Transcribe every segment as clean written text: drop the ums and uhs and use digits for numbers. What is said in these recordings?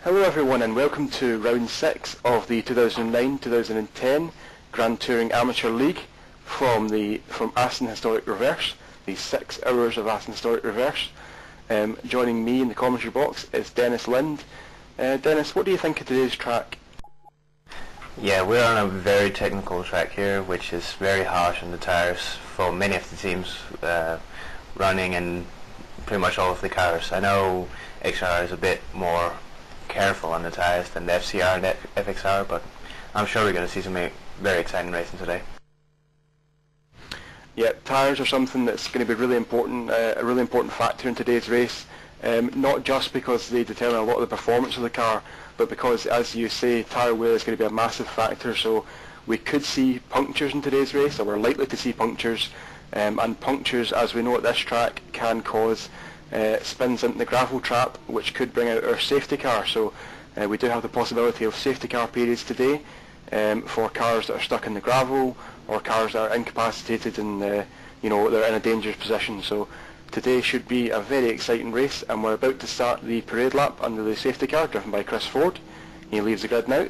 Hello everyone and welcome to round 6 of the 2009-2010 Grand Touring Amateur League from Aston Historic Reverse, the 6 hours of Aston Historic Reverse. Joining me in the commentary box is Dennis Lind. Dennis, what do you think of today's track? Yeah, we're on a very technical track here, which is very harsh on the tyres for many of the teams running in pretty much all of the cars. I know XR is a bit more careful on the tyres than the FCR and FXR, but I'm sure we're going to see some very exciting racing today. Yeah, tyres are something that's going to be really important, a really important factor in today's race, not just because they determine a lot of the performance of the car, but because, as you say, tyre wear is going to be a massive factor. So we could see punctures in today's race, or we're likely to see punctures, and punctures, as we know at this track, can cause spins into the gravel trap, which could bring out our safety car. So we do have the possibility of safety car periods today for cars that are stuck in the gravel or cars that are incapacitated and they're in a dangerous position. So today should be a very exciting race, and we're about to start the parade lap under the safety car driven by Chris Ford. He leaves the grid now.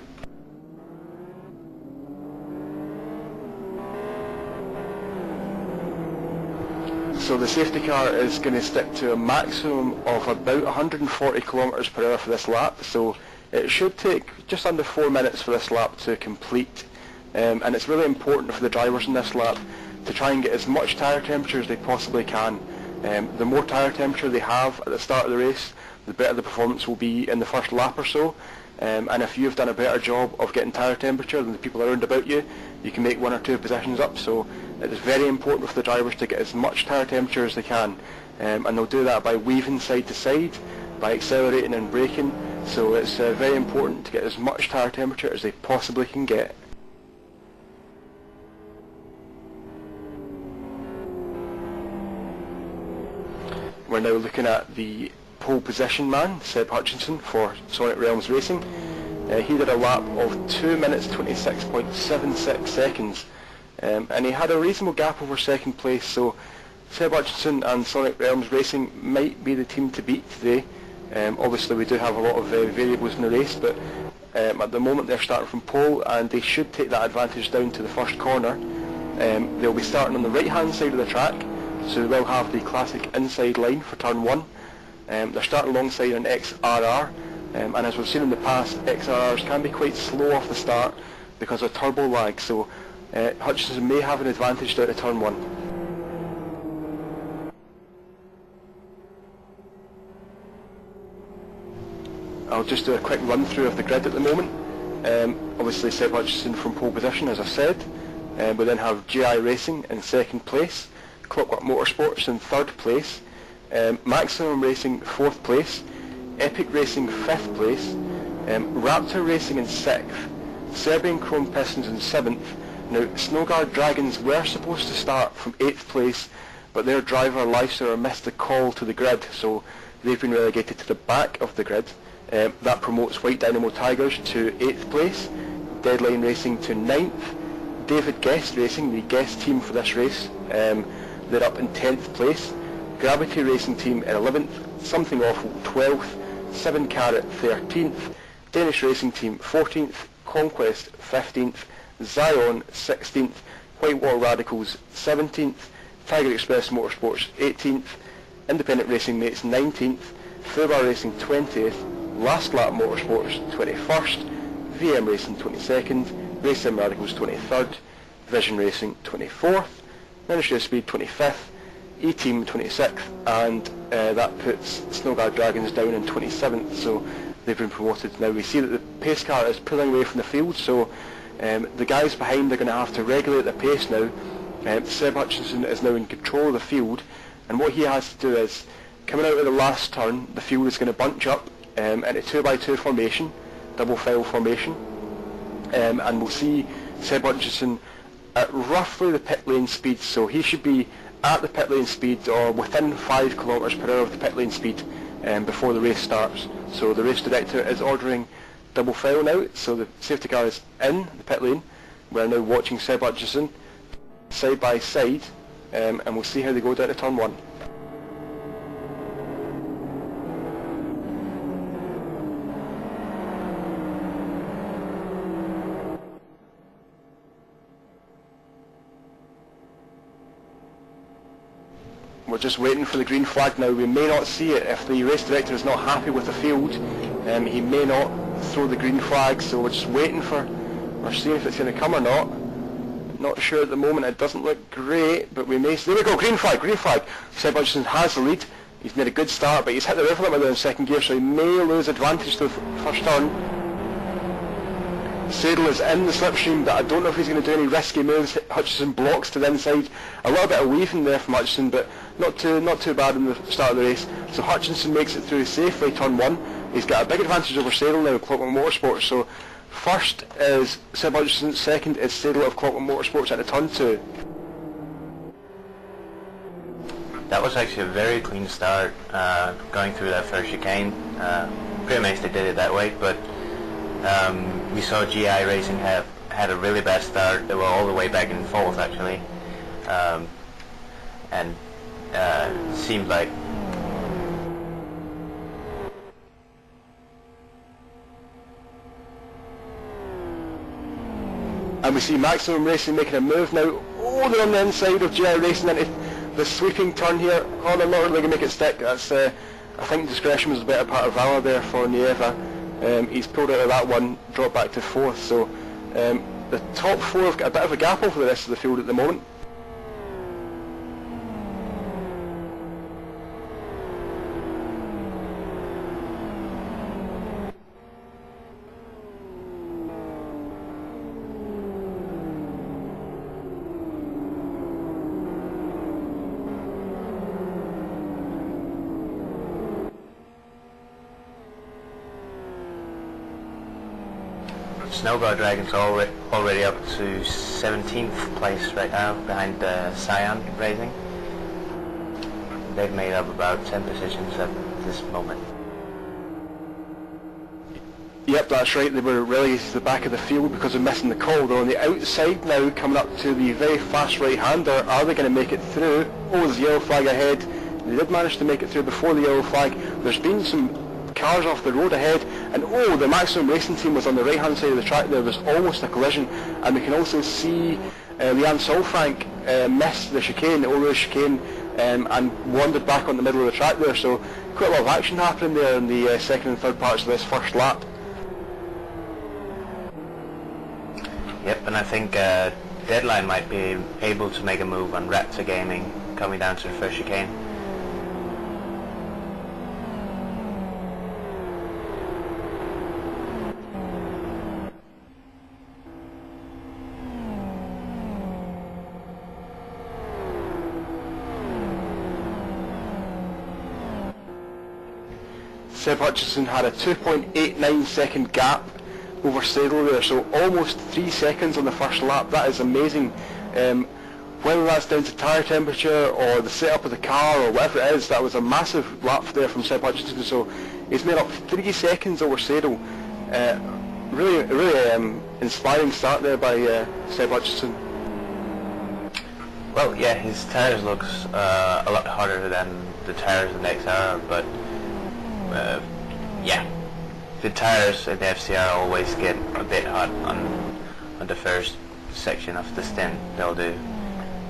So the safety car is going to stick to a maximum of about 140 kilometers per hour for this lap, so it should take just under 4 minutes for this lap to complete, and it's really important for the drivers in this lap to try and get as much tyre temperature as they possibly can. The more tyre temperature they have at the start of the race, the better the performance will be in the first lap or so, and if you've done a better job of getting tyre temperature than the people around about you, you can make 1 or 2 positions up. So it is very important for the drivers to get as much tyre temperature as they can, and they'll do that by weaving side to side, by accelerating and braking. So it's very important to get as much tyre temperature as they possibly can get. We're now looking at the pole position man, Seb Hutchinson, for Sonic Realms Racing. He did a lap of 2 minutes 26.76 seconds, and he had a reasonable gap over second place, so Seb Hutchinson and Sonic Realms Racing might be the team to beat today. Obviously we do have a lot of variables in the race, but at the moment they're starting from pole and they should take that advantage down to the first corner. They'll be starting on the right hand side of the track, so they will have the classic inside line for turn 1. They're starting alongside an XRR, and as we've seen in the past, XRRs can be quite slow off the start because of turbo lag, so Hutchinson may have an advantage down to turn 1. I'll just do a quick run through of the grid at the moment. Obviously Seb Hutchinson from pole position, as I said. We then have GI Racing in second place, Clockwork Motorsports in third place, Maximum Racing 4th place, Epic Racing 5th place, Raptor Racing in 6th, Serbian Chrome Pistons in 7th. Now, Snowguard Dragons were supposed to start from 8th place, but their driver Lyser missed the call to the grid, so they've been relegated to the back of the grid. That promotes White Dynamo Tigers to 8th place, Deadline Racing to 9th, David Guest Racing, the guest team for this race, they're up in 10th place, Gravity Racing Team in 11th, Something Awful 12th, 7 Carat 13th, Danish Racing Team 14th, Conquest 15th, Zion 16th, Whitewater Radicals 17th, Tiger Express Motorsports 18th, Independent Racing Mates 19th, Fubar Racing 20th, Last Lap Motorsports 21st, VM Racing 22nd, Racing Radicals 23rd, Vision Racing 24th, Ministry of Speed 25th, E-Team 26th, and that puts Snowguard Dragons down in 27th, so they've been promoted. Now we see that the pace car is pulling away from the field, so the guys behind are going to have to regulate the pace now. Seb Hutchinson is now in control of the field, and what he has to do is, coming out of the last turn, the field is going to bunch up in a 2x2 formation, double file formation, and we'll see Seb Hutchinson at roughly the pit lane speed, so he should be at the pit lane speed or within 5 kilometers per hour of the pit lane speed before the race starts. So the race director is ordering double file now, so the safety car is in the pit lane. We're now watching Seb Hutchinson side by side, and we'll see how they go down to turn 1. We're just waiting for the green flag now. We may not see it if the race director is not happy with the field. He may not throw the green flag, so we're just waiting for, we're seeing if it's going to come or not. Not sure at the moment. It doesn't look great, but we may. There we go, green flag, green flag. Seb Hutchinson has the lead. He's made a good start, but he's hit the rev limiter in second gear, so he may lose advantage to the first turn. Sadel is in the slipstream, but I don't know if he's going to do any risky moves. Hutchinson blocks to the inside. A little bit of weaving there from Hutchinson, but not too bad in the start of the race. So Hutchinson makes it through safely, turn 1. He's got a big advantage over Sadel now, Clockwork Motorsports. So first is Seb Hutchinson, second is Sadel of Clockwork Motorsports at the turn 2. That was actually a very clean start, going through that first chicane. Pretty amazed they did it that way, but we saw GI Racing had a really bad start. They were all the way back in fourth actually, and seemed like and we see Maximum Racing making a move now. Oh, they're on the inside of GI Racing into the sweeping turn here. Oh, they're not really going to make it stick. That's I think discretion was a better part of valour there for Nieva. He's pulled out of that one, dropped back to fourth, so the top 4 have got a bit of a gap over the rest of the field at the moment. Snowball Dragon's already up to 17th place right now, behind Cyan Racing. They've made up about 10 positions at this moment. Yep, that's right. They were relegated to the back of the field because of missing the call. They're on the outside now, coming up to the very fast right-hander. Are they going to make it through? Oh, there's a yellow flag ahead. They did manage to make it through before the yellow flag. There's been some cars off the road ahead, and oh, the Maximum Racing team was on the right hand side of the track. There was almost a collision, and we can also see Leanne Solfrank missed the chicane, the Old chicane, and wandered back on the middle of the track there. So quite a lot of action happening there in the second and third parts of this first lap. Yep, and I think Deadline might be able to make a move on Raptor Gaming coming down to the first chicane. Seb Hutchinson had a 2.89 second gap over Sadel there, so almost 3 seconds on the first lap. That is amazing. Whether that's down to tyre temperature or the setup of the car or whatever it is, that was a massive lap there from Seb Hutchinson. So he's made up 3 seconds over Sadel. Really inspiring start there by Seb Hutchinson. Well, yeah, his tyres looks a lot harder than the tyres in the XR, but yeah, the tyres in the FCR always get a bit hot on the first section of the stint they'll do.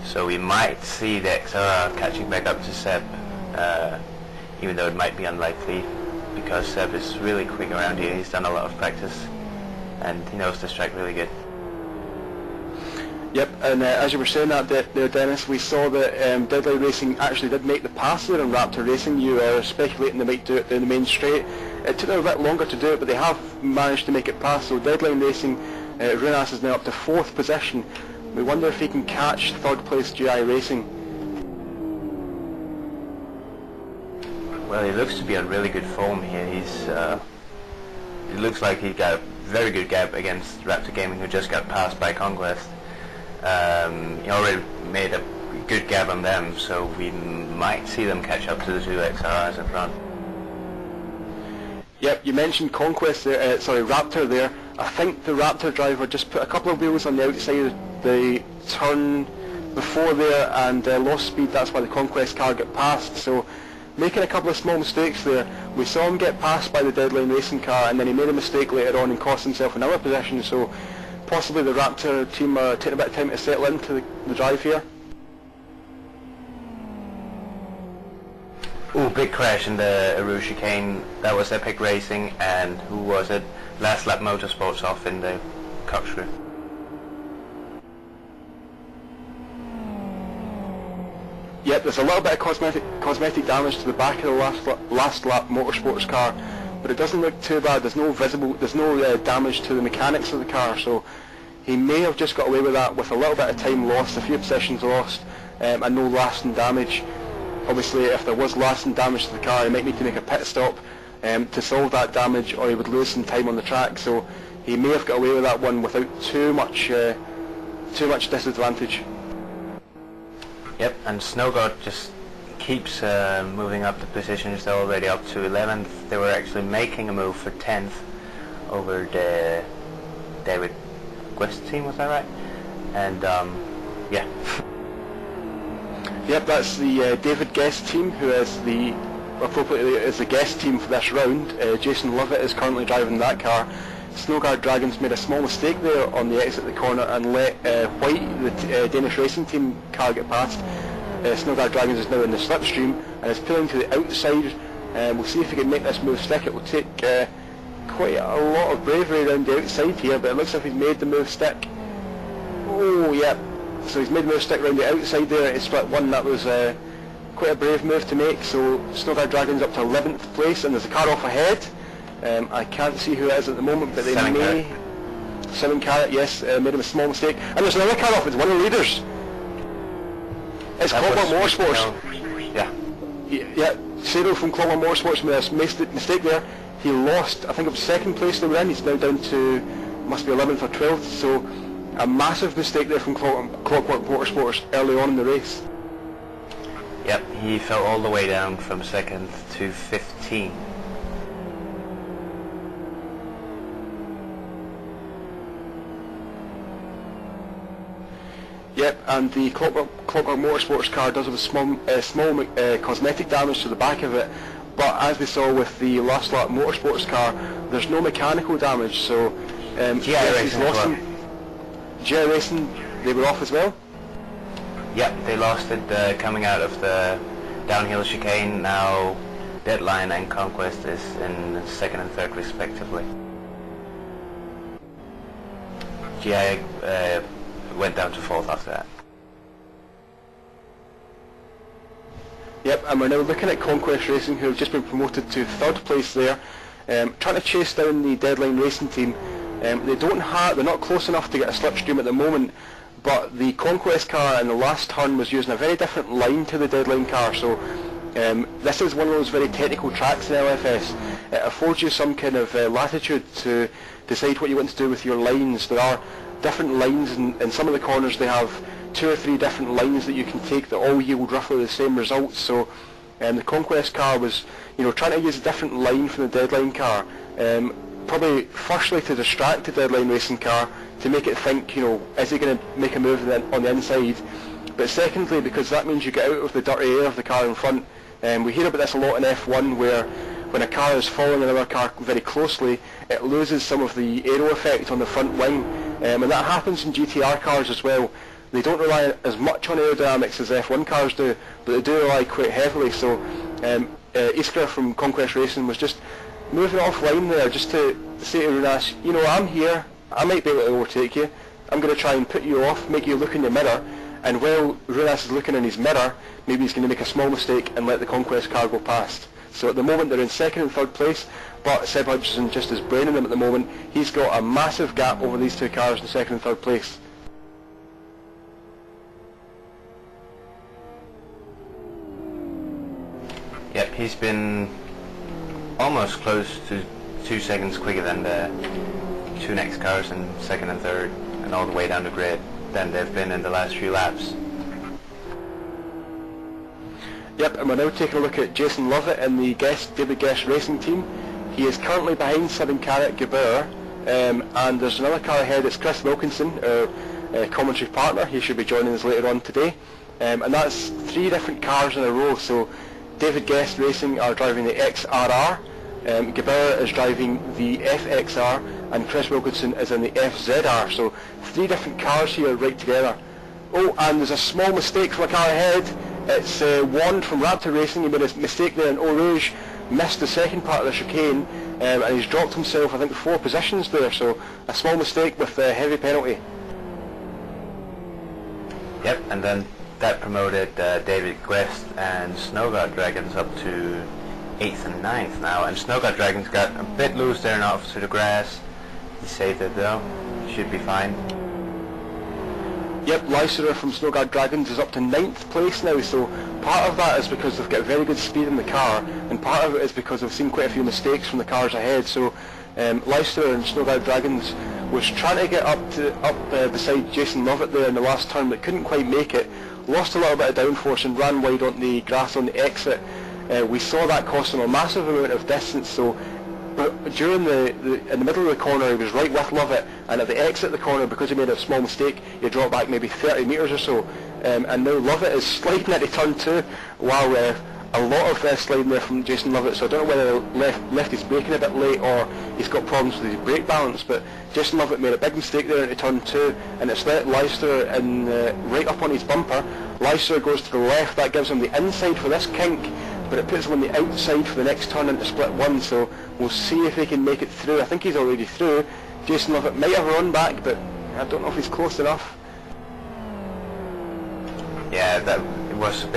So we might see the XR catching back up to Seb, even though it might be unlikely, because Seb is really quick around here. He's done a lot of practice and he knows this track really good. Yep, and as you were saying that there, Dennis, we saw that Deadline Racing actually did make the pass there on Raptor Racing. You were speculating they might do it down the main straight. It took them a bit longer to do it, but they have managed to make it past. So Deadline Racing, Runas is now up to 4th position. We wonder if he can catch 3rd place GI Racing. Well, he looks to be on really good form here. It looks like he got a very good gap against Raptor Gaming, who just got passed by Conquest. He already made a good gap on them, so we might see them catch up to the 2 XRs in front. Yep, you mentioned Conquest there, Raptor there. I think the Raptor driver just put a couple of wheels on the outside of the turn before there and lost speed. That's why the Conquest car got passed. So making a couple of small mistakes there. We saw him get passed by the Deadline Racing car, and then he made a mistake later on and cost himself another position. So possibly the Raptor team are taking a bit of time to settle into the drive here. Ooh, big crash in the Aru chicane. That was Epic Racing, and who was it? Last Lap Motorsports off in the corkscrew. Yep, there's a little bit of cosmetic damage to the back of the last lap Motorsports car, but it doesn't look too bad. There's no damage to the mechanics of the car, so he may have just got away with that with a little bit of time lost, a few positions lost, and no lasting damage. Obviously, if there was lasting damage to the car, he might need to make a pit stop to solve that damage, or he would lose some time on the track. So he may have got away with that one without too much disadvantage. Yep, and Snowgard just keeps moving up the positions. They're already up to 11th. They were actually making a move for 10th over the David Quest team, was that right? And yeah. Yep, that's the David Guest team, who is appropriately is the guest team for this round. Jason Lovett is currently driving that car. Snowguard Dragons made a small mistake there on the exit of the corner and let White, the Danish racing team car, get past. Snowguard Dragons is now in the slipstream and is pulling to the outside. We'll see if he can make this move stick. It will take quite a lot of bravery around the outside here, but it looks like he's made the move stick. Oh, yeah. So he's made the move stick around the outside there at split 1. That was quite a brave move to make. So Snowguard Dragons up to 11th place, and there's a car off ahead. I can't see who it is at the moment, but they may... 7 Carat, yes, made him a small mistake. And there's another car off, it's one of the leaders. It's Clockwork Motorsports. Yeah. Yeah, Cyril from Clockwork Motorsports made a mistake there. He lost, I think it was 2nd place they were in. He's now down to, must be 11th or 12th, so a massive mistake there from Clockwork Motorsports early on in the race. Yep, he fell all the way down from 2nd to 15. Yep, and the Clockwork Motorsports car does have a small cosmetic damage to the back of it, but as we saw with the last lap Motorsports car, there's no mechanical damage, so GI Racing, they were off as well? Yep, they lost it coming out of the downhill chicane. Now Deadline and Conquest is in 2nd and 3rd respectively. GI went down to 4th after that. Yep, and we're now looking at Conquest Racing, who have just been promoted to 3rd place there, trying to chase down the Deadline Racing team. They're not close enough to get a slipstream at the moment, but the Conquest car in the last turn was using a very different line to the Deadline car, so this is one of those very technical tracks in LFS. It affords you some kind of latitude to decide what you want to do with your lines. There are different lines in some of the corners. They have 2 or 3 different lines that you can take that all yield roughly the same results. So the Conquest car was, trying to use a different line from the Deadline car. Probably firstly to distract the Deadline Racing car, to make it think, is he going to make a move on the inside? But secondly, because that means you get out of the dirty air of the car in front. We hear about this a lot in F1, where when a car is following another car very closely, it loses some of the aero effect on the front wing. And that happens in GTR cars as well. They don't rely as much on aerodynamics as F1 cars do, but they do rely quite heavily. So Iskra from Conquest Racing was just moving offline there, just to say to Runas, I'm here, I might be able to overtake you, I'm going to try and put you off, make you look in the mirror, and while Runas is looking in his mirror, maybe he's going to make a small mistake and let the Conquest car go past. So at the moment they're in 2nd and 3rd place, but Seb Hutchinson just is braining them at the moment. He's got a massive gap over these 2 cars in 2nd and 3rd place. Yep, he's been almost close to 2 seconds quicker than the 2 next cars in 2nd and 3rd, and all the way down the grid than they've been in the last few laps. Yep, and we're now taking a look at Jason Lovett in the David Guest Racing team. He is currently behind 7 Carat Gabur, and there's another car ahead. It's Chris Wilkinson, our commentary partner. He should be joining us later on today. And that's 3 different cars in a row. So David Guest Racing are driving the XRR, Gabur is driving the FXR, and Chris Wilkinson is in the FZR. So 3 different cars here right together. Oh, and there's a small mistake from a car ahead. It's Wand from Raptor Racing. He made a mistake there in Eau Rouge, missed the second part of the chicane, and he's dropped himself, I think, 4 positions there, so a small mistake with a heavy penalty. Yep, and then that promoted David Quest and Snowguard Dragons up to 8th and 9th now, and Snowguard Dragons got a bit loose there and off to the grass. He saved it though, should be fine. Yep, Leicester from Snowguard Dragons is up to 9th place now, so part of that is because they've got very good speed in the car, and part of it is because they've seen quite a few mistakes from the cars ahead. So Leicester and Snowguard Dragons was trying to get up beside Jason Lovett there in the last turn, but couldn't quite make it. Lost a little bit of downforce and ran wide on the grass on the exit. We saw that cost him a massive amount of distance, so but during in the middle of the corner he was right with Lovett, and at the exit of the corner, because he made a small mistake, he dropped back maybe 30 metres or so, and now Lovett is sliding into turn 2. Wow, a lot of sliding there from Jason Lovett, so I don't know whether left his braking a bit late or he's got problems with his brake balance, but Jason Lovett made a big mistake there into turn 2, and it's let Leicester in right up on his bumper. Leicester goes to the left, that gives him the inside for this kink, but it puts him on the outside for the next turn into split 1, so we'll see if he can make it through. I think he's already through. Jason Lovett might have run back, but I don't know if he's close enough. Yeah, that was a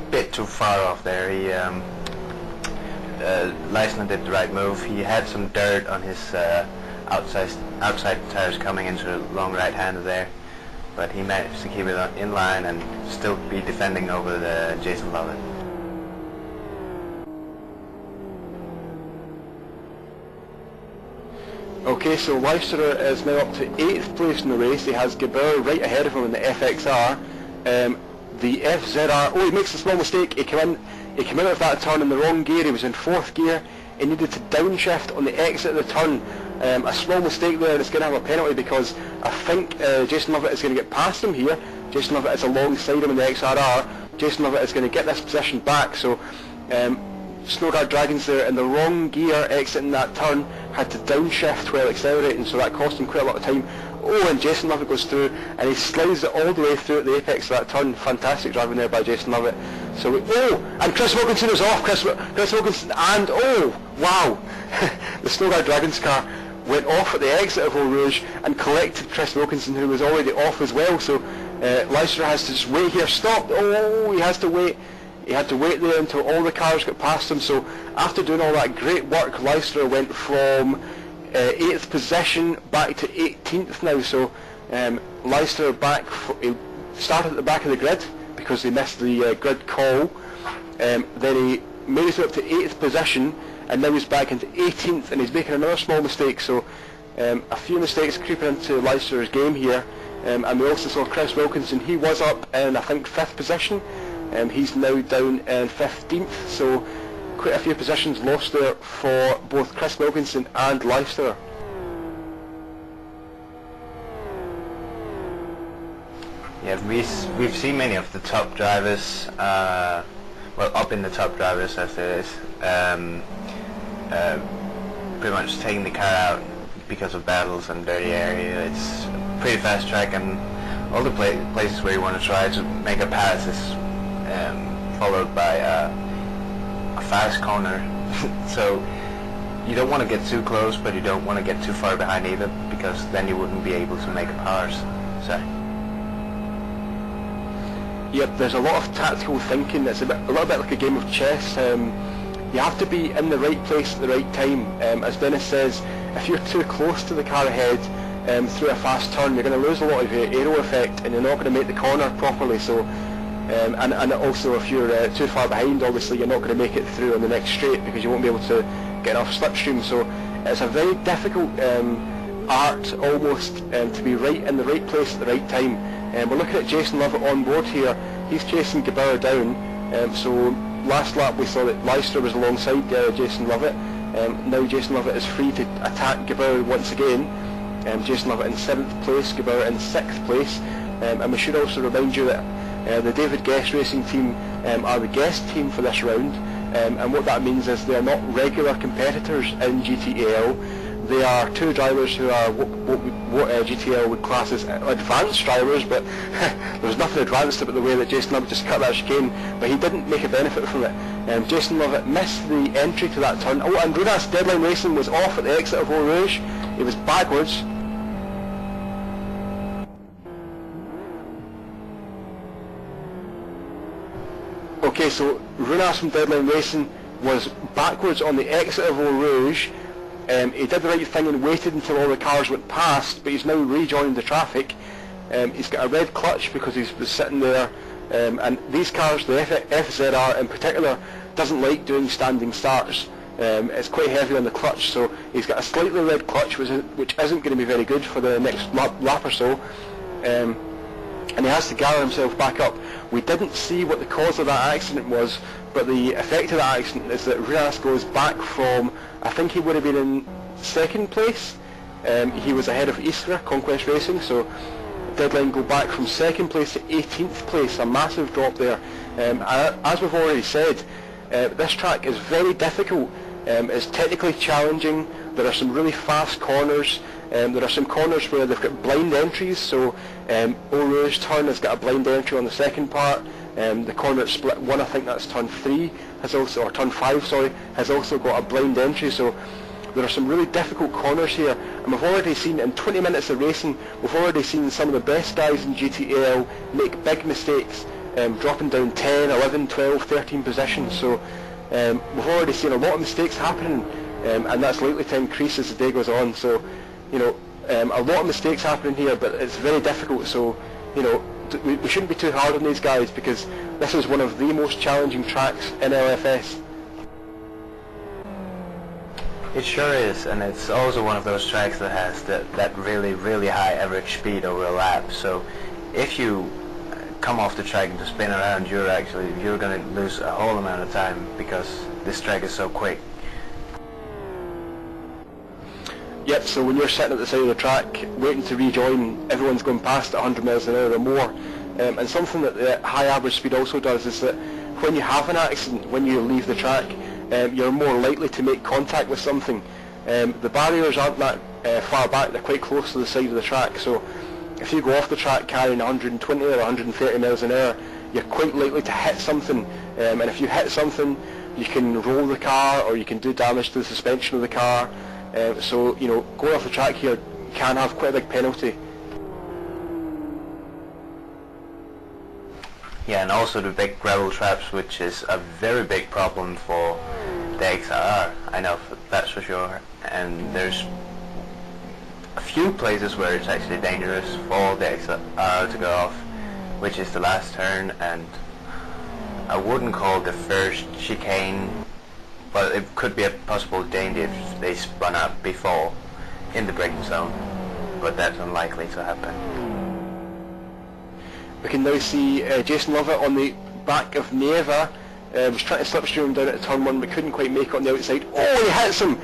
bit too far off there. Leisner did the right move. He had some dirt on his outside tires coming into the long right hander there, but he managed to keep it in line and still be defending over the Jason Lovett. Okay, so Leicester is now up to 8th place in the race. He has Gabor right ahead of him in the FXR. The FZR, oh, he makes a small mistake. He came out of that turn in the wrong gear. He was in 4th gear. He needed to downshift on the exit of the turn. A small mistake there, and it's going to have a penalty because I think Jason Lovett is going to get past him here. Jason Lovett is alongside him in the XRR. Jason Lovett is going to get this position back, so Snowguard Dragons there in the wrong gear exiting that turn had to downshift while accelerating, so that cost him quite a lot of time. Oh, and Jason Lovett goes through and he slides it all the way through at the apex of that turn. Fantastic driving there by Jason Lovett. So and Chris Wilkinson is off. Chris Wilkinson, and oh wow, the Snowguard Dragons car went off at the exit of Eau Rouge and collected Chris Wilkinson, who was already off as well. So Leicester has to just wait here. Stop! Oh, he has to wait. He had to wait there until all the cars got past him. So after doing all that great work, Leicester went from 8th position back to 18th now. So Leicester he started at the back of the grid because they missed the grid call. Then he made it up to 8th position, and now he's back into 18th, and he's making another small mistake. So a few mistakes creeping into Leicester's game here. And we also saw Chris Wilkinson. He was up in, I think, 5th position. He's now down in 15th, so quite a few positions lost there for both Chris Wilkinson and Leicester. Yeah, we've seen many of the top drivers, well, up in the top drivers as there is, pretty much taking the car out because of battles and dirty area. It's a pretty fast track, and all the places where you want to try to make a pass is followed by a fast corner. So you don't want to get too close, but you don't want to get too far behind either, because then you wouldn't be able to make a pass. So yep, there's a lot of tactical thinking. It's a little bit like a game of chess. You have to be in the right place at the right time. As Dennis says, if you're too close to the car ahead through a fast turn, you're going to lose a lot of your aero effect, and you're not going to make the corner properly. So and also if you're too far behind, obviously you're not going to make it through on the next straight because you won't be able to get enough slipstream. So it's a very difficult art almost to be right in the right place at the right time. We're looking at Jason Lovett on board here. He's chasing Gabauer down. So last lap we saw that Leicester was alongside Jason Lovett. Now Jason Lovett is free to attack Gabauer once again. Jason Lovett in 7th place, Gabauer in 6th place. And we should also remind you that the David Guest Racing team are the guest team for this round, and what that means is they're not regular competitors in GTAL. They are two drivers who are what GTL would class as advanced drivers, but there's nothing advanced about the way that Jason Lovett just cut that chicane, but he didn't make a benefit from it. Jason Lovett missed the entry to that turn. Oh, and Runas Deadline Racing was off at the exit of Eau Rouge. He was backwards. Okay, so Runas from Deadline Racing was backwards on the exit of Eau Rouge. He did the right thing and waited until all the cars went past, but he's now rejoined the traffic. He's got a red clutch because he was sitting there, and these cars, the FZR in particular, doesn't like doing standing starts. It's quite heavy on the clutch, so he's got a slightly red clutch, which isn't going to be very good for the next lap or so. And he has to gather himself back up. We didn't see what the cause of that accident was, but the effect of that accident is that Runas goes back from, I think he would have been in second place. He was ahead of Iskra, Conquest Racing, so Deadline go back from second place to 18th place, a massive drop there. As we've already said, this track is very difficult. It's technically challenging. There are some really fast corners. There are some corners where they've got blind entries, so Eau Rouge turn has got a blind entry on the second part. The corner at split 1, I think that's turn 3, or turn 5, sorry, has also got a blind entry, so there are some really difficult corners here, and we've already seen, in 20 minutes of racing, we've already seen some of the best guys in GTAL make big mistakes, dropping down 10, 11, 12, 13 positions, so we've already seen a lot of mistakes happening, and that's likely to increase as the day goes on, so, you know, a lot of mistakes happening here, but it's very difficult, so, you know, we shouldn't be too hard on these guys, because this is one of the most challenging tracks in LFS. It sure is, and it's also one of those tracks that has that really, really high average speed over a lap, so if you come off the track and to spin around, you're going to lose a whole amount of time, because this track is so quick. Yep, so when you're sitting at the side of the track waiting to rejoin, everyone's going past at 100 miles an hour or more. And something that the high average speed also does is that when you have an accident, when you leave the track, you're more likely to make contact with something. The barriers aren't that far back, they're quite close to the side of the track, so if you go off the track carrying 120 or 130 miles an hour, you're quite likely to hit something. And if you hit something, you can roll the car or you can do damage to the suspension of the car. So, you know, going off the track here can have quite a big penalty. Yeah, and also the big gravel traps, which is a very big problem for the XRR, I know that's for sure. And there's a few places where it's actually dangerous for the XRR to go off, which is the last turn, and I wouldn't call the first chicane, but it could be a possible danger if they spun out before in the braking zone, but that's unlikely to happen. We can now see Jason Lovett on the back of Nieva. Was trying to slipstream him down at turn 1 but couldn't quite make it on the outside. Oh, he hits him!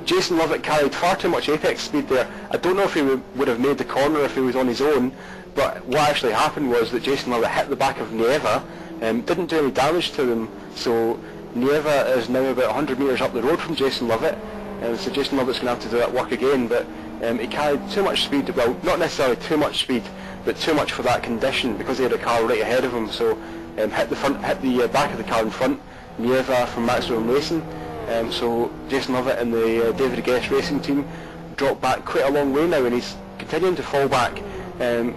Jason Lovett carried far too much apex speed there. I don't know if he would have made the corner if he was on his own, but what actually happened was that Jason Lovett hit the back of Nieva, didn't do any damage to them, so Nieva is now about 100 metres up the road from Jason Lovett, so Jason Lovett's going to have to do that work again, but he carried too much speed, well, not necessarily too much speed, but too much for that condition, because he had a car right ahead of him, so hit the back of the car in front, Nieva from Maximum Racing, so Jason Lovett and the David Guest Racing team dropped back quite a long way now, and he's continuing to fall back.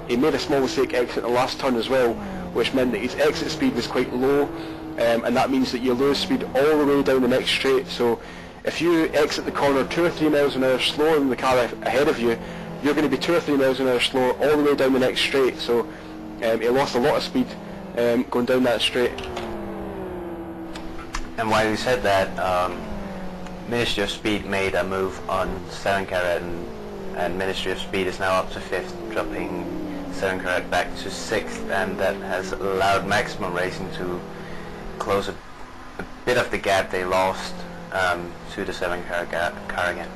He made a small mistake exiting the last turn as well, which meant that his exit speed was quite low, and that means that you lose speed all the way down the next straight. So if you exit the corner 2 or 3 miles an hour slower than the car ahead of you, you're going to be 2 or 3 miles an hour slower all the way down the next straight. So he lost a lot of speed going down that straight. And while you said that, Ministry of Speed made a move on 7 carat, and Ministry of Speed is now up to 5th, dropping 7 carat back to 6th, and that has allowed Maximum Racing to close a bit of the gap they lost to the 7 carat car again.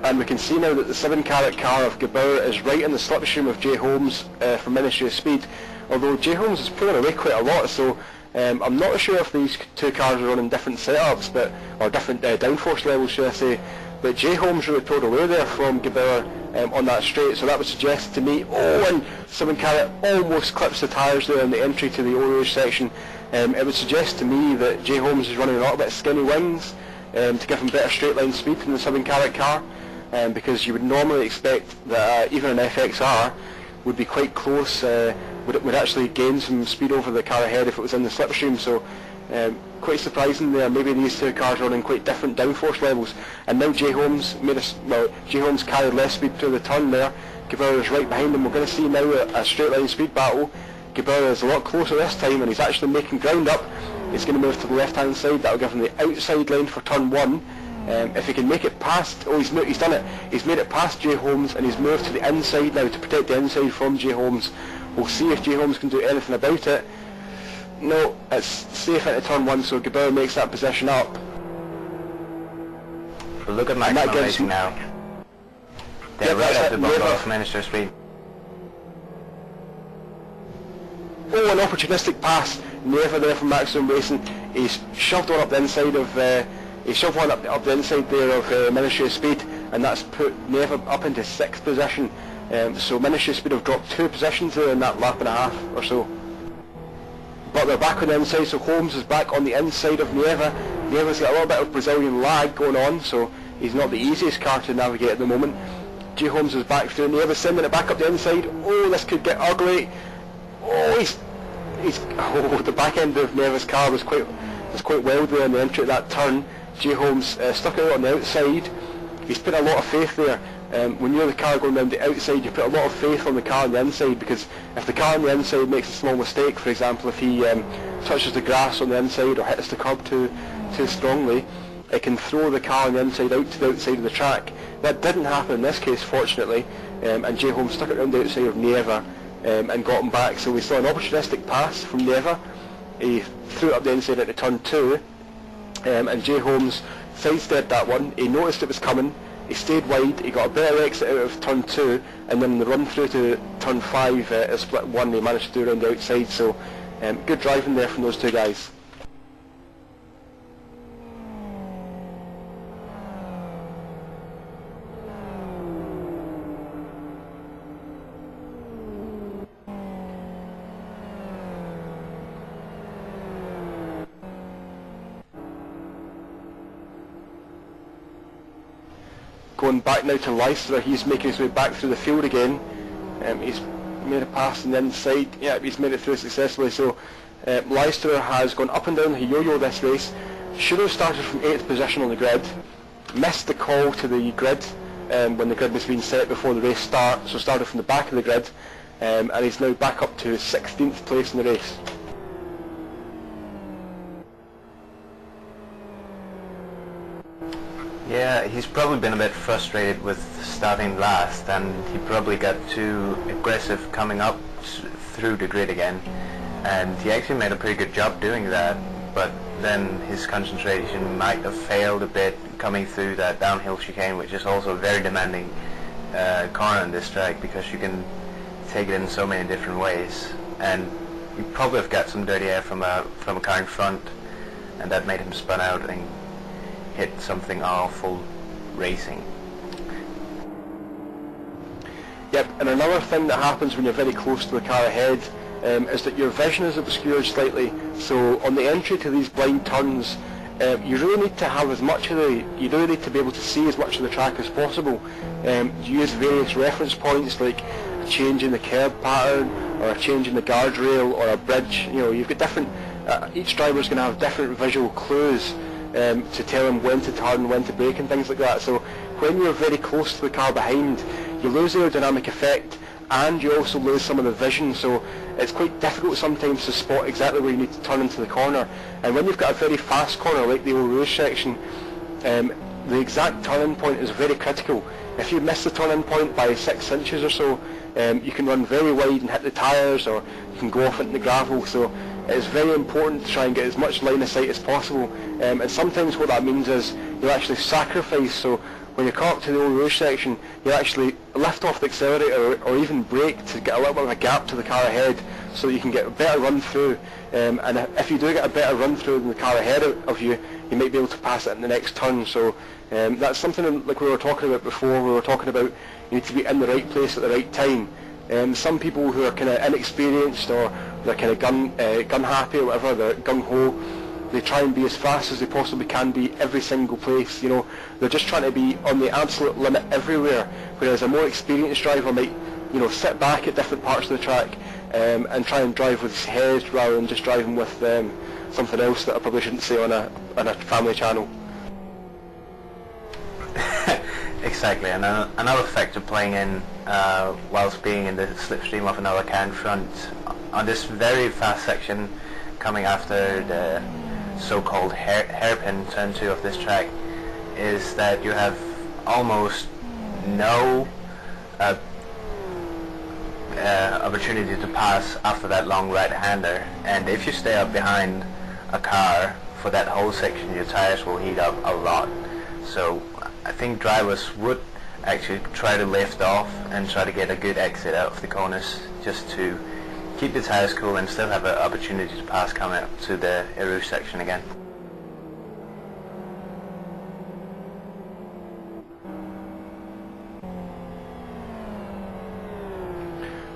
And we can see now that the 7 carat car of Gabauer is right in the slipstream of Jay Holmes from Ministry of Speed, although Jay Holmes is pulling away quite a lot, so I'm not sure if these two cars are running different setups, or different downforce levels, should I say. But J Holmes really pulled away there from Gebauer on that straight, so that would suggest to me, and Simon Carrot almost clips the tyres there in the entry to the Eau Rouge section. It would suggest to me that J Holmes is running a little bit skinny wings to give him better straight line speed in the Simon Carrot car, because you would normally expect that even an FXR would be quite close, would actually gain some speed over the car ahead if it was in the slipstream. So quite surprising there. Maybe these two cars are running quite different downforce levels. And now J Holmes J Holmes carried less speed through the turn there. Gebauer is right behind him. We're going to see now a straight line speed battle. Gebauer is a lot closer this time, and he's actually making ground up. He's going to move to the left hand side. That will give him the outside line for turn 1. If he can make it past, he's done it. He's made it past J Holmes, and he's moved to the inside now to protect the inside from J Holmes. We'll see if J Holmes can do anything about it. No, it's safe into turn 1, so Gebauer makes that position up. But look at maximum racing now. They're right at the bottom of Minister speed. Oh, an opportunistic pass. Never there from Maximum Racing. He's shoved one up the inside of up the inside there of Ministry of Speed, and that's put Never up into 6th position. So Ministry of Speed have dropped 2 positions there in that lap and a half or so. But they're back on the inside, so Holmes is back on the inside of Neva. Neva's got a little bit of Brazilian lag going on, so he's not the easiest car to navigate at the moment. J Holmes is back through. Neva's sending it back up the inside. Oh, this could get ugly. Oh, the back end of Neva's car was quite wild there in the entry at that turn. J Holmes stuck out on the outside. He's put a lot of faith there. When you're the car going down the outside, you put a lot of faith on the car on the inside, because if the car on the inside makes a small mistake, for example, if he touches the grass on the inside or hits the curb too strongly, it can throw the car on the inside out to the outside of the track. That didn't happen in this case, fortunately, and J Holmes stuck it around the outside of Neva and got him back. So we saw an opportunistic pass from Neva. He threw it up the inside into turn 2, and J Holmes sidestepped that one. He noticed it was coming. He stayed wide. He got a better exit out of turn 2, and then the run through to turn 5, split 1, he managed to do around the outside. So good driving there from those two guys. Going back now to Leicester, he's making his way back through the field again. He's made a pass on the inside. Yeah, he's made it through successfully. So Leicester has gone up and down the yo-yo this race. Should have started from 8th position on the grid. Missed the call to the grid when the grid was being set before the race start. So started from the back of the grid, and he's now back up to 16th place in the race. Yeah, he's probably been a bit frustrated with starting last, and he probably got too aggressive coming up through the grid again, and he actually made a pretty good job doing that, but then his concentration might have failed a bit coming through that downhill chicane, which is also a very demanding corner on this track, because you can take it in so many different ways, and you probably have got some dirty air from a car in front, and that made him spun out and hit something awful racing. Yep, and another thing that happens when you're very close to the car ahead is that your vision is obscured slightly. So on the entry to these blind turns, you really need to have you really need to be able to see as much of the track as possible. You use various reference points, like a change in the curb pattern, or a change in the guardrail, or a bridge. You know, you've got different. Each driver is going to have different visual clues to tell him when to turn, when to brake, and things like that. So when you're very close to the car behind, you lose the aerodynamic effect, and you also lose some of the vision. So it's quite difficult sometimes to spot exactly where you need to turn into the corner. And when you've got a very fast corner like the Eau Rouge section, the exact turn-in point is very critical. If you miss the turn-in point by 6 inches or so, you can run very wide and hit the tyres, or you can go off into the gravel. So it is very important to try and get as much line of sight as possible, and sometimes what that means is you actually sacrifice. So when you come up to the Eau Rouge section, you actually lift off the accelerator or even brake to get a little bit of a gap to the car ahead, so that you can get a better run through, and if you do get a better run through than the car ahead of you, you might be able to pass it in the next turn. So that's something like we were talking about before. We were talking about you need to be in the right place at the right time. Some people who are kind of inexperienced, or they're kind of gun happy or whatever, they're gung-ho, they try and be as fast as they possibly can be every single place. You know, they're just trying to be on the absolute limit everywhere, whereas a more experienced driver might, you know, sit back at different parts of the track and try and drive with his head rather than just driving with something else that I probably shouldn't say on a family channel. Exactly, and another factor playing in whilst being in the slipstream of another car in front on this very fast section coming after the so-called hairpin turn 2 of this track is that you have almost no opportunity to pass after that long right-hander, and if you stay up behind a car for that whole section, your tires will heat up a lot. So I think drivers would actually try to lift off and try to get a good exit out of the corners just to keep the tires cool and still have an opportunity to pass coming up to the Erouge section again.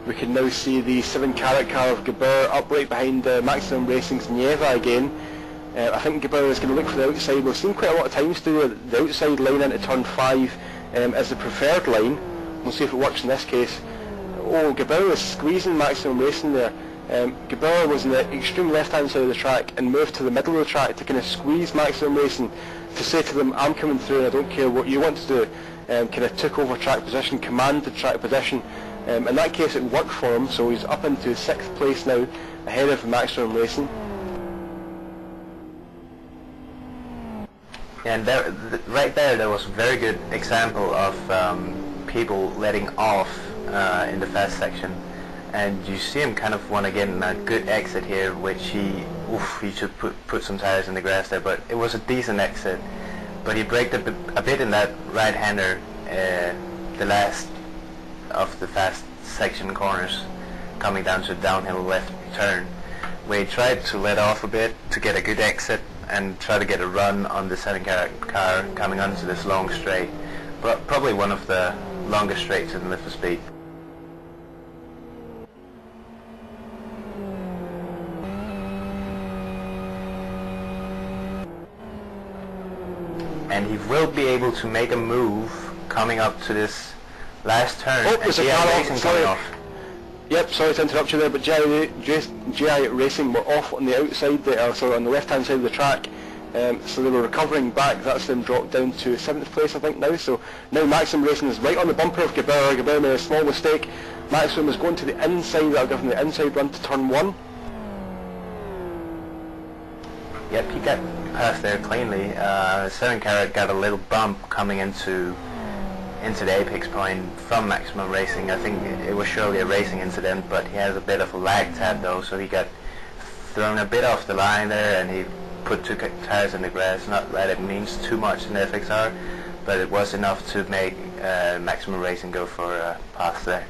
We can now see the 7-carat car of Gabur up right behind Maximum Racing's Nieva again. I think Gabur is going to look for the outside. We've seen quite a lot of times today the outside line into turn 5 is the preferred line. We'll see if it works in this case. Oh, Gabur is squeezing Maximum Racing there. Gabur was in the extreme left-hand side of the track and moved to the middle of the track to kind of squeeze Maximum Racing, to say to them, I'm coming through and I don't care what you want to do. Kind of took over track position, commanded track position. In that case it worked for him, so he's up into 6th place now, ahead of Maximum Racing. And right there was a very good example of people letting off in the fast section, and you see him kind of want to get in a good exit here, which he should put some tires in the grass there, but it was a decent exit, but he braked a bit in that right-hander the last of the fast section corners coming down to a downhill left turn, where he tried to let off a bit to get a good exit and try to get a run on the 7-carat car coming onto this long straight, but probably one of the longest straights in Need for Speed. And he will be able to make a move coming up to this last turn. Oh, there's a car off. Sorry. Off. Yep, sorry to interrupt you there, but GI Racing were off on the outside there, so on the left-hand side of the track. So they were recovering back. That's them dropped down to 7th place, I think, now. So now Maximum Racing is right on the bumper of Gabur. Gabur made a small mistake. Maximum is going to the inside. That'll give him the inside run to turn 1. Yep, he got past there cleanly. 7-carat got a little bump coming into the apex point from Maximum Racing. I think it was surely a racing incident, but he has a bit of a lag tab though, so he got thrown a bit off the line there, and he put 2 tires in the grass. Not that it means too much in the FXR, but it was enough to make Maximum Racing go for a pass there.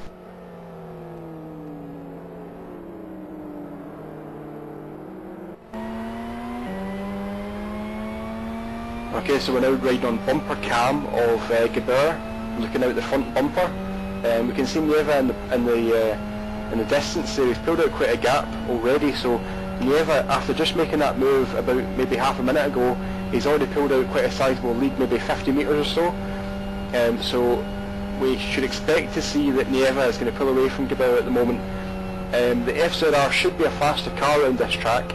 Okay, so we're now riding on bumper cam of Gabur, looking out the front bumper. We can see Nieva in the distance there. He's pulled out quite a gap already, so Nieva, after just making that move about maybe half a minute ago, he's already pulled out quite a sizable lead, maybe 50 metres or so. So we should expect to see that Nieva is going to pull away from Gabur at the moment. The FZR should be a faster car around this track.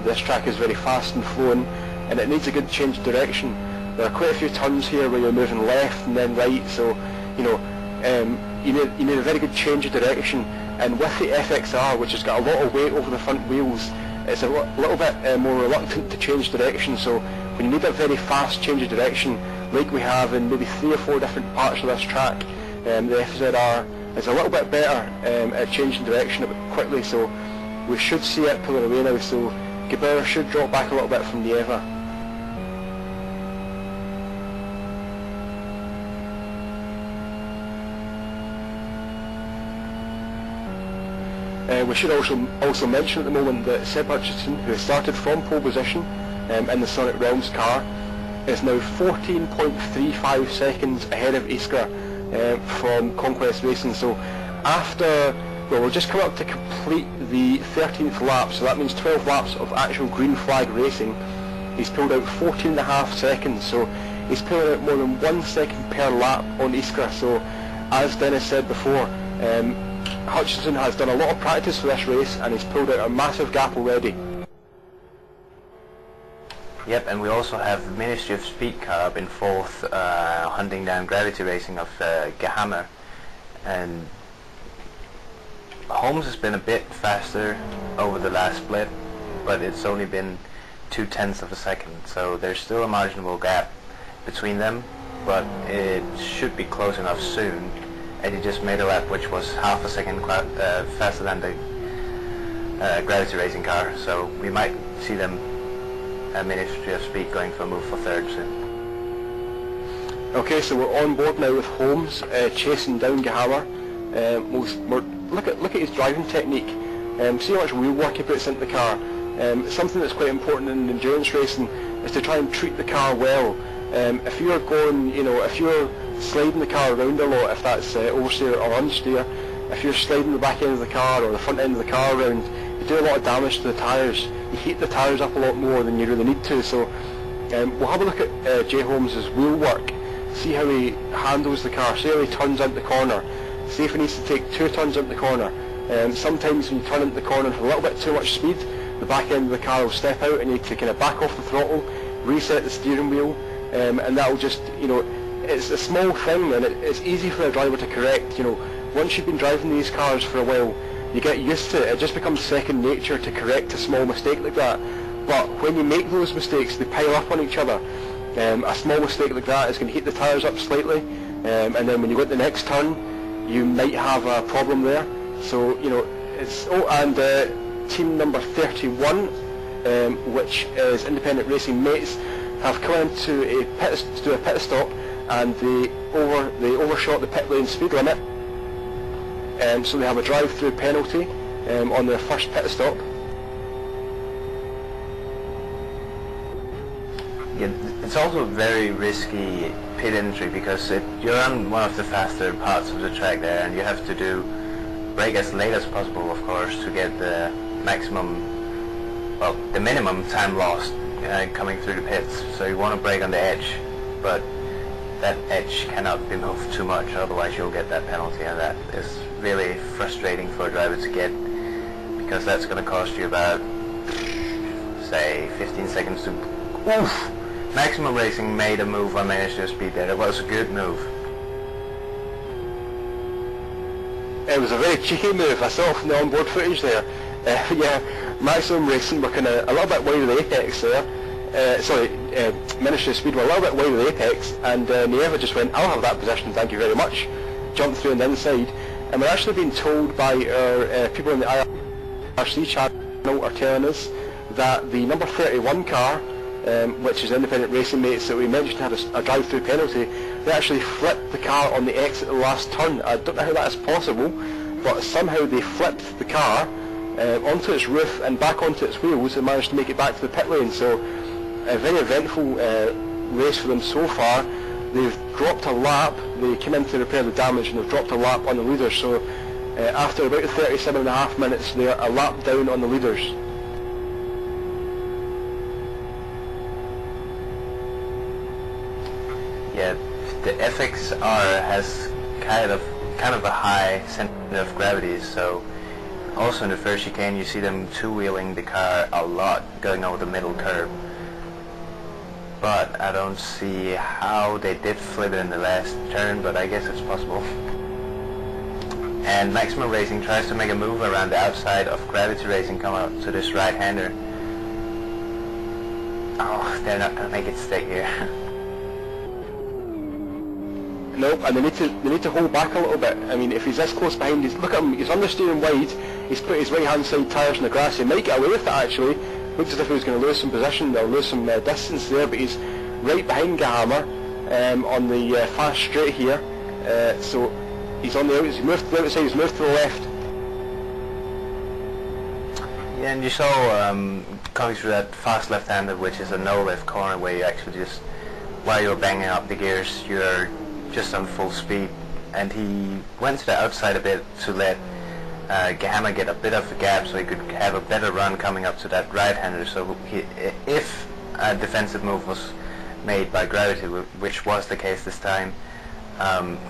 This track is very fast and flowing, and it needs a good change of direction. There are quite a few turns here where you're moving left and then right, so you know you need a very good change of direction. And with the FXR, which has got a lot of weight over the front wheels, it's a little bit more reluctant to change direction. So when you need a very fast change of direction, like we have in maybe 3 or 4 different parts of this track, the FZR is a little bit better at changing direction a bit quickly. So we should see it pulling away now. So Gabur should drop back a little bit from Nieva. We should also mention at the moment that Seb Hutchinson, who has started from pole position in the Sonic Realms car, is now 14.35 seconds ahead of Iskra from Conquest Racing. So after, well, we'll just come up to complete the 13th lap, so that means 12 laps of actual green flag racing. He's pulled out 14.5 seconds, so he's pulling out more than 1 second per lap on Iskra. So as Dennis said before, Hutchinson has done a lot of practice for this race and he's pulled out a massive gap already. Yep, and we also have Ministry of Speed car up in 4th, hunting down Gravity Racing of Gehammer. And Holmes has been a bit faster over the last split, but it's only been 0.2 of a second, so there's still a marginal gap between them, but it should be close enough soon. And he just made a lap which was half a second faster than the Gravity Racing car, so we might see them at Ministry of Speed going for a move for 3rd soon. Okay, so we're on board now with Holmes chasing down Gehammer. Look at his driving technique. See how much wheel work he puts into the car. Something that's quite important in endurance racing is to try and treat the car well. If you're going, if you're sliding the car around a lot, if that's oversteer or understeer, if you're sliding the back end of the car or the front end of the car around, you do a lot of damage to the tyres. You heat the tyres up a lot more than you really need to. So we'll have a look at Jay Holmes' wheel work, see how he handles the car, see how he turns into the corner, see if he needs to take 2 turns into the corner. Sometimes when you turn into the corner with a little bit too much speed, the back end of the car will step out and you need to kind of back off the throttle, reset the steering wheel, and that will just, it's a small thing and it's easy for a driver to correct. Once you've been driving these cars for a while, you get used to it. It just becomes second nature to correct a small mistake like that. But when you make those mistakes, they pile up on each other. A small mistake like that is going to heat the tyres up slightly, and then when you go to the next turn, you might have a problem there. So, it's... Oh, and team number 31, which is Independent Racing Mates, have come into to do a pit stop, and they overshot the pit lane speed limit. So they have a drive-through penalty on their first pit stop. Yeah, it's also a very risky pit entry because you're on one of the faster parts of the track there, and you have to brake as late as possible, of course, to get the the minimum time lost coming through the pits. So you want to brake on the edge, but that edge cannot be moved too much, otherwise you'll get that penalty, and that is really frustrating for a driver to get, because that's going to cost you about, say, 15 seconds to... Oof! Maximum Racing made a move on Ministry of Speed there. That was a good move. It was a very cheeky move. I saw from the onboard footage there. Yeah, Maximum Racing were kind of a little bit wide of the apex there. Ministry of Speed were a little bit wide of the apex, and Nieva just went, "I'll have that position, thank you very much." Jumped through on the inside, and we're actually being told by our people in the IRC channel are telling us that the number 31 car, which is Independent Racing Mates that we mentioned had a drive-through penalty, they actually flipped the car on the exit of the last turn. I don't know how that is possible, but somehow they flipped the car onto its roof and back onto its wheels and managed to make it back to the pit lane. So a very eventful race for them so far. They've dropped a lap. They came in to repair the damage and they've dropped a lap on the leaders. So after about 37.5 minutes, they're a lap down on the leaders. Yeah, the FXR has kind of a high center of gravity, so also in the first chicane you see them two-wheeling the car a lot, going over the middle curb. But I don't see how they did flip it in the last turn, but I guess it's possible. And Maximum Racing tries to make a move around the outside of Gravity Racing, come out to this right-hander. Oh, they're not going to make it stick here. Nope, and they need to hold back a little bit. I mean, if he's this close behind, look at him, he's understeering wide, he's put his right-hand side tyres in the grass. He might get away with it actually. Looks as if he was going to lose some position, or lose some distance there, but he's right behind Gehammer on the fast straight here. So he's on the outside, he's moved to the outside, he's moved to the left. Yeah, and you saw coming through that fast left-hander, which is a no-lift corner where you actually just, while you're banging up the gears, you're just on full speed. And he went to the outside a bit to let Hammer get a bit of a gap so he could have a better run coming up to that right-hander. So if a defensive move was made by gravity, which was the case this time,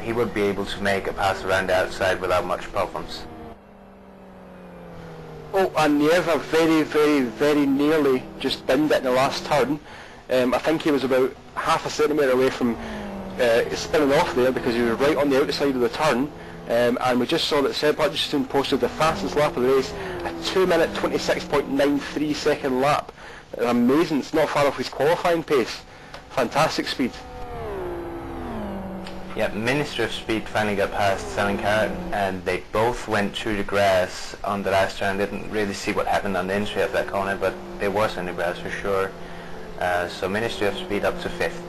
he would be able to make a pass around the outside without much problems. Oh, and Nieva very nearly just binned it in the last turn. I think he was about half a centimetre away from spinning off there because he was right on the outside of the turn. And we just saw that Seb Hutchinson posted the fastest lap of the race, a 2-minute 26.93 second lap. Amazing, it's not far off his qualifying pace. Fantastic speed. Yeah, Ministry of Speed finally got past Selling Carrot, and they both went through the grass on the last turn. Didn't really see what happened on the entry of that corner, but there was in the grass for sure. So Ministry of Speed up to 5th.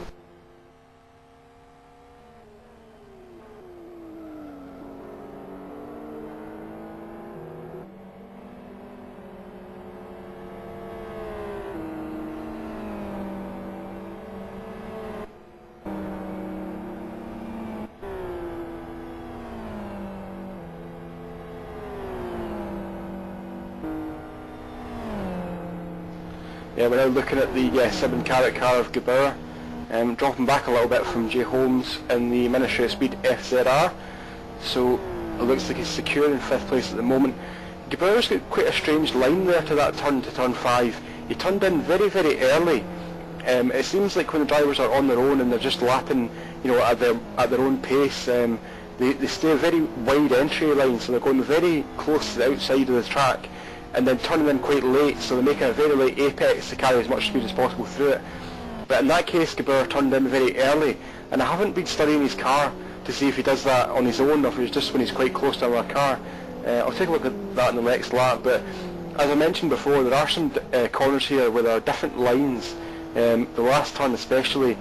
Yeah, we're now looking at the 7-carat car of Gebauer, dropping back a little bit from Jay Holmes in the Ministry of Speed FZR. So it looks like he's secure in 5th place at the moment. Gebauer's got quite a strange line there to that turn, to turn 5. He turned in very early. It seems like when the drivers are on their own and they're just lapping, at their own pace, they stay a very wide entry line, so they're going very close to the outside of the track, and then turning in quite late, so they're making a very late apex to carry as much speed as possible through it. But in that case, Gebauer turned in very early, and I haven't been studying his car to see if he does that on his own or if it's just when he's quite close to our car. I'll take a look at that in the next lap, but as I mentioned before, there are some corners here where there are different lines. The last turn especially,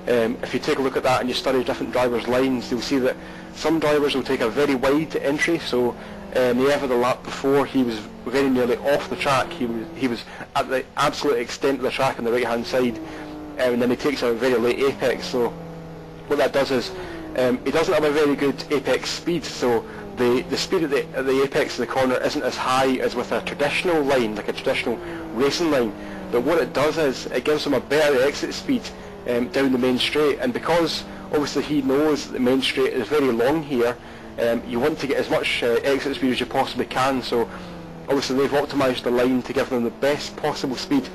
if you take a look at that and you study different drivers' lines, you'll see that some drivers will take a very wide entry, so Nieva the lap before, he was very nearly off the track. He was at the absolute extent of the track on the right hand side, and then he takes a very late apex. So what that does is he doesn't have a very good apex speed, so the speed at the apex of the corner isn't as high as with a traditional line, like a traditional racing line. But what it does is it gives him a better exit speed down the main straight, and because obviously he knows that the main straight is very long here, you want to get as much exit speed as you possibly can, so obviously they've optimised the line to give them the best possible speed.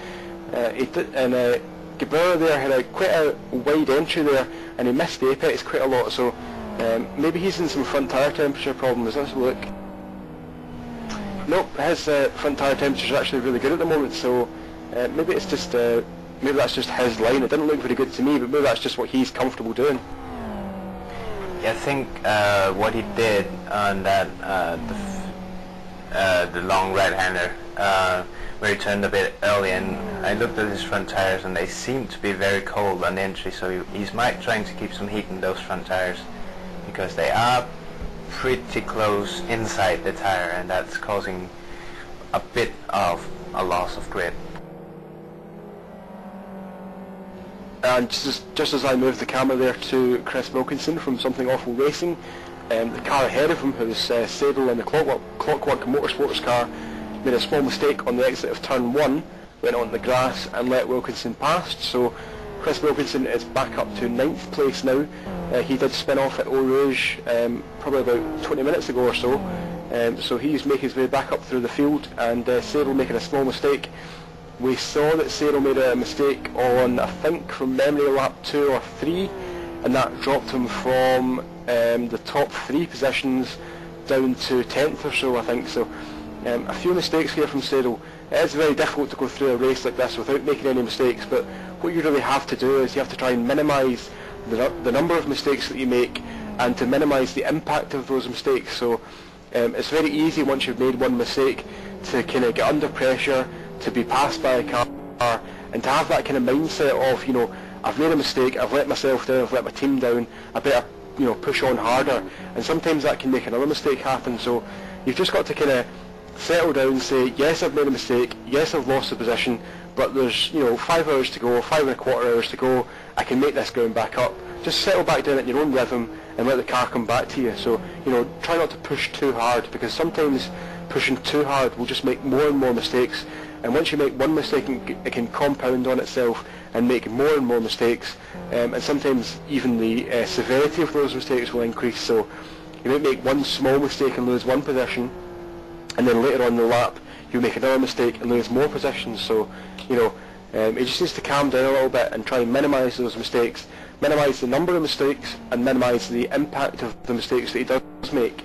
Gebauer there had quite a wide entry there, and he missed the apex quite a lot, so maybe he's in some front tyre temperature problems. Let's have a look. Nope, his front tyre temperature is actually really good at the moment, so maybe it's just maybe that's just his line. It didn't look very good to me, but maybe that's just what he's comfortable doing. Yeah, I think what he did on that the long right-hander, where he turned a bit early, and I looked at his front tyres and they seemed to be very cold on the entry, so he's trying to keep some heat in those front tyres because they are pretty close inside the tyre, and that's causing a bit of a loss of grip. And just as I moved the camera there to Chris Wilkinson from Something Awful Racing, the car ahead of him, who was Sadel in the Clockwork Motorsports car, made a small mistake on the exit of turn 1, went on the grass and let Wilkinson past. So Chris Wilkinson is back up to 9th place now. He did spin off at Eau Rouge probably about 20 minutes ago or so. So he's making his way back up through the field, and Sadel making a small mistake. We saw that Sadel made a mistake on, I think from memory, lap 2 or 3, and that dropped him from the top 3 positions down to 10th or so, I think. So a few mistakes here from Sadel. It is very difficult to go through a race like this without making any mistakes, but what you really have to do is you have to try and minimise the number of mistakes that you make, and to minimise the impact of those mistakes. So it's very easy once you've made one mistake to kind of get under pressure, to be passed by a car, and to have that kind of mindset of, I've made a mistake, I've let myself down, I've let my team down, I better, push on harder. And sometimes that can make another mistake happen, so you've just got to kind of settle down, say, yes, I've made a mistake, yes, I've lost the position, but there's, 5 hours to go, 5.25 hours to go, I can make this ground back up. Just settle back down at your own rhythm and let the car come back to you. So, try not to push too hard, because sometimes pushing too hard will just make more and more mistakes, and once you make one mistake, it can compound on itself and make more and more mistakes, and sometimes even the severity of those mistakes will increase. So you might make one small mistake and lose one position, and then later on in the lap you make another mistake and lose more positions. So it just needs to calm down a little bit and try and minimise those mistakes, minimise the number of mistakes, and minimise the impact of the mistakes that he does make.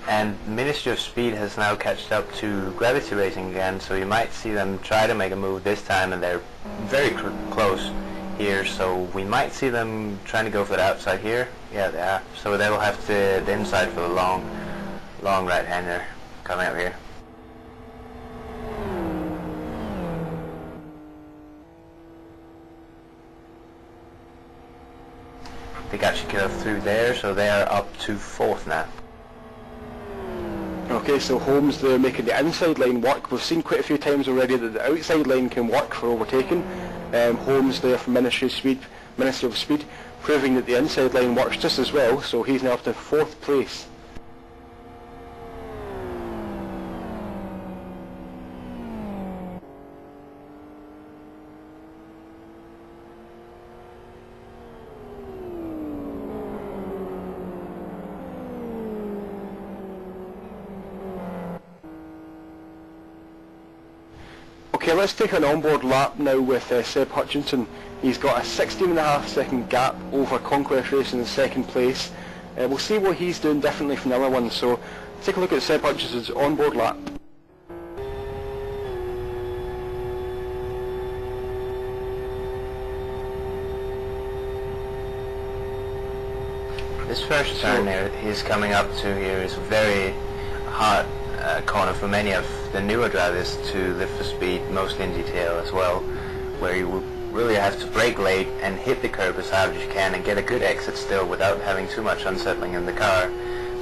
And Ministry of Speed has now catched up to Gravity Racing again, so you might see them try to make a move this time, and they're very close here, so we might see them trying to go for the outside here. Yeah, they are. So they will have the inside for the long right-hander coming up here. They got Shakira through there, so they are up to 4th now. Okay, so Holmes there making the inside line work. We've seen quite a few times already that the outside line can work for overtaking. Holmes there from Ministry of Speed, proving that the inside line works just as well, so he's now up to 4th place. Okay, let's take an onboard lap now with Seb Hutchinson. He's got a 16.5 second gap over Conquest Racing in 2nd place. We'll see what he's doing differently from the other ones, so take a look at Seb Hutchinson's onboard lap. This first turn here he's coming up to here is a very hard corner for many of the newer drivers to lift the speed, mostly in detail as well, where you really have to brake late and hit the curb as hard as you can and get a good exit still without having too much unsettling in the car,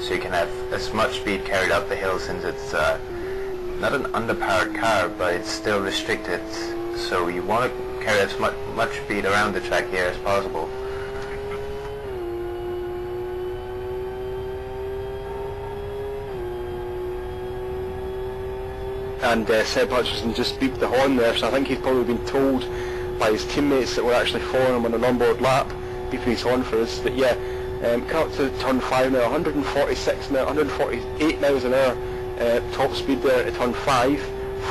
so you can have as much speed carried up the hill, since it's not an underpowered car, but it's still restricted, so you want to carry as much speed around the track here as possible. And Seb Hutchinson just beeped the horn there, so I think he's probably been told by his teammates that were actually following him on an onboard lap, beeping his horn for us, that come up to turn 5 now, 146 now, 148 miles an hour, top speed there at turn 5,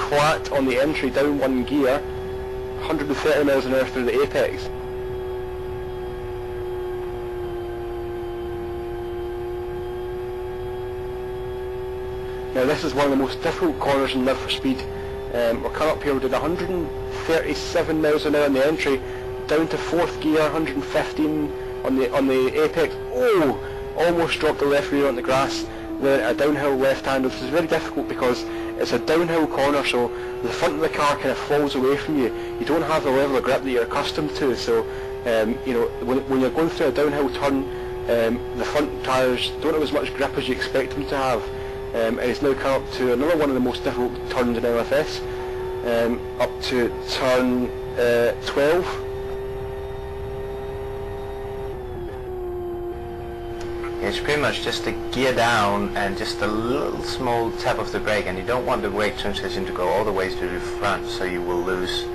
flat on the entry, down 1 gear, 130 miles an hour through the apex. Now this is one of the most difficult corners in Live for Speed. We're coming up here, we did 137 miles an hour on the entry, down to 4th gear, 115 on the apex. Oh! Almost dropped the left rear on the grass, then a downhill left-hander. This is very difficult because it's a downhill corner, so the front of the car kind of falls away from you. You don't have the level of grip that you're accustomed to, so when you're going through a downhill turn, the front tyres don't have as much grip as you expect them to have. And it's now come up to another one of the most difficult turns in LFS, up to turn 12. It's pretty much just a gear down and just a little small tap of the brake, and you don't want the brake transition to go all the way to the front, so you will lose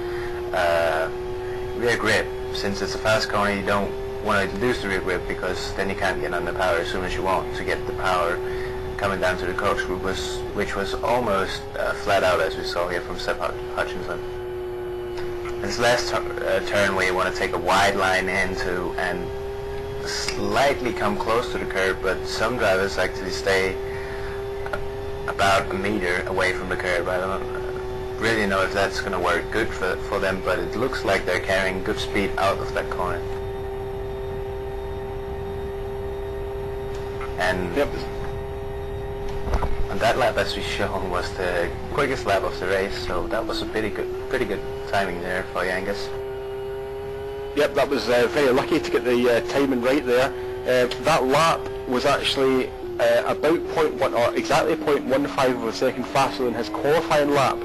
rear grip. Since it's a fast corner, you don't want to lose the rear grip, because then you can't get under power as soon as you want to get the power coming down to the corkscrew, which was almost flat out, as we saw here from Seb Hutchinson. This last turn where you want to take a wide line into and slightly come close to the curb, but some drivers like to stay a about a meter away from the curb. I don't really know if that's going to work good for them, but it looks like they're carrying good speed out of that corner. And Yep. and that lap, as we shown, was the quickest lap of the race, so that was a pretty good timing there for Angus. Yep, that was very lucky to get the timing right there. That lap was actually about 0.1, or exactly 0.15 of a second faster than his qualifying lap.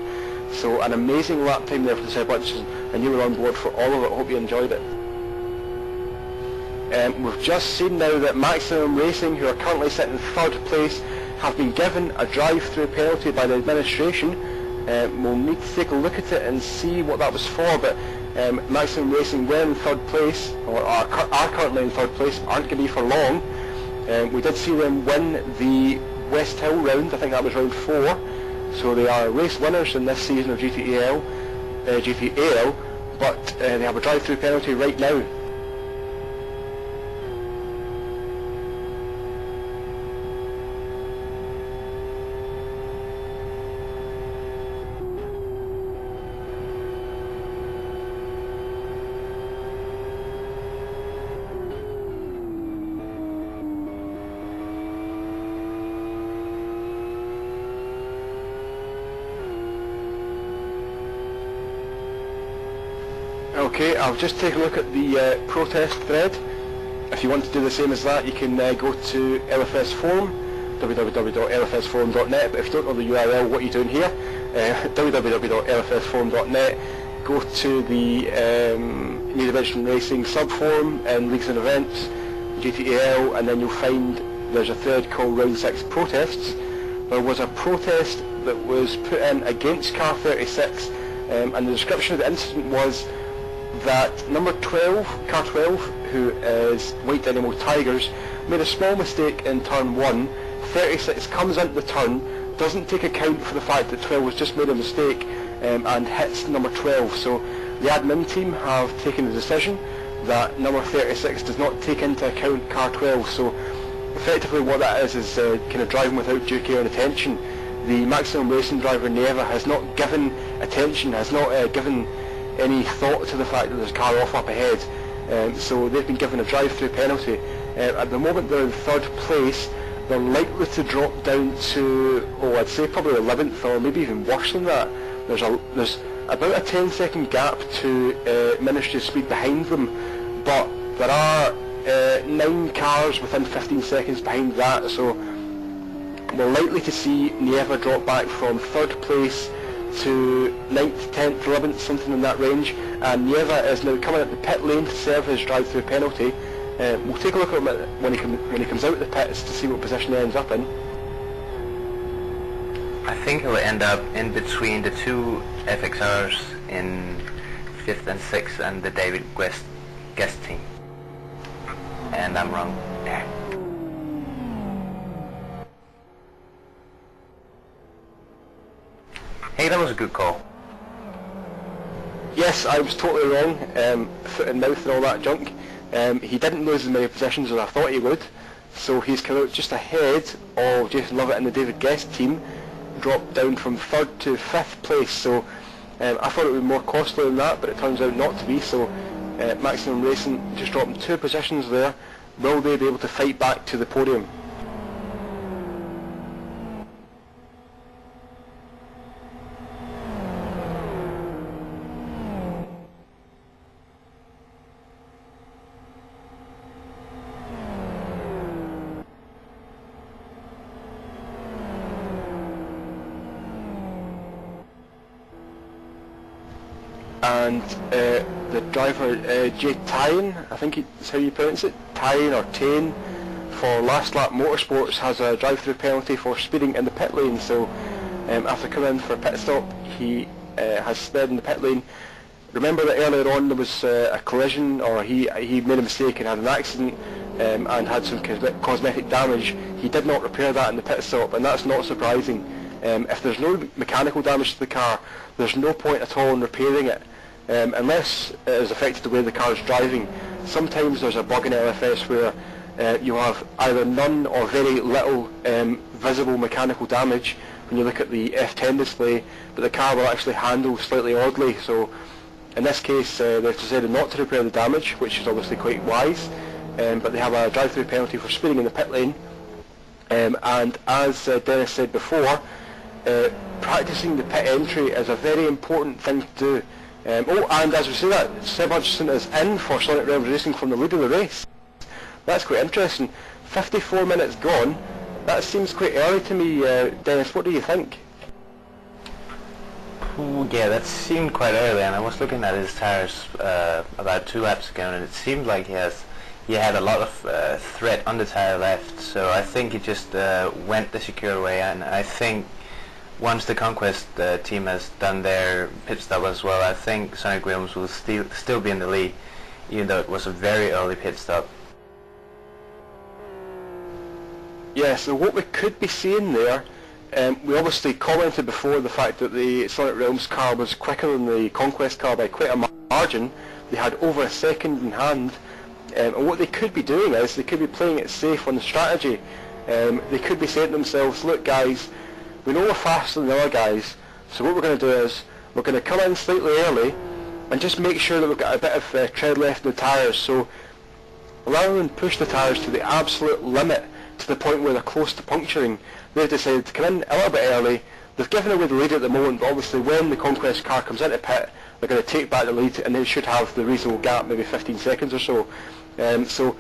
So an amazing lap time there for the Seb Hutchinson, and you were on board for all of it. I hope you enjoyed it. We've just seen now that Maximum Racing, who are currently sitting in third place, have been given a drive-through penalty by the administration. We'll need to take a look at it and see what that was for, but Maximum Racing were in third place, or are currently in third place, aren't going to be for long. We did see them win the West Hill round, I think that was round 4, so they are race winners in this season of GTAL, but they have a drive-through penalty right now. Okay, I'll just take a look at the protest thread. If you want to do the same as that, you can go to LFS Forum, www.lfsforum.net, but if you don't know the URL, what are you doing here? www.lfsforum.net, go to the New Dimension Racing subforum and Leagues and Events, GTAL, and then you'll find there's a thread called Round 6 Protests. There was a protest that was put in against car 36, and the description of the incident was that number 12, car 12, who is White Dynamo Tigers, made a small mistake in turn 1. 36 comes into the turn, doesn't take account for the fact that 12 has just made a mistake, and hits number 12. So the admin team have taken the decision that number 36 does not take into account car 12. So effectively what that is kind of driving without due care and attention. The Maximum Racing driver Neva has not given attention, has not given any thought to the fact that there's a car off up ahead, so they've been given a drive-through penalty. At the moment they're in third place. They're likely to drop down to, I'd say probably 11th, or maybe even worse than that. There's about a 10-second gap to Ministry of Speed behind them, but there are 9 cars within 15 seconds behind that, so we're likely to see Nieva drop back from third place to 9th, 10th, 11th, something in that range, and Nieva is now coming at the pit lane to serve his drive-through penalty. We'll take a look at him when he comes out of the pits to see what position he ends up in. I think he'll end up in between the two FXRs in 5th and 6th and the David Guest team. And I'm wrong. Hey, that was a good call. Yes, I was totally wrong. Foot and mouth and all that junk. He didn't lose as many positions as I thought he would, so he's come out just ahead of Jason Lovett and the David Guest team, dropped down from 3rd to 5th place. So I thought it would be more costly than that, but it turns out not to be. So Maximum Racing just dropping 2 positions there. Will they be able to fight back to the podium? And the driver Jay Tyen, I think it's how you pronounce it, Tyen or Tane, for Last Lap Motorsports has a drive-through penalty for speeding in the pit lane. So after coming in for a pit stop, he has sped in the pit lane. Remember that earlier on there was a collision, or he made a mistake and had an accident and had some cosmetic damage. He did not repair that in the pit stop, and that's not surprising. If there's no mechanical damage to the car, there's no point at all in repairing it, unless it has affected the way the car is driving. Sometimes there's a bug in LFS where you have either none or very little visible mechanical damage, when you look at the F10 display, but the car will actually handle slightly oddly. So in this case, they've decided not to repair the damage, which is obviously quite wise, but they have a drive-through penalty for speeding in the pit lane. And as Dennis said before, practicing the pit entry is a very important thing to do. And as we say that, Seb Hutchinson is in for Sonic Realms Racing from the lead of the race. That's quite interesting. 54 minutes gone. That seems quite early to me, Dennis. What do you think? Ooh, yeah, that seemed quite early, and I was looking at his tyres about 2 laps ago, and it seemed like he had a lot of threat on the tyre left. So I think he just went the secure way, and I think once the Conquest team has done their pit stop as well, I think Sonic Williams will still be in the lead, even though it was a very early pit stop. Yeah, so what we could be seeing there, we obviously commented before the fact that the Sonic Realms car was quicker than the Conquest car by quite a margin. They had over a second in hand, and what they could be doing is they could be playing it safe on the strategy. They could be saying to themselves, look guys, we know we're faster than the other guys, so what we're going to do is we're going to come in slightly early and just make sure that we've got a bit of tread left in the tyres. So rather than push the tyres to the absolute limit to the point where they're close to puncturing, they've decided to come in a little bit early. They've given away the lead at the moment, but obviously when the Conquest car comes into pit, they're going to take back the lead, and they should have the reasonable gap, maybe 15 seconds or so. So,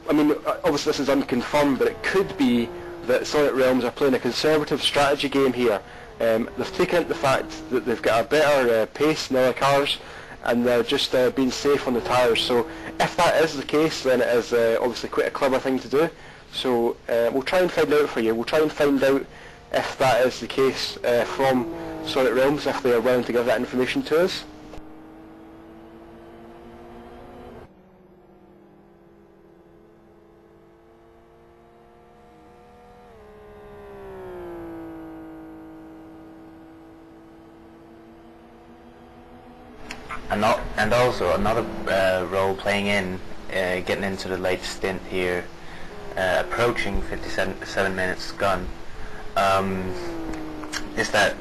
I mean, obviously this is unconfirmed, but it could be that Sonic Realms are playing a conservative strategy game here. They've taken into the fact that they've got a better pace than other cars, and they're just being safe on the tyres. So if that is the case, then it is obviously quite a clever thing to do. So we'll try and find out for you. We'll try and find out if that is the case from Sonic Realms, if they are willing to give that information to us. And also another role playing in getting into the late stint here, approaching 57 minutes gone, is that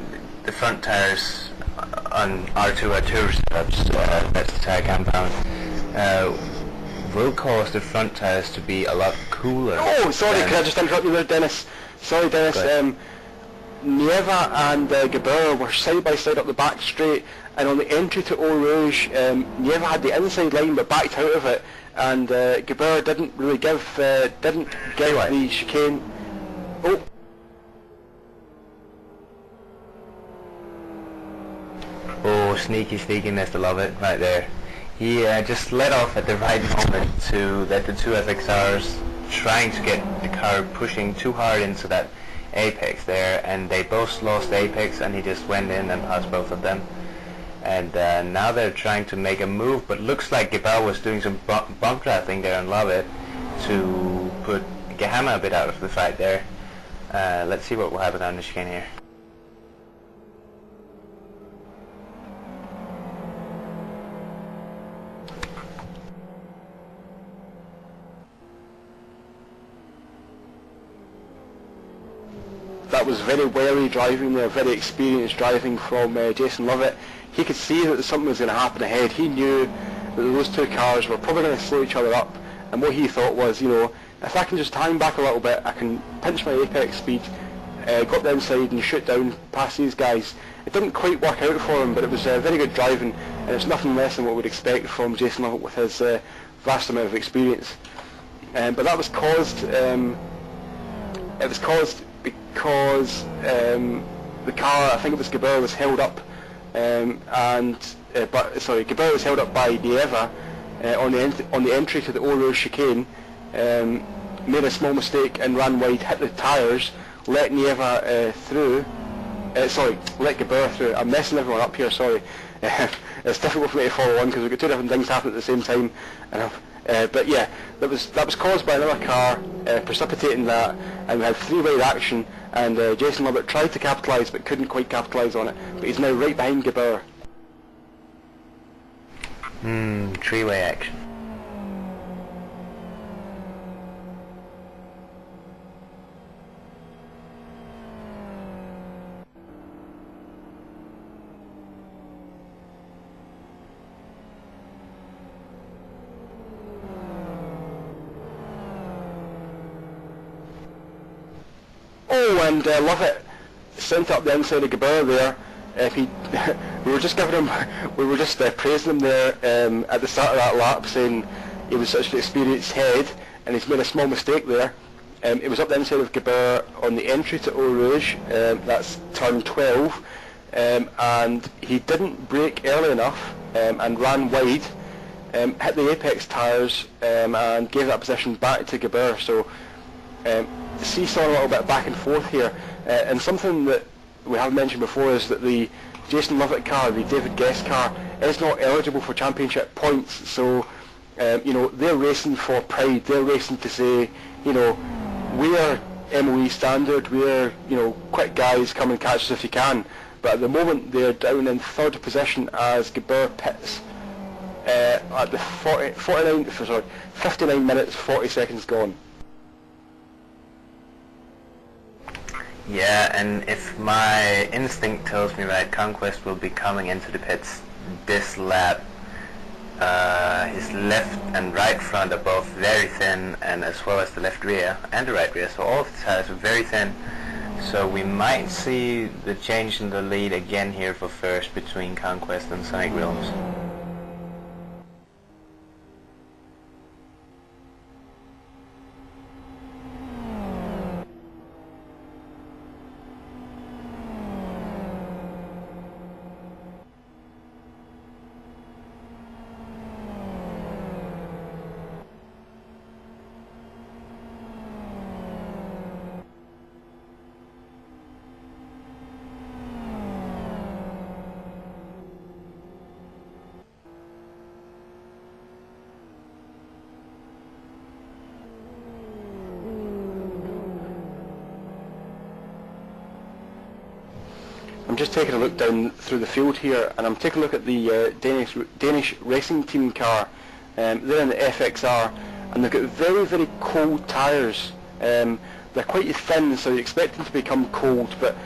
the front tyres on R2 setups, that's the tyre compound, will cause the front tyres to be a lot cooler. Oh, sorry, can I just interrupt you there, Dennis? Sorry, Dennis. Nieva and Gabur were side by side up the back straight, and on the entry to Eau Rouge, Nieva had the inside line but backed out of it, and Gabur didn't really give the chicane. Oh, sneaky mister, love it right there. He just let off at the right moment to let the two FXRs trying to get the car pushing too hard into that apex there, and they both lost apex, and he just went in and passed both of them. And now they're trying to make a move, but looks like Gabal was doing some bump drafting there on Love It to put Gahama a bit out of the fight there. Let's see what will happen on the chicane here. That was very wary driving there, very experienced driving from Jason Lovett. He could see that something was going to happen ahead. He knew that those two cars were probably going to slow each other up, and what he thought was, you know, if I can just hang back a little bit, I can pinch my apex speed, go up the inside and shoot down past these guys. It didn't quite work out for him, but it was very good driving, and it's nothing less than what we'd expect from Jason Lovett with his vast amount of experience. But that was caused, because the car, I think it was Gabur, was held up, Gabur was held up by Nieva on the entry to the Eau Rouge chicane, made a small mistake and ran wide, hit the tyres, let Nieva let Gabur through. I'm messing everyone up here, sorry. It's difficult for me to follow on because we've got two different things happening at the same time. But yeah, that was caused by another car precipitating that, and we had three-way action, and Jason Lovett tried to capitalise but couldn't quite capitalise on it. But he's now right behind Gabur. Three-way action. and Lovett sent up the inside of Gabber there. We were just praising him there at the start of that lap, saying he was such an experienced head, and he's made a small mistake there. It was up the inside of Gabber on the entry to Eau Rouge, that's turn 12, and he didn't brake early enough and ran wide, hit the apex tyres and gave that position back to Gabber. So seesaw a little bit back and forth here, and something that we have mentioned before is that the Jason Lovett car, the David Guest car, is not eligible for championship points. So you know, they're racing for pride. They're racing to say, you know, we are MOE standard, we're, you know, quick guys, come and catch us if you can. But at the moment they're down in third position as Gabber pits at the 59 minutes 40 seconds gone. Yeah, and if my instinct tells me right, Conquest will be coming into the pits this lap. His left and right front are both very thin, and as well as the left rear and the right rear, so all of the tires are very thin. So we might see the change in the lead again here for first between Conquest and Sonic Realms. I'm just taking a look down through the field here, and I'm taking a look at the Danish racing team car. They're in the FXR, and they've got very, very cold tyres. They're quite thin, so you expect them to become cold. But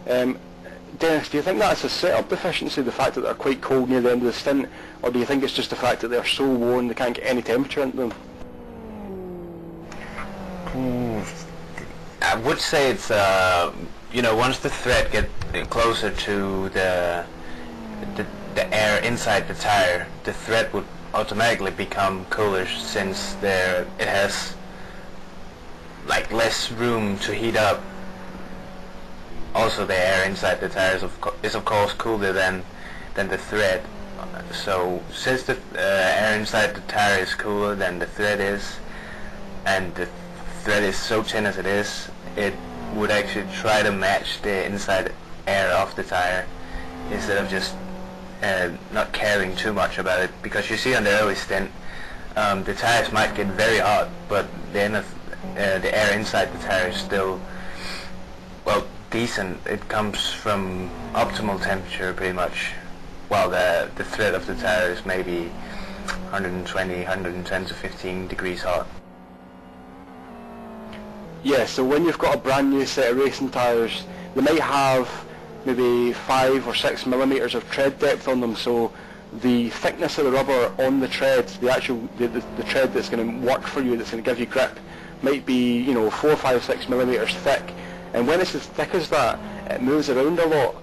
Dennis, do you think that's a setup deficiency, the fact that they're quite cold near the end of the stint, or do you think it's just the fact that they're so worn they can't get any temperature into them? I would say it's you know, once the thread gets closer to the air inside the tire, the thread would automatically become cooler, since it has like less room to heat up. Also, the air inside the tires is of course cooler than the thread. So since the air inside the tire is cooler than the thread is, and the thread is so thin as it is, it would actually try to match the inside air of the tire instead of just not caring too much about it. Because you see on the early stint, the tires might get very hot, but then the air inside the tire is still, well, decent. It comes from optimal temperature pretty much, while the thread of the tire is maybe 120, 110 to 15 degrees hot. Yeah, so when you've got a brand new set of racing tyres, they might have maybe 5 or 6 millimetres of tread depth on them, so the thickness of the rubber on the tread, the tread that's going to work for you, that's going to give you grip, might be, you know, 4, 5, 6 millimetres thick. And when it's as thick as that, it moves around a lot,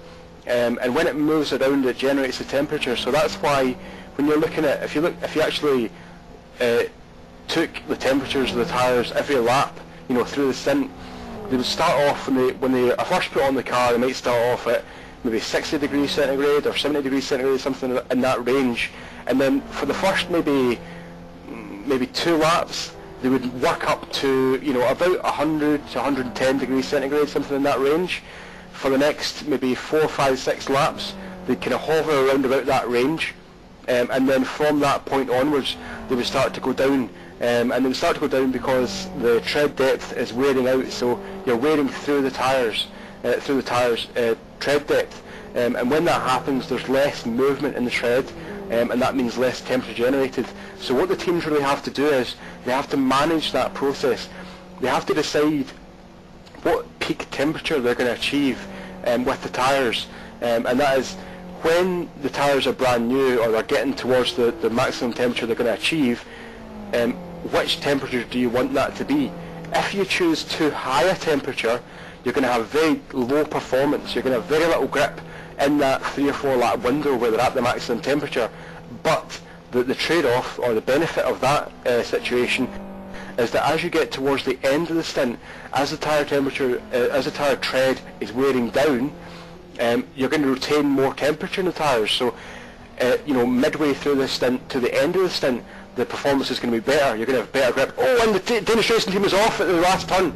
and when it moves around, it generates the temperature. So that's why when you're looking at, if you actually took the temperatures of the tyres every lap, you know, through the stint, they would start off when they are first put on the car. They might start off at maybe 60 degrees centigrade or 70 degrees centigrade, something in that range, and then for the first maybe 2 laps, they would work up to, you know, about 100 to 110 degrees centigrade, something in that range. For the next maybe 4, 5, 6 laps, they kind of hover around about that range, and then from that point onwards, they would start to go down. And they would start to go down because the tread depth is wearing out, so you're wearing through the tyres tread depth, and when that happens, there's less movement in the tread, and that means less temperature generated. So what the teams really have to do is they have to manage that process. They have to decide what peak temperature they're going to achieve with the tyres, and that is when the tyres are brand new or they're getting towards the maximum temperature they're going to achieve. Which temperature do you want that to be? If you choose too high a temperature, you're going to have very low performance. You're going to have very little grip in that 3 or 4 lap window where they're at the maximum temperature. But the trade-off or the benefit of that situation is that as you get towards the end of the stint, as the tyre temperature, as the tyre tread is wearing down, you're going to retain more temperature in the tyres. So, midway through the stint to the end of the stint, the performance is going to be better. You're going to have better grip. Oh, and the Danish racing team is off at the last turn.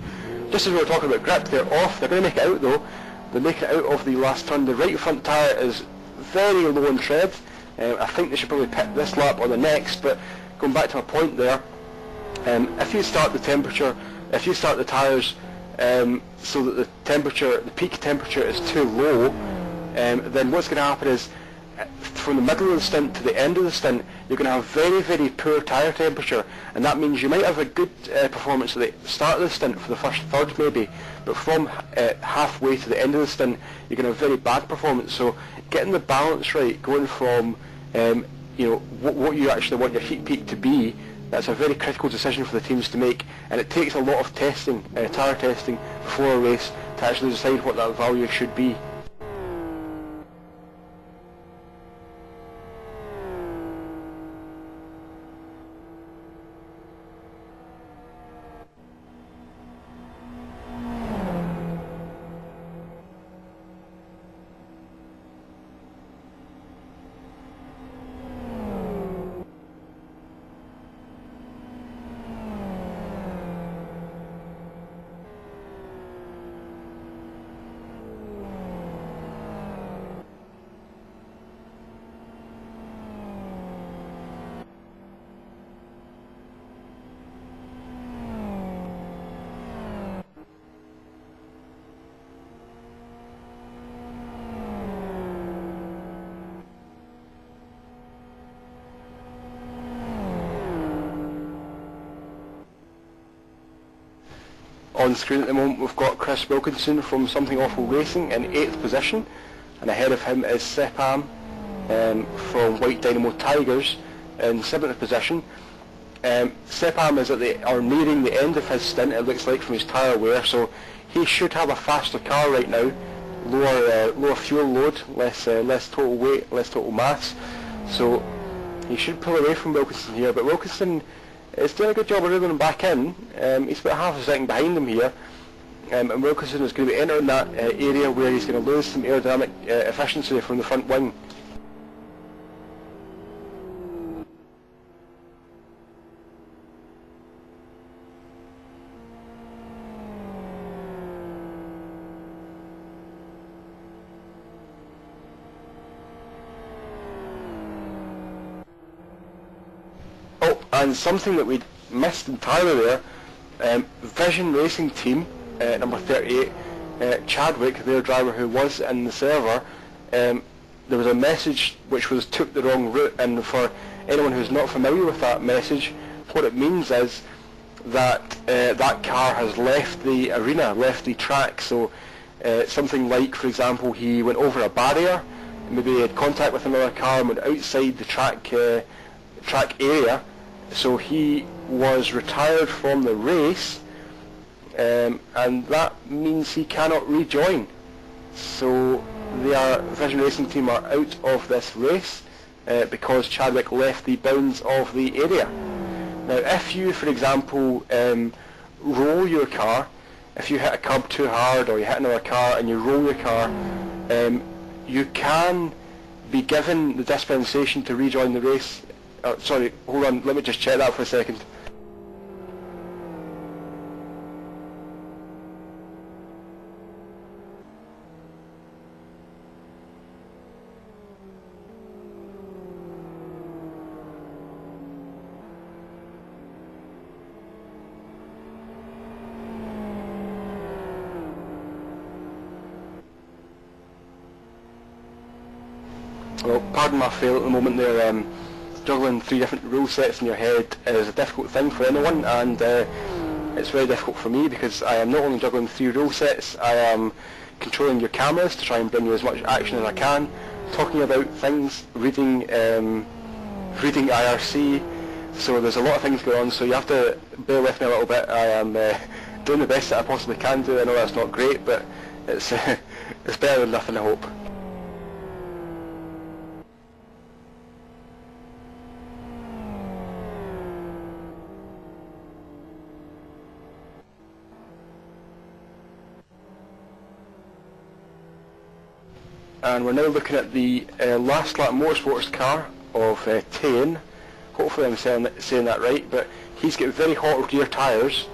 Just as we were talking about grip, they're off. They're going to make it out though. They're making it out of the last turn. The right front tyre is very low in tread. I think they should probably pit this lap or the next. But going back to my point there, if you start the tyres so that the temperature, the peak temperature is too low, then what's going to happen is from the middle of the stint to the end of the stint, you're going to have very, very poor tyre temperature, and that means you might have a good performance at the start of the stint for the first third maybe, but from halfway to the end of the stint, you're going to have very bad performance. So getting the balance right, going from what you actually want your heat peak to be, that's a very critical decision for the teams to make, and it takes a lot of testing, tyre testing before a race to actually decide what that value should be. On screen at the moment we've got Chris Wilkinson from Something Awful Racing in 8th position, and ahead of him is Sepam from White Dynamo Tigers in 7th position. Sepam is nearing the end of his stint, it looks like, from his tyre wear, so he should have a faster car right now, lower fuel load, less total weight, less total mass, so he should pull away from Wilkinson here. But Wilkinson is doing a good job of reeling him back in. He's about half a second behind him here, and Wilkinson is going to be entering that area where he's going to lose some aerodynamic efficiency from the front wing. And something that we missed entirely there, Vision Racing Team, number 38, Chadwick, their driver who was in the server, there was a message which was took the wrong route, and for anyone who's not familiar with that message, what it means is that that car has left the arena, left the track. So something like, for example, he went over a barrier, maybe he had contact with another car and went outside the track area, so he was retired from the race, and that means he cannot rejoin. So the Vision Racing Team are out of this race because Chadwick left the bounds of the area. Now if you, for example, roll your car, if you hit a curb too hard or you hit another car and you roll your car, you can be given the dispensation to rejoin the race. Sorry, hold on, let me just check that for a second. Well, pardon my fail at the moment there. Juggling 3 different rule sets in your head is a difficult thing for anyone, and it's very difficult for me because I am not only juggling 3 rule sets, I am controlling your cameras to try and bring you as much action as I can, talking about things, reading IRC, so there's a lot of things going on, so you have to bear with me a little bit. I am doing the best that I possibly can do. I know that's not great, but it's it's better than nothing, I hope. And we're now looking at the last lap motorsports car of 10. Hopefully I'm saying that right, but he's got very hot rear tyres,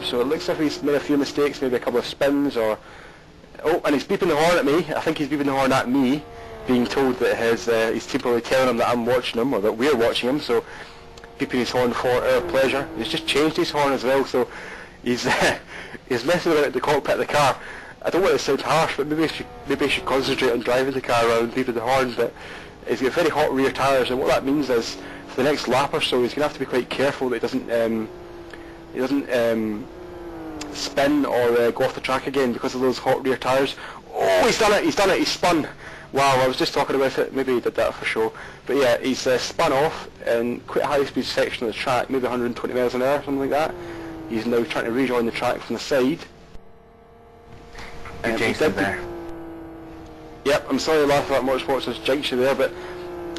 so it looks like he's made a few mistakes, maybe a couple of spins, or... Oh, and he's beeping the horn at me. I think he's beeping the horn at me, being told that his team probably telling him that I'm watching him, or that we're watching him, so beeping his horn for our pleasure. He's just changed his horn as well, so he's he's messing about the cockpit of the car. I don't want to sound harsh, but maybe I should concentrate on driving the car around beeping the horn, but he's got very hot rear tyres, and what that means is for the next lap or so he's going to have to be quite careful that he doesn't spin or go off the track again because of those hot rear tyres. Oh, he's done it, he's spun. Wow, I was just talking about it, maybe he did that for show. But yeah, he's spun off in quite a high speed section of the track, maybe 120 miles an hour, something like that. He's now trying to rejoin the track from the side. You jinxed him there. Yep, I'm sorry laugh about Motorsports has jinxed you there, but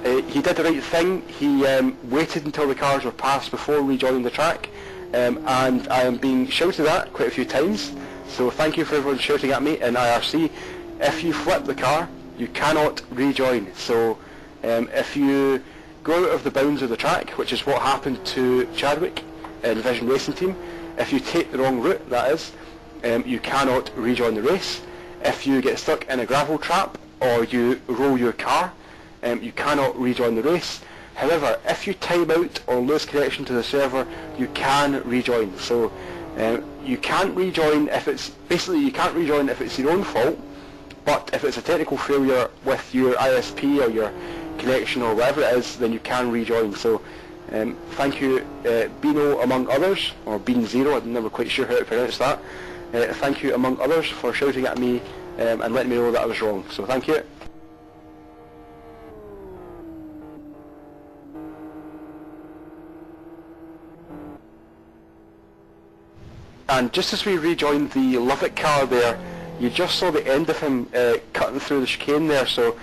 he did the right thing. He waited until the cars were passed before rejoining the track, and I am being shouted at quite a few times, so thank you for everyone shouting at me in IRC. If you flip the car, you cannot rejoin, so if you go out of the bounds of the track, which is what happened to Chadwick in Vision Racing Team, if you take the wrong route, that is, you cannot rejoin the race. If you get stuck in a gravel trap or you roll your car, you cannot rejoin the race. However, if you time out or lose connection to the server, you can rejoin. So you can't rejoin if it's you can't rejoin if it's your own fault, but if it's a technical failure with your ISP or your connection or whatever it is, then you can rejoin. So thank you, Beano among others, or Bean Zero, I'm never quite sure how to pronounce that. Thank you among others for shouting at me and letting me know that I was wrong. So thank you. And just as we rejoined the Leggate car there, you just saw the end of him cutting through the chicane there. So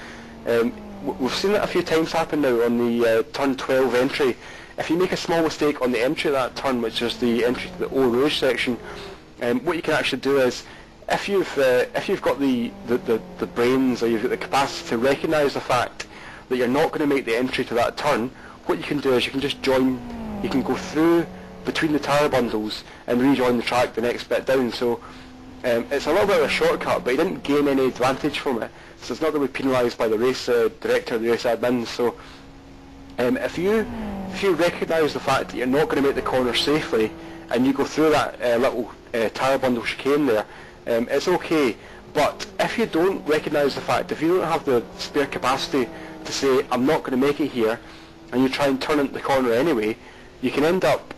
we've seen that a few times happen now on the turn 12 entry. If you make a small mistake on the entry of that turn, which is the entry to the Eau Rouge section, what you can actually do is, if you've got the brains, or you've got the capacity to recognise the fact that you're not going to make the entry to that turn, what you can do is you can just join. You can go through between the tyre bundles and rejoin the track the next bit down. So it's a little bit of a shortcut, but you didn't gain any advantage from it, so it's not going to be penalised by the race director or the race admin. So if you recognise the fact that you're not going to make the corner safely and you go through that little tyre bundle chicane there, it's okay. But if you don't recognise the fact, if you don't have the spare capacity to say I'm not going to make it here, and you try and turn into the corner anyway, you can end up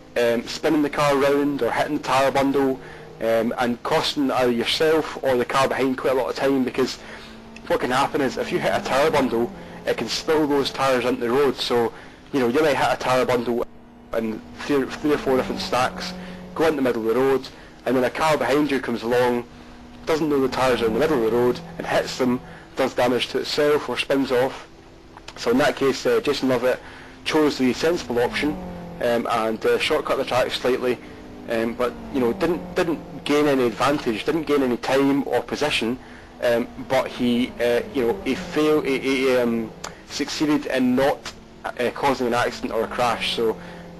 spinning the car around or hitting the tyre bundle and costing either yourself or the car behind quite a lot of time, because what can happen is if you hit a tyre bundle, it can spill those tyres into the road. So you might hit a tyre bundle in three or four different stacks, go into the middle of the road, and then a car behind you comes along, doesn't know the tyres are in the middle of the road, and hits them, does damage to itself or spins off. So in that case, Jason Leggate chose the sensible option and shortcut the track slightly, but didn't gain any advantage, didn't gain any time or position, but he succeeded in not causing an accident or a crash. So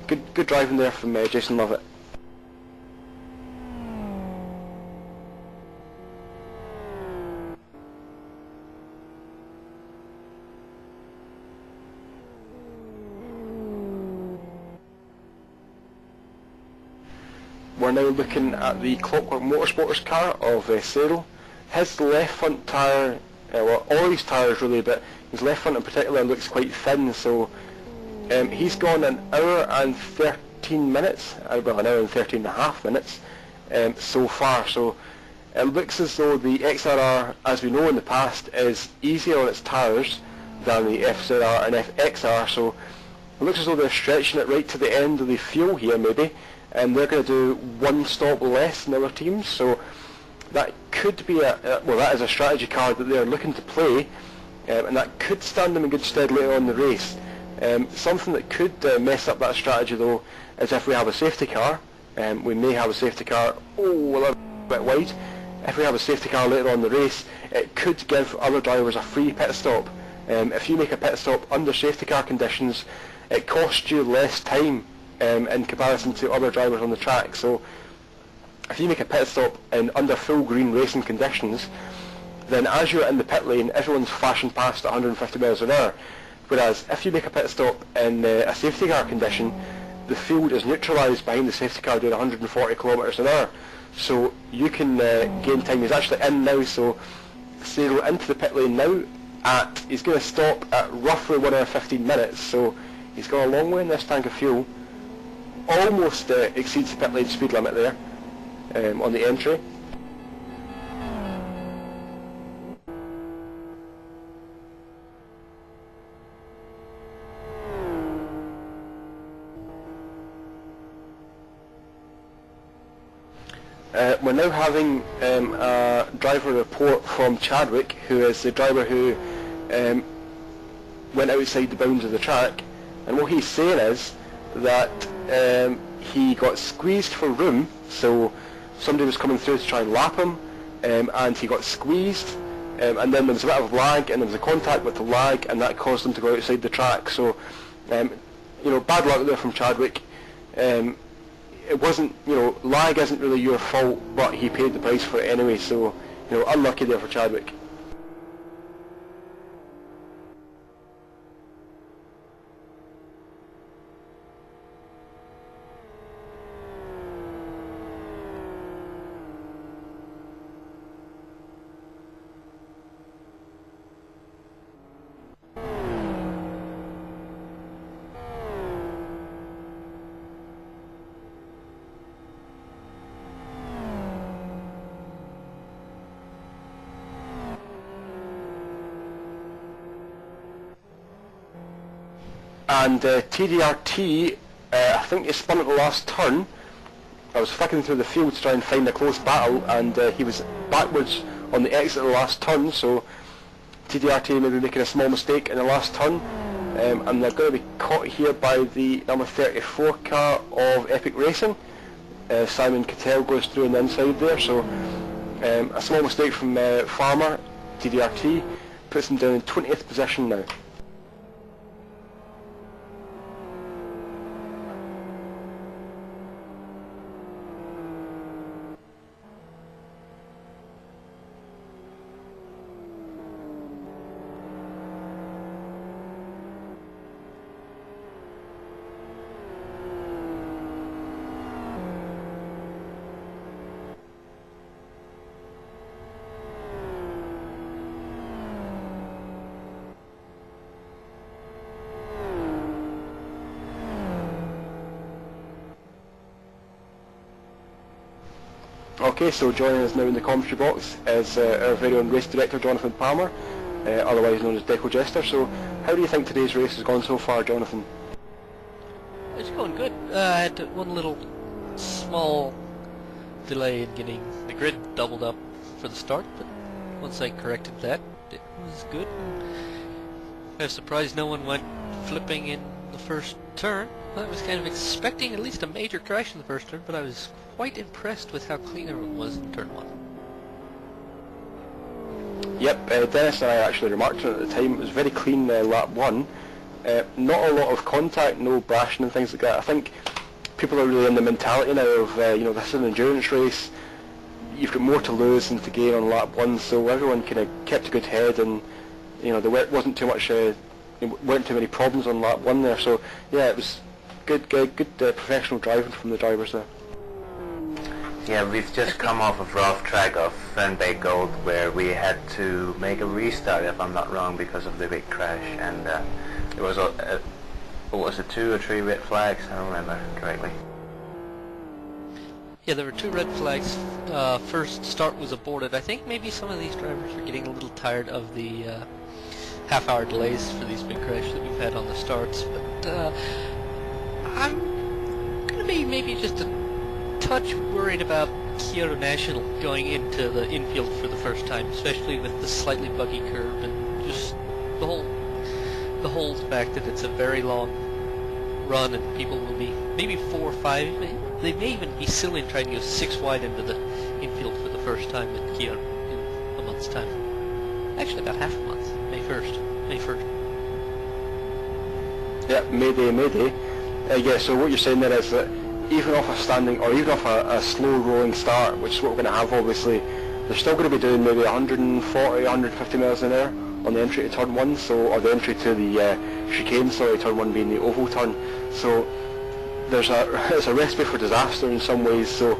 good driving there from Jason Leggate. We're now looking at the Clockwork Motorsports car of Cyril. His left front tyre, well, all his tyres really, but his left front in particular looks quite thin, so he's gone an hour and 13 minutes, well, an hour and 13 and a half minutes so far. So it looks as though the XRR, as we know in the past, is easier on its tyres than the FZR and FXR, so It looks as though they're stretching it right to the end of the field here maybe, and they're going to do one stop less than other teams, so that could be well, that is a strategy card that they're looking to play, and that could stand them in good stead later on in the race. Something that could mess up that strategy though is if we have a safety car. We may have a safety car, a little bit wide. If we have a safety car later on in the race, it could give other drivers a free pit stop. If you make a pit stop under safety car conditions, it costs you less time in comparison to other drivers on the track. So if you make a pit stop in under full green racing conditions, then as you're in the pit lane, everyone's flashing past at 150 miles an hour. Whereas if you make a pit stop in a safety car condition, the field is neutralised behind the safety car doing 140 kilometres an hour. So you can gain time. He's actually in now, so Cyril into the pit lane now. He's going to stop at roughly 1 hour 15 minutes, so he's gone a long way in this tank of fuel. Almost exceeds the pit lane speed limit there on the entry. We're now having a driver report from Chadwick, who is the driver who went outside the bounds of the track, and what he's saying is that he got squeezed for room, so somebody was coming through to try and lap him, and he got squeezed, and then there was a bit of lag, and there was a contact with the lag, and that caused him to go outside the track. So, bad luck there from Chadwick. It wasn't, lag isn't really your fault, but he paid the price for it anyway, so, unlucky there for Chadwick. And TDRT, I think he spun at the last turn. I was flicking through the field to try and find a close battle, and he was backwards on the exit of the last turn, so TDRT may be making a small mistake in the last turn, and they're going to be caught here by the number 34 car of Epic Racing. Simon Cattell goes through on the inside there, so a small mistake from Farmer. TDRT puts him down in 20th position now. Okay, so joining us now in the commentary box is our very own race director, Jonathan Palmer, otherwise known as Deco Jester. So, how do you think today's race has gone so far, Jonathan? It's going good. I had one little small delay in getting the grid doubled up for the start, but once I corrected that, it was good. I was surprised no one went flipping in the first turn. I was kind of expecting at least a major crash in the first turn, but I was quite impressed with how clean everyone was in turn 1. Yep, Dennis and I actually remarked on it at the time. It was very clean lap 1. Not a lot of contact, no brashing and things like that. I think people are really in the mentality now of, this is an endurance race. You've got more to lose than to gain on lap 1, so everyone kind of kept a good head, and there wasn't too much, weren't too many problems on lap 1 there. So yeah, it was good professional driving from the drivers there. Yeah, we've just come off of rough track of Fernbay Gold, where we had to make a restart, if I'm not wrong, because of the big crash, and there was was it 2 or 3 red flags? I don't remember correctly. Yeah, there were 2 red flags. First start was aborted. I think maybe some of these drivers are getting a little tired of the half-hour delays for these big crashes that we've had on the starts, but I'm gonna be maybe just a touch worried about Kyoto National going into the infield for the first time, especially with the slightly buggy curb and just the whole fact that it's a very long run and people will be maybe 4 or 5. They may even be silly and try to go 6 wide into the infield for the first time at Kyoto in a month's time. Actually, about half a month. May 1st. May 1st. Yeah, Mayday. Yeah, so what you're saying there is that even off a standing, or even off a slow rolling start, which is what we're going to have obviously, they're still going to be doing maybe 140, 150 miles an hour on the entry to turn 1, so, or the entry to the chicane, sorry, turn 1 being the oval turn. So it's a recipe for disaster in some ways, so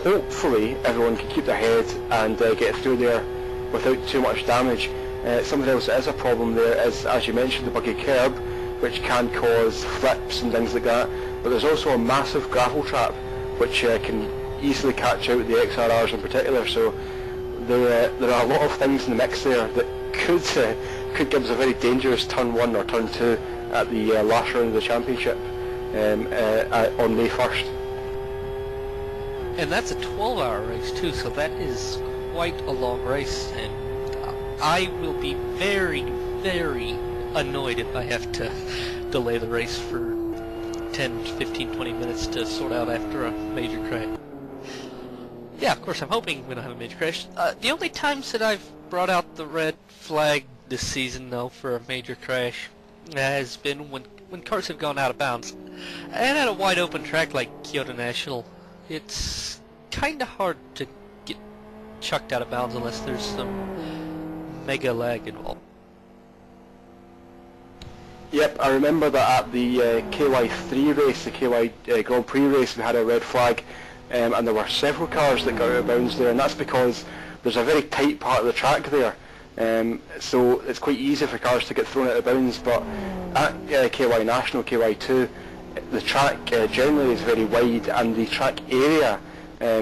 hopefully everyone can keep their head and get through there without too much damage. Something else that is a problem there is, as you mentioned, the buggy curb, which can cause flips and things like that, but there's also a massive gravel trap which can easily catch out the XRRs in particular, so there are a lot of things in the mix there that could give us a very dangerous turn 1 or turn 2 at the last round of the championship on May 1st. And that's a 12-hour race too, so that is quite a long race, and I will be very, very annoyed if I have to delay the race for 10, 15, 20 minutes to sort out after a major crash. Yeah, of course I'm hoping we don't have a major crash. The only times that I've brought out the red flag this season, though, for a major crash has been when cars have gone out of bounds. And at a wide open track like Kyoto National, it's kind of hard to get chucked out of bounds unless there's some mega lag involved. Yep, I remember that at the KY3 race, the KY Grand Prix race, we had a red flag, and there were several cars that got out of bounds there, and that's because there's a very tight part of the track there, so it's quite easy for cars to get thrown out of bounds. But at KY National, KY2, the track generally is very wide, and the track area,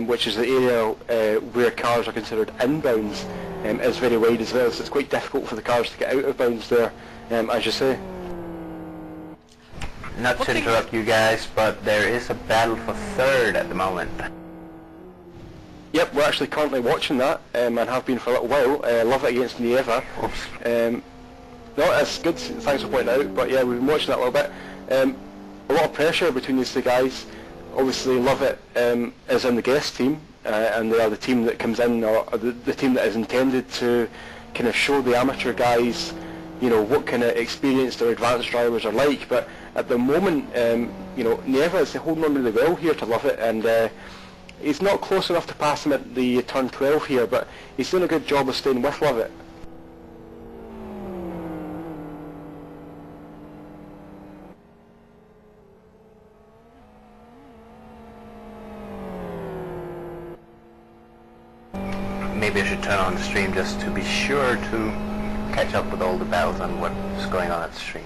which is the area where cars are considered inbounds, is very wide as well, so it's quite difficult for the cars to get out of bounds there, as you say. Not to interrupt you guys, but there is a battle for third at the moment. Yep, we're actually currently watching that, and have been for a little while. Love it against Nieva. No, that's good, thanks for pointing out, but yeah, we've been watching that a little bit. A lot of pressure between these two guys. Obviously, Love It is in the guest team, and they are the team that comes in, or the team that is intended to kind of show the amateur guys, you know, what kind of experienced or advanced drivers are like. But at the moment, you know, Nieva is holding on really well here to Love It, and he's not close enough to pass him at the turn 12 here, but he's doing a good job of staying with Love It. Maybe I should turn on the stream just to be sure to catch up with all the bells on what's going on at the stream.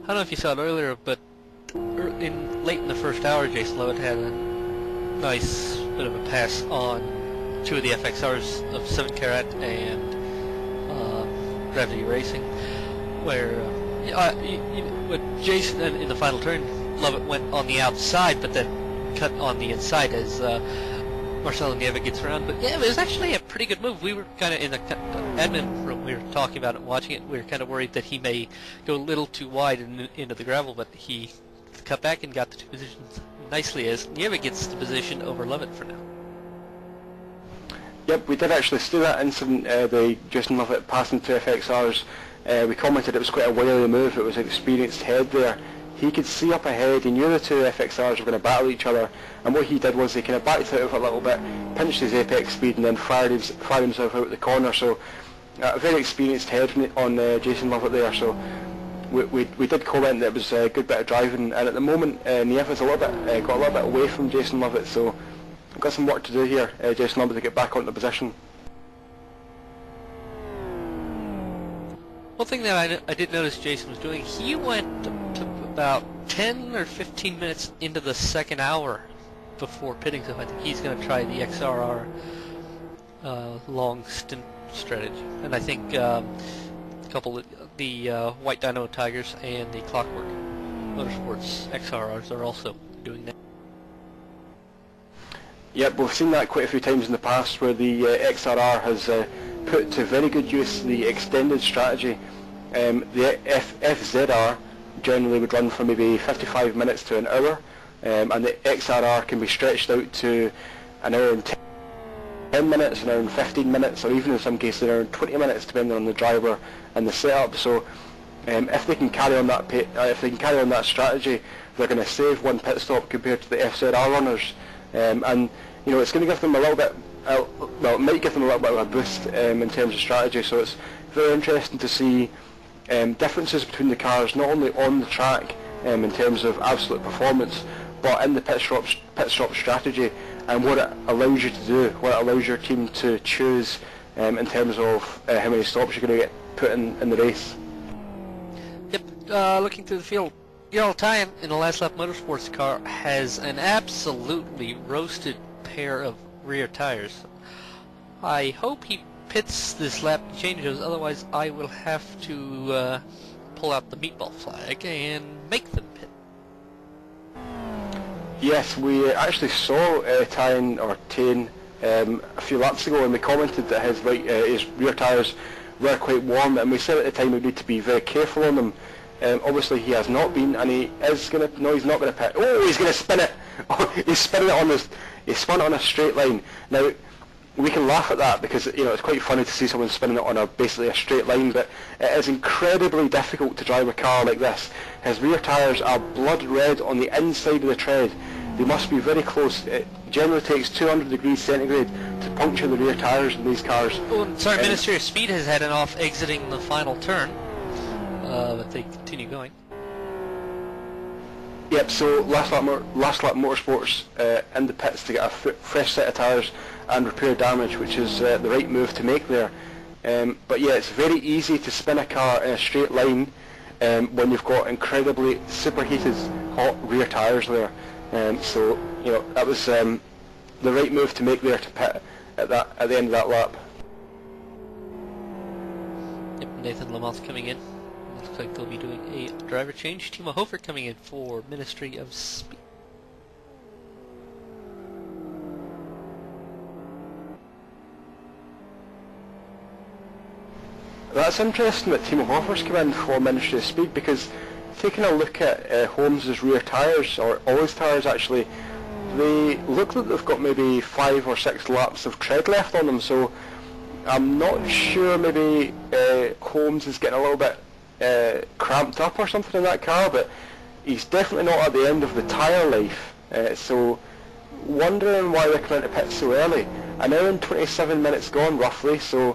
I don't know if you saw it earlier, but late in the first hour, Jason Lovett had a nice bit of a pass on 2 of the FXRs of 7 Carat and Gravity Racing, where with Jason in the final turn, Lovett went on the outside, but then cut on the inside as Marcelo Nieva gets around. But yeah, it was actually a pretty good move. We were kind of in the admin room, we were talking about it and watching it. We were kind of worried that he may go a little too wide into the gravel, but he cut back and got the 2 positions nicely as Nieva gets the position over Lovett for now. Yep, we did actually see that incident, the Jason Lovett passing 2 FXRs. We commented it was quite a wily move. It was an experienced head there. He could see up ahead, he knew the 2 FXRs were going to battle each other, and what he did was he kind of backed out of it a little bit, pinched his apex speed, and then fired himself out the corner. So a very experienced head on Jason Lovett there. So we did comment that it was a good bit of driving, and at the moment Nieva's got a little bit away from Jason Lovett, so we've got some work to do here, Jason Lovett, to get back onto the position. One thing that I did notice Jason was doing, he went to about 10 or 15 minutes into the second hour before pitting, so I think he's going to try the XRR long stint strategy. And I think a couple of the White Dino Tigers and the Clockwork Motorsports XRRs are also doing that. Yep, we've seen that quite a few times in the past where the XRR has put to very good use the extended strategy. The FZR generally would run for maybe 55 minutes to an hour, and the XRR can be stretched out to an hour and 10 minutes, an hour and 15 minutes, or even in some cases an hour and 20 minutes, depending on the driver and the setup. So if they can carry on that strategy, they're going to save one pit stop compared to the FZR runners. And you know, it's going to give them a little bit, well, it might give them a little bit of a boost in terms of strategy. So it's very interesting to see differences between the cars, not only on the track in terms of absolute performance, but in the pit stop strategy and what it allows you to do, what it allows your team to choose in terms of how many stops you're going to get put in the race. Yep, looking through the field, Jarl Tyan in the Last Lap Motorsports car has an absolutely roasted pair of rear tires. I hope he pits this lap and changes, otherwise I will have to pull out the meatball flag and make them pit. Yes, we actually saw Tyan a few laps ago, and we commented that his rear tyres were quite warm, and we said at the time we need to be very careful on them. Obviously he has not been, and he is going to, no, he's not going to pit. Oh, he's going to spin it! Oh, he's spinning it on this, he spun it on a straight line. Now, we can laugh at that because, you know, it's quite funny to see someone spinning it on basically a straight line, but it is incredibly difficult to drive a car like this. His rear tyres are blood red on the inside of the tread. They must be very close. It generally takes 200 degrees centigrade to puncture the rear tyres in these cars. Oh, sorry, Ministry of Speed has had an off exiting the final turn, but they continue going. Yep, so Last Lap Motorsports in the pits to get a fresh set of tyres and repair damage, which is the right move to make there. But yeah, it's very easy to spin a car in a straight line when you've got incredibly superheated hot rear tyres there. So, you know, that was the right move to make there to pit at the end of that lap. Yep, Nathan Lamont's coming in. Looks like they'll be doing a driver change. Timo Hofer coming in for Ministry of Speed. That's interesting that Timo Hofer's come in for Ministry of Speed, because taking a look at Holmes' rear tyres, or all his tyres actually, they look like they've got maybe 5 or 6 laps of tread left on them, so I'm not sure, maybe Holmes is getting a little bit cramped up or something in that car, but he's definitely not at the end of the tyre life, so wondering why they're coming into pit so early. An hour and 27 minutes gone roughly, so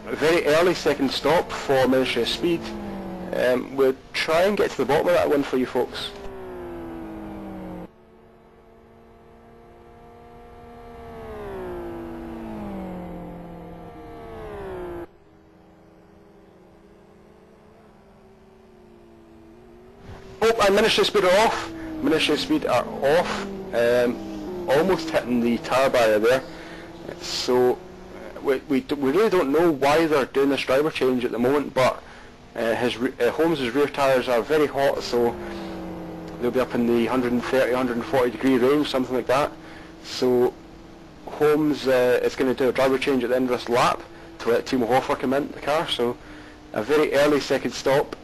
a very early second stop for Ministry of Speed. We'll try and get to the bottom of that one for you folks. Oh, and Ministry of Speed are off. Ministry of Speed are off, almost hitting the tyre barrier there. So we really don't know why they're doing this driver change at the moment, but Holmes' rear tyres are very hot, so they'll be up in the 130, 140 degree range, something like that. So Holmes is going to do a driver change at the end of this lap to let Timo Hofer come into the car, so a very early second stop.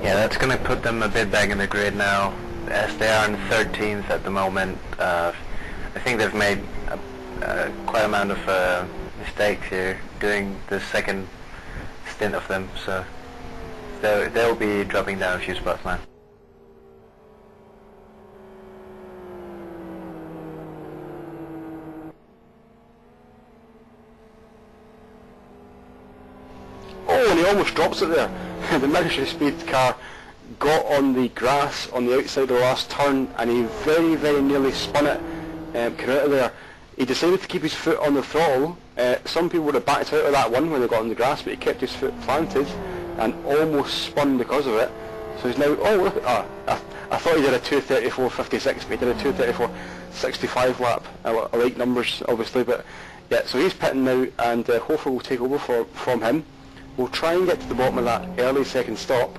Yeah, that's going to put them a bit back in the grid now, as they are in 13th at the moment. I think they've made quite an amount of mistakes here doing the second stint of them, so they'll be dropping down a few spots now. Oh, and he almost drops it there. The Ministry of Speed car got on the grass on the outside of the last turn, and he very, very nearly spun it, came out of there. He decided to keep his foot on the throttle. Some people would have backed out of that one when they got on the grass, but he kept his foot planted and almost spun because of it. So he's now, oh look, I I thought he did a 2:34.56, but he did a 2:34.65 lap. I like numbers, obviously, but yeah. So he's pitting now, and Hofer will take over from him. We'll try and get to the bottom of that early second stop.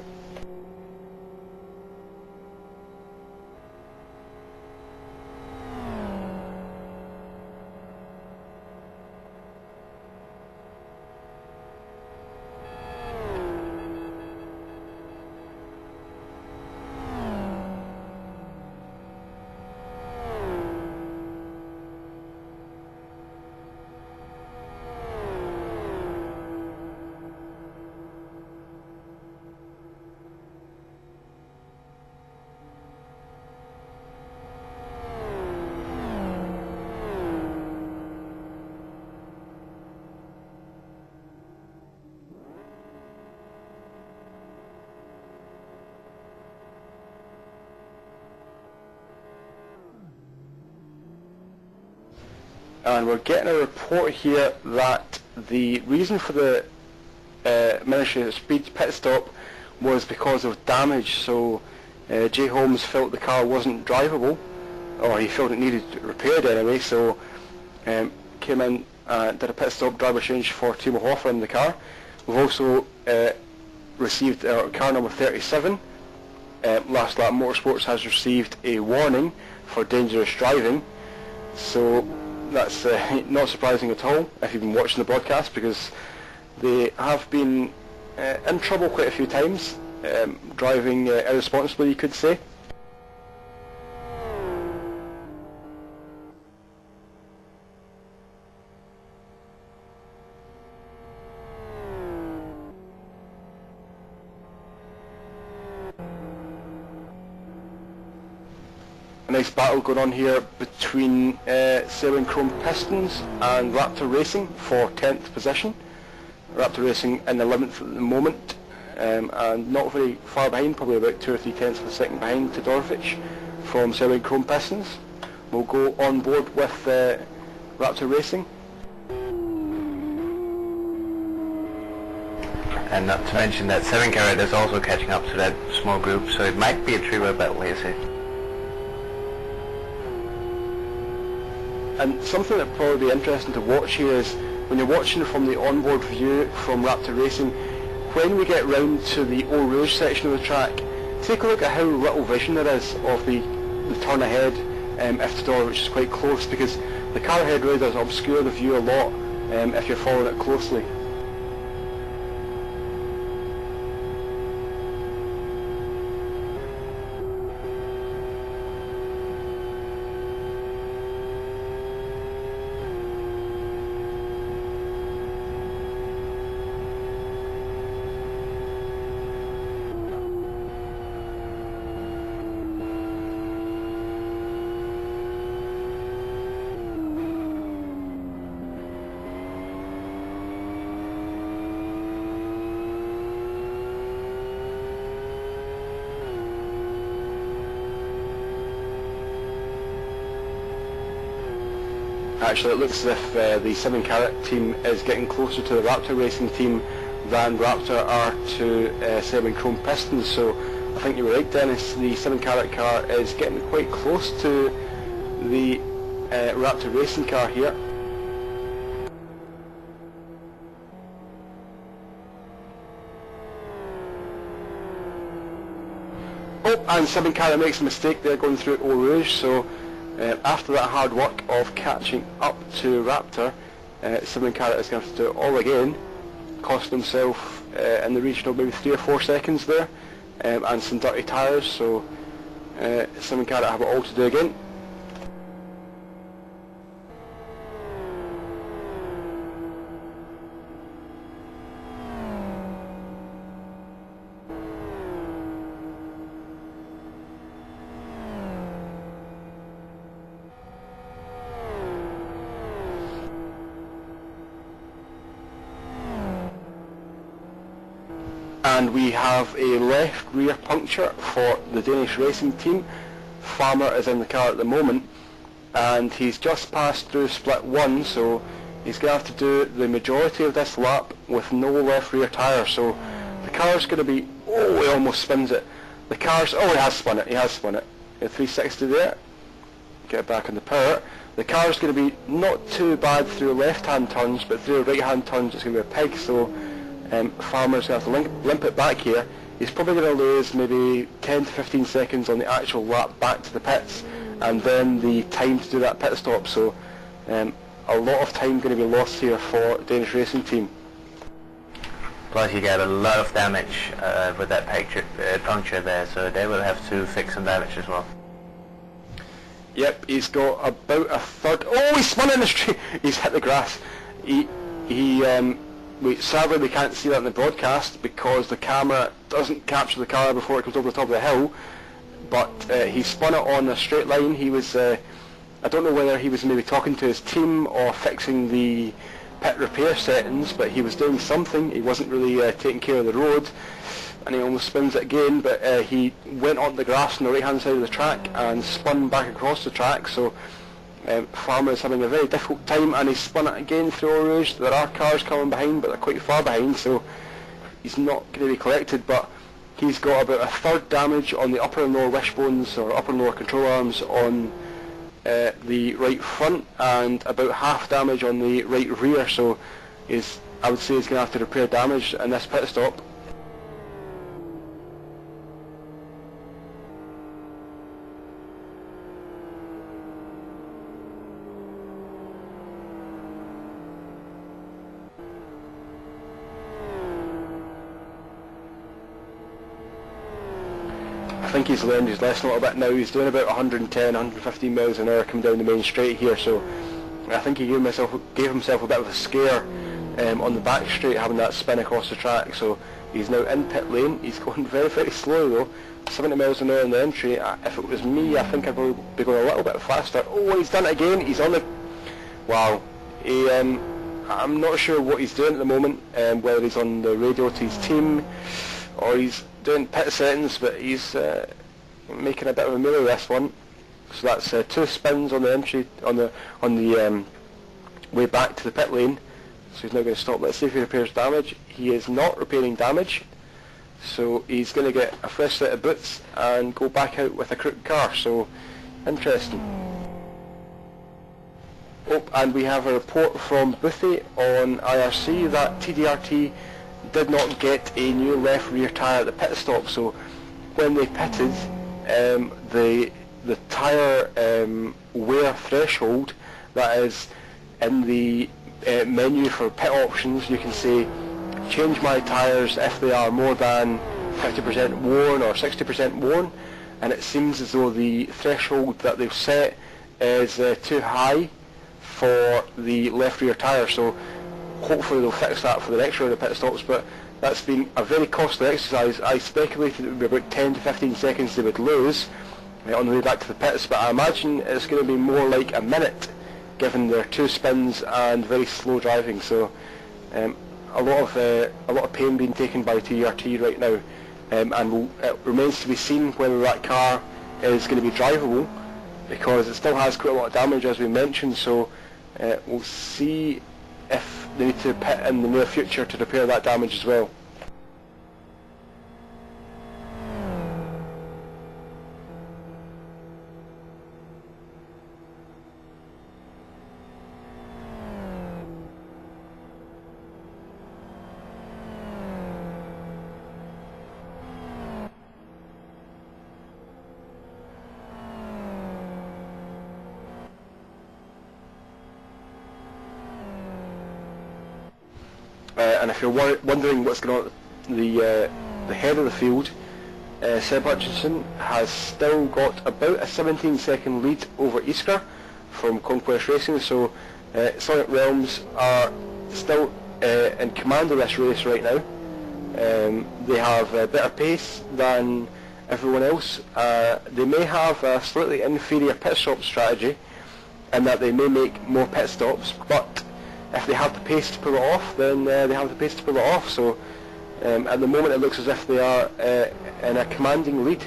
And we're getting a report here that the reason for the Ministry of Speed pit stop was because of damage. So Jay Holmes felt the car wasn't drivable, or he felt it needed repaired anyway, so came in and did a pit stop driver change for Timo Hofer in the car. We've also received car number 37. Last Lap Motorsports has received a warning for dangerous driving, so that's not surprising at all if you've been watching the broadcast, because they have been in trouble quite a few times, driving irresponsibly, you could say. A nice battle going on here between Sailing Chrome Pistons and Raptor Racing for 10th position. Raptor Racing in 11th at the moment, and not very far behind, probably about 2 or 3 tenths of a second behind Todorovic from Sailing Chrome Pistons. We'll go on board with Raptor Racing. And not to mention that 7 Carat is also catching up to that small group, so it might be a three-way battle, lazy. And something that probably be interesting to watch here is when you're watching from the onboard view from Raptor Racing, when we get round to the Eau Rouge section of the track, take a look at how little vision there is of the turn ahead if the door, which is quite close, because the car ahead really does obscure the view a lot if you're following it closely. Actually, it looks as if the 7 Carat team is getting closer to the Raptor Racing team than Raptor are to 7 Chrome Pistons, so I think you were right, Dennis. The 7 Carat car is getting quite close to the Raptor Racing car here. Oh, and 7 Carat makes a mistake there going through Eau Rouge, so after that hard work of catching up to Raptor, 7 Carat is going to have to do it all again, cost himself in the region of maybe 3 or 4 seconds there, and some dirty tyres, so 7 Carat have it all to do again. And we have a left rear puncture for the Danish racing team. Farmer is in the car at the moment, and he's just passed through split 1, so he's going to have to do the majority of this lap with no left rear tyre, so the car's going to be, oh, he almost spins it. The car's, oh, he has spun it. A 360 there. Get it back on the power. The car's going to be not too bad through left-hand turns, but through right-hand turns it's going to be a pig, so Farmer's going to have to limp it back here. He's probably going to lose maybe 10 to 15 seconds on the actual lap back to the pits, and then the time to do that pit stop, so a lot of time going to be lost here for Danish Racing Team. Plus you get a lot of damage with that puncture there, so they will have to fix some damage as well. Yep, he's got about a third. Oh, he's spun in the street. He's hit the grass. Sadly we can't see that in the broadcast because the camera doesn't capture the car before it comes over the top of the hill. But he spun it on a straight line. He was, I don't know whether he was maybe talking to his team or fixing the pit repair settings, but he was doing something. He wasn't really taking care of the road, and he almost spins it again, but he went on the grass on the right hand side of the track and spun back across the track, so Farmer is having a very difficult time, and he spun it again through Eau Rouge. There are cars coming behind, but they're quite far behind, so he's not going to be collected, but he's got about a third damage on the upper and lower wishbones, or upper and lower control arms on the right front, and about half damage on the right rear, so I would say he's going to have to repair damage in this pit stop. I think he's learned his lesson a little bit now. He's doing about 110, 115 miles an hour coming down the main straight here, so I think he gave himself a bit of a scare on the back straight, having that spin across the track, so he's now in pit lane. He's going very, very slow though, 70 miles an hour in the entry. If it was me, I think I'd probably be going a little bit faster. Oh, he's done it again. He's on the... Wow. I'm not sure what he's doing at the moment, whether he's on the radio to his team or he's doing pit settings, but he's making a bit of a melee of this one. So that's 2 spins on the entry, on the way back to the pit lane. So he's now going to stop. Let's see if he repairs damage. He is not repairing damage, so he's going to get a fresh set of boots and go back out with a crooked car. So interesting. Oh, and we have a report from Boothie on IRC that TDRT did not get a new left rear tyre at the pit stop, so when they pitted, the tyre wear threshold, that is in the menu for pit options, you can say change my tyres if they are more than 50% worn or 60% worn, and it seems as though the threshold that they've set is too high for the left rear tyre, so hopefully they'll fix that for the next round of pit stops, but that's been a very costly exercise. I speculated it would be about 10 to 15 seconds they would lose on the way back to the pits, but I imagine it's going to be more like a minute given their 2 spins and very slow driving, so a lot of pain being taken by TRT right now, and it remains to be seen whether that car is going to be drivable, because it still has quite a lot of damage as we mentioned, so we'll see if they need to pit in the near future to repair that damage as well. And if you're wondering what's going on at the head of the field, Seb Hutchinson has still got about a 17-second lead over Iskra from Conquest Racing, so Sonic Realms are still in command of this race right now. They have a better pace than everyone else. They may have a slightly inferior pit stop strategy in that they may make more pit stops, but if they have the pace to pull it off, then they have the pace to pull it off. So at the moment it looks as if they are in a commanding lead.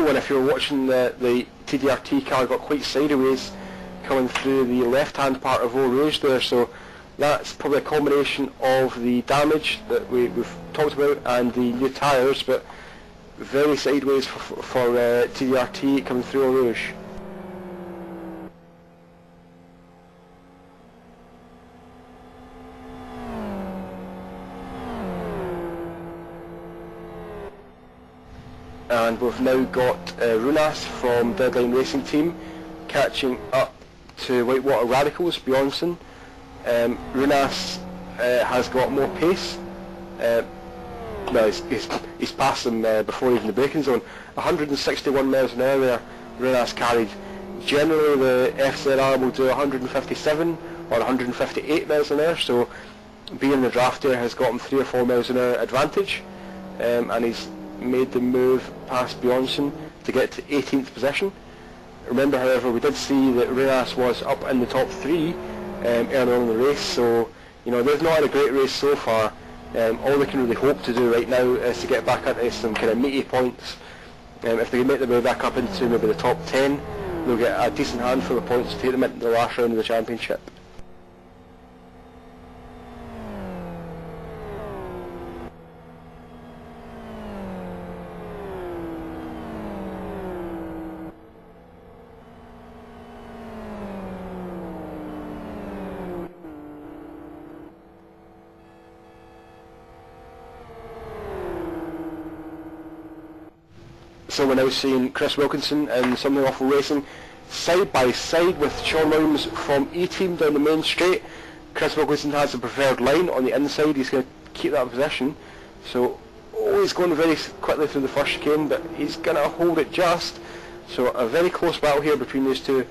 and if you're watching the TDRT car got quite sideways coming through the left-hand part of Eau Rouge there, so that's probably a combination of the damage that we've talked about and the new tyres, but very sideways for TDRT coming through Eau Rouge. And we've now got Runas from Deadline Racing Team catching up to Whitewater Radicals, Bjornsson. Runas has got more pace. No, he's passed them before even the braking zone. 161 miles an hour there Runas carried. Generally the FZR will do 157 or 158 miles an hour, so being the drafter has got him 3 or 4 miles an hour advantage, and he's made the move past Bjornsson to get to 18th position. Remember, however, we did see that Runas was up in the top 3 earlier on in the race, so they've not had a great race so far. All they can really hope to do right now is to get back into some kind of meaty points. If they can make their way back up into maybe the top 10, they'll get a decent handful of points to take them into the last round of the championship. So we're now seeing Chris Wilkinson and Something Awful Racing side by side with Sean Williams from E-Team down the main straight. Chris Wilkinson has the preferred line on the inside. He's going to keep that position. So he's going very quickly through the first chicane, but he's going to hold it just. So a very close battle here between these two.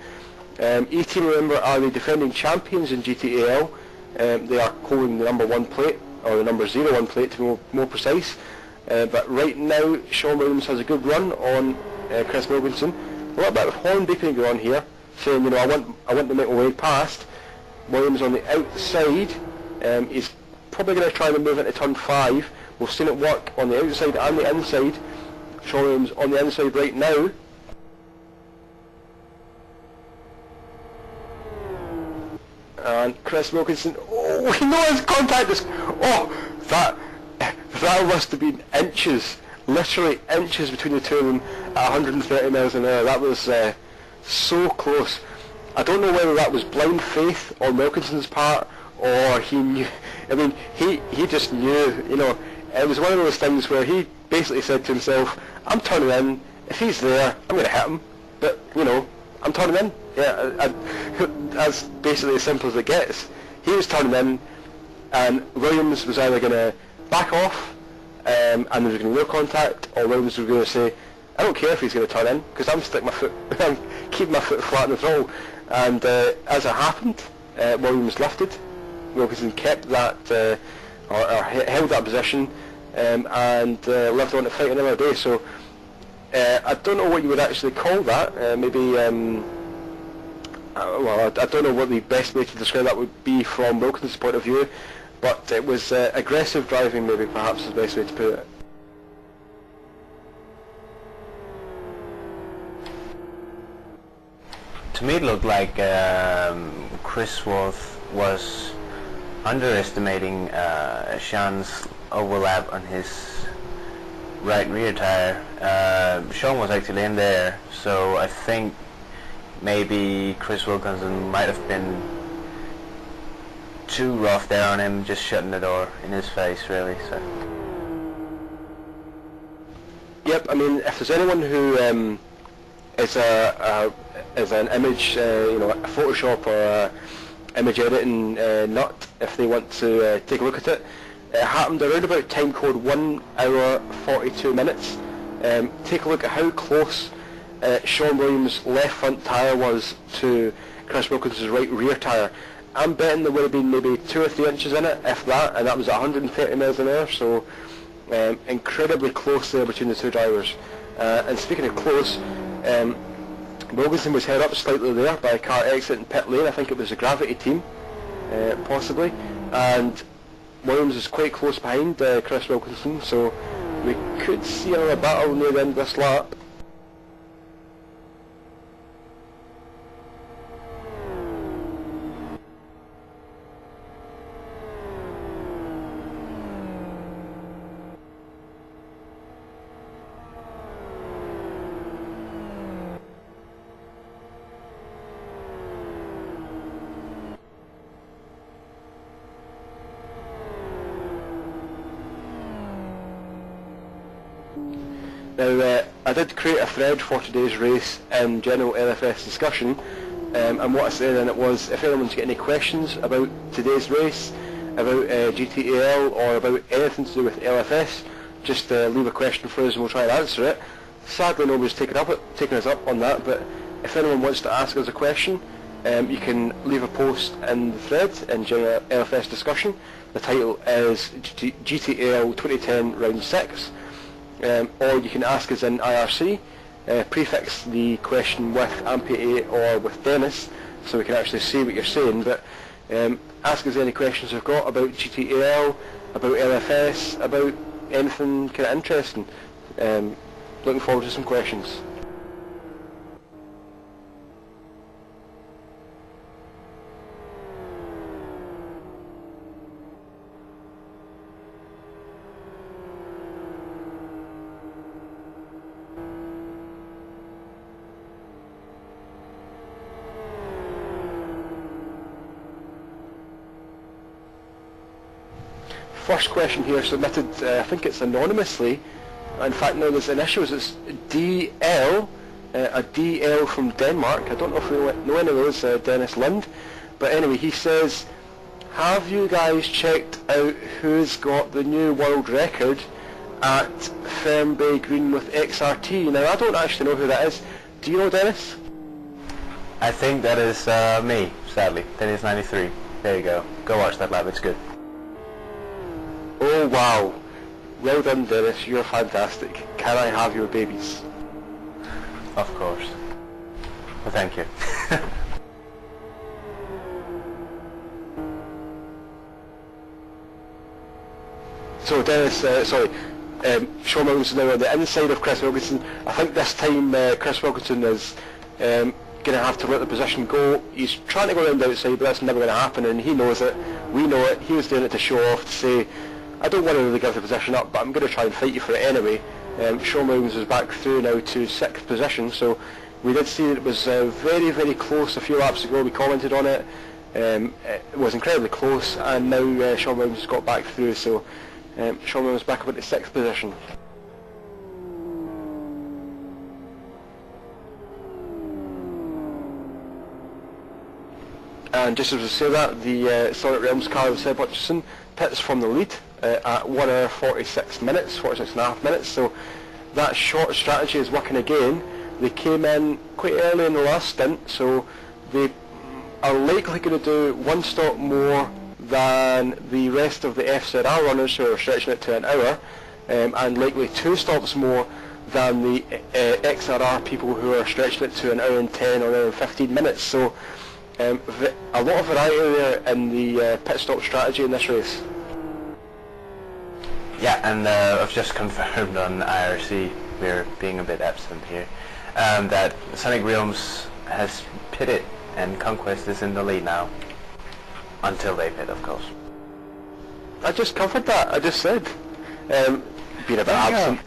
E-Team, remember, are the defending champions in GTAL. They are holding the number 1 plate, or the number 01 plate to be more precise. But right now, Sean Williams has a good run on Chris Wilkinson. A little bit of horn beeping going on here, saying, I want to make my way past. Williams on the outside. He's probably going to try and move into turn 5. We've seen it work on the outside and the inside. Sean Williams on the inside right now. And Chris Wilkinson, we know his contact is, that must have been inches, literally inches between the two of them at 130 miles an hour. That was so close. I don't know whether that was blind faith on Wilkinson's part, or he knew. I mean, he just knew, it was one of those things where he basically said to himself, I'm turning in, if he's there, I'm going to hit him, but, I'm turning in. Yeah, that's basically as simple as it gets. He was turning in, and Williams was either going to back off, and there was going to be no contact, or Williams was going to say, I don't care if he's going to turn in, because I'm keeping my foot flat in the throttle. And as it happened, Williams lifted. Wilkinson kept that, or held that position, and lived on to fight another day. So I don't know what you would actually call that. Maybe, I don't know what the best way to describe that would be from Wilkinson's point of view. But it was aggressive driving, maybe perhaps is the best way to put it. To me it looked like Chris was underestimating Sean's overlap on his right rear tire. Sean was actually in there, so I think maybe Chris Wilkinson might have been too rough there on him, just shutting the door in his face, really. So. Yep, I mean, if there's anyone who is an image, a Photoshop or a image editing nut, if they want to take a look at it, it happened around about time code 1 hour 42 minutes. Take a look at how close Sean Williams' left front tyre was to Chris Wilkinson's right rear tyre. I'm betting there would have been maybe 2 or 3 inches in it, if that, and that was at 130 miles an hour, so incredibly close there between the two drivers. And speaking of close, Wilkinson was held up slightly there by a car exiting pit lane. I think it was the Gravity team, possibly, and Williams is quite close behind Chris Wilkinson, so we could see another battle near the end of this lap. Now, I did create a thread for today's race in general LFS discussion, and what I said in it was, if anyone's got any questions about today's race, about GTAL, or about anything to do with LFS, just leave a question for us and we'll try and answer it. Sadly, nobody's taken us up on that, but if anyone wants to ask us a question, you can leave a post in the thread in general LFS discussion. The title is GTAL 2010 Round 6. Or you can ask us in IRC, prefix the question with Ampy8 or with Dennis, so we can actually see what you're saying, but ask us any questions you've got about GTAL, about LFS, about anything kind of interesting. Looking forward to some questions. First question here submitted, I think it's anonymously. In fact, no, there's an issue. It's DL, a DL from Denmark. I don't know if we know any of those, Dennis Lind. But anyway, he says, have you guys checked out who's got the new world record at Fernbay Green with XRT? Now, I don't actually know who that is. Do you know, Dennis? I think that is me, sadly. Dennis 93. There you go. Go watch that lap, it's good. Oh wow, well done Dennis, you're fantastic. Can I have your babies? Of course. Well, thank you. So Dennis, Sean Wilkinson now on the inside of Chris Wilkinson. I think this time Chris Wilkinson is going to have to let the position go. He's trying to go around the outside, but that's never going to happen, and he knows it. We know it. He was doing it to show off, to say, I don't want to really give the position up, but I'm going to try and fight you for it anyway. Sean Williams is back through now to 6th position, so we did see that it was very, very close a few laps ago. We commented on it. It was incredibly close, and now Sean Williams has got back through, so Sean Williams back up into 6th position. And just as we say that, the Sonic Realms car of Seb Hutchinson pits from the lead at 1 hour 46 minutes, 46 and a half minutes, so that short strategy is working again. They came in quite early in the last stint, so they are likely going to do one stop more than the rest of the FZR runners who are stretching it to an hour, and likely 2 stops more than the XRR people who are stretching it to an hour and 10 or an hour and 15 minutes. So a lot of variety there in the pit stop strategy in this race. Yeah, and I've just confirmed on IRC, we're being a bit absent here, that Sonic Realms has pitted and Conquest is in the lead now. Until they pit, of course. I just covered that. I just said. Being a bit absent.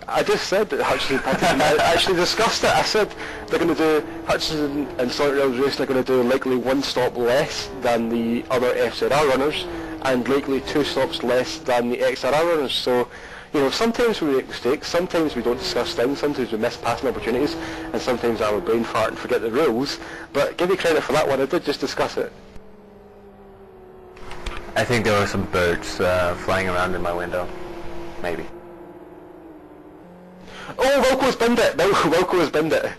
I just said that Hutchinson pitted, and I actually discussed it. I said they're going to do, Hutchinson and Sonic Realms Racing are going to do likely 1 stop less than the other FZR runners, and likely 2 stops less than the XRR runners. So, you know, sometimes we make mistakes, sometimes we don't discuss things, sometimes we miss passing opportunities, and sometimes I have a brain fart and forget the rules. But give me credit for that one, I did just discuss it. I think there were some birds flying around in my window. Maybe. Oh, Wilco's binned it! Wilco has binned it.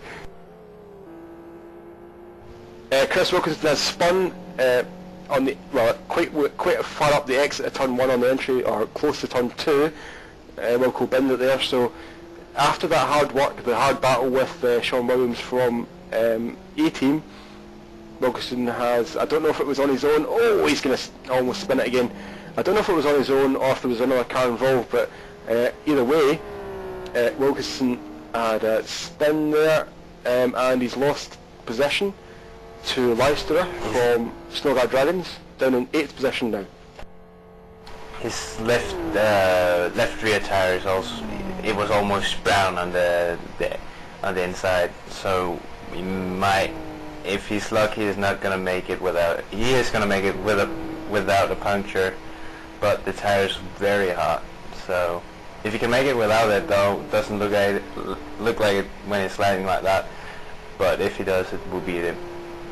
Chris Wilkinson has spun on the, well, quite far up the exit of turn 1 on the entry, or close to turn 2. Wilco binned it there, so after that hard work, the hard battle with Sean Williams from A-Team, Wilkinson has, I don't know if it was on his own, oh, he's going to almost spin it again. I don't know if it was on his own or if there was another car involved, but either way, Wilkinson had a spin there, and he's lost position to Leicester from Snowguard Dragons, down in 8th position now. His left rear tire is also, it was almost brown on the inside, so he might, if he's lucky, he's not going to make it without, he is going to make it without a puncture, but the tire is very hot, so If you can make it without it, though, it doesn't look like it when it's sliding like that. But if he does, it will be the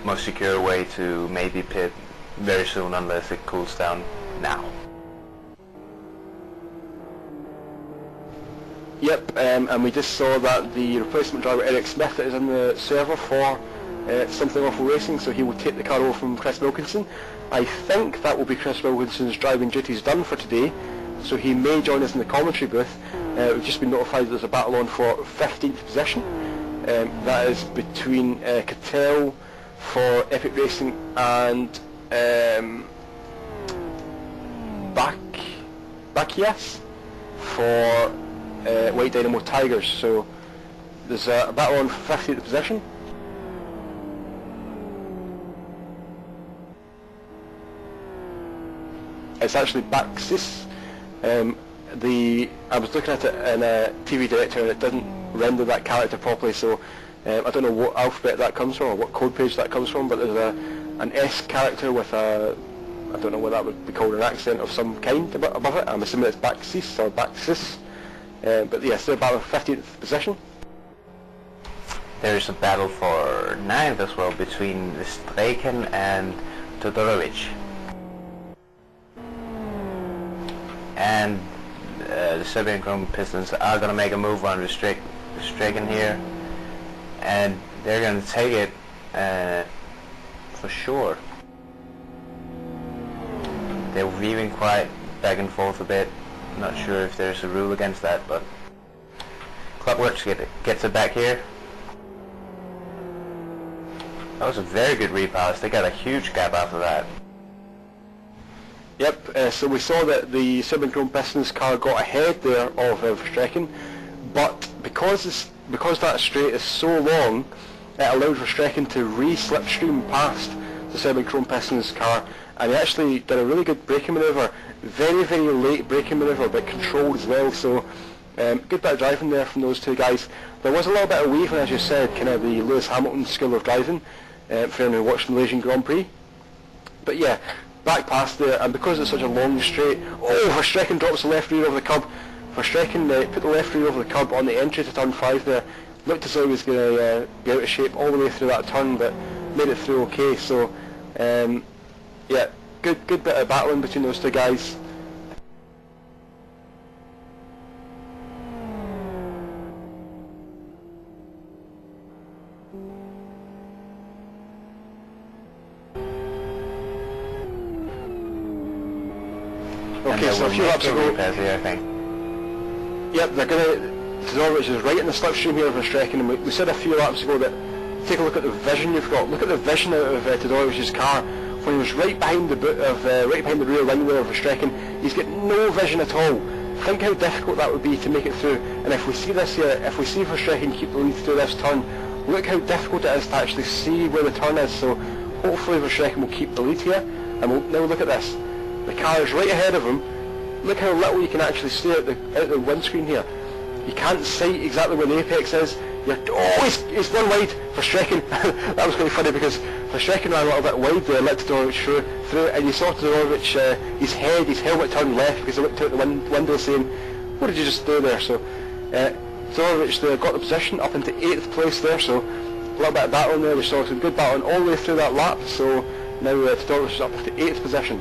most secure way to maybe pit very soon, unless it cools down now. Yep, and we just saw that the replacement driver Eric Smith is in the server for Something Awful Racing, so he will take the car over from Chris Wilkinson. I think that will be Chris Wilkinson's driving duties done for today, so he may join us in the commentary booth. We've just been notified that there's a battle on for 15th position. That is between Cattell for Epic Racing and Bacchias for White Dynamo Tigers. So there's a battle on for 15th position. It's actually Baxis. I was looking at it in a TV director and it didn't render that character properly, so I don't know what alphabet that comes from or what code page that comes from, but there's an S character with a, I don't know what that would be called, an accent of some kind above it. I'm assuming it's Baxis or Baxis. But yes, they're about 15th position. There's a battle for 9th as well between Streken and Todorovic. And the Serbian Chrome Pistons are going to make a move on Streken here, and they're going to take it for sure. They're weaving quite back and forth a bit. Not sure if there's a rule against that, but Clockworks gets it back here. That was a very good repass. They got a huge gap after that. Yep, so we saw that the Serbian Chrome Pistons car got ahead there of Verstappen, but because that straight is so long, it allowed Verstappen to re-slipstream past the Serbian Chrome Pistons car, and he actually did a really good braking manoeuvre. Very, very late braking manoeuvre, but controlled as well, so good bit of driving there from those two guys. There was a little bit of weaving, as you said, kind of the Lewis Hamilton skill of driving, for anyone who watched the Malaysian Grand Prix. But yeah, back past there, and because it's such a long straight, Verstappen drops the left rear over the curb. Verstappen put the left rear over the curb on the entry to turn 5 there. Looked as though he was going to be out of shape all the way through that turn, but made it through okay. So yeah, good bit of battling between those two guys. Okay, so a few laps ago. I think. Yep, they're going to. Todorovic is right in the slipstream here of Verstappen, and we said a few laps ago that take a look at the vision you've got. Look at the vision out of Todorovic's car. When he was right behind the rear wing there of Verstappen, he's got no vision at all. Think how difficult that would be to make it through. And if we see this here, if we see Verstappen keep the lead through this turn, look how difficult it is to actually see where the turn is. So hopefully Verstappen will keep the lead here. And we'll now look at this. The car is right ahead of him. Look how little you can actually see out the windscreen here. You can't sight exactly where the apex is. He's one wide for Verstappen. That was really funny because Verstappen ran a little bit wide there, let Todorovic through, and you saw Todorovic, his helmet turned left because he looked out the window saying, what did you just do there? So Todorovic there got the position up into 8th place there, so a little bit of battling there. We saw some good battling all the way through that lap, so now Todorovic is up into 8th position.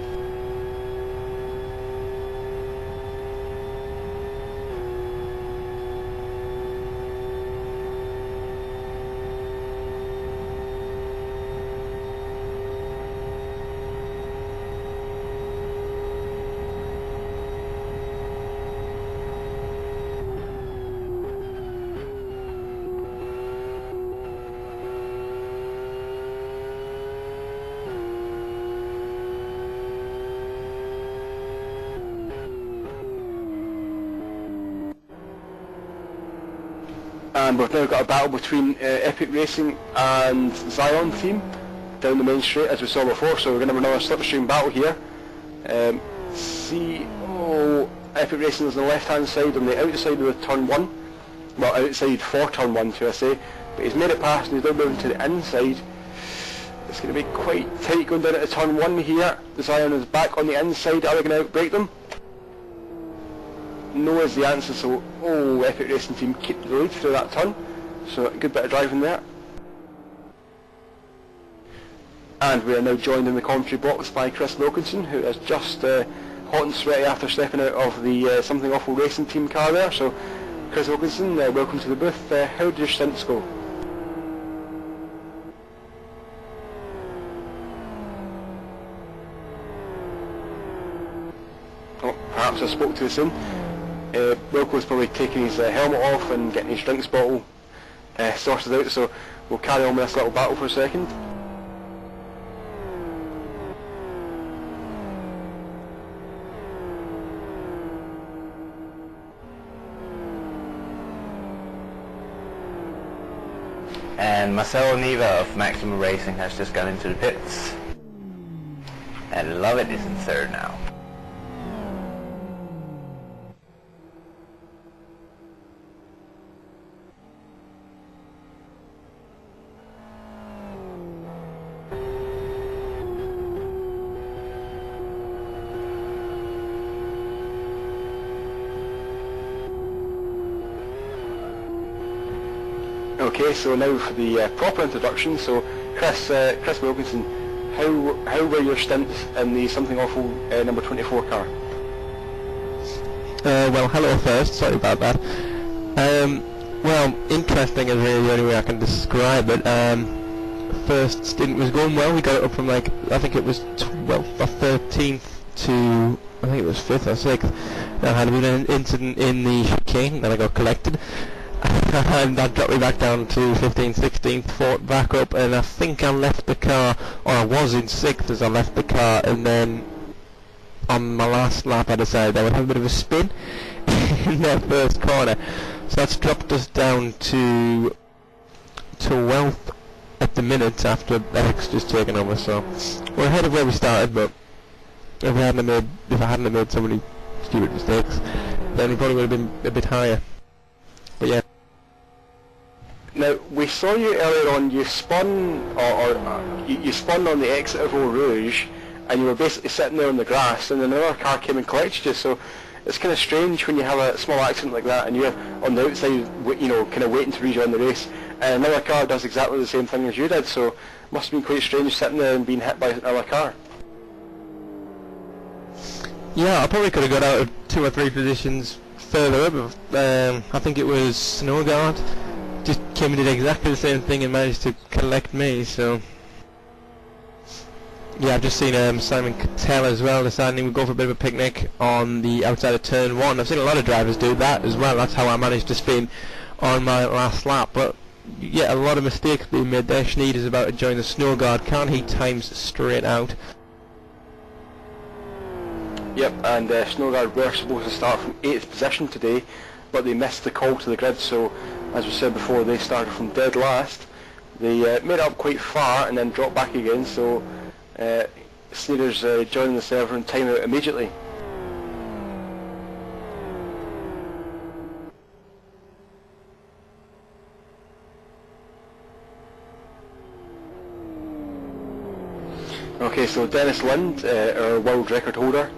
And we've now got a battle between Epic Racing and Zion team down the main straight as we saw before, so we're going to have another slipstream battle here. Epic Racing is on the left hand side on the outside of the turn 1, well outside for turn 1 should I say, but he's made it past and he's now moving to the inside. It's going to be quite tight going down at the turn 1 here. The Zion is back on the inside, are they going to outbrake them? no is the answer, so Epic Racing Team keep the lead through that turn, so a good bit of driving there. And we are now joined in the commentary box by Chris Wilkinson, who is just hot and sweaty after stepping out of the Something Awful Racing Team car there. So Chris Wilkinson, welcome to the booth. How did your stints go? Oh, perhaps I spoke too soon. Wilco's probably taking his helmet off and getting his drinks bottle sorted out, so we'll carry on with this little battle for a second. And Marcelo Neva of Maximum Racing has just gone into the pits. And Leggate is in third now. Okay, so now for the proper introduction. So, Chris Wilkinson, how were your stints in the Something Awful number 24 car? Well, hello first. Sorry about that. Well, interesting is really the only way I can describe it. First stint was going well. We got it up from I think it was 12th or 13th to I think it was 5th or 6th. There had been an incident in the chicane, then I got collected. And that dropped me back down to 15th, 16th, fought back up, and I think I left the car, or I was in 6th as I left the car, and then on my last lap I decided I would have a bit of a spin in that first corner. So that's dropped us down to 12th at the minute after X just taken over, so we're ahead of where we started, but if I hadn't have made so many stupid mistakes, then we probably would have been a bit higher. But yeah. Now, we saw you earlier on, you spun, you spun on the exit of Eau Rouge, and you were basically sitting there on the grass, and another car came and collected you, so it's kind of strange when you have a small accident like that, and you're on the outside, kind of waiting to rejoin the race, and another car does exactly the same thing as you did, so it must have been quite strange sitting there and being hit by another car. Yeah, I probably could have got out of 2 or 3 positions further up. I think it was Snowguard just came and did exactly the same thing and managed to collect me, so yeah, I've just seen Simon Cattell as well deciding we'd go for a bit of a picnic on the outside of turn 1. I've seen a lot of drivers do that as well. That's how I managed to spin on my last lap, but yeah, a lot of mistakes being made there. Schneid is about to join the Snowguard. Can't he times straight out? Yep, and Snowguard were supposed to start from 8th position today, but they missed the call to the grid, so as we said before, they started from dead last. They made it up quite far and then dropped back again, so Sneeder's joining the server and time out immediately. Okay, so Dennis Lind, our world record holder,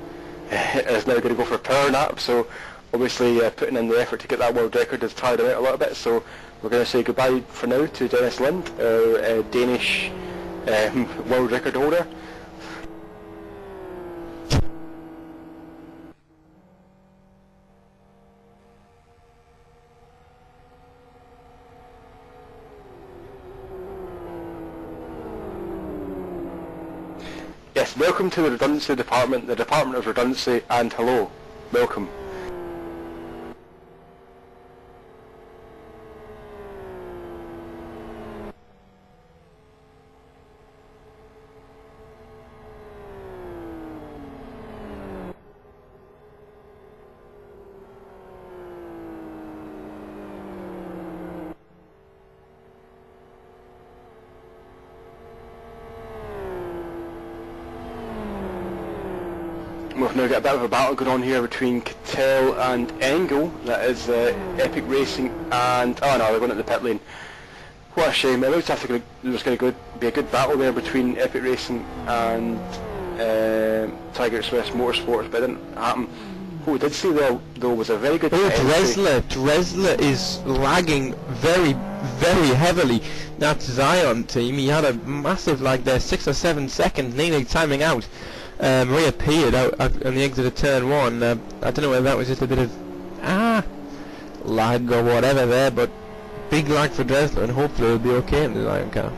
is now going to go for a power nap, so obviously putting in the effort to get that world record has tired him out a little bit, so we're going to say goodbye for now to Dennis Lind, our Danish world record holder. Yes, welcome to the Redundancy Department, the Department of Redundancy, and hello, welcome. We've now got a bit of a battle going on here between Cattell and Engel. That is Epic Racing and... oh no, they're going at the pit lane. What a shame. It looks like there was going to be a good battle there between Epic Racing and Tiger Express Motorsports, but it didn't happen. What we did see there, though, was a very good Oh, pit entry. Dresler is lagging very, very heavily. That Zion team, he had a massive lag there, 6 or 7 seconds, nearly timing out. Reappeared out on the exit of turn 1. I don't know whether that was just a bit of lag or whatever there, but big lag for Dresler, and hopefully it'll be okay in the Zion car.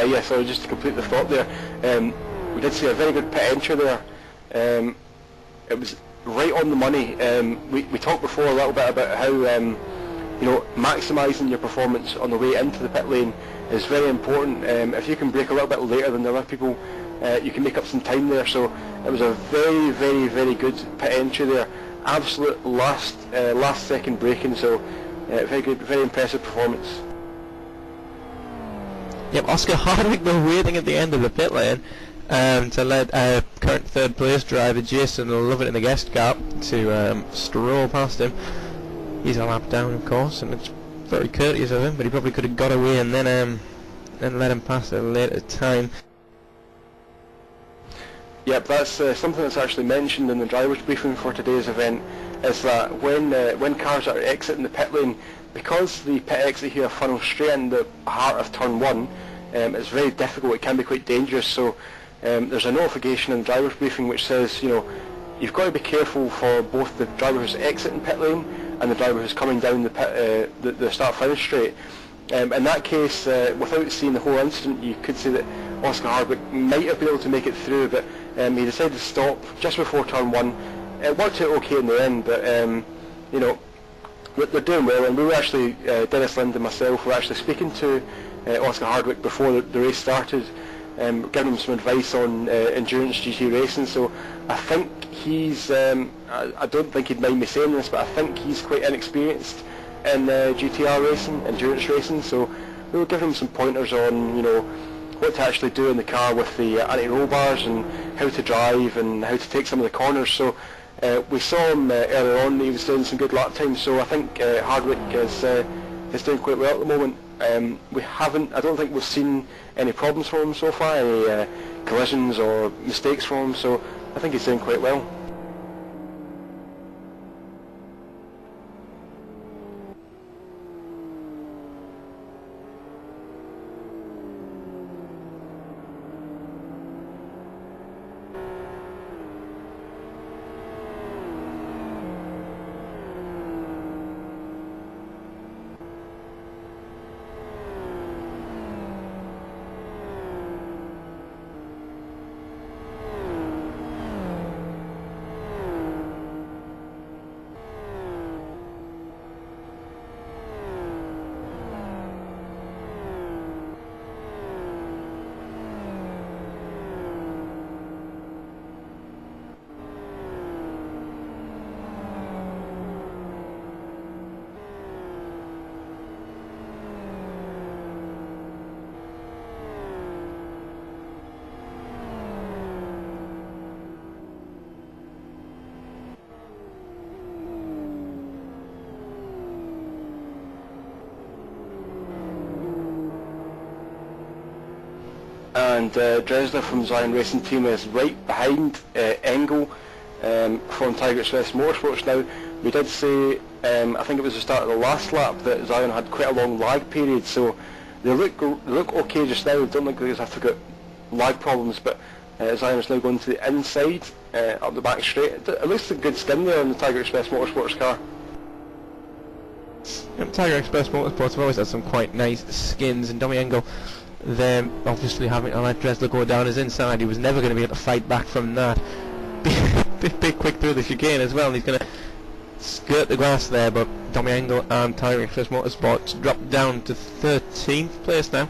Yeah, so just to complete the thought there, we did see a very good pit entry there. It was right on the money. We talked before a little bit about how maximising your performance on the way into the pit lane is very important. If you can brake a little bit later than the other people, you can make up some time there. So it was a very, very, very good pit entry there. Absolute last second braking. So very good, very impressive performance. Yep, Oscar Hardwick though waiting at the end of the pit lane to let current third place driver Jason Lovett in the guest car to stroll past him. He's a lap down, of course, and it's very courteous of him, but he probably could have got away and then let him pass at a later time. Yep, that's something that's actually mentioned in the driver's briefing for today's event, is that when cars are exiting the pit lane, because the pit exit here funnels straight in the heart of turn 1, it's very difficult, it can be quite dangerous, so there's a notification in the driver's briefing which says, you've got to be careful for both the driver who's exiting pit lane and the driver who's coming down the start-finish straight. In that case, without seeing the whole incident, you could say that Oscar Hardwick might have been able to make it through, but he decided to stop just before turn 1. It worked out okay in the end, but they're doing well, and we were actually, Dennis Lind and myself were actually speaking to Oscar Hardwick before the race started, giving him some advice on endurance GT racing. So I think he's, I don't think he'd mind me saying this, but I think he's quite inexperienced in GTR racing, endurance racing, so we were giving him some pointers on, what to actually do in the car with the anti-roll bars and how to drive and how to take some of the corners. So we saw him earlier on, he was doing some good lap times, so I think Hardwick is doing quite well at the moment. I don't think we've seen any problems from him so far, any collisions or mistakes from him, so I think he's doing quite well. And Dresler from Zion Racing Team is right behind Engel from Tiger Express Motorsports now. We did say, I think it was the start of the last lap, that Zion had quite a long lag period, so they look okay just now. I don't think they have to get lag problems, but Zion is now going to the inside, up the back straight. It looks like a good skin there on the Tiger Express Motorsports car. Tiger Express Motorsports have always had some quite nice skins, and Tommy Engel, them obviously having to let Dresler go down his inside, he was never going to be able to fight back from that. Big quick through the chicane as well, and he's going to skirt the grass there, but Tommy Engel and Tiger Express Motorsports dropped down to 13th place now.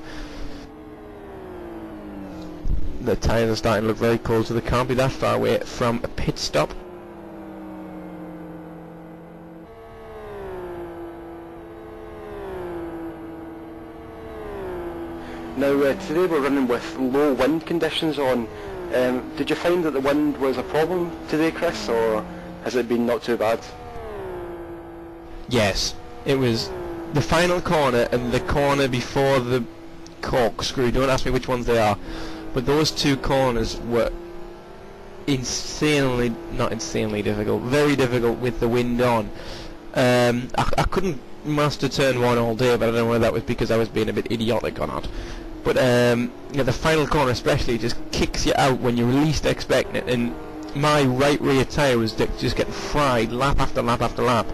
The tyres are starting to look very cold, so they can't be that far away from a pit stop. Now today we're running with low wind conditions on. Did you find that the wind was a problem today, Chris, or has it been not too bad? Yes, it was the final corner and the corner before the corkscrew, don't ask me which ones they are, but those two corners were not insanely difficult, very difficult with the wind on. I couldn't master turn 1 all day, but I don't know whether that was because I was being a bit idiotic or not. But yeah, the final corner especially just kicks you out when you're least expecting it, and my right rear tyre was just getting fried lap after lap after lap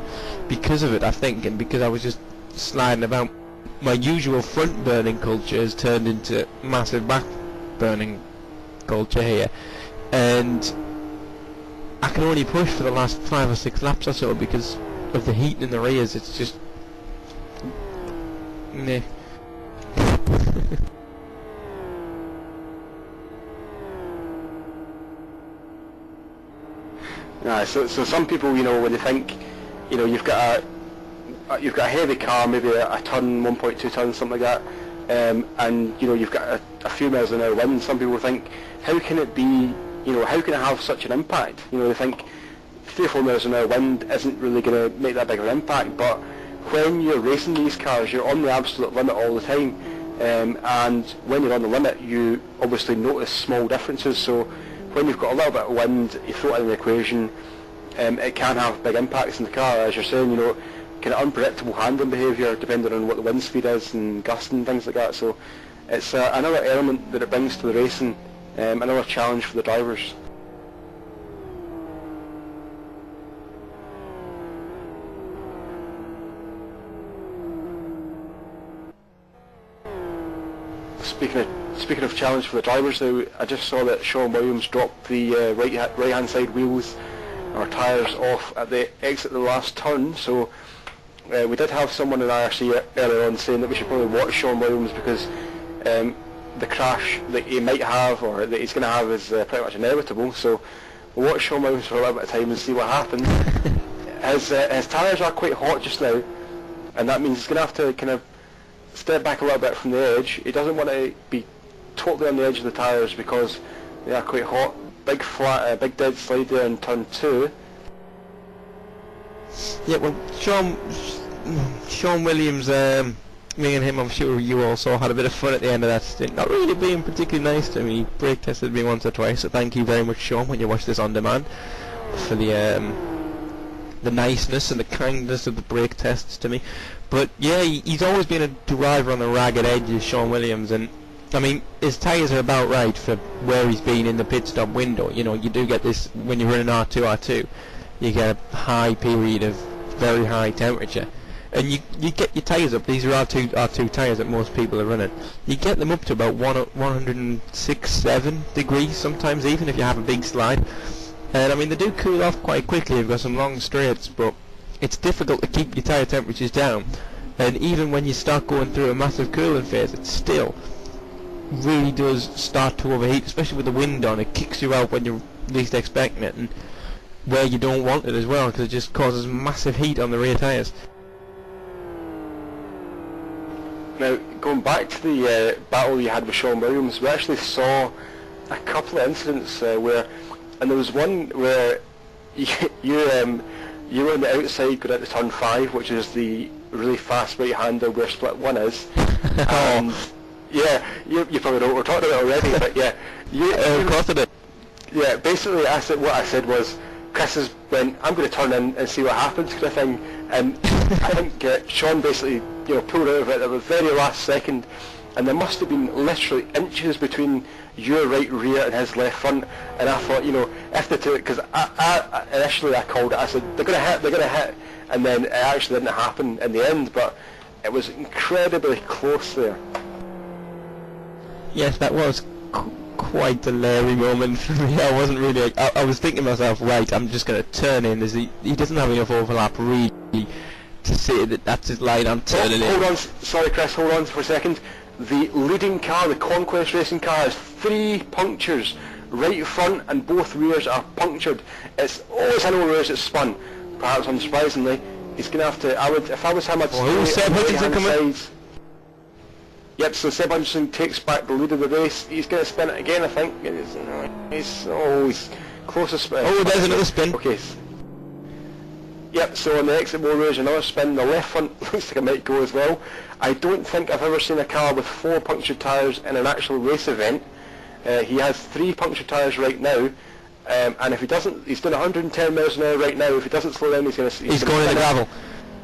because of it, I think, and because I was just sliding about. My usual front burning culture has turned into massive back burning culture here, and I can only push for the last 5 or 6 laps or so because of the heat in the rears. It's just meh. So some people, you know, when they think, you know, you've got a heavy car, maybe a ton, 1.2 tons, something like that, and you know you've got a few miles an hour wind. Some people think, how can it be? You know, how can it have such an impact? You know, they think 3 or 4 miles an hour wind isn't really going to make that big of an impact. But when you're racing these cars, you're on the absolute limit all the time, and when you're on the limit, you obviously notice small differences. So when you've got a little bit of wind, you throw it in the equation, it can have big impacts in the car. As you're saying, you know, kind of unpredictable handling behaviour depending on what the wind speed is and gust and things like that. So it's another element that it brings to the racing, another challenge for the drivers. Speaking of challenge for the drivers, though, I just saw that Sean Williams dropped the right-hand side wheels or tyres off at the exit of the last turn. So we did have someone in IRC earlier on saying that we should probably watch Sean Williams because the crash that he might have or that he's going to have is pretty much inevitable. So we'll watch Sean Williams for a little bit of time and see what happens. His tyres are quite hot just now, and that means he's going to have to kind of step back a little bit from the edge. He doesn't want to be totally on the edge of the tyres because they are quite hot. Big flat, big dead slide there in turn 2. Yeah, well, Sean Williams, me and him, I'm sure you all saw, had a bit of fun at the end of that stint. Not really being particularly nice to me. He brake tested me once or twice, so thank you very much, Sean, when you watch this on demand, for the niceness and the kindness of the brake tests to me. But yeah, he's always been a driver on the ragged edges, Sean Williams, and I mean, his tyres are about right for where he's been in the pit stop window. You know, you do get this when you're running R2, you get a high period of very high temperature, and you get your tyres up. These are R2 tyres that most people are running. You get them up to about 106, 7 degrees sometimes, even if you have a big slide. And I mean, they do cool off quite quickly. You've got some long straights, but it's difficult to keep your tyre temperatures down. And even when you start going through a massive cooling phase, it still really does start to overheat, especially with the wind on. It kicks you out when you're least expecting it, and where you don't want it as well, because it just causes massive heat on the rear tyres. Now, going back to the battle you had with Sean Williams, we actually saw a couple of incidents where, and there was one where you were on the outside going into turn 5, which is the really fast right-hander where split 1 is. And yeah, you probably know what we're talking about already, but yeah. Of course I did. Yeah, basically what I said was, Chris has went, I'm going to turn in and see what happens kind of thing, and I think Sean basically, you know, pulled out of it at the very last second, and there must have been literally inches between your right rear and his left front, and I thought, you know, if the two, because I initially I called it, I said, they're going to hit, and then it actually didn't happen in the end, but it was incredibly close there. Yes, that was quite a leery moment for me. I wasn't really, I was thinking to myself, right, I'm just going to turn in, as he doesn't have enough overlap really to say that that's his line, I'm turning in. Hold on, sorry Chris, hold on for a second. The leading car, the Conquest Racing car, has 3 punctures, right front and both rears are punctured. It's always in all rears it's spun. Perhaps unsurprisingly, he's going to have to, if I was him, I'd stay on the right-hand side. Yep, so Seb Hutchinson takes back the lead of the race. He's going to spin it again, I think. He's closest spin. Oh, there's another spin. Okay. Yep, so on the exit motor there's another spin. The left front looks like it might go as well. I don't think I've ever seen a car with 4 punctured tyres in an actual race event. He has 3 punctured tyres right now, and if he doesn't, he's doing 110 miles an hour right now. If he doesn't slow down, he's going in the gravel.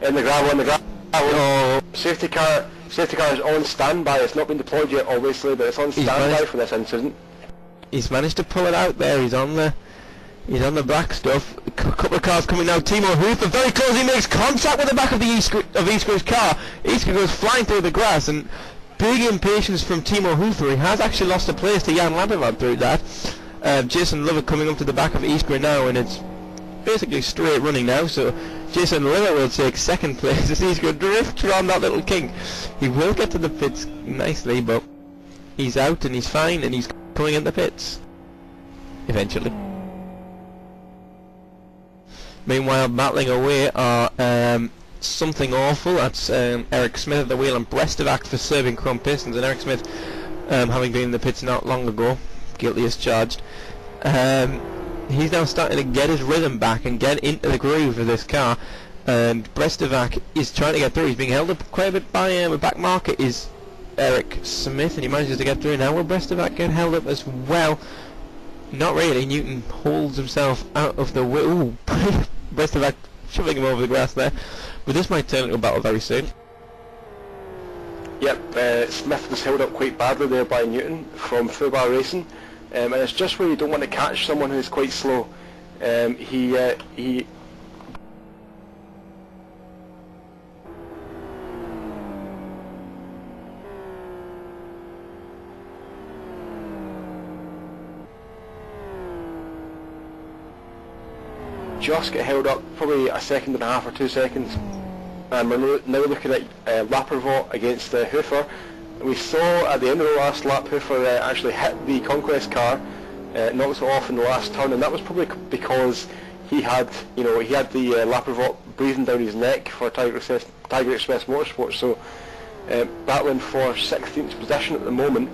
In the gravel. Oh. Safety car is on standby. It's not been deployed yet, obviously, but it's on standby for this incident. He's managed to pull it out there. He's on the back stuff. A couple of cars coming now. Timo Hooper very close. He makes contact with the back of the Isker's car. Isker goes flying through the grass, and big impatience from Timo Hooper. He has actually lost a place to Jan Lampeveld through that. Jason Lovett coming up to the back of Isker now, and it's basically straight running now. So Jason Lovett will take second place as Isker drifts around that little king. He will get to the pits nicely, but he's out and he's fine, and he's coming in the pits eventually. Meanwhile, battling away are Something Awful. That's Eric Smith at the wheel, and Brestovac for serving Chrome Pistons. And Eric Smith, having been in the pits not long ago, guilty as charged. He's now starting to get his rhythm back and get into the groove of this car. And Brestovac is trying to get through. He's being held up quite a bit by a back marker is Eric Smith, and he manages to get through. Now will Brestovac get held up as well? Not really. Newton holds himself out of the way. Ooh, Brestovac shoving him over the grass there. But this might turn into a battle very soon. Yep, Smith was held up quite badly there by Newton from Fubar Racing. And it's just where you don't want to catch someone who's quite slow. He just get held up probably a second and a half or 2 seconds, and we're now looking at Lapervot against Hoofer. We saw at the end of the last lap Hoofer actually hit the Conquest car, knocked it off in the last turn, and that was probably because he had the Lapervot breathing down his neck for Tiger Express Motorsports. So battling for 16th position at the moment,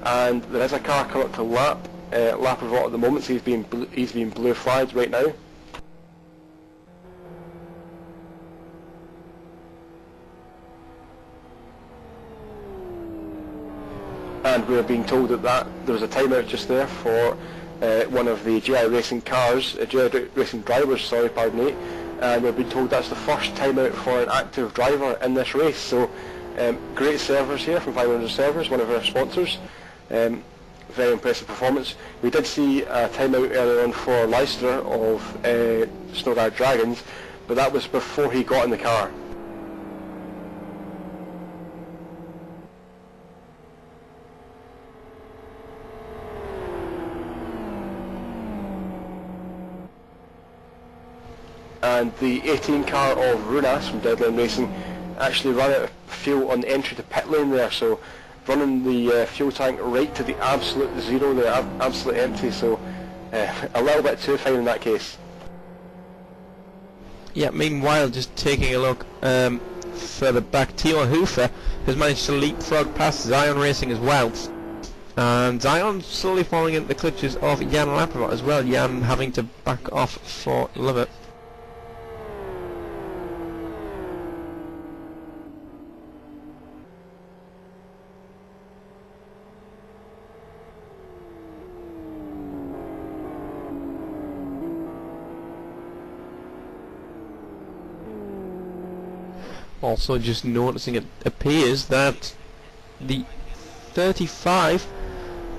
and there is a car coming up to lap Lapervot at the moment, so he's being blue flagged right now. And we're being told that there was a timeout just there for one of the GI Racing cars, GI Racing drivers, sorry, pardon me, and we've been told that's the first timeout for an active driver in this race. So great servers here from 500 Servers, one of our sponsors. Very impressive performance. We did see a timeout earlier on for Leicester of Snowguard Dragons, but that was before he got in the car. And the 18 car of Runas from Deadline Racing actually ran out of fuel on the entry to pit lane there, so running the fuel tank right to the absolute zero there, absolutely empty, so a little bit too fine in that case. Yeah, meanwhile, just taking a look further back, Timo Hoofer has managed to leapfrog past Zion Racing as well. And Zion slowly falling into the clutches of Jan Lapervot as well, Jan having to back off for Lovett. Also, just noticing, it appears that the 35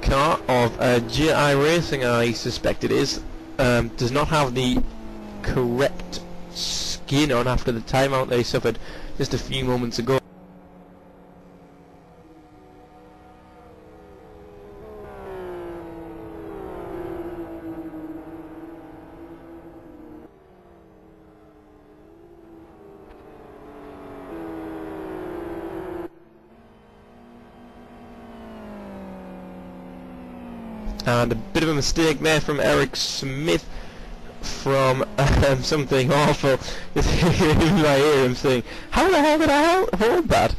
car of GI Racing, I suspect it is, does not have the correct skin on after the timeout they suffered just a few moments ago. And a bit of a mistake there from Eric Smith from Something Awful. I hear him saying, how the hell did I hold that?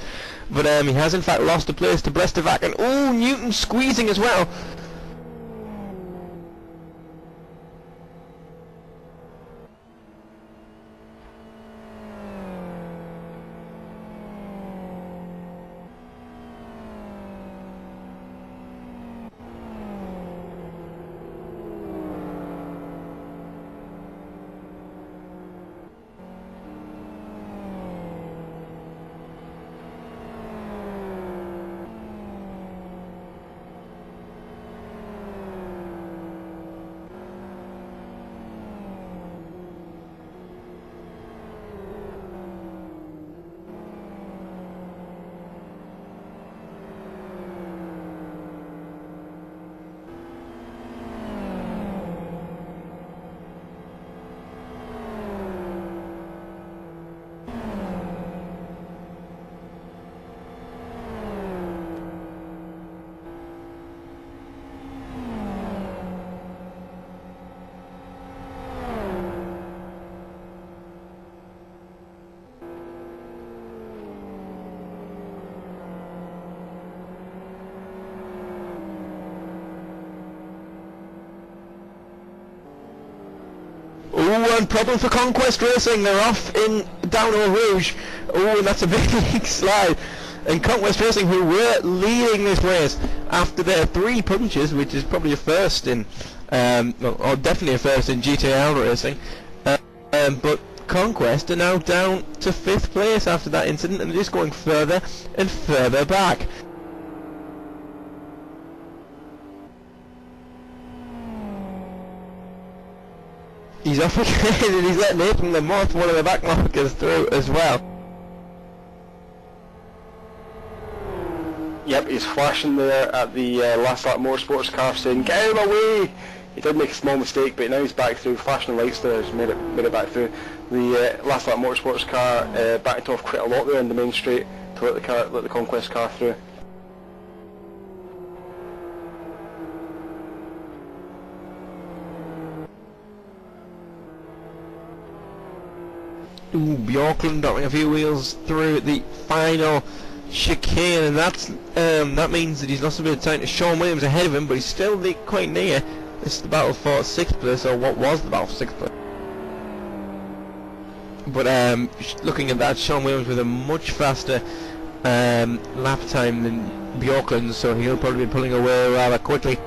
But he has in fact lost a place to Brestovac, and oh, Newton squeezing as well. on, problem for Conquest Racing. They're off in down Eau Rouge. Oh, and that's a big slide. And Conquest Racing, who were leading this race after their 3 punches, which is probably a first in, or definitely a first in GTR racing, but Conquest are now down to 5th place after that incident, and they're just going further and further back. He's off again, and he's letting Nathan the Moth, one of the back markers, through as well. Yep, he's flashing there at the Last Lap Motorsports car saying, "Get out of my way!" He did make a small mistake, but now he's back through, flashing the lights there, he's made it back through. The Last Lap Motorsports car backed off quite a lot there in the main straight to let the Conquest car through. Ooh, Bjorklund dropping a few wheels through the final chicane, and that means that he's lost a bit of time to Sean Williams ahead of him, but he's still quite near. This is the battle for 6th place, or what was the battle for 6th place. But looking at that, Sean Williams with a much faster lap time than Bjorklund, so he'll probably be pulling away rather quickly.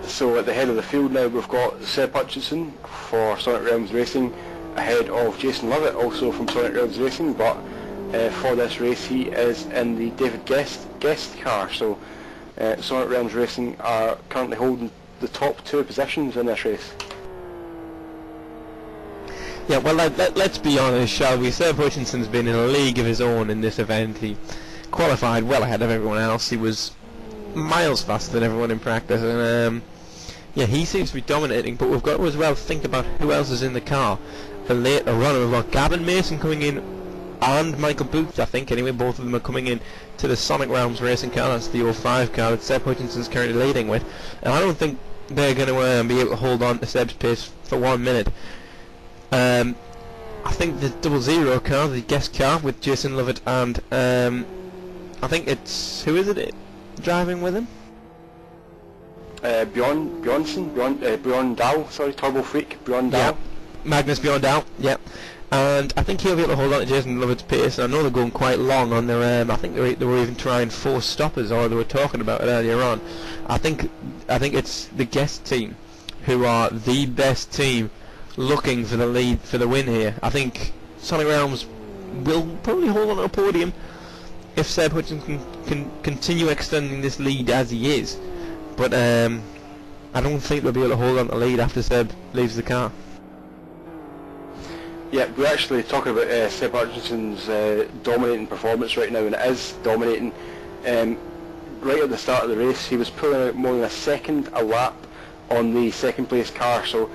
So at the head of the field now we've got Seb Hutchinson for Sonic Realms Racing ahead of Jason Lovett, also from Sonic Realms Racing, but for this race he is in the David Guest car, so Sonic Realms Racing are currently holding the top 2 positions in this race. Yeah, well, let's be honest, shall we? Seb Hutchinson's been in a league of his own in this event. He qualified well ahead of everyone else. He was miles faster than everyone in practice, and yeah, he seems to be dominating, but we've got to as well think about who else is in the car. A later runner, we've got Gavin Mason coming in, and Michael Booth, I think, anyway, both of them are coming in to the Sonic Realms Racing car. That's the 05 car that Seb Hutchinson's currently leading with, and I don't think they're going to be able to hold on to Seb's pace for 1 minute. I think the 00 car, the guest car with Jason Lovett, and I think it's, who is it driving with him? Bjorn Dahl, sorry, Turbo Freak, Bjorn Dahl. Yeah, Magnus Bjorn Dahl, yeah. And I think he'll be able to hold on to Jason Lovett's pace. I know they're going quite long on their, I think they were even trying 4 stoppers, or they were talking about it earlier on. I think it's the guest team who are the best team looking for the lead, for the win here. I think Sonic Realms will probably hold on to a podium if Seb Hutchinson can continue extending this lead as he is. But I don't think they'll be able to hold on to the lead after Seb leaves the car. Yeah, we're actually talking about Seb Hutchinson's dominating performance right now, and it is dominating. Right at the start of the race, he was pulling out more than a second a lap on the 2nd place car, so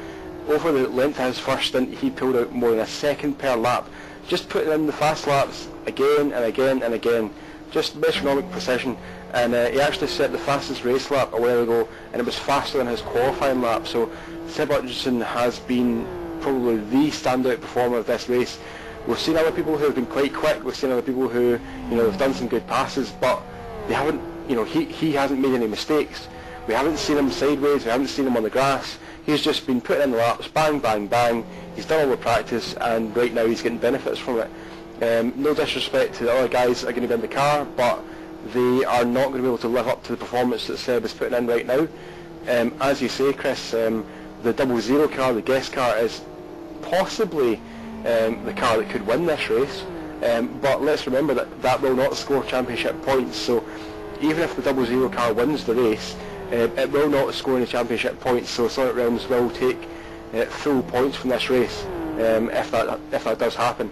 over the length of his first stint, he pulled out more than a second per lap, just putting in the fast laps again and again and again, just metronomic precision. And he actually set the fastest race lap a while ago, and it was faster than his qualifying lap. So Seb Hutchinson has been probably the standout performer of this race. We've seen other people who have been quite quick. We've seen other people who, have done some good passes, but they haven't, he hasn't made any mistakes. We haven't seen him sideways. We haven't seen him on the grass. He's just been putting in the laps, bang, bang, bang. He's done all the practice, and right now he's getting benefits from it. No disrespect to the other guys that are going to be in the car, but they are not going to be able to live up to the performance that Seb is putting in right now. As you say, Chris, the 00 car, the guest car, is possibly the car that could win this race, but let's remember that will not score championship points. So even if the 00 car wins the race, it will not score any championship points, so Sonic Realms will take full points from this race if that does happen.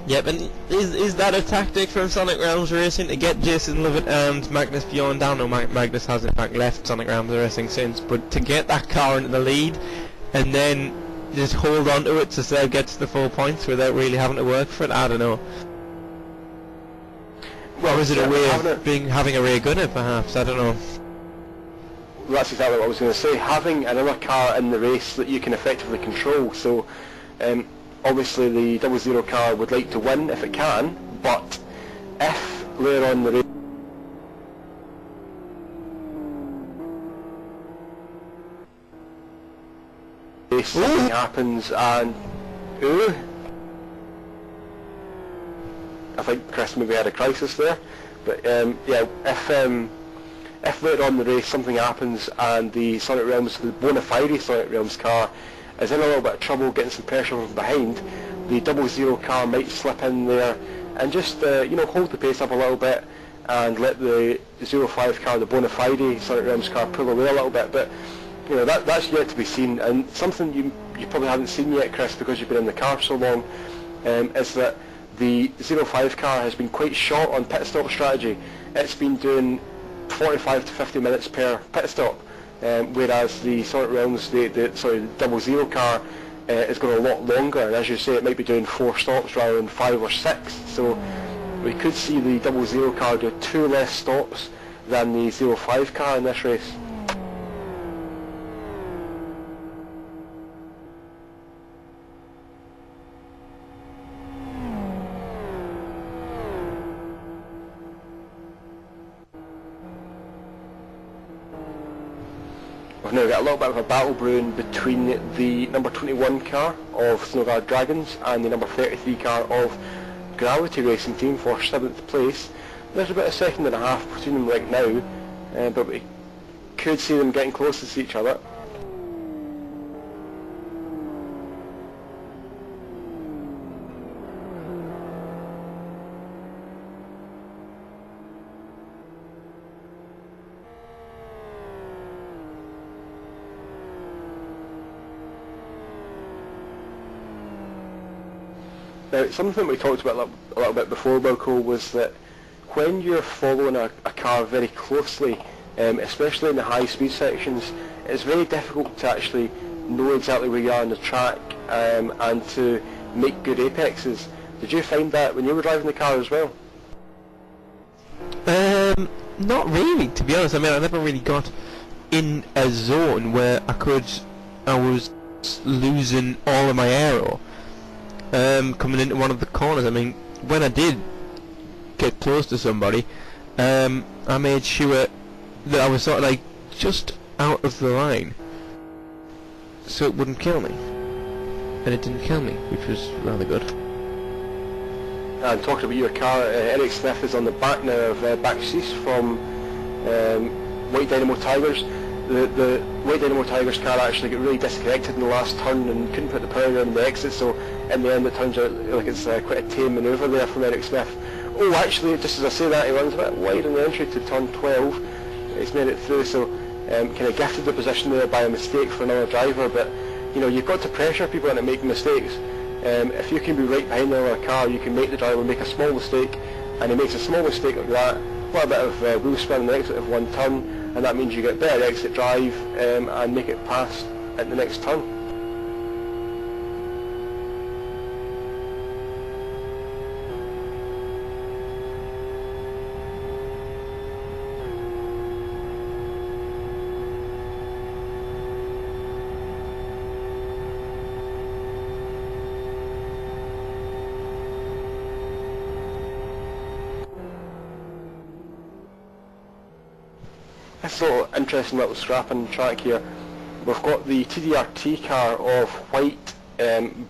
Yep, and is that a tactic from Sonic Realms Racing to get Jason Lovett and Magnus Bjorn down? No, Magnus has in fact left Sonic Realms Racing since, but to get that car into the lead and then just hold on to it so Seb gets the 4 points without really having to work for it? I don't know. Well, or is it a way of having a rear gunner perhaps? I don't know. That's exactly what I was going to say. Having another car in the race that you can effectively control. So obviously the 00 car would like to win if it can, but if later on the race something happens and I think Chris maybe had a crisis there, but yeah, if later on in the race something happens and the Sonic Realms, the bona fide Sonic Realms car is in a little bit of trouble getting some pressure from behind, the 00 car might slip in there and just hold the pace up a little bit and let the 05 car, the bona fide Sonic Realms car, pull away a little bit. But that's yet to be seen, and something you probably haven't seen yet, Chris, because you've been in the car so long, is that the 05 car has been quite short on pit stop strategy. It's been doing 45 to 50 minutes per pit stop, whereas the Sonic Realms, the 00 car is going a lot longer, and as you say, it might be doing 4 stops rather than 5 or 6. So we could see the 00 car do 2 less stops than the 05 car in this race. We've now got a little bit of a battle brewing between the number 21 car of Snowguard Dragons and the number 33 car of Gravity Racing Team for 7th place. There's about a second and a half between them right now, but we could see them getting closer to each other. Now, something we talked about a little bit before, Wilco, was that when you're following a car very closely, especially in the high speed sections, it's very difficult to actually know exactly where you are on the track and to make good apexes. Did you find that when you were driving the car as well? Not really, to be honest. I mean, I never really got in a zone where I was losing all of my aero. Coming into one of the corners. I mean, when I did get close to somebody, I made sure that I was sort of like just out of the line so it wouldn't kill me, and it didn't kill me, which was rather good. And talking about your car, Eric Smith is on the back now of Backseas from White Dynamo Tigers. The White Dynamo Tigers car actually got really disconnected in the last turn and couldn't put the power down in the exit, so in the end it turns out like it's quite a tame manoeuvre there from Eric Smith. Oh, actually, just as I say that, he runs a bit wide on the entry to turn 12. He's made it through, so kind of gifted the position there by a mistake for another driver, but you've got to pressure people into making mistakes. If you can be right behind another car, you can make the driver make a small mistake, and he makes a small mistake like that, quite a bit of wheel spin in the exit of one turn, and that means you get better exit drive and make it past at the next turn. This little interesting little scrapping track here. We've got the TDRT car of White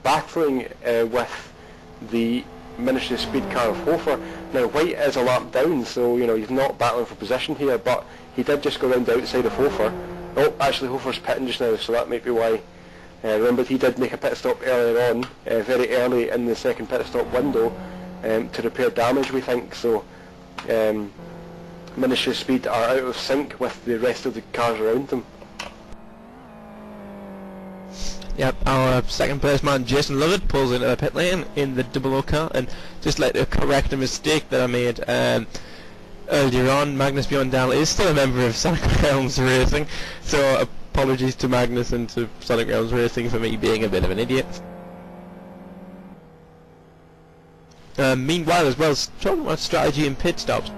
battling with the Ministry of Speed car of Hofer. Now White is a lap down, so he's not battling for position here, but he did just go round the outside of Hofer. Oh, actually Hofer's pitting just now, so that might be why. Remember, he did make a pit stop earlier on, very early in the second pit stop window, to repair damage, we think. So Ministry of Speed are out of sync with the rest of the cars around them. Yep, our second place man Jason Lovett pulls into the pit lane in the 00 car, and just like to correct a mistake that I made earlier on. Magnus Bjorndal is still a member of Sonic Realms Racing, so apologies to Magnus and to Sonic Realms Racing for me being a bit of an idiot. Meanwhile as well, talking about strategy and pit stops,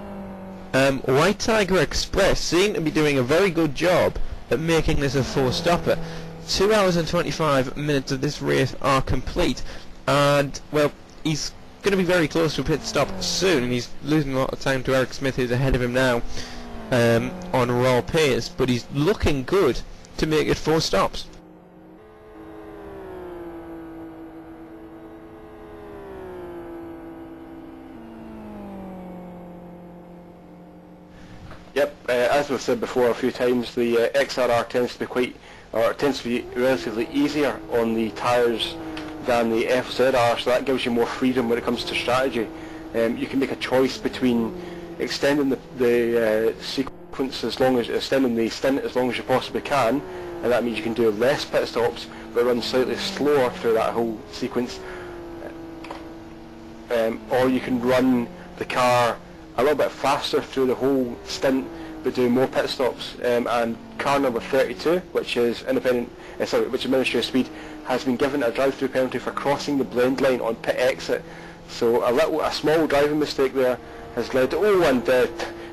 White Tiger Express seem to be doing a very good job at making this a four-stopper. 2 hours and 25 minutes of this race are complete, and well, he's going to be very close to a pit stop soon, and he's losing a lot of time to Eric Smith, who's ahead of him now on raw pace, but he's looking good to make it 4 stops. Yep, as we've said before a few times, the XRR tends to be relatively easier on the tyres than the FZR, so that gives you more freedom when it comes to strategy. You can make a choice between extending the sequence extending the stint as long as you possibly can, and that means you can do less pit stops but run slightly slower through that whole sequence, or you can run the car a little bit faster through the whole stint but do more pit stops. And car number 32, which is Ministry of Speed, has been given a drive-through penalty for crossing the blend line on pit exit. So a small driving mistake there has led to, and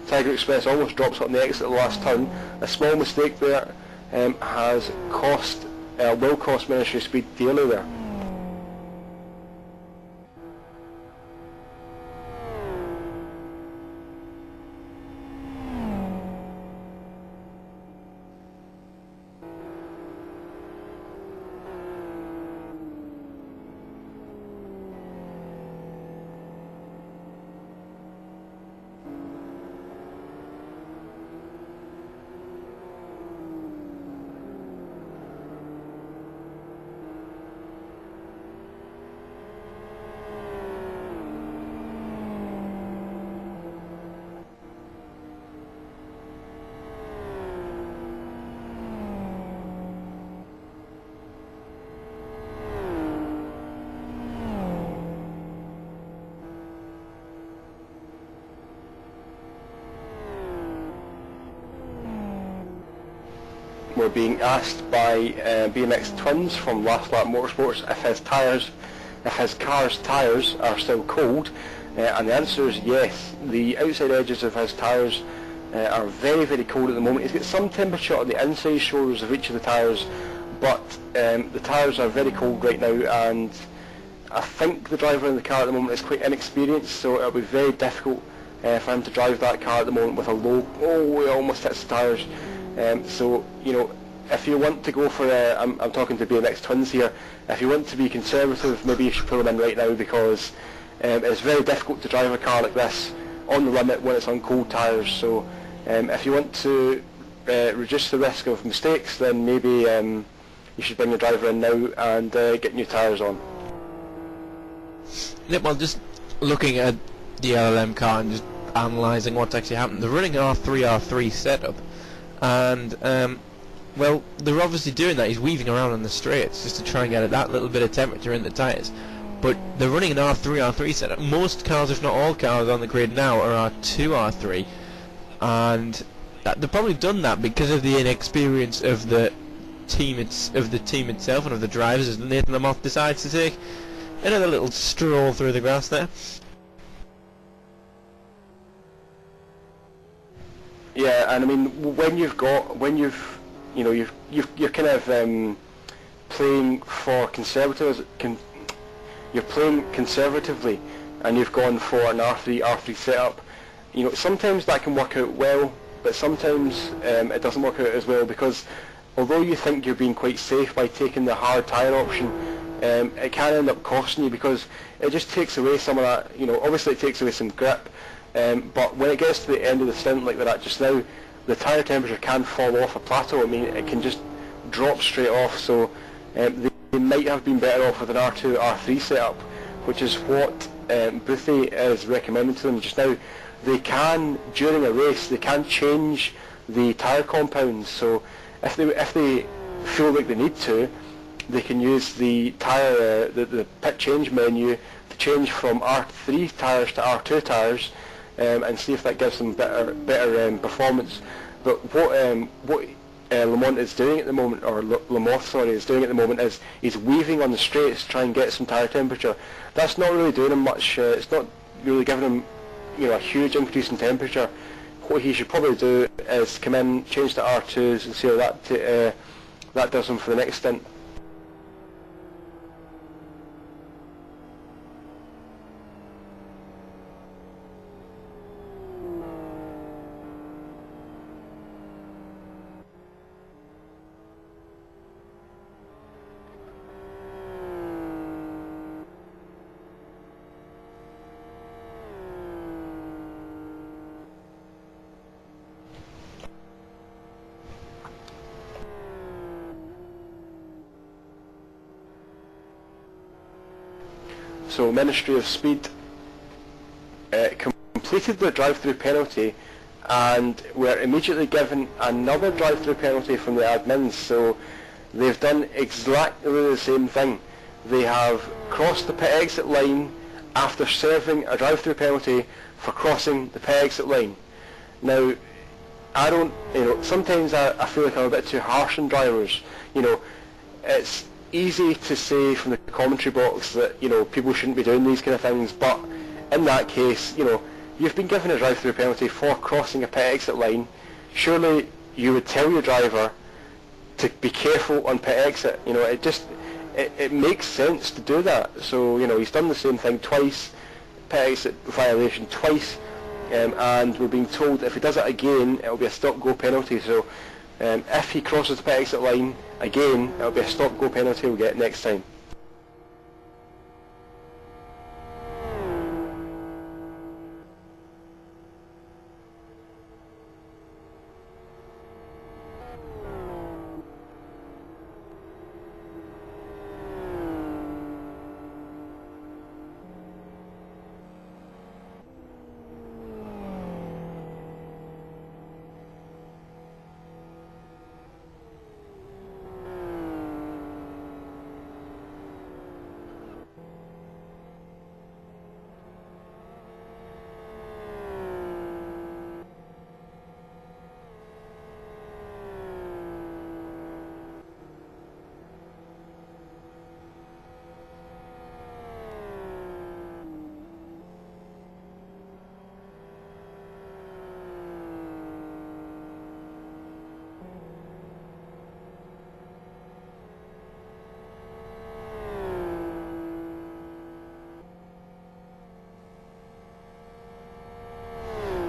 Tiger Express almost drops up on the exit at the last turn. A small mistake there will cost Ministry of Speed dearly there. We're being asked by BMX Twins from Last Lap Motorsports if his car's tyres are still cold, and the answer is yes. The outside edges of his tyres are very, very cold at the moment. He's got some temperature on the inside shoulders of each of the tyres, but the tyres are very cold right now, and I think the driver in the car at the moment is quite inexperienced, so it'll be very difficult for him to drive that car at the moment with a low, he almost hits the tyres. So, if you want to go for I'm talking to BMX Twins here, if you want to be conservative, maybe you should pull them in right now, because it's very difficult to drive a car like this on the limit when it's on cold tyres. So if you want to reduce the risk of mistakes, then maybe you should bring the driver in now and get new tyres on. Yeah, well, just looking at the LLM car and just analysing what's actually happened, they're running an R3 setup, and well, they're obviously doing that. He's weaving around on the straights just to try and get that little bit of temperature in the tyres. But they're running an R3 setup. Most cars, if not all cars on the grid now, are R2, R3, and they've probably done that because of the inexperience of the team itself and of the drivers, as Nathan Lamotte decides to take another little stroll through the grass there. Yeah, and I mean, you're kind of playing for you're playing conservatively, and you've gone for an R3 setup. Sometimes that can work out well, but sometimes it doesn't work out as well, because although you think you're being quite safe by taking the hard tyre option, it can end up costing you, because it just takes away some of that. Obviously it takes away some grip, but when it gets to the end of the stint like we're at just now, the tyre temperature can fall off a plateau. I mean, it can just drop straight off, so they might have been better off with an R2, R3 setup, which is what Boothie is recommending to them just now. They can, during a race, they can change the tyre compounds, so if they feel like they need to, they can use the tyre, the pit change menu to change from R3 tyres to R2 tyres, and see if that gives them better performance. But what Lamont is doing at the moment, or Lamoth, sorry, is doing at the moment, is he's weaving on the straights to try and get some tyre temperature. That's not really doing him much. It's not really giving him, a huge increase in temperature. What he should probably do is come in, change to R2s, and see how that does him for the next stint. So Ministry of Speed completed the drive-through penalty and were immediately given another drive-through penalty from the admins. So they've done exactly the same thing. They have crossed the pit exit line after serving a drive-through penalty for crossing the pit exit line. Now, I don't, sometimes I feel like I'm a bit too harsh on drivers. It's easy to say from the commentary box that people shouldn't be doing these kind of things, but in that case, you've been given a drive-through penalty for crossing a pit exit line. Surely you would tell your driver to be careful on pit exit. It makes sense to do that. So he's done the same thing twice, pit exit violation twice, and we're being told if he does it again, it'll be a stop-go penalty. So if he crosses the pit exit line again, it'll be a stop-go penalty we'll get next time.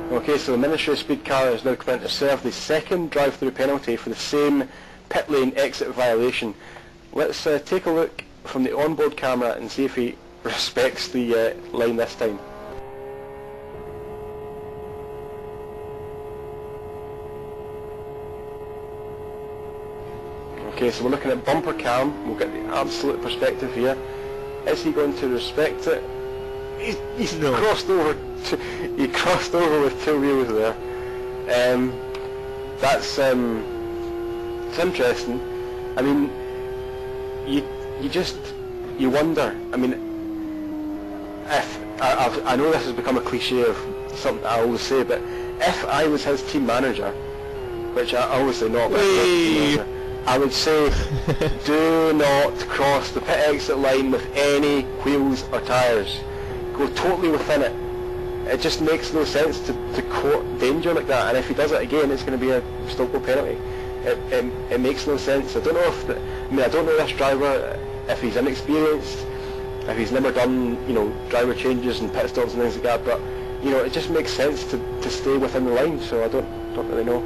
Okay, so the Ministry of Speed car is now coming to serve the second drive-through penalty for the same pit lane exit violation. Let's take a look from the onboard camera and see if he respects the line this time. Okay, so we're looking at bumper cam. We'll get the absolute perspective here. Is he going to respect it? He's no. He crossed over with two wheels there. It's interesting. I mean, you wonder. I mean, if I know this has become a cliche of something I always say, but if I was his team manager, which I obviously not, but I would say, do not cross the pit exit line with any wheels or tyres. Go totally within it. It just makes no sense to court danger like that, and if he does it again, it's going to be a stop-go penalty. It makes no sense. I don't know I don't know this driver, if he's inexperienced, if he's never done, driver changes and pit stops and things like that, but, it just makes sense to stay within the line, so I don't really know.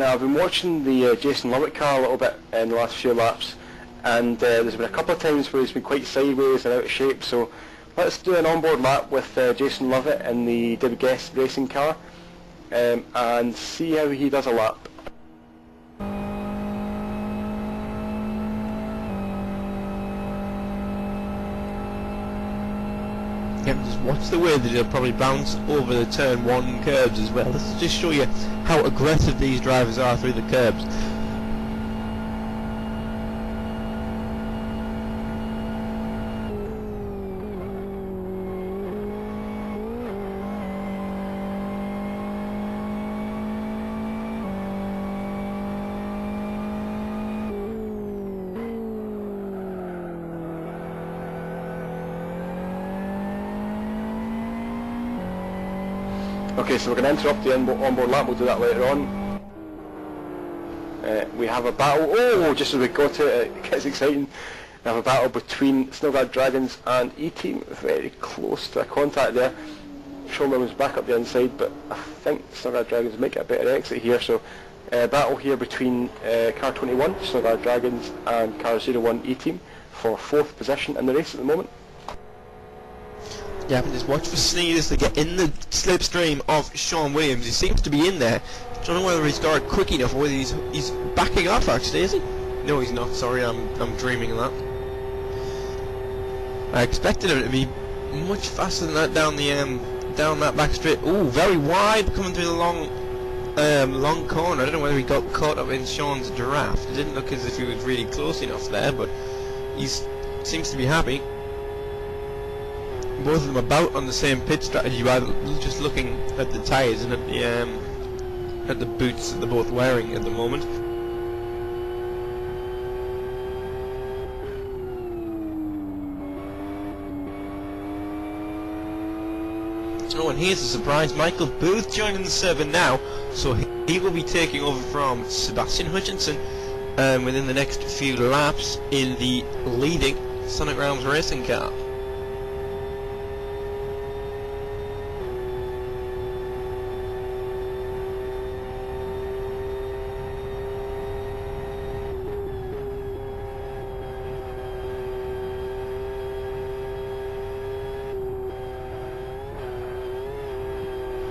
Now, I've been watching the Jason Lovett car a little bit in the last few laps, and there's been a couple of times where he's been quite sideways and out of shape, so let's do an onboard lap with Jason Lovett in the David Guest racing car and see how he does a lap. Yeah, just watch the way that he'll probably bounce over the turn 1 curbs as well. This will just show you how aggressive these drivers are through the curbs. Okay, so we're going to interrupt the onboard lap, we'll do that later on. We have a battle, just as we got to it, it gets exciting. We have a battle between Snowguard Dragons and E-Team, very close to a contact there. Showman was back up the inside, but I think Snowguard Dragons might get a better exit here, so battle here between car 21, Snowguard Dragons, and car 01 E-Team for 4th position in the race at the moment. Yeah, but just watch for Sneeders to get in the slipstream of Sean Williams. He seems to be in there. I don't know whether he's started quick enough or whether he's backing off actually, is he? No, he's not. Sorry, I'm dreaming of that. I expected him to be much faster than that down that back straight. Ooh, very wide coming through the long corner. I don't know whether he got caught up in Sean's draft. It didn't look as if he was really close enough there, but he seems to be happy. Both of them about on the same pit strategy, by just looking at the tyres and at the boots that they're both wearing at the moment. Oh, and here's a surprise, Michael Booth joining the server now, so he will be taking over from Sebastian Hutchinson within the next few laps in the leading Sonic Realms racing car.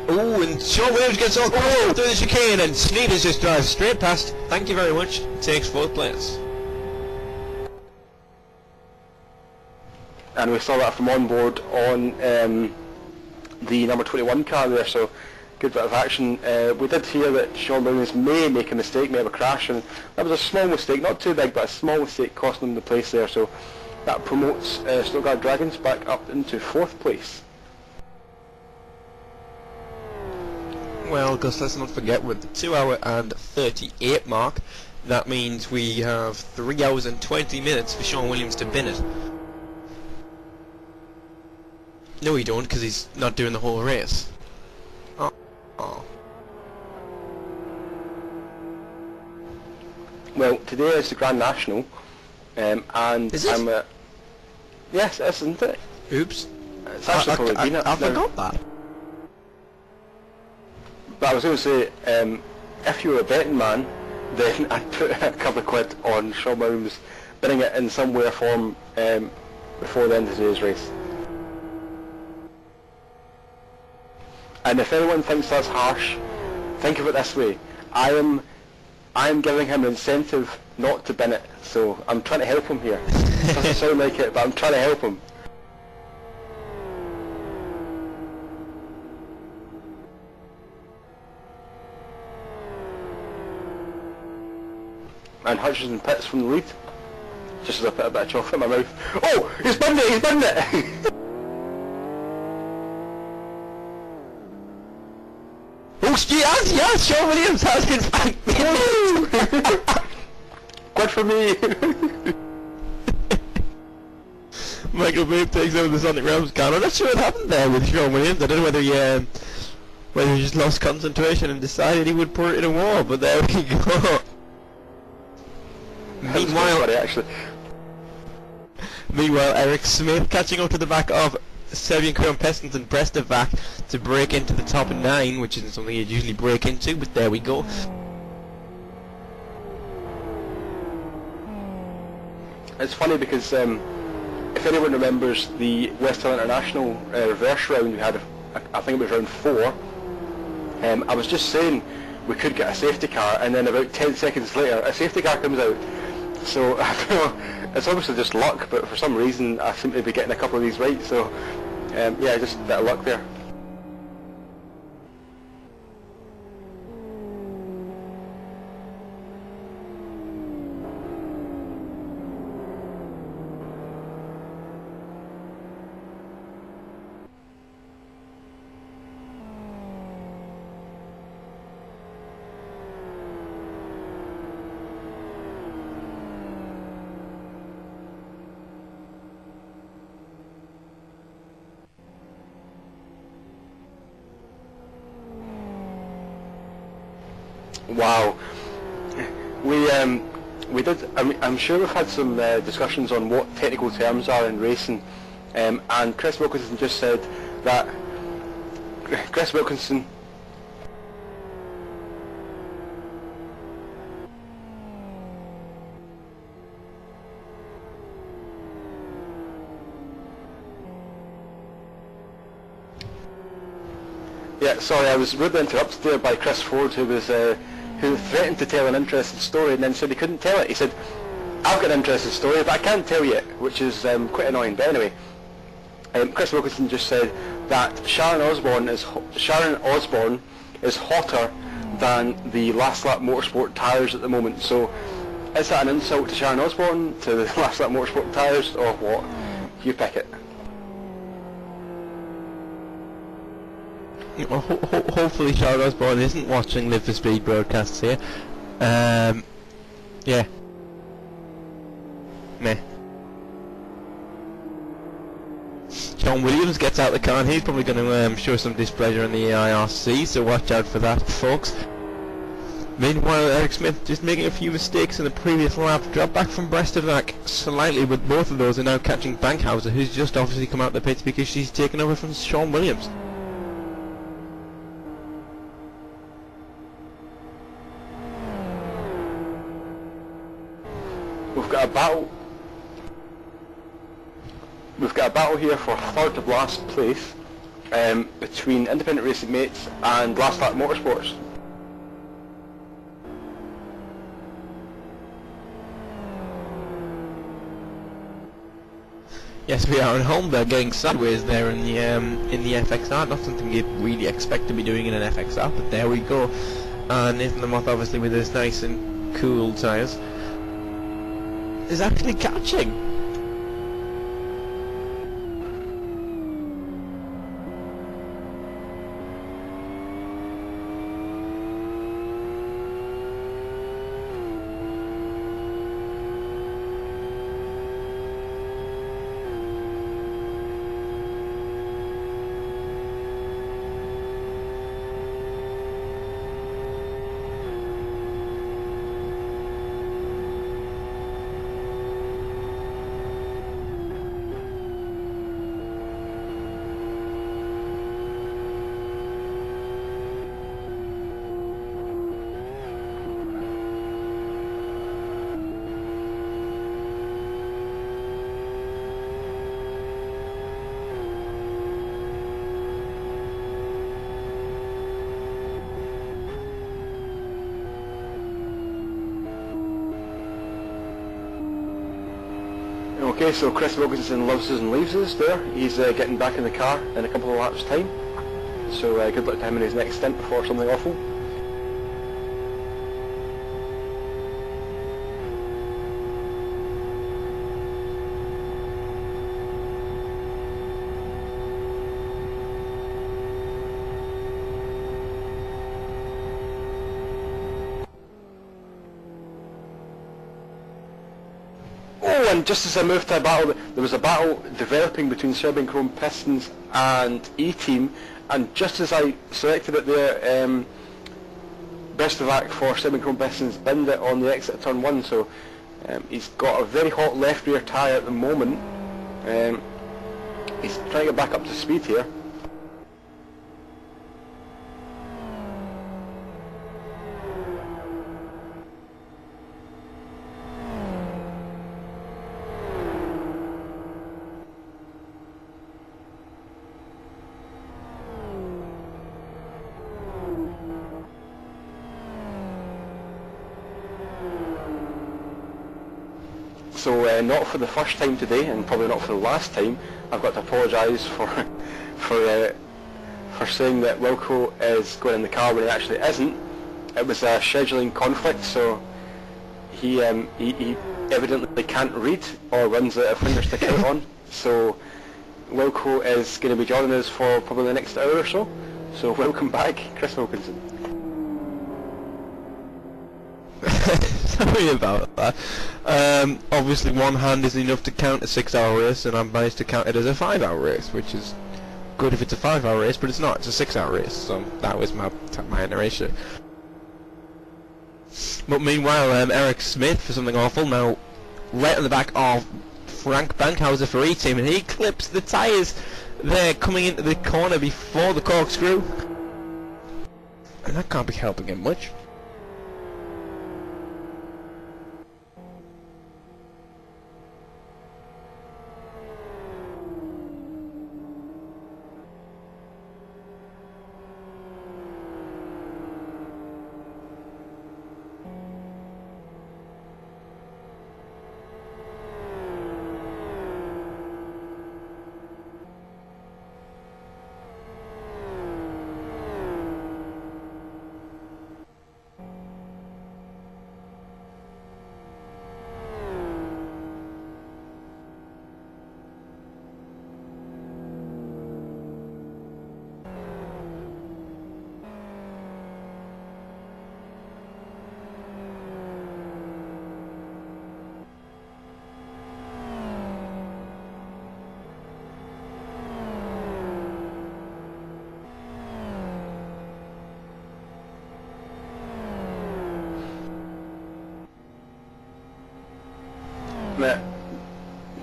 Ooh, and Sean Williams gets all through the chicane, and Sneeders just drives straight past. Thank you very much. Takes 4th place. And we saw that from on board on the number 21 car there, so good bit of action. We did hear that Sean Williams may make a mistake, may have a crash, and that was a small mistake, not too big, but a small mistake costing him the place there, so that promotes Snowguard Dragons back up into 4th place. Well, Gus, let's not forget, with the 2 hour and 38 mark, that means we have 3 hours and 20 minutes for Sean Williams to bin it. No, you don't, because he's not doing the whole race. Oh. Well, today is the Grand National, and is it? Yes, it is, isn't it? Oops. It's actually probably been it. I forgot that. But I was going to say, if you were a betting man, then I'd put a couple of quid on Sean Williams winning it in some way or form before the end of today's race. And if anyone thinks that's harsh, think of it this way: I am giving him incentive not to bin it, so I'm trying to help him here. Doesn't sound like it, but I'm trying to help him. And Hutchinson pits from the lead, just as I put a bit of chocolate in my mouth. Oh, he's binned it, he's binned it! Oh, yes, Sean Williams has in fact been Good for me! Michael Booth takes over the Sonic Realms car. I'm not sure what happened there with Sean Williams. I don't know whether he just lost concentration and decided he would put it in a wall, but there we go. Meanwhile, Eric Smith catching up to the back of Serbian Crown Pestons and Brestovac to break into the top 9, which isn't something you'd usually break into, but there we go. it's funny because if anyone remembers the West Hill International reverse round we had, I think it was round 4, I was just saying we could get a safety car, and then about 10 seconds later a safety car comes out. So I don't know, it's obviously just luck, but for some reason I seem to be getting a couple of these right, so yeah, just a bit of luck there. Wow, we did. I'm sure we've had some discussions on what technical terms are in racing, and Chris Wilkinson just said that Chris Wilkinson. Yeah, sorry, I was rudely interrupted there by Chris Ford, who was who threatened to tell an interesting story and then said he couldn't tell it. He said, "I've got an interesting story, but I can't tell you it," which is quite annoying. But anyway, Chris Wilkinson just said that Sharon Osbourne is hotter than the Last Lap Motorsport tyres at the moment. So, is that an insult to Sharon Osbourne, to the Last Lap Motorsport tyres, or what? You pick it. Well, hopefully Sharon Osbourne isn't watching Live for Speed broadcasts here. Yeah. Meh. Sean Williams gets out the car and he's probably going to show some displeasure in the IRC, so watch out for that, folks. Meanwhile, Eric Smith just making a few mistakes in the previous lap, dropped back from Brest to back slightly, but both of those are now catching Bankhauser, who's just obviously come out the pits because she's taken over from Sean Williams. We've got a battle here for third to last place between Independent Racing Mates and Last Lap Motorsports. Yes, we are at home. They're getting sideways there in the FXR. Not something you'd really expect to be doing in an FXR, but there we go. And Nathan the Moth, obviously with his nice and cool tyres, is actually catching. Okay, so Chris Wilkinson loves us and leaves us there. He's getting back in the car in a couple of laps' time. So good luck to him in his next stint before something awful. And just as I moved to a battle, there was a battle developing between Serbian Chrome Pistons and E-Team, and just as I selected it there, Bestovac for Serbian Chrome Pistons binned it on the exit of turn 1, so he's got a very hot left rear tyre at the moment. He's trying to get back up to speed here. So not for the first time today, and probably not for the last time, I've got to apologise for saying that Wilco is going in the car when he actually isn't. It was a scheduling conflict, so he evidently can't read or runs out of fingers to count on. So Wilco is going to be joining us for probably the next hour or so. So welcome back, Chris Wilkinson. Sorry about that. Obviously one hand is enough to count a 6-hour race, and I've managed to count it as a 5-hour race, which is good if it's a 5-hour race, but it's not, it's a 6-hour race, so that was my narration. But meanwhile, Eric Smith, for something awful, now right on the back of Frank Bankhauser for E-Team, and he clips the tyres there coming into the corner before the corkscrew. And that can't be helping him much.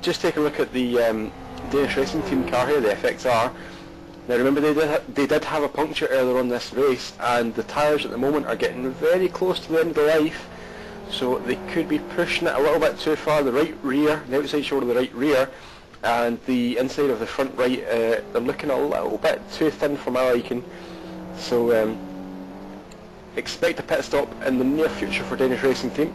Just take a look at the Danish Racing Team car here, the FXR. Now remember they did have a puncture earlier on this race, and the tyres at the moment are getting very close to the end of the life, so they could be pushing it a little bit too far. The right rear, the outside shoulder of the right rear, and the inside of the front right, they're looking a little bit too thin for my liking. So expect a pit stop in the near future for Danish Racing Team.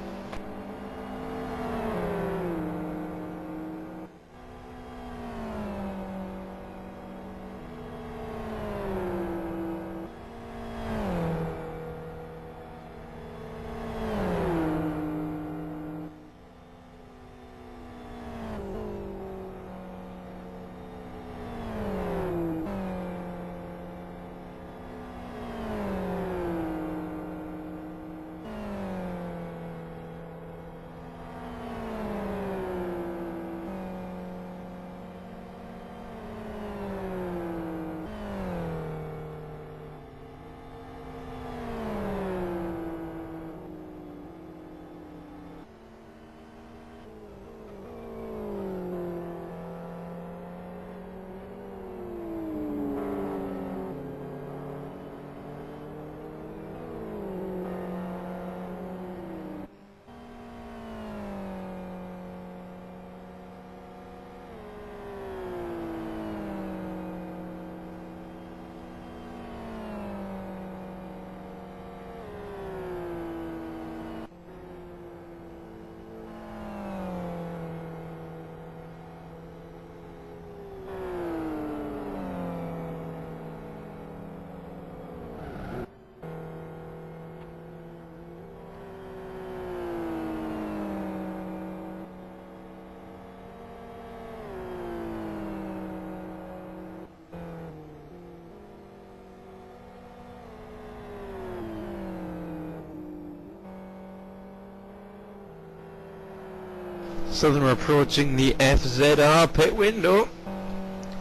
So then we're approaching the FZR pit window,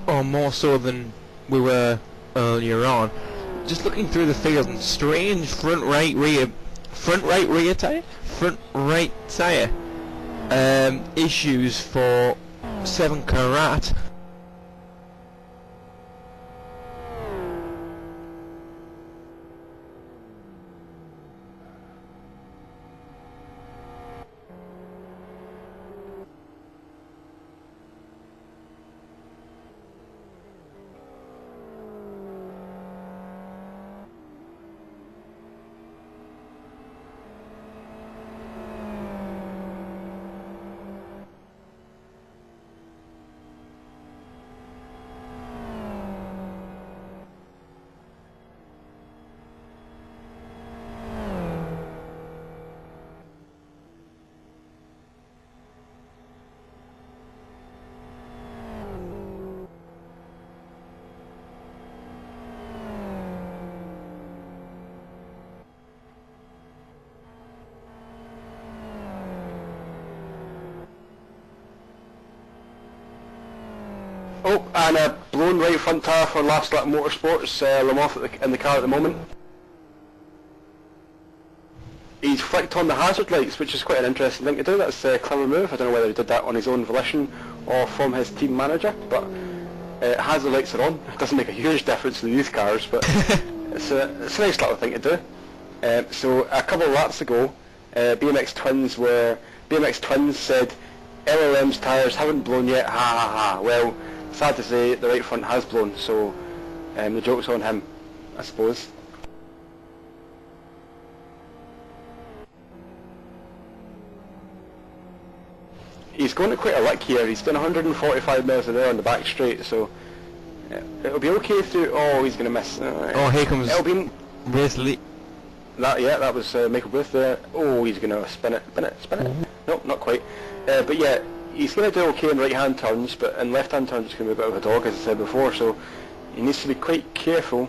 or more so than we were earlier on. Just looking through the field, and strange front right tyre issues for 7 Karat. and a blown right front tyre for Last Lap Motorsports, Lamont in the car at the moment. He's flicked on the hazard lights, which is quite an interesting thing to do. That's a clever move. I don't know whether he did that on his own volition or from his team manager, but hazard lights are on. It doesn't make a huge difference in these cars, but it's a nice little thing to do. So a couple of laps ago, BMX Twins said, LLM's tyres haven't blown yet, ha ha ha. Well, sad to say, the right front has blown, so the joke's on him, I suppose. He's going to quite a lick here. He's doing 145 miles an hour on the back straight, so it'll be okay through. Oh, he's going to miss. Oh, here comes Race Lee. That was Michael Booth there. Oh, he's going to spin it. Nope, not quite. But yeah, he's going to do okay in right-hand turns, but in left-hand turns it's going to be a bit of a dog, as I said before, so he needs to be quite careful.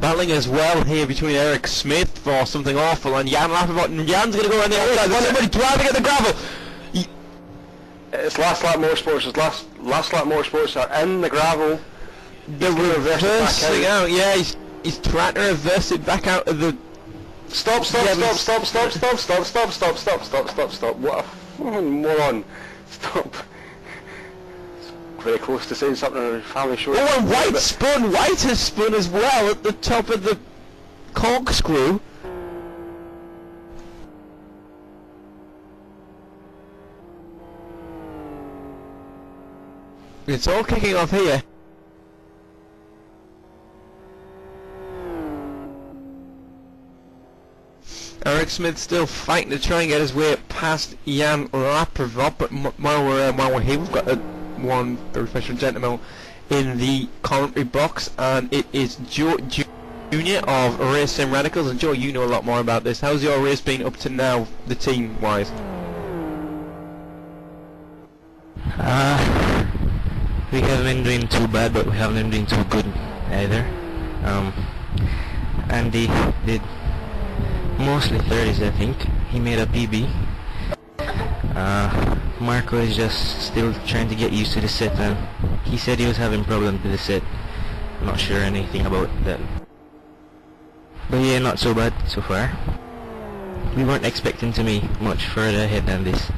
Battling as well here between Eric Smith for something awful and Jan Lappert, and Jan's going to go on the outside. Somebody driving at the gravel. It's Last Lap Motorsports. His last Lap Motorsports are in the gravel. They're reversing out. Yeah, he's trying to reverse it back out of the. Stop! What a fucking moron! Stop. Very close to saying something on a family show. Oh, and White spun! White has spun as well at the top of the corkscrew. It's all kicking off here. Eric Smith still fighting to try and get his way past Jan Lappert, but while we're here, we've got one very special gentleman in the commentary box, and it is Joe Junior of Race Sim Radicals. And Joe, you know a lot more about this. How's your race been up to now, the team wise? We haven't been doing too bad, but we haven't been doing too good either. Andy did mostly 30s, I think. He made a PB. Marco is just still trying to get used to the set, and he said he was having problems with the set. I'm not sure anything about that. But yeah, not so bad so far. We weren't expecting to be much further ahead than this.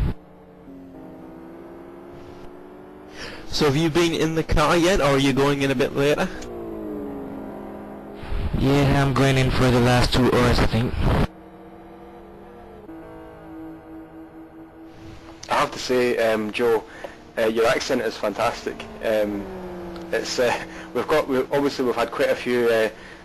So have you been in the car yet, or are you going in a bit later? Yeah, I'm going in for the last 2 hours, I think. I have to say, Joe, your accent is fantastic. It's we've had quite a few.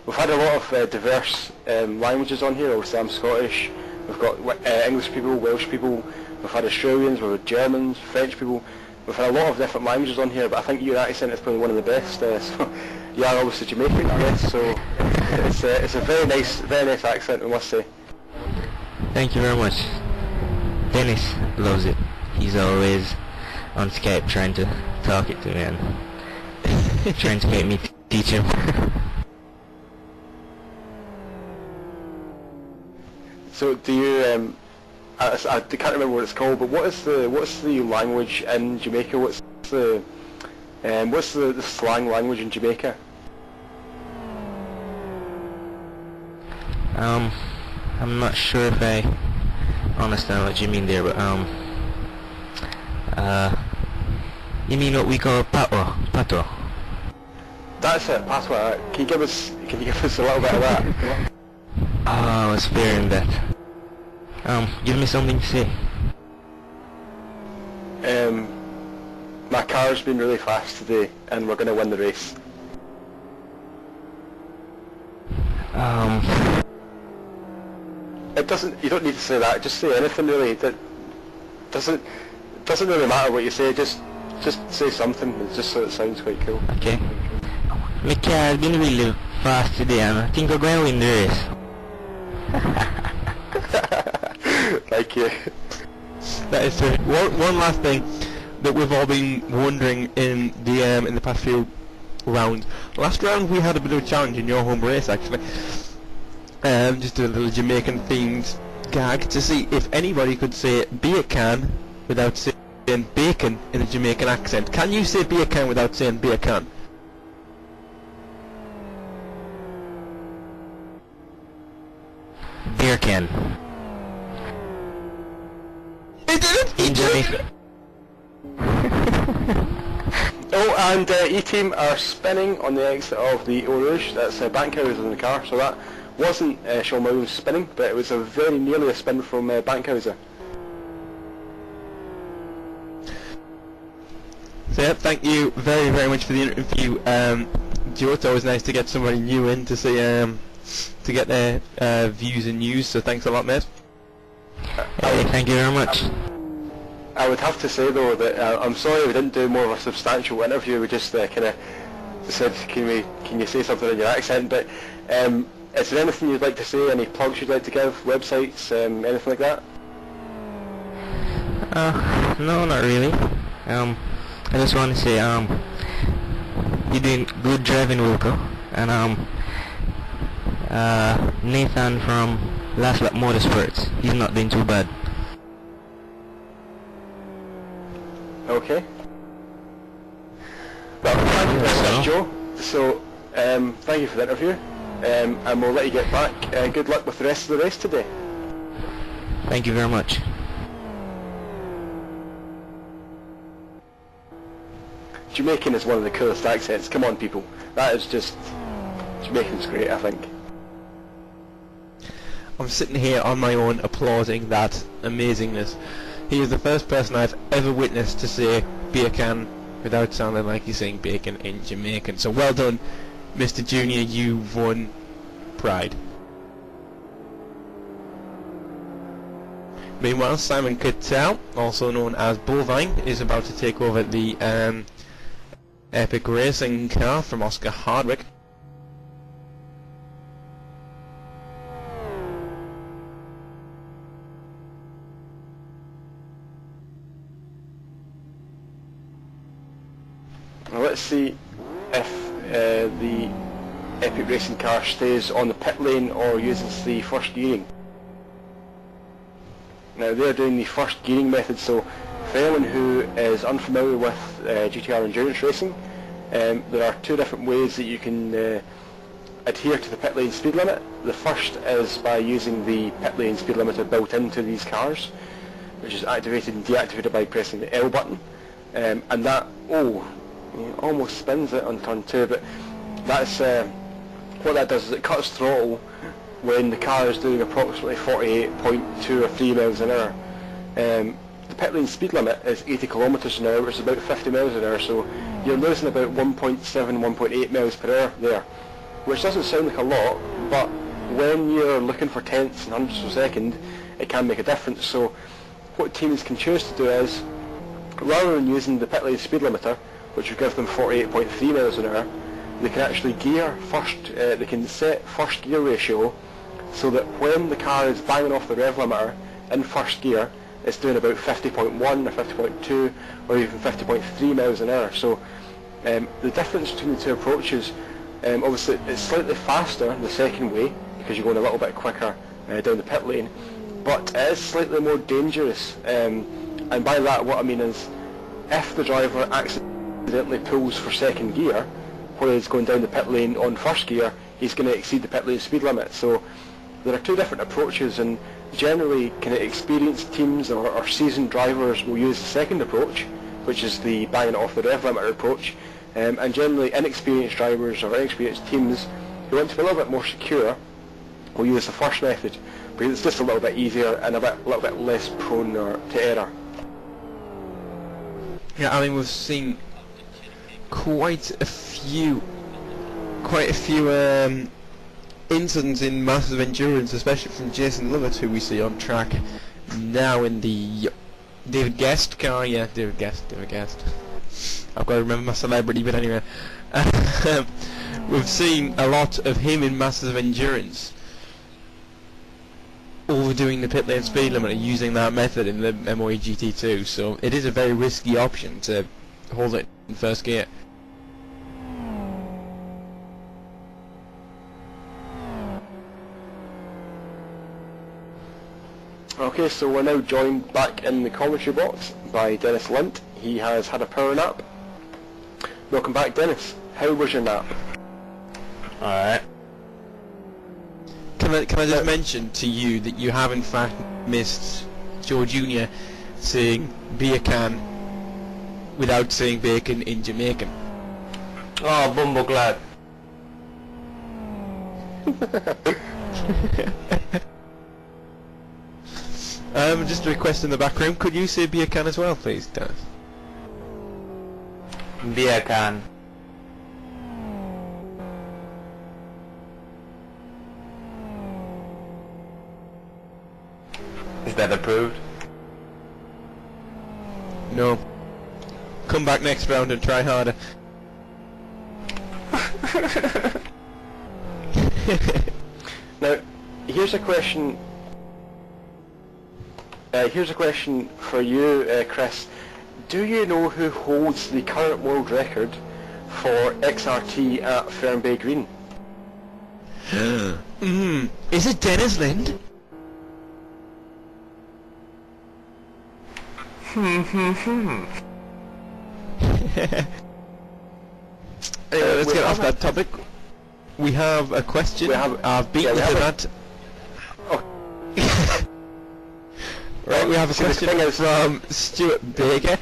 We've had a lot of diverse languages on here. Obviously, I'm Scottish. We've got English people, Welsh people. We've had Australians. We've had Germans, French people. We've had a lot of different languages on here, but I think your accent is probably one of the best. So you are obviously Jamaican, I guess. So it's a very nice accent, I must say. Thank you very much. Dennis loves it. He's always on Skype trying to talk it to me and trying to make me teach him. So do you? I can't remember what it's called, but what's the language in Jamaica? What's the slang language in Jamaica? I'm not sure if I understand what you mean there, but you mean what we call pato? That's it, patois. Can you give us a little bit of that? Oh, I was fearing that. Give me something to say. My car's been really fast today, and we're going to win the race. It doesn't. You don't need to say that. Just say anything really. That doesn't really matter what you say. Just say something. Just so it sounds quite cool. Okay. My car's been really fast today, and I think we're going to win the race. Thank you. That is true. One last thing that we've all been wondering in the past few rounds. Last round we had a bit of a challenge in your home race actually. just do a little Jamaican themed gag to see if anybody could say beer can without saying bacon in a Jamaican accent. Can you say beer can without saying beer can? Beer can. He did it! In Jamaica. Oh, and E-Team are spinning on the exit of the Eau Rouge. That's Bankhauser in the car, so that wasn't Sean Williams spinning, but it was a very nearly a spin from Bankhauser. So yeah, thank you very, very much for the interview, Joe. It's always nice to get somebody new in to see, to get their views and news. So thanks a lot, mate. Hey, thank you very much. I would have to say though that I'm sorry we didn't do more of a substantial interview. We just kind of said, can you say something in your accent? But is there anything you'd like to say? Any plugs you'd like to give? Websites? Anything like that? No, not really. I just want to say, you're doing good driving, Wilco, and Nathan from Last Lap Motorsports, he's not doing too bad. Okay. Well, thank you very much, Joe. So, thank you for the interview, and we'll let you get back. Good luck with the rest of the race today. Thank you very much. Jamaican is one of the coolest accents. Come on, people. That is just... Jamaican's great, I think. I'm sitting here on my own applauding that amazingness. He is the first person I've ever witnessed to say beer can without sounding like he's saying bacon in Jamaican. So well done, Mr. Junior, you've won pride. Meanwhile, Simon Cattell, also known as Bovine, is about to take over the epic racing car from Oscar Hardwick. Now let's see if the epic racing car stays on the pit lane or uses the first gearing. Now they're doing the first gearing method, so for anyone who is unfamiliar with GTR endurance racing, there are two different ways that you can adhere to the pit lane speed limit. The first is by using the pit lane speed limiter built into these cars, which is activated and deactivated by pressing the L button, and that almost spins it on turn 2, but that's what that does is it cuts throttle when the car is doing approximately 48.2 or 3 miles an hour. The pit lane speed limit is 80 kilometers an hour, which is about 50 miles an hour, so you're losing about 1.7, 1.8 miles per hour there, which doesn't sound like a lot, but when you're looking for tenths and hundredths of a second, it can make a difference. So what teams can choose to do is, rather than using the pit lane speed limiter, which would give them 48.3 miles an hour, they can actually gear first, they can set first gear ratio so that when the car is banging off the rev limiter in first gear, it's doing about 50.1 or 50.2 or even 50.3 miles an hour. So the difference between the two approaches, obviously it's slightly faster the second way because you're going a little bit quicker down the pit lane, but it is slightly more dangerous, and by that what I mean is if the driver accidentally pulls for second gear while he's going down the pit lane on first gear, he's going to exceed the pit lane speed limit. So there are two different approaches, and generally kind of experienced teams or seasoned drivers will use the second approach, which is the banging it off the rev limiter approach, and generally inexperienced drivers or inexperienced teams who want to be a little bit more secure will use the first method, because it's just a little bit easier and a little bit less prone to error. Yeah, I mean we've seen quite a few incidents in massive endurance, especially from Jason Lovett, who we see on track now in the David Guest car. Yeah, David Guest. I've got to remember my celebrity, but anyway. We've seen a lot of him in massive endurance overdoing the pit lane speed limit and using that method in the MOE GT2, so it is a very risky option to hold it in first gear. Okay, so we're now joined back in the commentary box by Dennis Lint. He has had a power nap. Welcome back, Dennis. How was your nap? Alright. Can I just mention to you that you have in fact missed Joe Jr. saying beer can without saying bacon in Jamaican. Oh, bumble glad. Just a request in the back room, could you say beer can as well, please, Dennis? Beer can. Is that approved? No. Come back next round and try harder. Now, here's a question. Here's a question for you, Chris. Do you know who holds the current world record for XRT at Fernbay Green? Is it Dennis Lind? Anyway, let's get off that topic. We have a question. I've beaten the that. Right, we have a question from Stuart Baker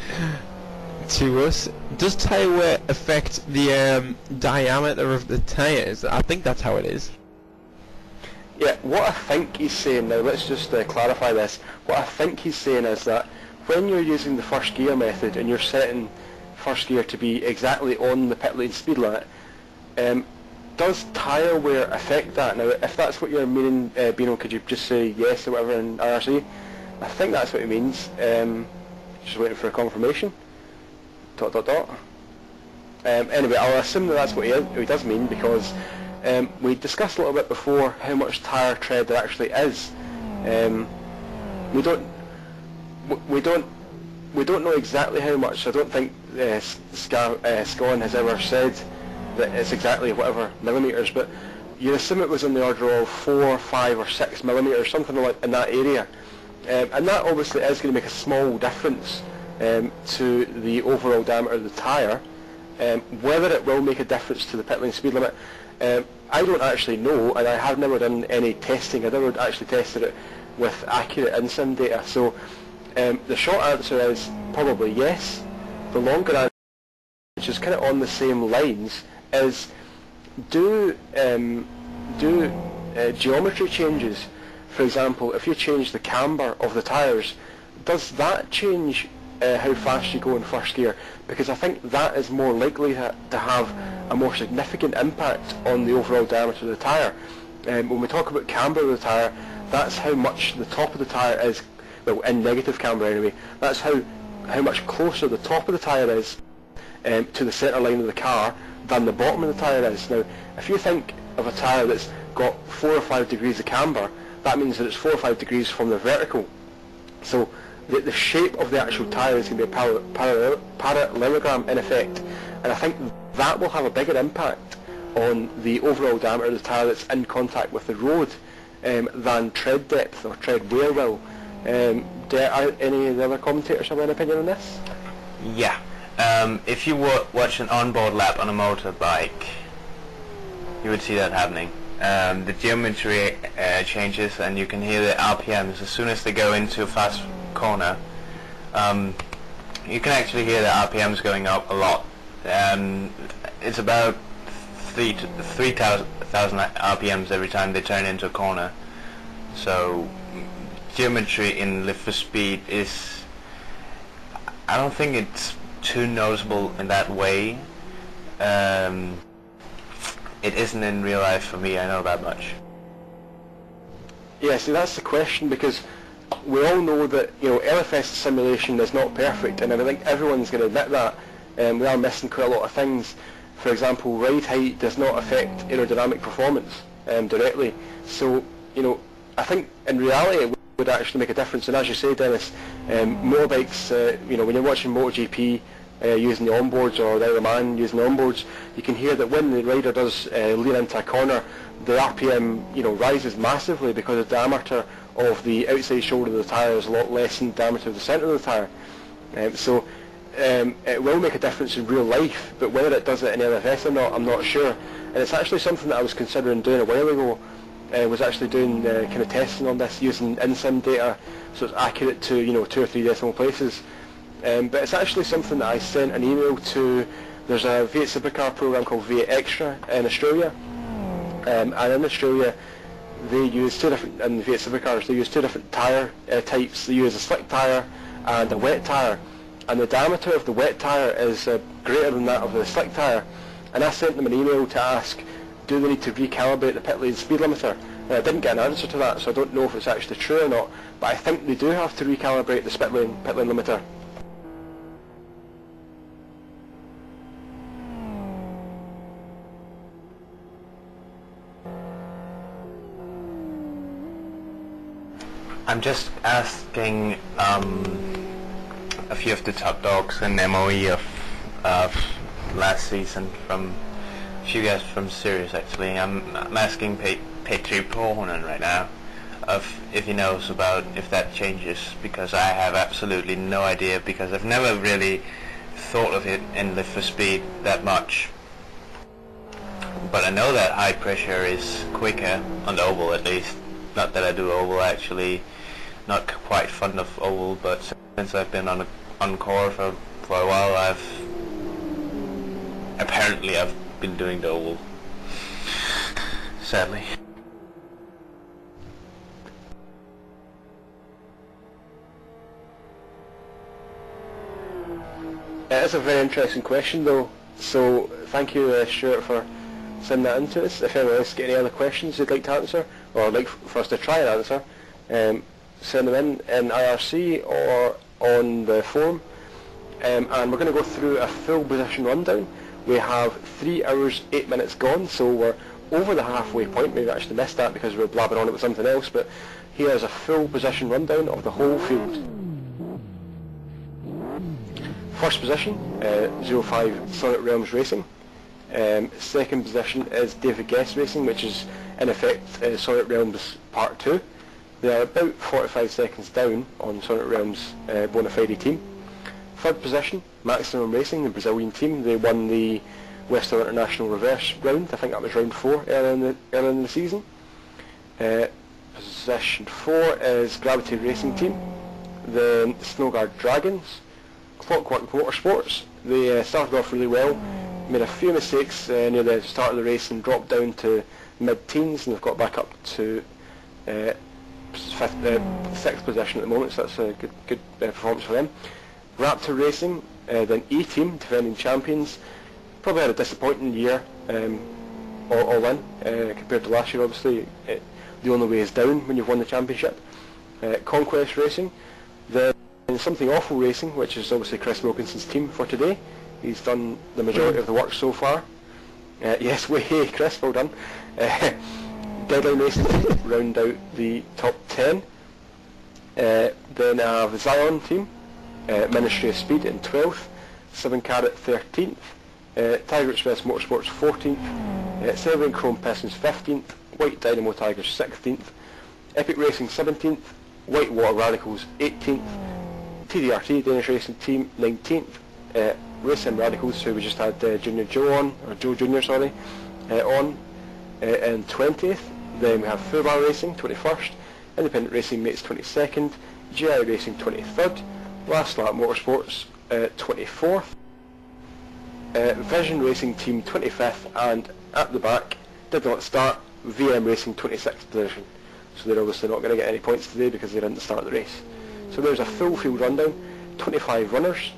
to us. Does tyre wear affect the diameter of the tyres? I think that's how it is. Yeah, what I think he's saying, now let's just clarify this. What I think he's saying is that when you're using the first gear method and you're setting first gear to be exactly on the pit lane speed limit, does tyre wear affect that? Now, if that's what you're meaning, Bino, could you just say yes or whatever in IRC? I think that's what he means. Just waiting for a confirmation. ... Anyway, I'll assume that that's what he does mean, because we discussed a little bit before how much tyre tread there actually is. We don't know exactly how much. I don't think Scone has ever said that it's exactly whatever millimetres, but you assume it was in the order of 4, 5 or 6 millimetres, something like in that area. And that obviously is going to make a small difference to the overall diameter of the tyre. Whether it will make a difference to the pit lane speed limit, I don't actually know, and I have never done any testing. I've never actually tested it with accurate in-sim data. So the short answer is probably yes. The longer answer, which is kind of on the same lines, is do geometry changes. For example, if you change the camber of the tyres, does that change how fast you go in first gear? Because I think that is more likely to have a more significant impact on the overall diameter of the tyre. When we talk about camber of the tyre, that's how much the top of the tyre is, well, in negative camber anyway, that's how much closer the top of the tyre is to the centre line of the car than the bottom of the tyre is. Now, if you think of a tyre that's got 4 or 5 degrees of camber, that means that it's 4 or 5 degrees from the vertical. So the shape of the actual tyre is going to be a parallelogram in effect, and I think that will have a bigger impact on the overall diameter of the tyre that's in contact with the road than tread depth or tread wear will. Do any of the other commentators have an opinion on this? Yeah. If you watch an onboard lap on a motorbike, you would see that happening. The geometry changes, and you can hear the RPMs as soon as they go into a fast corner. You can actually hear the RPMs going up a lot. It's about 3,000 RPMs every time they turn into a corner. So geometry in lift for speed is, I don't think it's too noticeable in that way. It isn't in real life for me, I know that much. Yeah, see, that's the question, because we all know that, you know, LFS simulation is not perfect, and I think everyone's going to admit that. We are missing quite a lot of things. For example, ride height does not affect aerodynamic performance directly. So, you know, I think in reality it would actually make a difference. And as you say, Dennis, motorbikes, you know, when you're watching MotoGP, using the onboards, or the other man using the onboards, you can hear that when the rider does lean into a corner, the RPM, you know, rises massively because the diameter of the outside shoulder of the tyre is a lot less than the diameter of the centre of the tyre. So it will make a difference in real life, but whether it does it in LFS or not, I'm not sure. And it's actually something that I was considering doing a while ago. I was actually doing kind of testing on this using in-sim data, so it's accurate to 2 or 3 decimal places. But it's actually something that I sent an email to. There's a V8 Supercar program called V8 Extra in Australia, and in Australia they use two different, in the V8 Supercars they use 2 different tyre types. They use a slick tyre and a wet tyre, and the diameter of the wet tyre is greater than that of the slick tyre. And I sent them an email to ask, do they need to recalibrate the pit lane speed limiter? And I didn't get an answer to that, so I don't know if it's actually true or not, but I think they do have to recalibrate the pit lane limiter. I'm just asking a few of the top dogs in MOE of last season from a few guys from Sirius actually. I'm asking Petri Pohjonen right now if he knows about if that changes, because I have absolutely no idea, because I've never really thought of it in Lift for Speed that much. But I know that high pressure is quicker on the oval, at least. Not that I do oval actually, not quite fond of oval, but since I've been on core for a while, I've been doing the oval, sadly. It's a very interesting question though, so thank you Stuart for sending that in to us. If anyone else get any other questions you'd like to answer, or like for us to try and answer, send them in IRC or on the forum, and we're going to go through a full position rundown. We have 3 hours 8 minutes gone, so we're over the halfway point. Maybe I actually missed that because we were blabbering on it with something else, but here's a full position rundown of the whole field. First position, 05 Sonic Realms Racing. Second position is David Guest Racing, which is in effect Sonic Realms Part 2. They are about 45 seconds down on Sonic Realms' bona fide team. Third position, Maximum Racing, the Brazilian team. They won the Western International Reverse round. I think that was round 4 earlier in the season. Position 4 is Gravity Racing team. Then Snowguard Dragons. Clockwork Motorsports. They started off really well, made a few mistakes near the start of the race and dropped down to mid-teens, and they've got back up to 6th position at the moment, so that's a good performance for them. Raptor Racing, then E-Team, defending champions, probably had a disappointing year all in compared to last year. Obviously the only way is down when you've won the championship. Conquest Racing, then Something Awful Racing, which is obviously Chris Wilkinson's team for today. He's done the majority of the work so far. Yes, way, Chris, well done. Deadline Racing round out the top 10. Then I have the Zion team, Ministry of Speed in 12th, 7 Carat 13th, Tiger Express Motorsports 14th, Silver and Chrome Pistons 15th, White Dynamo Tigers 16th, Epic Racing 17th, White Water Radicals 18th, TDRT Danish Racing Team 19th, Racing Radicals, who we just had Junior Joe on, or Joe Junior, sorry, on in 20th. Then we have Fubar Racing 21st, Independent Racing Mates 22nd, GI Racing 23rd, Last Lap Motorsports 24th, Vision Racing Team 25th, and at the back, did not start, VM Racing 26th position. So they're obviously not going to get any points today because they didn't start the race. So there's a full field rundown, 25 runners.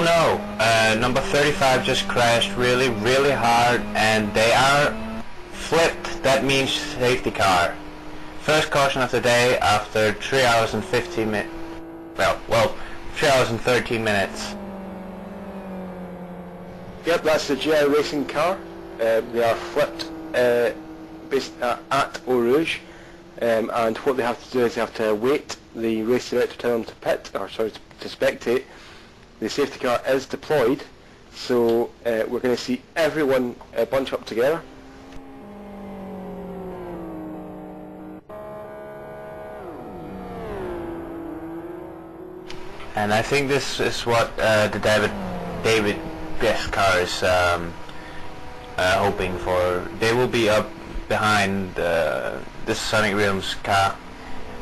Oh no, number 35 just crashed really, really hard, and they are flipped. That means safety car. First caution of the day after 3 hours and 15 minutes. Well, 3 hours and 13 minutes. Yep, that's the GI racing car. They are flipped at Eau Rouge, and what they have to do is they have to wait the race director to tell them to pit, or sorry, to spectate. The safety car is deployed, so we're going to see everyone bunch up together. And I think this is what the David Best car is hoping for. They will be up behind this Sonic Realms car,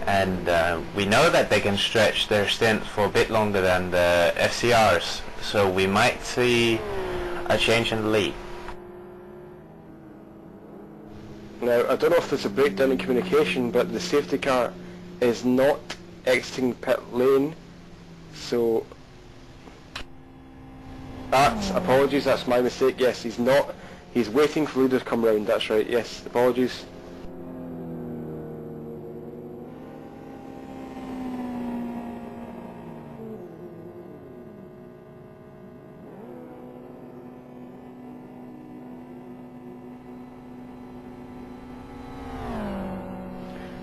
and we know that they can stretch their stint for a bit longer than the FCRs, so we might see a change in the lead. Now, I don't know if there's a breakdown in communication, but the safety car is not exiting pit lane, so apologies, that's my mistake. Yes, he's not. He's waiting for leaders to come round, that's right, yes, apologies.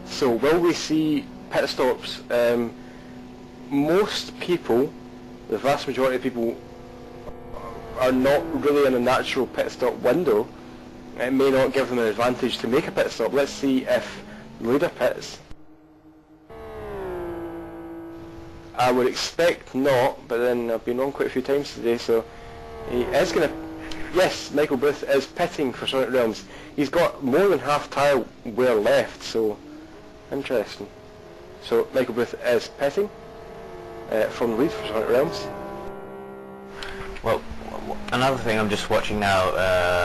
So will we see pit stops? Most people, the vast majority of people, are not really in a natural pit stop window. It may not give them an advantage to make a pit stop. Let's see if the leader pits. I would expect not, but then I've been on quite a few times today, so he is going to... Yes, Michael Booth is pitting for Sonic Realms. He's got more than half tyre wear left, so interesting. So Michael Booth is pitting from the lead for Sonic Realms. Well, another thing I'm just watching now,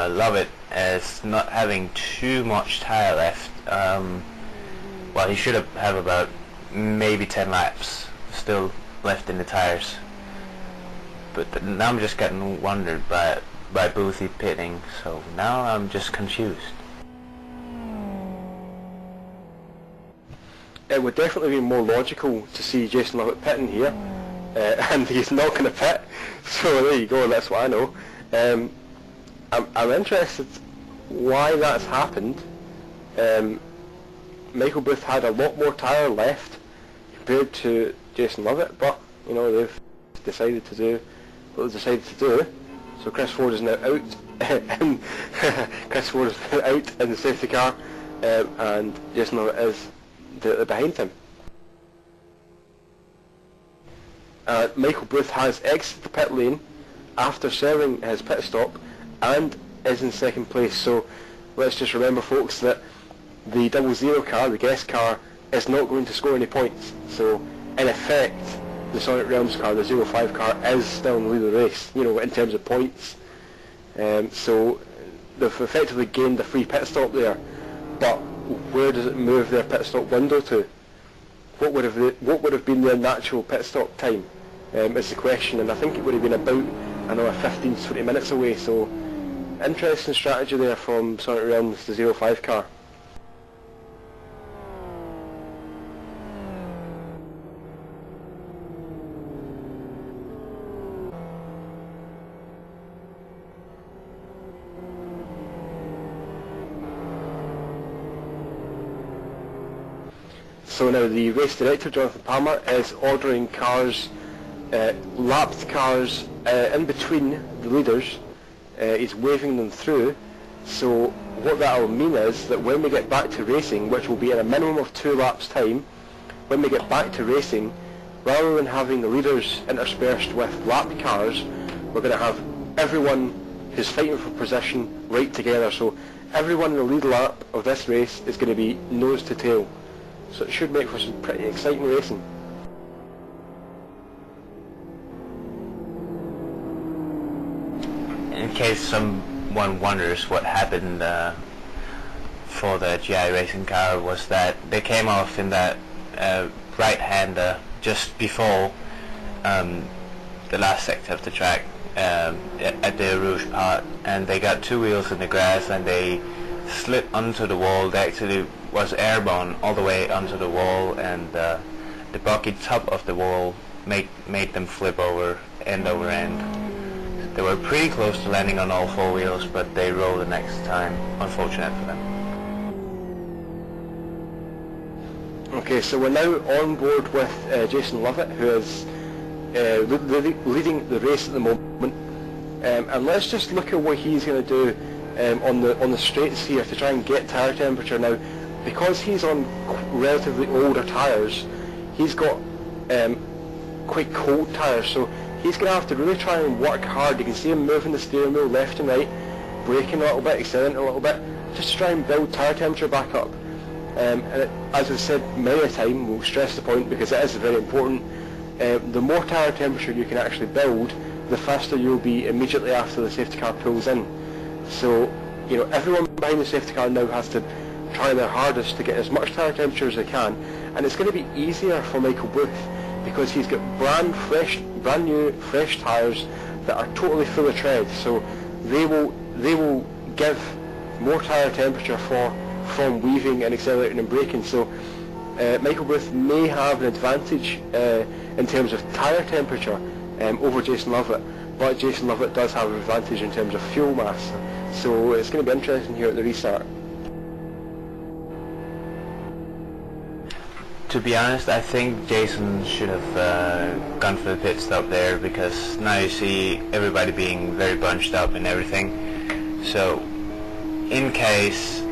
love it, is not having too much tyre left. Well, he should have about maybe 10 laps still left in the tyres. But now I'm just getting wondered by Boothie pitting, so now I'm just confused. It would definitely be more logical to see Jason Lovett pitting here, and he's not going to pit, so there you go, that's what I know. I'm interested why that's happened. Michael Booth had a lot more tyre left compared to Jason Lovett, but you know, they've decided to do what they've decided to do. So Chris Ford is now out, and Chris Ford is now out in the safety car, and Jason Lovett is behind him. Michael Booth has exited the pit lane after serving his pit stop and is in second place. So let's just remember, folks, that the 00 car, the guest car, is not going to score any points. So in effect, the Sonic Realms car, the 05 car, is still in the lead of the race, you know, in terms of points. So they've effectively gained a free pit stop there, but where does it move their pit stop window to? What would have been their natural pit stop time is the question, and I think it would have been about another 15 to 20 minutes away. So interesting strategy there from Sonic Realms, the 05 car. So now the race director, Jonathan Palmer, is ordering cars, lapped cars, in between the leaders. He's waving them through. So what that will mean is that when we get back to racing, which will be in a minimum of 2 laps time, when we get back to racing, rather than having the leaders interspersed with lapped cars, we're going to have everyone who's fighting for position right together. So everyone in the lead lap of this race is going to be nose to tail. So it should make for some pretty exciting racing. In case someone wonders what happened for the GI racing car, was that they came off in that right-hander just before the last sector of the track at the Rouge part, and they got two wheels in the grass and they slid onto the wall. They actually was airborne all the way onto the wall, and the bucky top of the wall made them flip over end. They were pretty close to landing on all four wheels, but they rolled the next time, unfortunate for them. Okay, so we're now on board with Jason Lovett, who is leading the race at the moment, and let's just look at what he's going to do on the straights here to try and get tyre temperature. Now, because he's on relatively older tyres, he's got quite cold tyres, so he's going to have to really try and work hard. You can see him moving the steering wheel left and right, braking a little bit, accelerating a little bit, just to try and build tyre temperature back up. And as I've said many a time, we'll stress the point because it is very important, the more tyre temperature you can actually build, the faster you'll be immediately after the safety car pulls in. So, you know, everyone behind the safety car now has to try their hardest to get as much tyre temperature as they can, and it's going to be easier for Michael Booth because he's got brand new fresh tyres that are totally full of tread, so they will give more tyre temperature from weaving and accelerating and braking. So Michael Booth may have an advantage in terms of tyre temperature over Jason Lovett, but Jason Lovett does have an advantage in terms of fuel mass. So it's going to be interesting here at the restart. To be honest, I think Jason should have gone for the pit stop there, because now you see everybody being very bunched up and everything. So in case,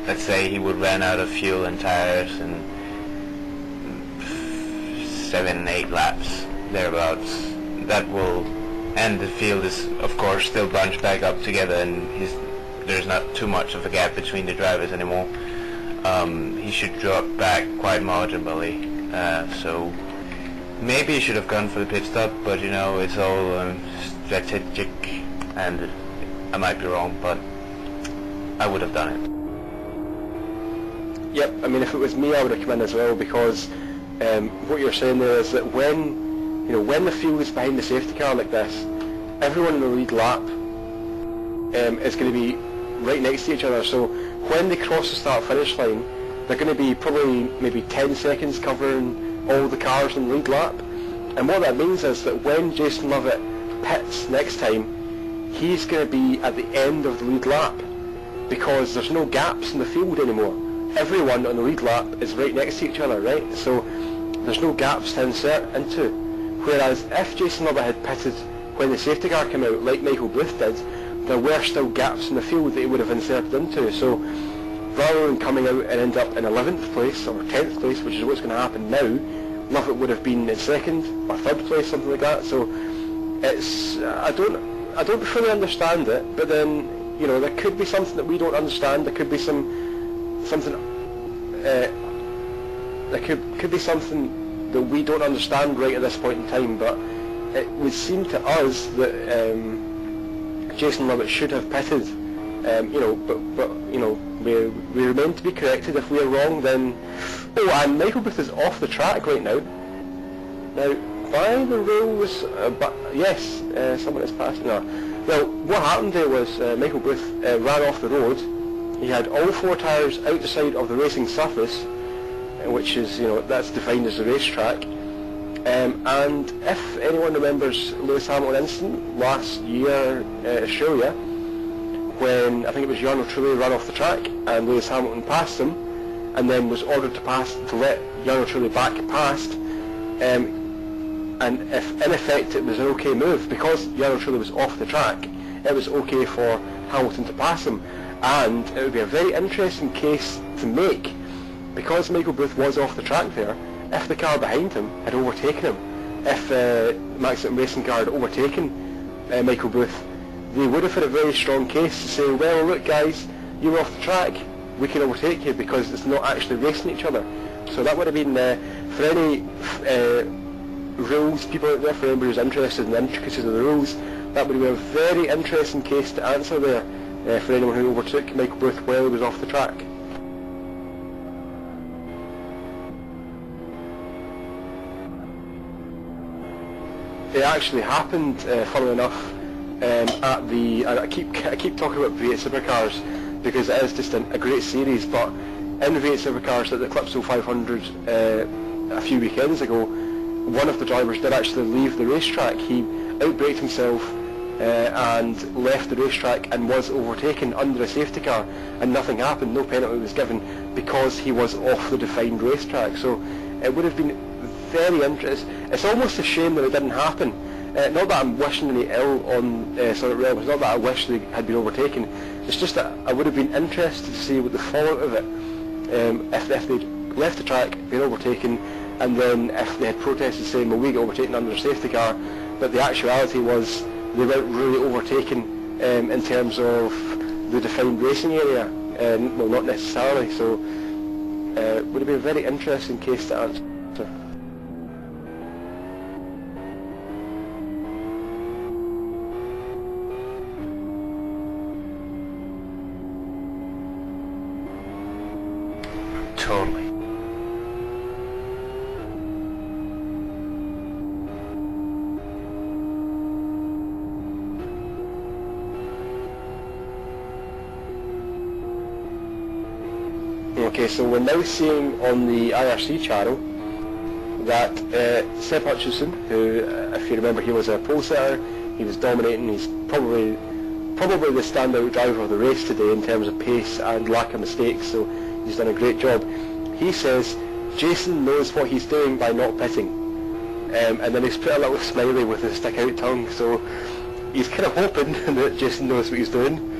let's say he would run out of fuel and tires in 7-8 laps, thereabouts, that will, and the field is of course still bunched back up together, and there's not too much of a gap between the drivers anymore. He should drop back quite marginally, so maybe he should have gone for the pit stop, but you know, it's all strategic, and I might be wrong, but I would have done it. Yep, I mean, if it was me, I would have come in as well, because what you're saying there is that when the field is behind the safety car like this, everyone in the lead lap is going to be right next to each other. So when they cross the start-finish line, they're going to be probably maybe 10 seconds covering all the cars in the lead lap. And what that means is that when Jason Lovett pits next time, he's going to be at the end of the lead lap, because there's no gaps in the field anymore. Everyone on the lead lap is right next to each other, right? So there's no gaps to insert into. Whereas if Jason Lovett had pitted when the safety car came out, like Michael Booth did, there were still gaps in the field that he would have inserted into. So rather than coming out and end up in 11th place or 10th place, which is what's going to happen now, Lovett would have been in 2nd or 3rd place, something like that. So it's I don't fully understand it, but then, you know, there could be something that we don't understand. There could be could be something that we don't understand right at this point in time. But it would seem to us that Jason Lovett should have pitted. You know, but you know, we remain to be corrected if we are wrong. Then, and Michael Booth is off the track right now. Now, by the rules, but yes, someone is passing now. Well, what happened there was Michael Booth ran off the road. He had all 4 tyres outside of the racing surface, which is, you know, that's defined as the racetrack. And if anyone remembers Lewis Hamilton incident last year at Australia, when I think it was Jarno Trulli ran off the track and Lewis Hamilton passed him, and then was ordered to let Jarno Trulli back past, and if in effect it was an okay move, because Jarno Trulli was off the track, it was okay for Hamilton to pass him. And it would be a very interesting case to make, because Michael Booth was off the track there, if the car behind him had overtaken him, if Maximum Racing car had overtaken Michael Booth, they would have had a very strong case to say, well, look guys, you were off the track, we can overtake you because it's not actually racing each other. So that would have been, for any rules people out there, for anybody who's interested in the intricacies of the rules, that would be a very interesting case to answer there for anyone who overtook Michael Booth while he was off the track. it actually happened, funnily enough, at the... I keep talking about V8 Supercars because it is just a great series, but in V8 Supercars at the Calypso 500 a few weekends ago, one of the drivers did actually leave the racetrack. He outbraked himself and left the racetrack and was overtaken under a safety car, and nothing happened, no penalty was given because he was off the defined racetrack. So it would have been very interesting. It's almost a shame that it didn't happen. Not that I'm wishing any ill on Sonic Realm, it's not that I wish they had been overtaken, it's just that I would have been interested to see what the fallout of it, if they'd left the track, been overtaken, and then if they had protested saying, well, we got overtaken under a safety car, but the actuality was they weren't really overtaken in terms of the defined racing area, well, not necessarily. So it would have been a very interesting case to answer. Totally. Okay, so we're now seeing on the IRC channel that Seb Hutchinson, who, if you remember, he was a pole sitter, he was dominating, he's probably the standout driver of the race today in terms of pace and lack of mistakes, so he's done a great job. He says Jason knows what he's doing by not pitting, and then he's put a little smiley with his stick out tongue, so he's kind of hoping that Jason knows what he's doing.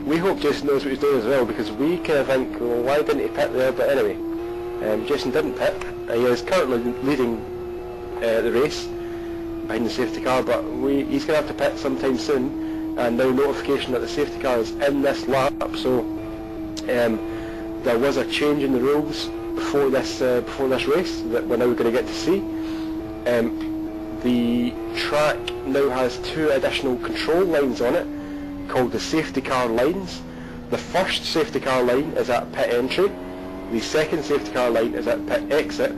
We hope Jason knows what he's doing as well, because we kind of think, well, why didn't he pit there? But anyway, Jason didn't pit. He is currently leading the race behind the safety car, but he's going to have to pit sometime soon, and now notification that the safety car is in this lap, so there was a change in the rules before this race that we're now going to get to see. The track now has 2 additional control lines on it, called the safety car lines. The first safety car line is at pit entry, the second safety car line is at pit exit,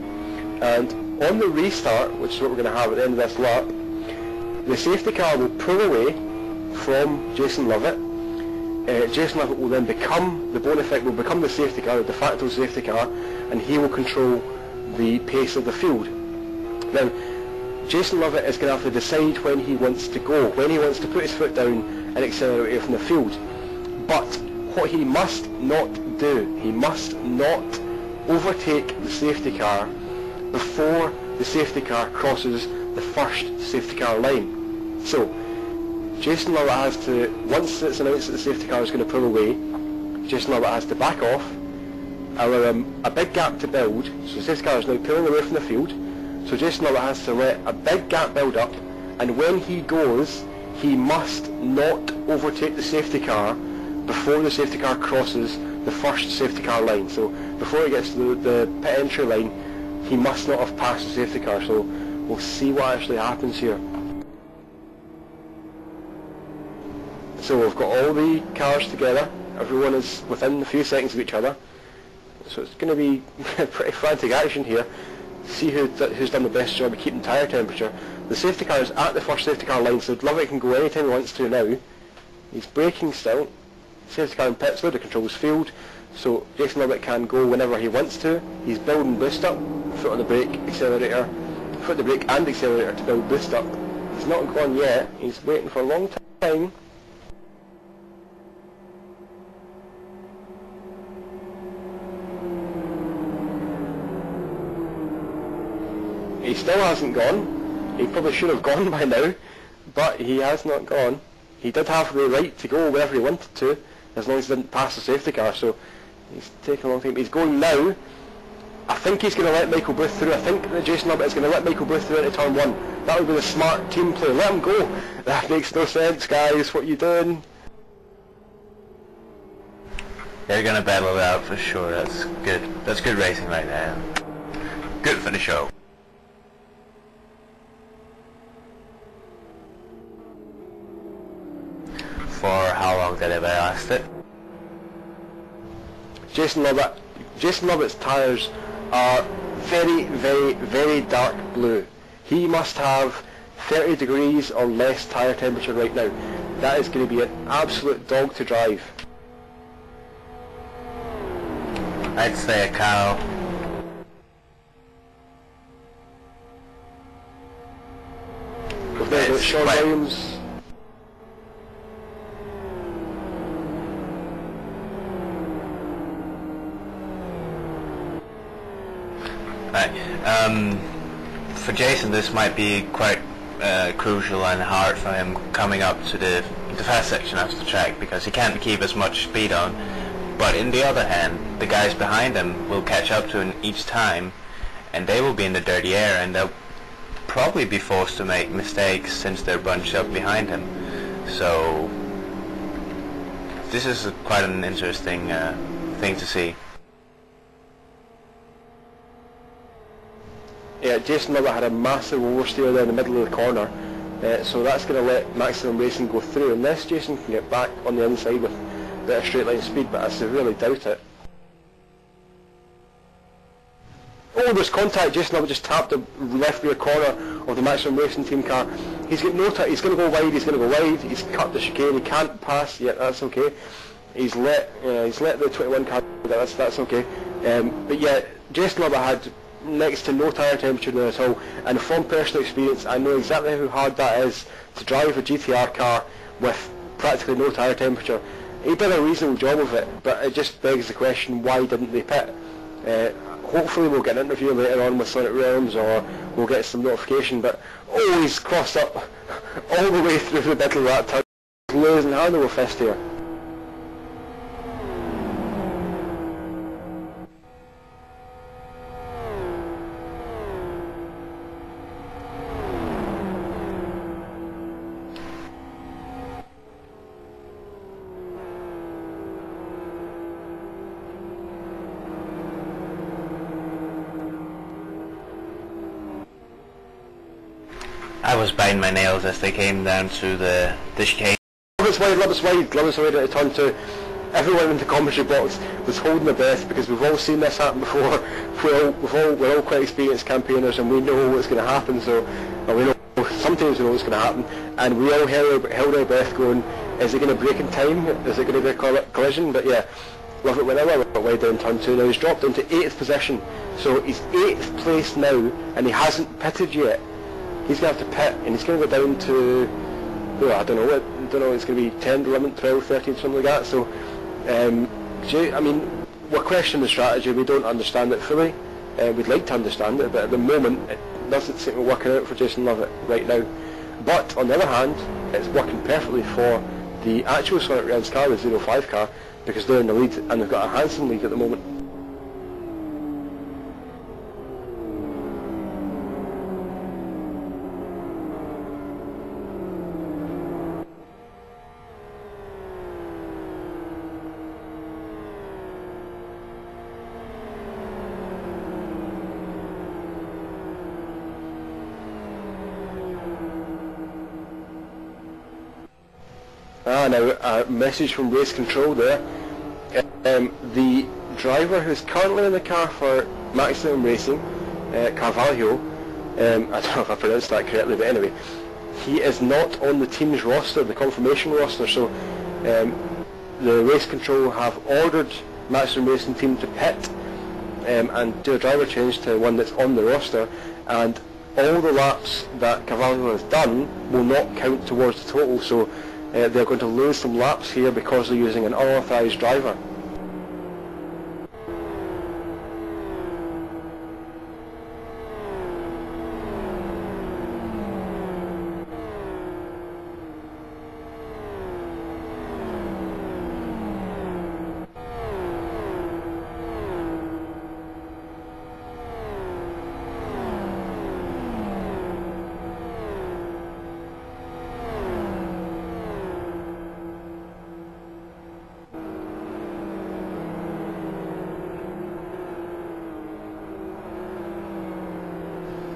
and on the restart, which is what we're going to have at the end of this lap, the safety car will pull away from Jason Lovett. Jason Lovett will then become, the bona fide will become the safety car, the de facto safety car, and he will control the pace of the field. Now, Jason Lovett is going to have to decide when he wants to go, when he wants to put his foot down and accelerate away from the field. But what he must not do, he must not overtake the safety car before the safety car crosses the first safety car line. So, Jason Lovett has to, once it's announced that the safety car is going to pull away, Jason Lovett has to back off, allow him a big gap to build, so the safety car is now pulling away from the field, so Jason Lovett has to let a big gap build up, and when he goes, he must not overtake the safety car before the safety car crosses the first safety car line. So before he gets to the pit entry line, he must not have passed the safety car. So we'll see what actually happens here. So we've got all the cars together. Everyone is within a few seconds of each other. So it's going to be pretty frantic action here. See who's done the best job of keeping tyre temperature. The safety car is at the first safety car line, so Lovett can go anytime he wants to now. He's braking still. Safety car in pits, loader controls field, so Jason Lovett can go whenever he wants to. He's building boost up, foot on the brake, accelerator, foot on the brake and accelerator to build boost up. He's not gone yet, he's waiting for a long time. He still hasn't gone. He probably should have gone by now, but he has not gone. He did have the right to go wherever he wanted to, as long as he didn't pass the safety car, so he's taking a long time. He's going now. I think he's going to let Michael Booth through. I think that Jason Lovett is going to let Michael Booth through into turn 1. That would be the smart team play. Let him go. That makes no sense, guys. What are you doing? They're going to battle it out for sure. That's good. That's good racing right now. Good for the show. For how long did I asked it? Jason Lovett's tyres are very, very, very dark blue. He must have 30 degrees or less tyre temperature right now. That is going to be an absolute dog to drive. I'd say a cow. We've now got Sean Williams. Right. For Jason, this might be quite crucial and hard for him coming up to the fast section of the track, because he can't keep as much speed on. But in the other hand, the guys behind him will catch up to him each time, and they will be in the dirty air, and they'll probably be forced to make mistakes since they're bunched up behind him. So this is quite an interesting thing to see. Yeah, Jason Lovett had a massive oversteer there in the middle of the corner, so that's going to let Maximum Racing go through, unless Jason can get back on the inside with a bit of straight line speed, but I severely doubt it. Oh, there's contact. Jason Lovett just tapped the left rear corner of the Maximum Racing team car. He's got no he's going to go wide, he's cut the chicane, he can't pass yet, that's okay. He's let the 21 car go, that's okay. But yeah, Jason Lovett had next to no tyre temperature there at all, and from personal experience I know exactly how hard that is to drive a GTR car with practically no tyre temperature. He did a reasonable job of it, but it just begs the question, why didn't they pit? Hopefully we'll get an interview later on with Sonic Realms, or we'll get some notification, but he's crossed up all the way through the middle of that turn. He's losing hand over fist here. I was biting my nails as they came down to the chicane. Love us wide at a turn two. Everyone in the commentary box was holding their breath, because we've all seen this happen before. We're all quite experienced campaigners, and we know what's going to happen. So we know sometimes we know what's going to happen, and we all held our breath, going, "Is it going to break in time? Is it going to be a collision?" But yeah, Lovett went away down turn two. Now he's dropped into 8th position, so he's 8th place now, and he hasn't pitted yet. He's going to have to pit, and he's going to go down to, I don't know, it's going to be 10th, 11th, 12th, 13th, something like that. So, I mean, we're questioning the strategy. We don't understand it fully. We'd like to understand it, but at the moment, it doesn't seem to be working out for Jason Lovett right now. But, on the other hand, it's working perfectly for the actual Sonic Realms car, the 05 car, because they're in the lead, and they've got a handsome lead at the moment. Now a message from Race Control there. The driver who's currently in the car for Maximum Racing, Carvalho, I don't know if I pronounced that correctly, but anyway, he is not on the team's roster, the confirmation roster, so the Race Control have ordered Maximum Racing team to pit and do a driver change to one that's on the roster, and all the laps that Carvalho has done will not count towards the total, so they're going to lose some laps here because they're using an unauthorised driver.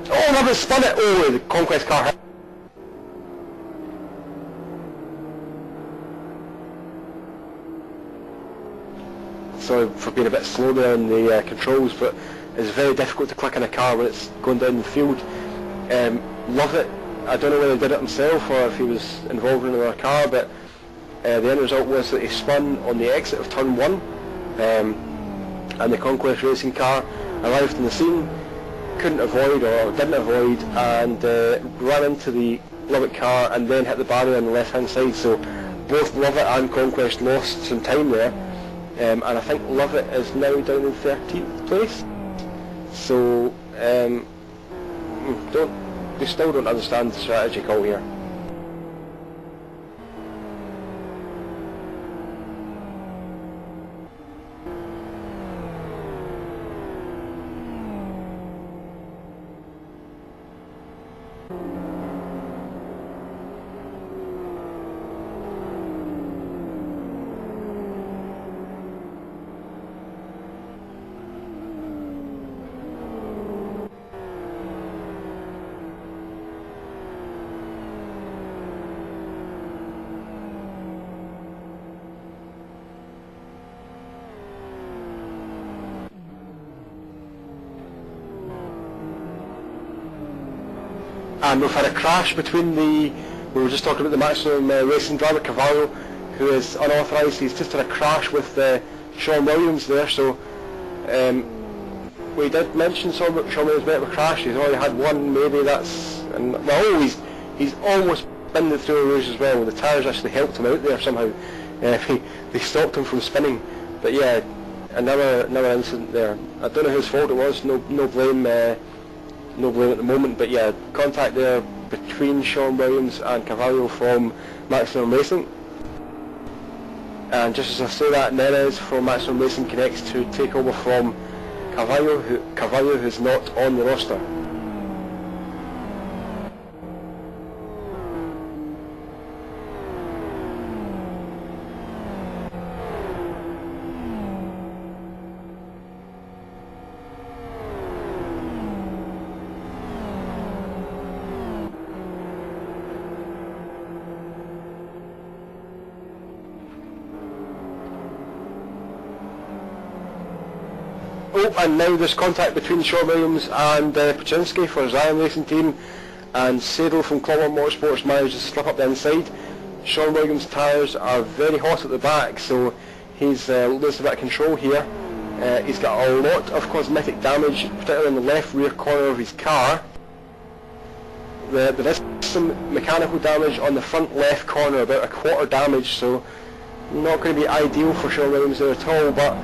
Oh, Lovett spun it! Oh, the Conquest car hit. Sorry for being a bit slow there in the controls, but it's very difficult to click in a car when it's going down the field. Love it. I don't know whether he did it himself or if he was involved in another car, but the end result was that he spun on the exit of turn 1, and the Conquest Racing car arrived in the scene, couldn't avoid or didn't avoid, and ran into the Leggate car and then hit the barrier on the left hand side. So both Leggate and Conquest lost some time there, and I think Leggate is now down in 13th place. So they still don't understand the strategy call here. And we've had a crash between we were just talking about the maximum racing driver, Cavallo, who is unauthorised. He's just had a crash with Sean Williams there, so we did mention Sean Williams might have a crash. He's already had one, maybe that's, and well, he's almost been the through rouge as well. The tyres actually helped him out there somehow. They stopped him from spinning, but yeah, another incident there. I don't know whose fault it was, no blame. No blame at the moment, but yeah, contact there between Sean Williams and Cavallo from Maximum Racing. And just as I say that, Neres from Maximum Racing connects to take over from Cavallo, who's not on the roster. Oh, and now there's contact between Sean Williams and Paczynski for his Zion Racing team, and Sadel from Clonmont Motorsports manages to slip up the inside. Sean Williams' tyres are very hot at the back, so he's losing a bit of control here. He's got a lot of cosmetic damage, particularly in the left rear corner of his car. There is some mechanical damage on the front left corner, about a quarter damage, so not going to be ideal for Sean Williams there at all, but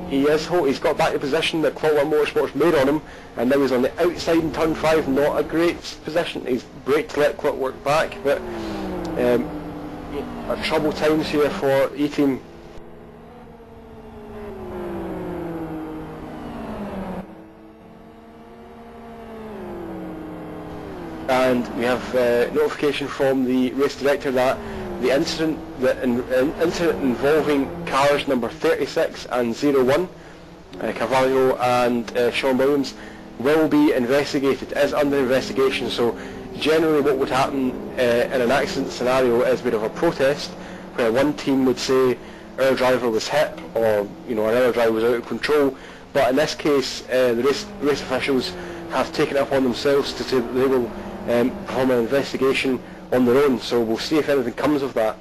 he's got back to position that Clonmont Motorsports made on him, and now he's on the outside in turn 5, not a great position. He's braked to let Clot work back, but trouble times here for E-Team. And we have notification from the race director that the incident involving cars number 36 and 01, Cavallo and Sean Williams, will be investigated, is under investigation. So generally what would happen in an accident scenario is we'd have a protest where one team would say our driver was hit, or another driver was out of control, but in this case the race officials have taken it upon themselves to say that they will perform an investigation on their own, so we'll see if anything comes of that.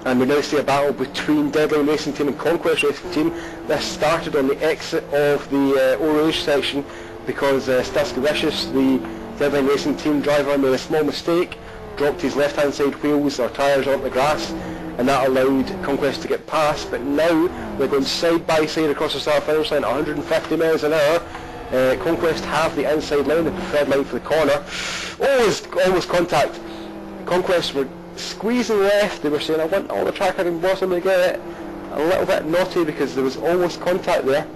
And we now see a battle between Deadline Racing Team and Conquest Racing Team. This started on the exit of the Eau Rouge section because Staskevicius, the Deadline Racing Team driver, made a small mistake, dropped his left-hand side wheels or tyres onto the grass, and that allowed Conquest to get past. But now they're going side by side across the start finish line at 150 miles an hour. Conquest have the inside line, the preferred line for the corner. Almost contact. Conquest were squeezing left. They were saying, I want all the track I can possibly get. A little bit naughty because there was almost contact there.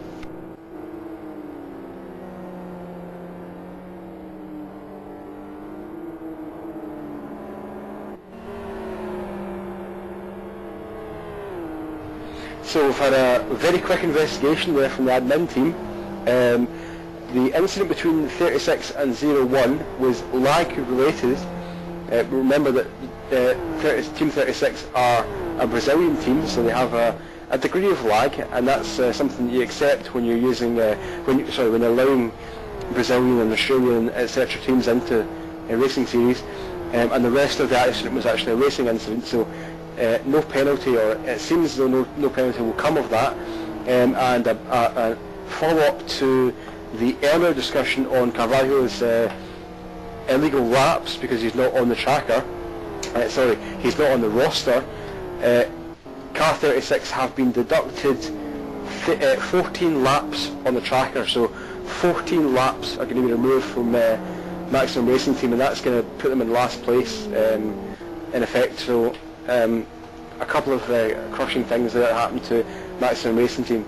So we've had a very quick investigation there from the admin team. The incident between 36 and 01 was lag related. Remember that Team 36 are a Brazilian team, so they have a degree of lag, and that's something that you accept when you're using when you're allowing Brazilian and Australian etc. teams into a racing series. And the rest of the accident was actually a racing incident, so no penalty, or it seems as though no penalty will come of that. And a follow-up to the earlier discussion on Carvalho's illegal laps because he's not on the tracker. He's not on the roster. Car 36 have been deducted 14 laps on the tracker, so 14 laps are going to be removed from Maximum Racing Team, and that's going to put them in last place in effect. So a couple of crushing things that happened to Maximum Racing Team.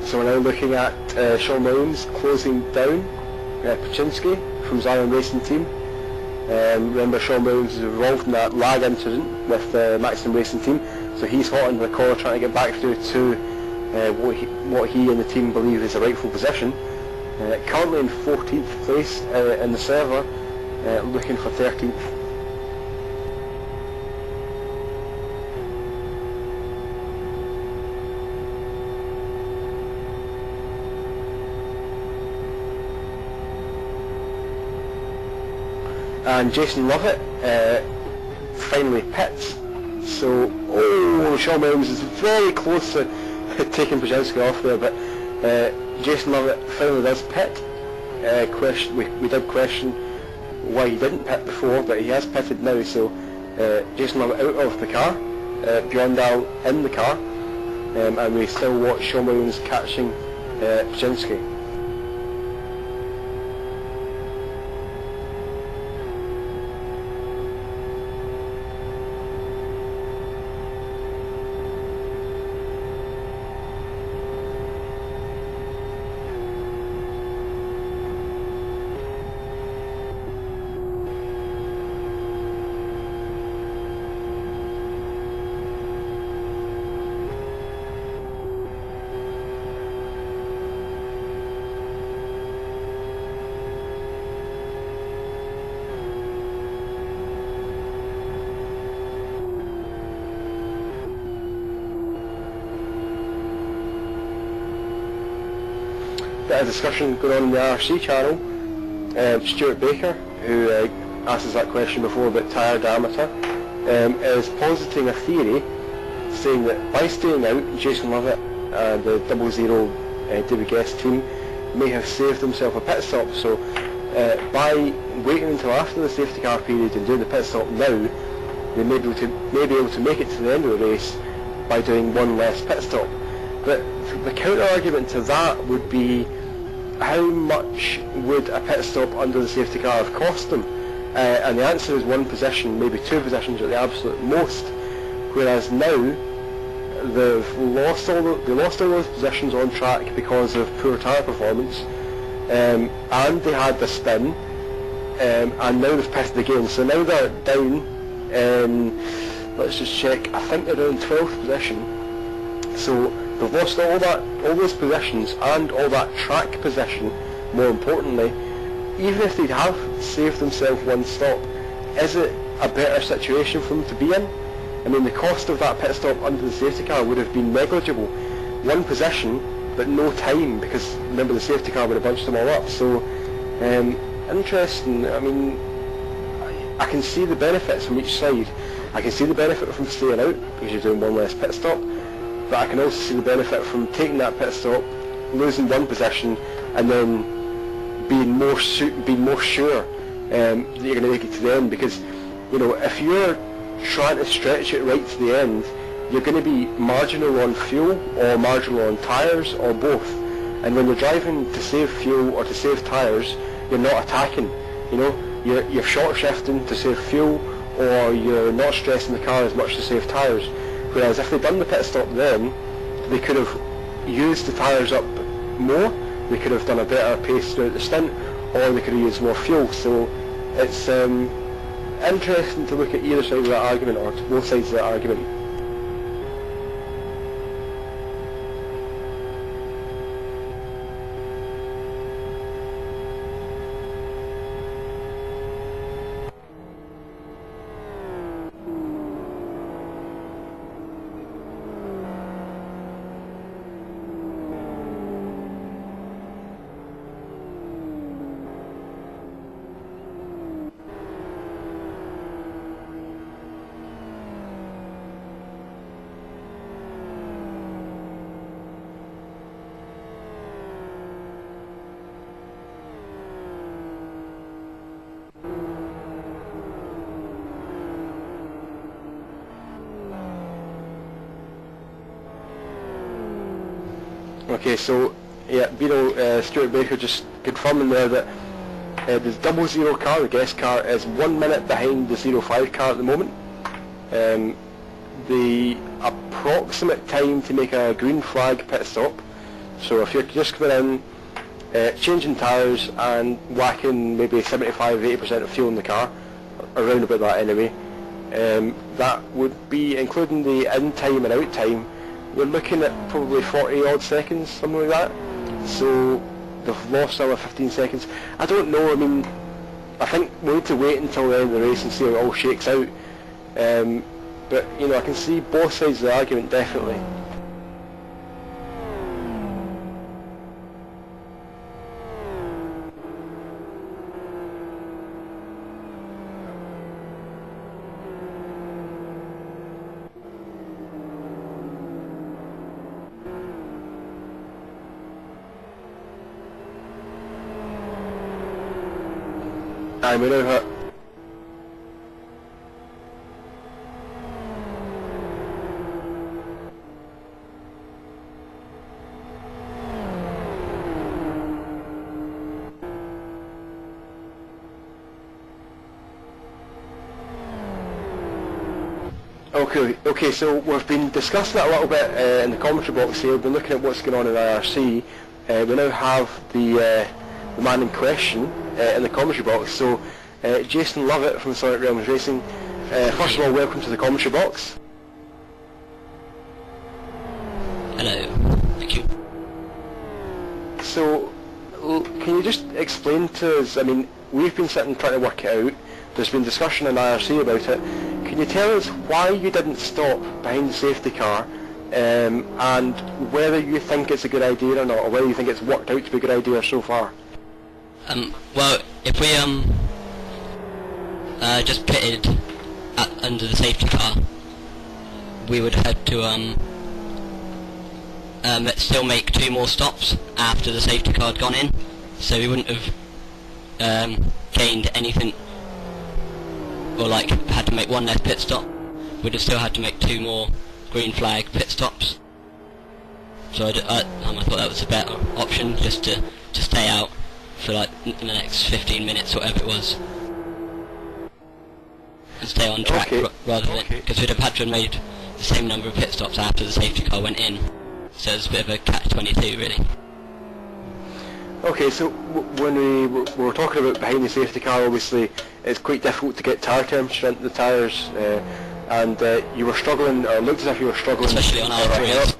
So we're now looking at Sean Williams closing down Paczynski from Zion Racing Team. Remember, Sean Williams is involved in that lag incident with Maximum Racing Team, so he's hot under the collar trying to get back through to what he and the team believe is a rightful position. Currently in 14th place in the server, looking for 13th. And Jason Lovett finally pits. So, Sean Williams is very close to taking Paczynski off there, but Jason Lovett finally does pit. We did question why he didn't pit before, but he has pitted now, so Jason Lovett out of the car, Bjorn Dahl in the car, and we still watch Sean Williams catching Paczynski. Bit of discussion going on in the RC channel. Stuart Baker, who asked us that question before about tyre diameter, is positing a theory saying that by staying out, Jason Lovett and the 00 David Guest team may have saved themselves a pit stop. So by waiting until after the safety car period and doing the pit stop now, they may be able to make it to the end of the race by doing one less pit stop. But the counter argument to that would be, how much would a pit stop under the safety car have cost them? And the answer is one position, maybe two positions at the absolute most. Whereas now, they've lost all those positions on track because of poor tyre performance, and they had the spin, and now they've pitted again. So now they're down. Let's just check. I think they're down 12th position. So they've lost all those positions and all that track position. More importantly, even if they'd have saved themselves one stop, is it a better situation for them to be in? I mean, the cost of that pit stop under the safety car would have been negligible. One position, but no time, because remember the safety car would have bunched them all up. So, interesting. I mean, I can see the benefits from each side. I can see the benefit from staying out, because you're doing one less pit stop. But I can also see the benefit from taking that pit stop, losing one position, and then being more sure that you're going to make it to the end, because if you're trying to stretch it right to the end, you're going to be marginal on fuel or marginal on tyres or both. And when you're driving to save fuel or to save tyres, you're not attacking. You're short shifting to save fuel, or you're not stressing the car as much to save tyres. Whereas if they'd done the pit stop then, they could have used the tyres up more, they could have done a better pace throughout the stint, or they could have used more fuel. So it's interesting to look at either side of that argument, or to both sides of that argument. Okay, so yeah, Stuart Baker just confirming there that the 00 car, the guest car, is 1 minute behind the 05 car at the moment. The approximate time to make a green flag pit stop, so if you're just coming in, changing tyres and whacking maybe 75-80% of fuel in the car, around about that anyway, that would be, including the in time and out time, you're looking at probably 40 odd seconds, something like that. So they've lost another 15 seconds. I don't know, I mean, I think we need to wait until the end of the race and see how it all shakes out. But I can see both sides of the argument, definitely. We now have Okay, so we've been discussing that a little bit in the commentary box here. We've been looking at what's going on in IRC. We now have the man in question in the commentary box. So, Jason Lovett from Sonic Realms Racing. First of all, welcome to the commentary box. Hello, thank you. So, can you just explain to us, I mean, we've been sitting trying to work it out, there's been discussion in IRC about it. Can you tell us why you didn't stop behind the safety car, and whether you think it's a good idea or not, or whether you think it's worked out to be a good idea so far? Well, if we just pitted under the safety car, we would have had to still make 2 more stops after the safety car had gone in, so we wouldn't have gained anything, or like had to make 1 less pit stop. We'd have still had to make 2 more green flag pit stops. So I thought that was a better option, just to stay out for like in the next 15 minutes, whatever it was, and stay on track rather than, because we'd have had to have made the same number of pit stops after the safety car went in. So it's a bit of a catch-22 really. Okay, so when we were talking about behind the safety car, obviously it's quite difficult to get tyre temperature into the tyres, and you were struggling, or looked as if you were struggling, especially on R3s.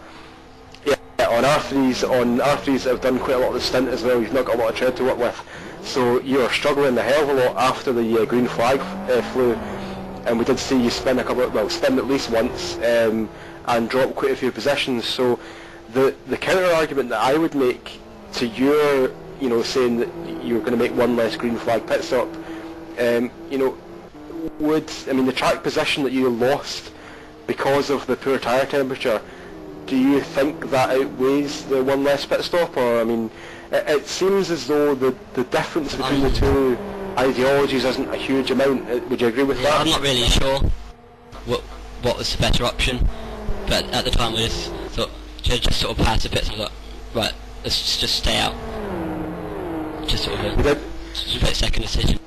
Yeah, on R3s that have done quite a lot of the stint as well. You've not got a lot of tread to work with, so you were struggling a hell of a lot after the green flag flew, and we did see you spin at least once, and drop quite a few positions. So the counter argument that I would make to your, saying that you're going to make 1 less green flag pit stop, the track position that you lost because of the poor tyre temperature, do you think that outweighs the one less pit stop? Or, I mean, it seems as though the difference between the two ideologies isn't a huge amount. Would you agree with that? I'm not really sure what was the better option, but at the time we just thought, just sort of pass the pits and I thought, right, let's just stay out. Just sort of a split-second decision.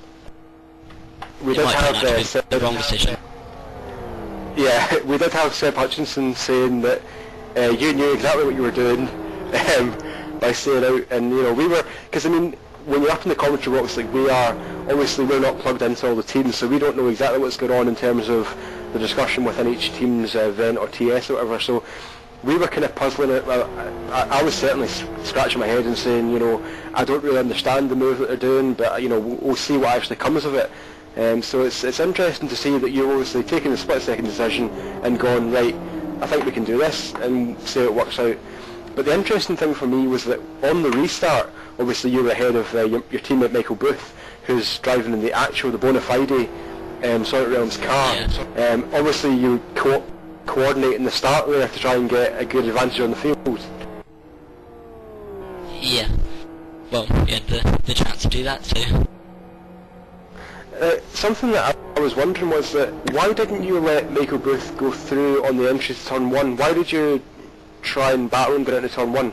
We did have the wrong decision. Yeah, we did have Seb Hutchinson saying that you knew exactly what you were doing by staying out, and you know, we were, because I mean, when you're up in the commentary box, like we're not plugged into all the teams, so we don't know exactly what's going on in terms of the discussion within each team's event or TS or whatever. So we were kind of puzzling it. Well, I was certainly scratching my head and saying, you know, I don't really understand the move that they're doing, but you know, we'll see what actually comes of it. So it's interesting to see that you've obviously taken a split-second decision and gone, right, I think we can do this, and see how it works out. But the interesting thing for me was that on the restart, obviously you were ahead of your teammate Michael Booth, who's driving in the bona fide Sonic Realms car. Yeah. Obviously you coordinating the start there to try and get a good advantage on the field. Yeah. Well, we had the chance to do that, so... Something that I was wondering was that why didn't you let Michael Booth go through on the entry to turn 1? Why did you try and battle him going into turn 1?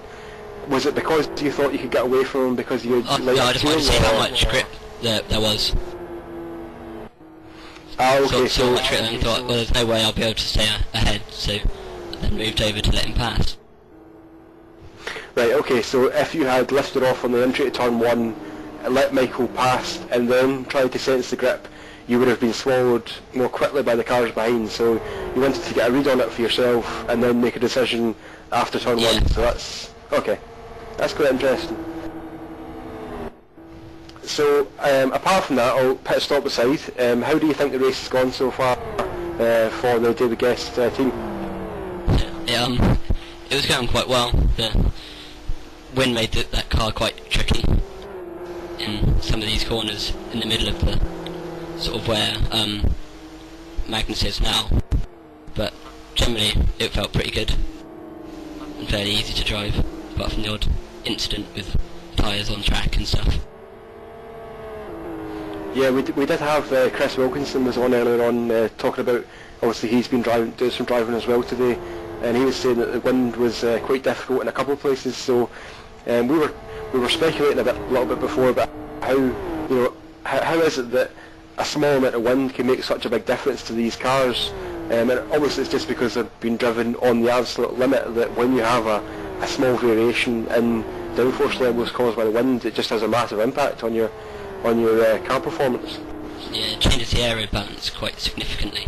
Was it because you thought you could get away from him because you had no, I just wanted to see how much grip there was. Ah, okay, so much grip, and thought, well, there's no way I'll be able to stay ahead, so I then moved over to let him pass. Right, okay, so if you had lifted off on the entry to turn 1, let Michael pass and then tried to sense the grip, you would have been swallowed more quickly by the cars behind, so you wanted to get a read on it for yourself and then make a decision after turn 1, so that's okay, that's quite interesting. So apart from that, I'll pit stop aside, how do you think the race has gone so far for the David Guest team? It was going quite well. The wind made that car quite tricky in some of these corners in the middle of the sort of where Magnus is now, but generally it felt pretty good and fairly easy to drive, apart from the odd incident with tyres on track and stuff. Yeah, we did have Chris Wilkinson was on earlier on talking about, obviously he's been doing some driving as well today, and he was saying that the wind was quite difficult in a couple of places, so we were speculating a little bit before about how is it that a small amount of wind can make such a big difference to these cars, and obviously it's just because they've been driven on the absolute limit that when you have a small variation in downforce levels caused by the wind, it just has a massive impact on your car performance. Yeah, it changes the aero balance quite significantly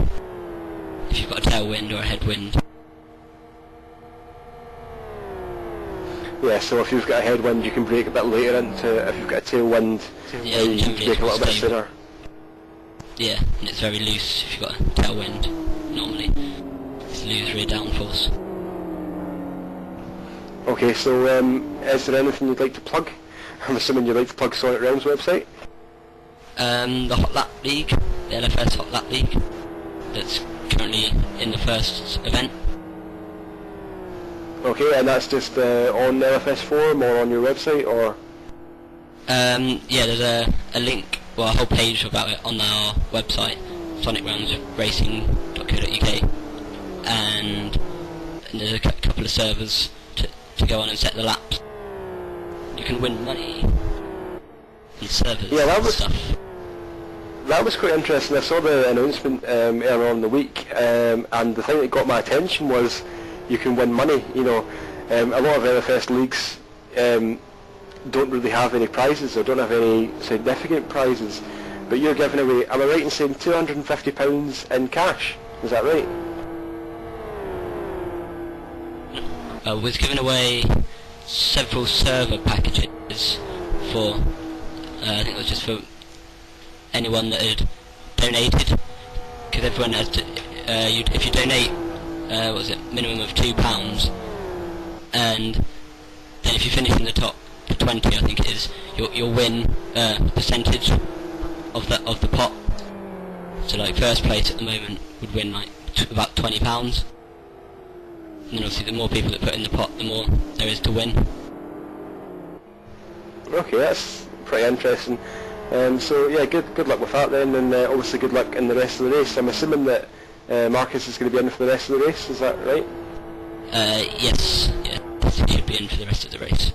if you've got a tailwind or a headwind. Yeah, so if you've got a headwind you can brake a bit later into, if you've got a tailwind you can brake a little bit sooner. Yeah, and it's very loose if you've got a tailwind, normally. It's loose rear downforce. Okay, so is there anything you'd like to plug? I'm assuming you'd like to plug Sonic Realms website? The Hot Lap League, the LFS Hot Lap League, that's currently in the first event. Okay, and that's just on the LFS forum or on your website, or? Yeah, there's a link, well, a whole page about it on our website, sonicroundsracing.co.uk, and there's a couple of servers to go on and set the laps. You can win money and servers and stuff. That was quite interesting. I saw the announcement earlier on in the week, and the thing that got my attention was you can win money. You know, a lot of LFS leagues don't really have any prizes or don't have any significant prizes, but you're giving away, am I right in saying £250 in cash? Is that right? Was giving away several server packages for, I think it was just for anyone that had donated, because everyone has to, if you donate, what was it, minimum of £2, and then if you finish in the top 20, I think it is, you'll win a percentage of the pot. So like first place at the moment would win like about £20. and obviously the more people that put in the pot, the more there is to win. Okay, that's pretty interesting. So yeah, good luck with that then, and obviously good luck in the rest of the race. I'm assuming that Marcus is going to be in for the rest of the race, is that right? Yes, yeah, he should be in for the rest of the race.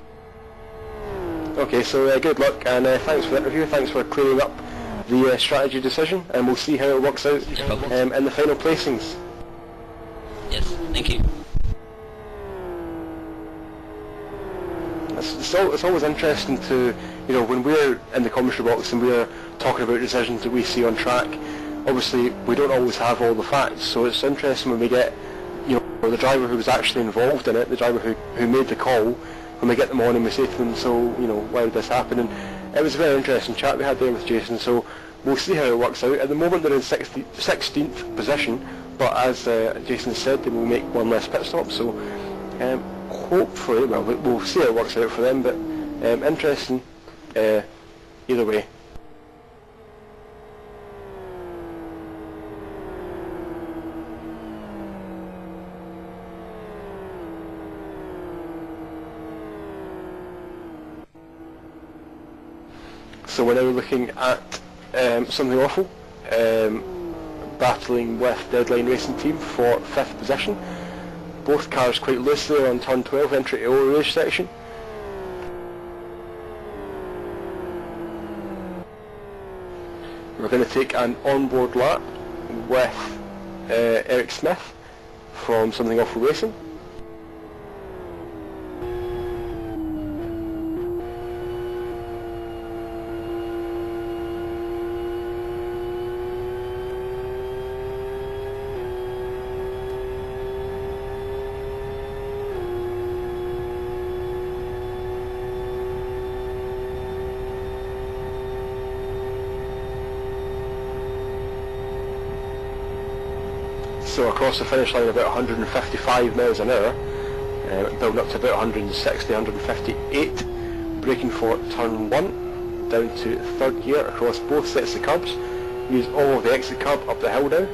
Okay, so good luck, and thanks for the interview, thanks for clearing up the strategy decision, and we'll see how it works out in the final placings. Yes, thank you. It's always interesting to, when we're in the commentary box and we're talking about decisions that we see on track, obviously we don't always have all the facts, so it's interesting when we get, the driver who was actually involved in it, the driver who made the call, when we get them on and we say to them, so, why did this happen? And it was a very interesting chat we had there with Jason, so we'll see how it works out. At the moment they're in 16th position, but as Jason said, they will make one less pit stop, so hopefully, well, we'll see how it works out for them, but interesting either way. So we're now looking at something awful, battling with Deadline Racing Team for 5th position. Both cars quite loose there on turn 12, entry to Eau Rouge section. We're going to take an onboard lap with Eric Smith from Something Awful Racing. So across the finish line about 155 miles an hour, building up to about 160, 158, braking for turn 1, down to 3rd gear across both sets of curbs. Use all of the exit curb up the hill now,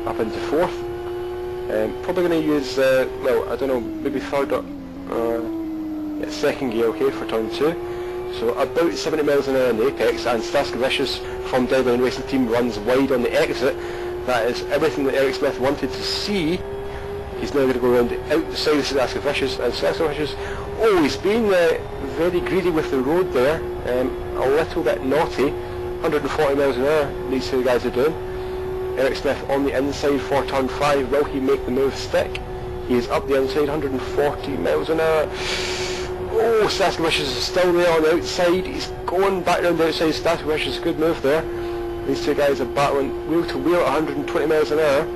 up into 4th. Probably going to use, well, I don't know, maybe 3rd or 2nd gear, okay, for turn 2. So about 70 miles an hour in the apex, and Staskevicius from Deadline Racing Team runs wide on the exit. That is everything that Eric Smith wanted to see. He's now going to go around outside of Staskevicius, and Staskevicius always been very greedy with the road there, a little bit naughty. 140 miles an hour these two guys are doing. Eric Smith on the inside for turn 5. Will he make the move stick? He is up the inside, 140 miles an hour. Oh, Staskevicius is still there on the outside. He's going back around the outside. Staskevicius, good move there. These two guys are battling wheel to wheel at 120 miles an hour.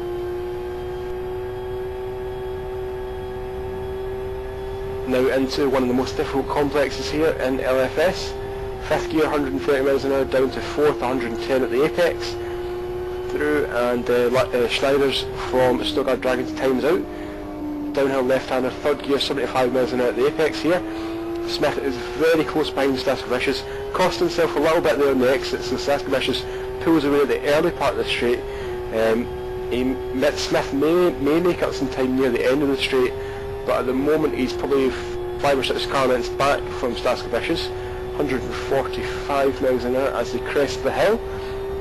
Now into one of the most difficult complexes here in LFS. 5th gear, 130 miles an hour, down to 4th, 110 at the apex. Through, and Schneider's from Stuttgart Dragons times out. Downhill left-hander, 3rd gear, 75 miles an hour at the apex here. Smith is very close behind Staskevicius, cost himself a little bit there on the exit, so Staskevicius pulls away at the early part of the straight. Smith may make up some time near the end of the straight, but at the moment he's probably 5 or 6 car lengths back from Staskevicius. 145 miles an hour as they crest the hill,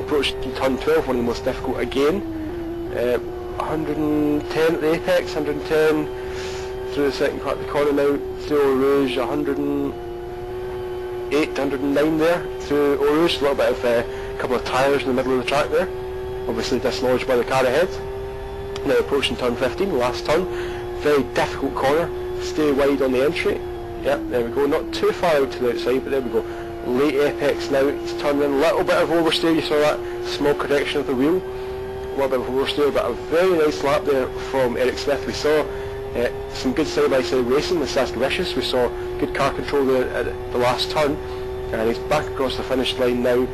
approaching turn 12, one of the most difficult again. 110 at the apex, 110 through the second part of the corner now, through Eau Rouge, 108, 109 there, through Eau Rouge, a little bit of a couple of tyres in the middle of the track there, obviously dislodged by the car ahead. Now approaching turn 15, last turn, very difficult corner, stay wide on the entry. Yep, there we go, not too far out to the outside, but there we go. Late apex now, it's turning in, a little bit of oversteer, you saw that small correction of the wheel. A little bit of oversteer, but a very nice lap there from Eric Smith. We saw some good side-by-side racing with Staskevicius. We saw good car control there at the last turn, and he's back across the finish line now,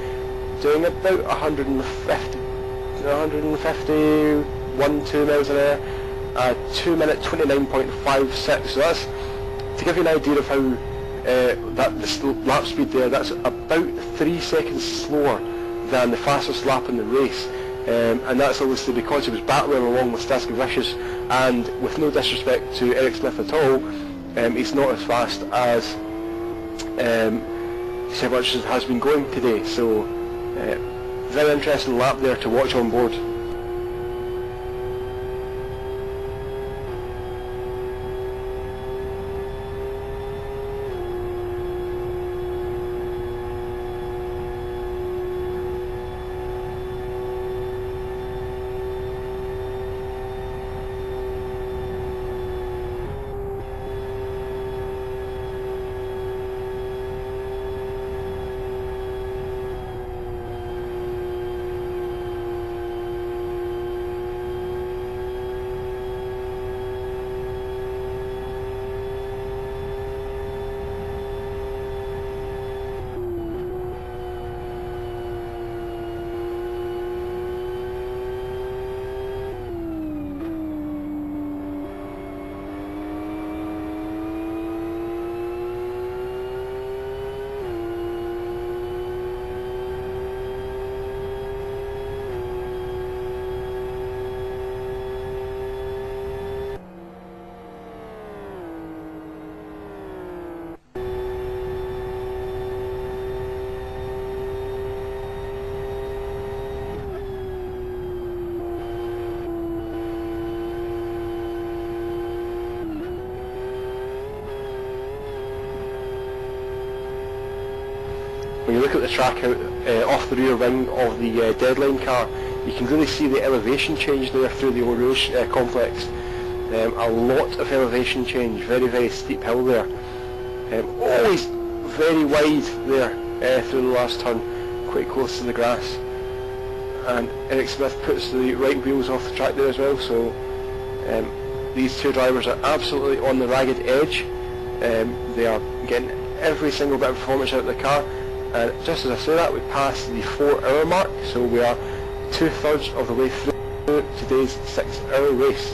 doing about 151-2 miles an hour, 2 minute 29.56. So that's, to give you an idea of how this lap speed there, that's about 3 seconds slower than the fastest lap in the race. and that's obviously because he was battling along with Staskevicius, and with no disrespect to Eric Smith at all, he's not as fast as Sebachus has been going today. So very interesting lap there to watch on board. When you look at the track out off the rear wing of the Deadline car, you can really see the elevation change there through the Rouge complex. A lot of elevation change, very, very steep hill there. Always very wide there through the last turn, quite close to the grass. And Eric Smith puts the right wheels off the track there as well, so these two drivers are absolutely on the ragged edge. They are getting every single bit of performance out of the car. And just as I say that, we passed the 4-hour mark, so we are 2/3 of the way through today's 6-hour race.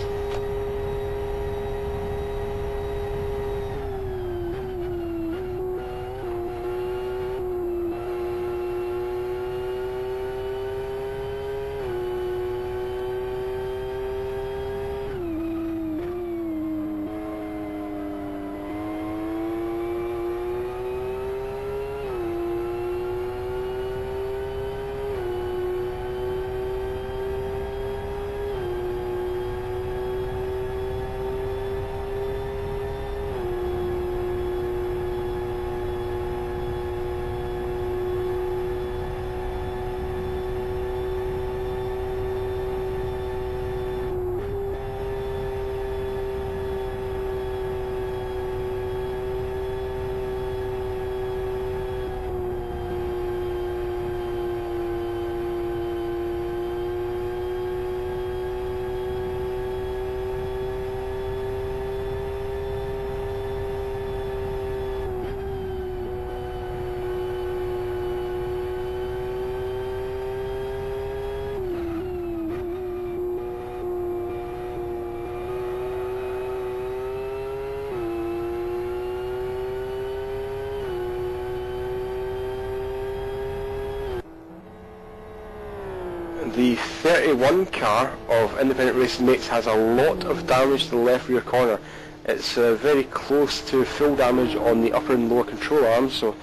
The 31 car of Independent Racing Mates has a lot of damage to the left rear corner. It's very close to full damage on the upper and lower control arms, so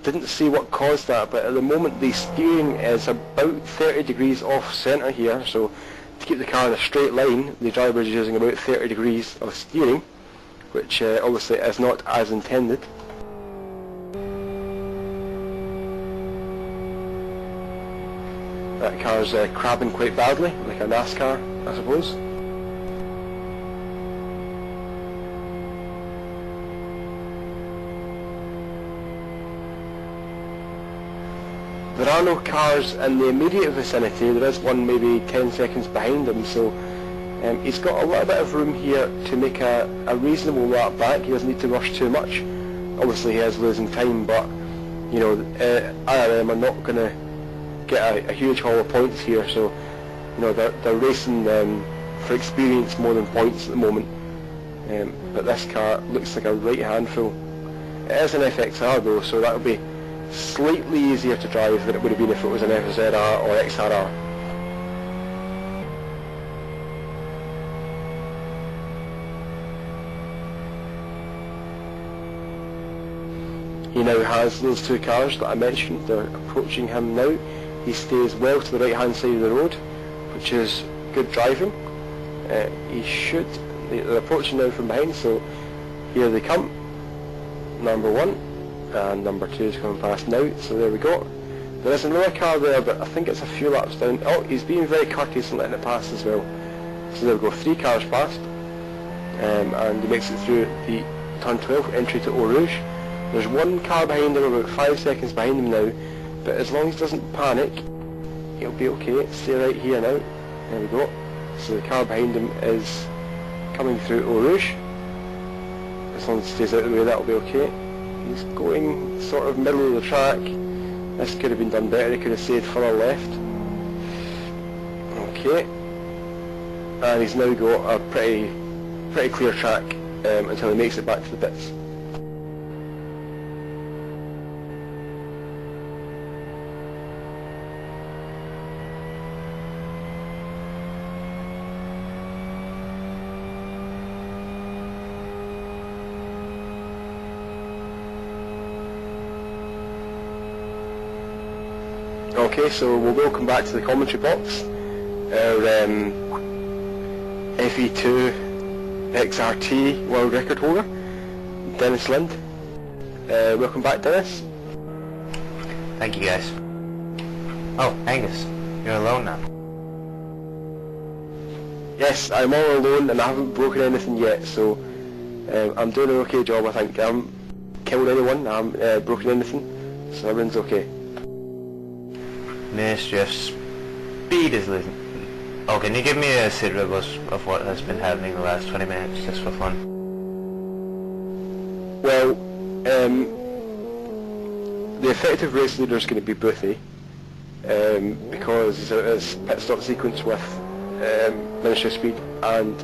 didn't see what caused that, but at the moment the steering is about 30 degrees off centre here, so to keep the car in a straight line the driver is using about 30 degrees of steering, which obviously is not as intended. That car's crabbing quite badly, like a NASCAR, I suppose. There are no cars in the immediate vicinity. There is one maybe 10 seconds behind him, so he's got a little bit of room here to make a reasonable lap back. He doesn't need to rush too much. Obviously he is losing time, but you know, IRM are not going to get a huge haul of points here, so you know they're racing for experience more than points at the moment. But this car looks like a right handful. It is an FXR though, so that will be slightly easier to drive than it would have been if it was an FZR or XRR. He now has those two cars that I mentioned. They're approaching him now. He stays well to the right hand side of the road, which is good driving. They're approaching now from behind, so here they come. Number 1 and number 2 is coming past now, so there we go. There is another car there, but I think it's a few laps down. Oh, he's being very courteous and letting it pass as well. So there we go, 3 cars past, and he makes it through the turn 12, entry to Eau Rouge. There's 1 car behind him, about 5 seconds behind him now, but as long as he doesn't panic, he'll be okay. Stay right here now. There we go. So the car behind him is coming through Eau Rouge. As long as he stays out of the way, that'll be okay. He's going sort of middle of the track. This could have been done better. He could have stayed further left. Okay. And he's now got a pretty clear track until he makes it back to the pits. Okay, so we'll welcome back to the commentary box our FE2 XRT world record holder, Dennis Lind. Welcome back, Dennis. Thank you, guys. Oh, Angus, you're alone now. Yes, I'm all alone and I haven't broken anything yet, so I'm doing an okay job, I think. I haven't killed anyone, I haven't broken anything, so everyone's okay. Ministry of Speed is losing. Oh, can you give me a sit rep of what has been happening the last 20 minutes, just for fun? Well, the effective race leader is going to be Boothie, because he's out of his pit stop sequence with Ministry of Speed and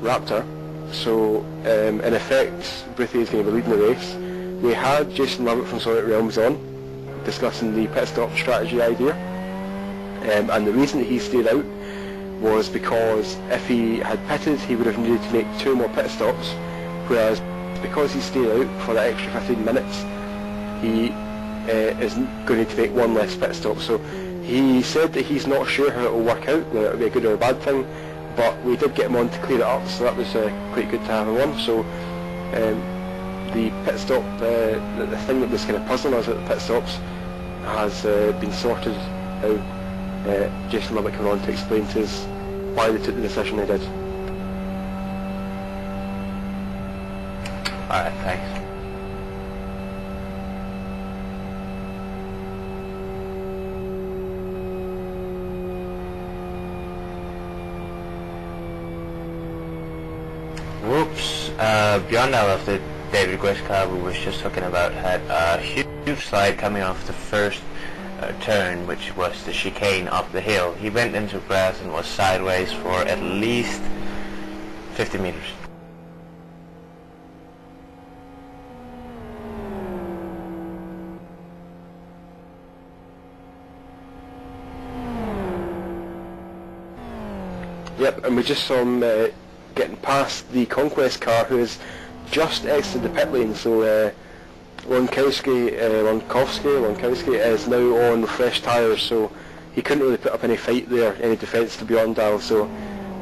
Raptor. So, in effect, Boothie is going to be leading the race. We had Jason Lovett from Sonic Realms on, discussing the pit stop strategy idea, and the reason that he stayed out was because if he had pitted he would have needed to make 2 more pit stops, whereas because he stayed out for the extra 15 minutes he is going to make 1 less pit stop. So he said that he's not sure how it will work out, whether it will be a good or a bad thing, but we did get him on to clear it up, so that was quite good to have him on. So the pit stop, the thing that was kind of puzzling us at the pit stops has been sorted out. Jason Lovett came on to explain to us why they took the decision they did. Alright, thanks. Whoops. Beyond all of the David Guescava was just talking about had a huge slide coming off the first turn, which was the chicane up the hill. He went into grass and was sideways for at least 50 meters. Yep, and we just saw him getting past the Conquest car, who has just exited the pit lane, so Lonkowski is now on fresh tyres, so he couldn't really put up any fight there, any defence to Beyondal, so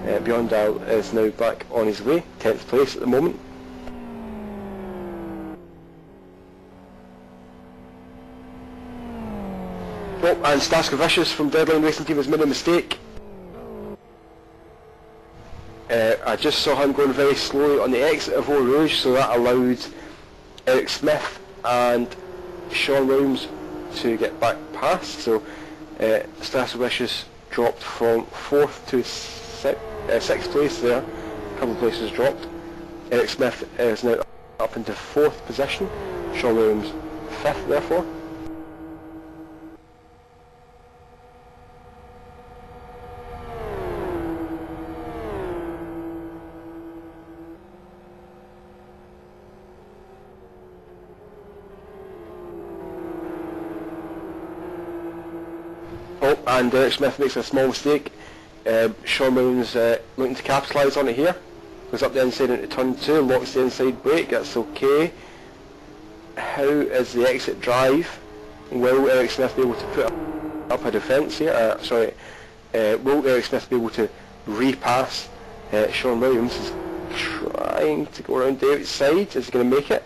Beyondal is now back on his way, 10th place at the moment. Oh, and Staskovicius from Deadline Racing Team has made a mistake. I just saw him going very slowly on the exit of Eau Rouge, so that allowed Eric Smith and Sean Williams to get back past. So Staskovicius dropped from 4th to 6th place there, a couple of places dropped. Eric Smith is now up into 4th position, Sean Williams 5th therefore. Oh, and Eric Smith makes a small mistake. Sean Williams looking to capitalise on it here. Goes up the inside into turn 2, locks the inside brake, that's okay. how is the exit drive? Will Eric Smith be able to put up a defence here? Will Eric Smith be able to repass Sean Williams? Is trying to go around David's side. Is he going to make it?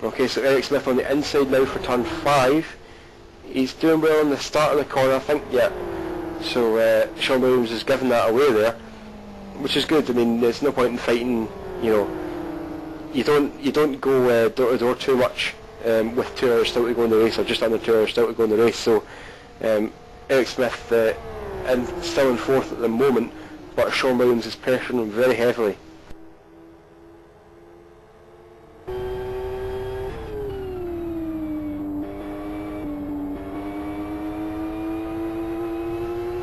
Okay, so Eric Smith on the inside now for turn 5. He's doing well on the start of the corner, I think, yeah. So Sean Williams has given that away there, which is good. I mean, there's no point in fighting, you know. You don't go door to door too much with 2 hours still to go in the race, or just under 2 hours still to go in the race. So Eric Smith and still in 4th at the moment, but Sean Williams is pressuring him very heavily.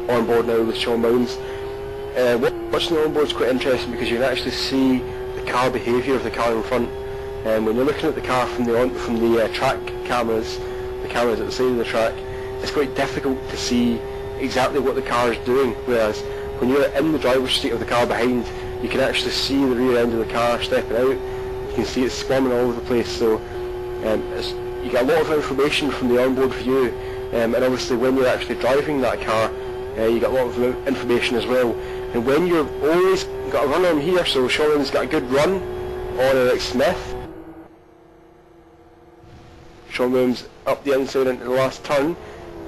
On board now with Sean Williams. Watching the onboard is quite interesting because you can actually see the car behaviour of the car in front. When you're looking at the car from the track cameras, the cameras at the side of the track, it's quite difficult to see exactly what the car is doing. Whereas when you're in the driver's seat of the car behind, you can actually see the rear end of the car stepping out. You can see it squirming all over the place. So you get a lot of information from the onboard view, and obviously when you're actually driving that car, you get a lot of information as well. And when you've always got a runner on here, so Sean Williams got a good run on Eric Smith. Sean Williams up the inside into the last turn.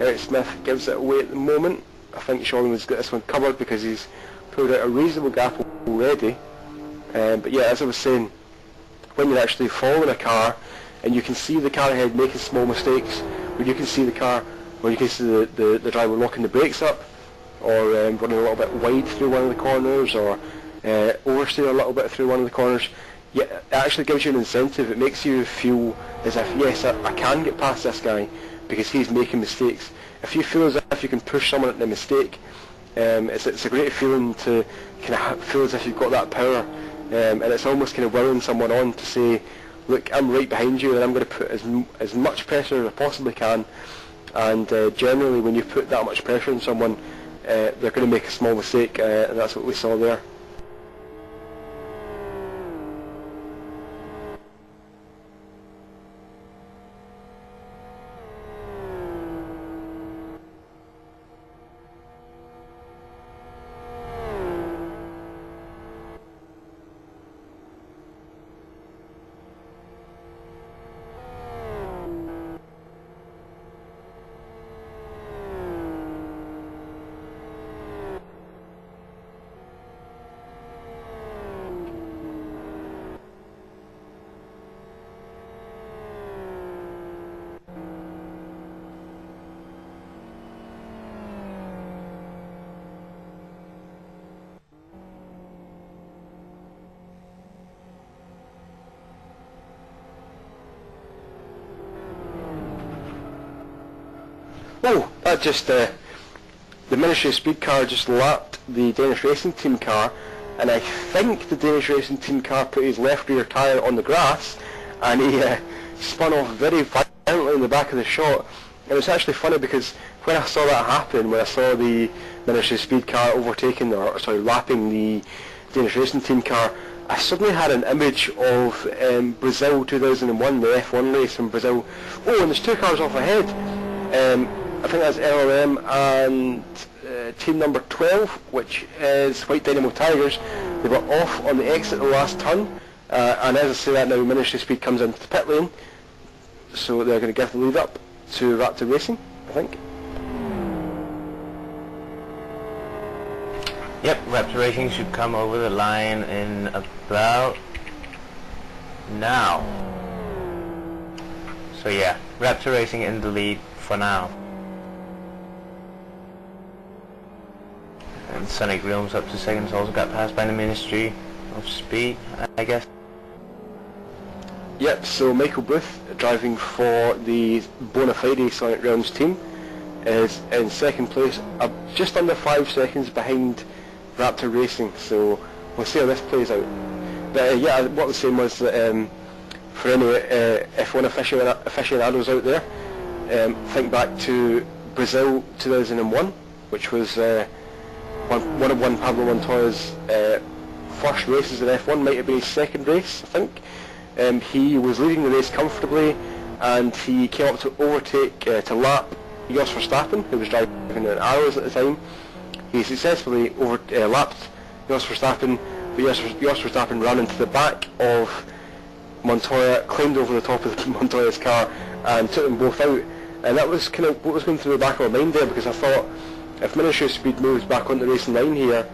Eric Smith gives it away at the moment. I think Sean Williams got this one covered because he's pulled out a reasonable gap already. But yeah, as I was saying, when you're actually following a car and you can see the car ahead making small mistakes, when you can see the car, when you can see the driver locking the brakes up, or running a little bit wide through one of the corners, or oversteer a little bit through one of the corners, yeah, it actually gives you an incentive. It makes you feel as if, yes, I can get past this guy because he's making mistakes. If you feel as if you can push someone at the mistake, it's a great feeling to kind of feel as if you've got that power, and it's almost kind of willing someone on to say, look, I'm right behind you and I'm going to put as much pressure as I possibly can. And generally when you put that much pressure on someone, they're going to make a small mistake, and that's what we saw there. Oh, that just, the Ministry of Speed car just lapped the Danish Racing Team car, and I think the Danish Racing Team car put his left rear tyre on the grass, and he spun off very violently in the back of the shot. And it was actually funny because when I saw that happen, when I saw the Ministry of Speed car overtaking, or sorry, lapping the Danish Racing Team car, I suddenly had an image of Brazil 2001, the F1 race in Brazil. Oh, and there's 2 cars off ahead. I think that's LLM and team number 12, which is White Dynamo Tigers. They were off on the exit of the last turn, and as I say that now, Ministry of Speed comes into the pit lane, so they're going to give the lead up to Raptor Racing, I think. Yep, Raptor Racing should come over the line in about now. So yeah, Raptor Racing in the lead for now. And Sonic Realms up to second, also got passed by the Ministry of Speed, I guess. Yep, so Michael Booth, driving for the Bonafide Sonic Realms team, is in second place, just under 5 seconds behind Raptor Racing, so we'll see how this plays out. But yeah, what I was saying was that for any F1 aficionados out there, think back to Brazil 2001, which was one of Pablo Montoya's first races in F1, might have been his second race, I think. He was leading the race comfortably, and he came up to overtake, to lap Jos Verstappen, who was driving in Arrows at the time. He successfully lapped Jos Verstappen, but Jos Verstappen ran into the back of Montoya, climbed over the top of Montoya's car, and took them both out. And that was kind of what was going through the back of my mind there, because I thought, if Ministry of Speed moves back onto the racing line here,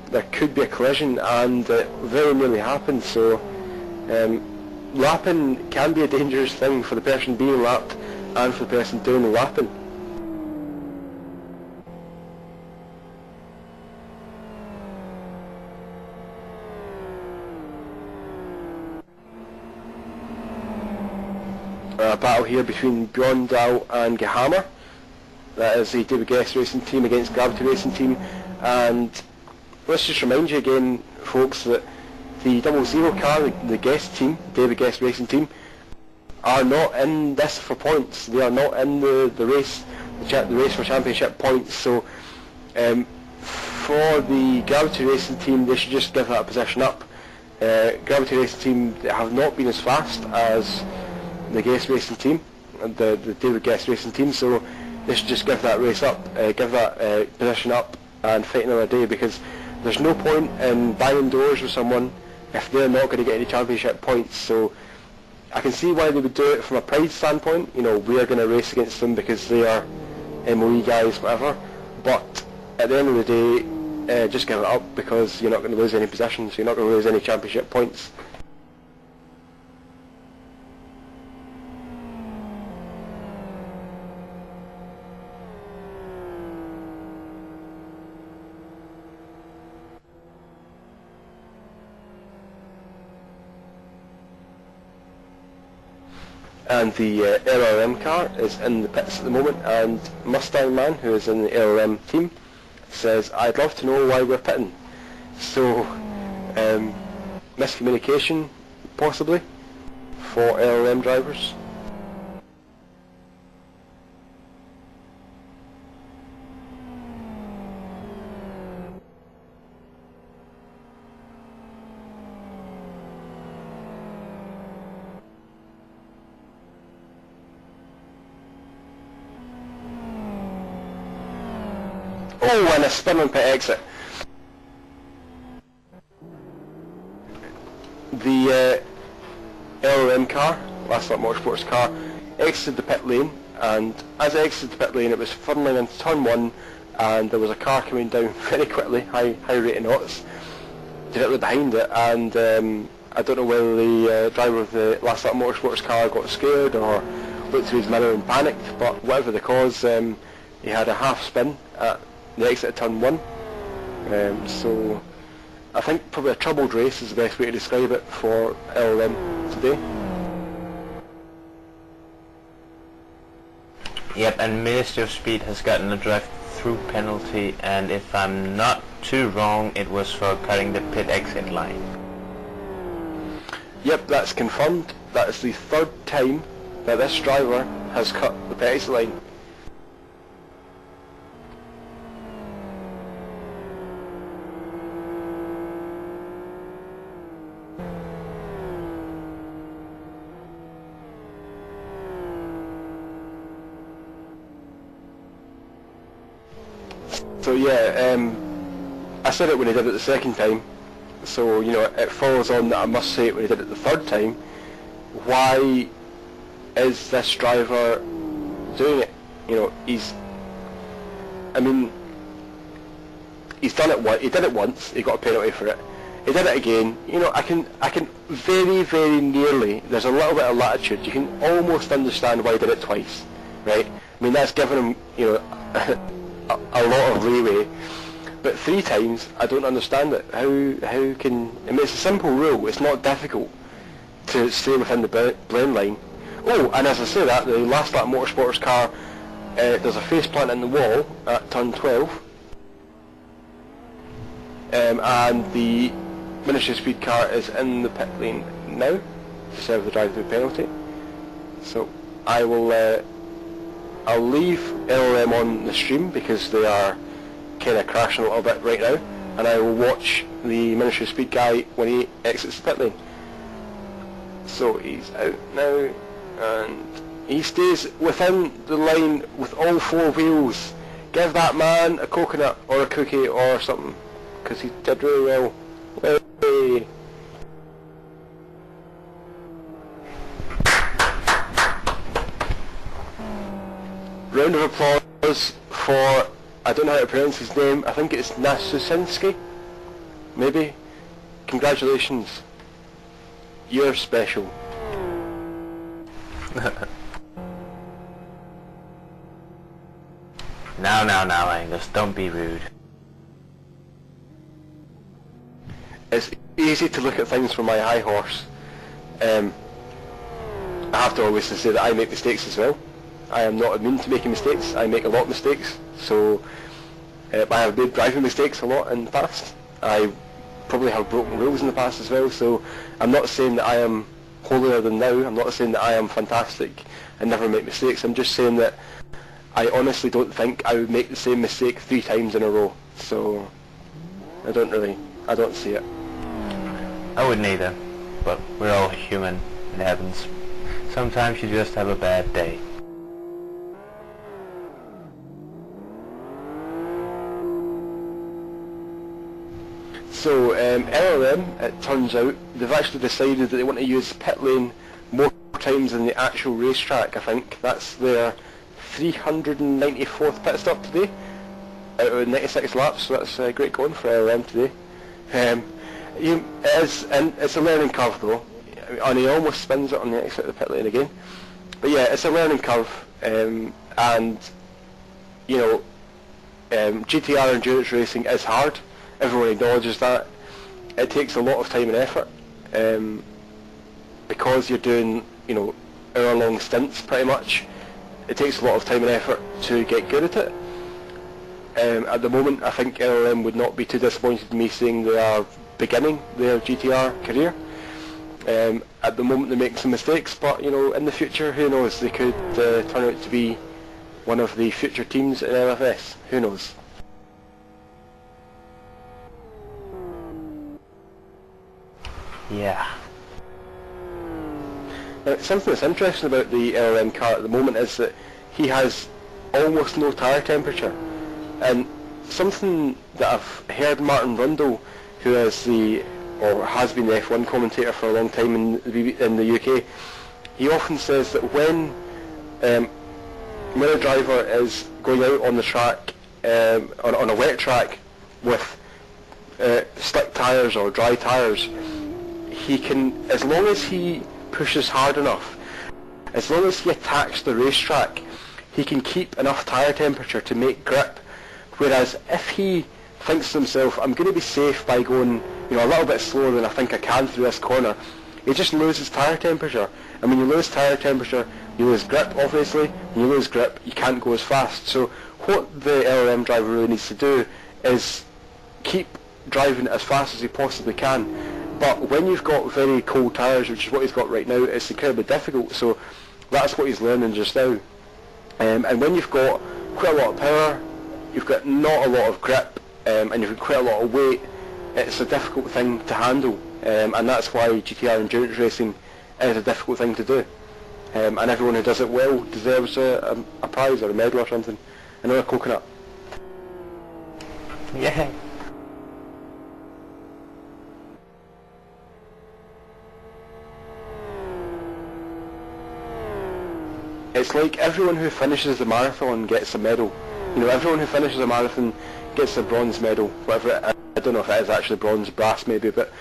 there could be a collision, and it very nearly happened. So lapping can be a dangerous thing for the person being lapped and for the person doing the lapping. A battle here between Bjorndal and Gehammer. That is the David Guest Racing Team against Gravity Racing Team, and let's just remind you again, folks, that the 00 car, the Guest team, David Guest Racing Team, are not in this for points. They are not in the race, the race for championship points. So for the Gravity Racing Team, they should just give that position up. Gravity Racing Team have not been as fast as the Guest Racing Team, the David Guest Racing Team, so they should just give that race up, give that position up, and fight another day, because there's no point in banging doors with someone if they're not going to get any championship points. So I can see why they would do it from a pride standpoint. You know, we are going to race against them because they are MOE guys, whatever. But at the end of the day, just give it up, because you're not going to lose any positions, you're not going to lose any championship points. And the LRM car is in the pits at the moment, and Mustang Man, who is in the LRM team, says, "I'd love to know why we're pitting." So, miscommunication, possibly, for LRM drivers. Oh, and a spin on pit exit. The LRM car, Last Lap Motorsports car, exited the pit lane, and as it exited the pit lane, it was funneling into turn 1, and there was a car coming down very quickly, high rate of knots, directly behind it, and I don't know whether the driver of the Last Lap Motorsports car got scared or looked through his mirror and panicked, but whatever the cause, he had a half spin at the exit of turn 1. So I think probably a troubled race is the best way to describe it for LLM today. Yep, and Ministry of Speed has gotten a drive-through penalty, and if I'm not too wrong, it was for cutting the pit exit line. Yep, that's confirmed. That is the third time that this driver has cut the pit exit line. So yeah, I said it when he did it the second time, so you know, it follows on that I must say it when he did it the third time. Why is this driver doing it? You know, he's done it. He did it once. He got a penalty for it. He did it again. You know, I can very, very nearly. There's a little bit of latitude. You can almost understand why he did it twice, right? I mean, that's given him, you know, a lot of leeway. But 3 times, I don't understand it. How can? I mean, it's a simple rule. It's not difficult to stay within the blend line. Oh, and as I say that, the Last Lap Motorsports car, there's a face plant in the wall at turn 12, and the Ministry of Speed car is in the pit lane now to serve the drive-through penalty. So I will. I'll leave LLM on the stream because they are kind of crashing a little bit right now, and I will watch the Ministry of Speed guy when he exits the pit lane. So he's out now, and he stays within the line with all 4 wheels. Give that man a coconut or a cookie or something, because he did really well. Hey. Round of applause for, I don't know how to pronounce his name, I think it's Nasusinski, maybe? Congratulations. You're special. Now, Angus, don't be rude. It's easy to look at things from my high horse. I have to always say that I make mistakes as well. I am not immune to making mistakes. I make a lot of mistakes. So I have made driving mistakes a lot in the past. I probably have broken rules in the past as well. So I'm not saying that I am holier than thou. I'm not saying that I am fantastic and never make mistakes. I'm just saying that I honestly don't think I would make the same mistake 3 times in a row. So I don't see it. I wouldn't either, but we're all human in heavens. Sometimes you just have a bad day. So LLM, it turns out, they've actually decided that they want to use pit lane more times than the actual racetrack, I think. That's their 394th pit stop today, out of 96 laps, so that's great going for LLM today. It's a learning curve though, and he almost spins it on the exit of the pit lane again. But yeah, it's a learning curve, and you know, GTR endurance racing is hard. Everyone acknowledges that. It takes a lot of time and effort, because you're doing, you know, hour-long stints pretty much. It takes a lot of time and effort to get good at it. At the moment, I think LLM would not be too disappointed in me saying they are beginning their GTR career. At the moment, they're making some mistakes, but you know, in the future, who knows? They could turn out to be one of the future teams in LFS. Who knows? Yeah. Now, something that's interesting about the LLM car at the moment is that he has almost no tyre temperature. And something that I've heard Martin Rundle, who is has been the F1 commentator for a long time in the UK, he often says that when a driver is going out on the track, on a wet track with slick tyres or dry tyres, he can, as long as he pushes hard enough, as long as he attacks the racetrack, he can keep enough tyre temperature to make grip. Whereas if he thinks to himself, I'm going to be safe by going, you know, a little bit slower than I think I can through this corner, he just loses tyre temperature. And when you lose tyre temperature, you lose grip, obviously. When you lose grip, you can't go as fast. So what the LLM driver really needs to do is keep driving as fast as he possibly can. But when you've got very cold tyres, which is what he's got right now, it's incredibly difficult. So that's what he's learning just now. And when you've got quite a lot of power, you've got not a lot of grip, and you've got quite a lot of weight, it's a difficult thing to handle. And that's why GTR endurance racing is a difficult thing to do. And everyone who does it well deserves a prize or a medal or something. Another coconut. Yeah. It's like everyone who finishes the marathon gets a medal. You know, everyone who finishes a marathon gets a bronze medal, whatever I don't know if it is actually bronze, brass maybe, but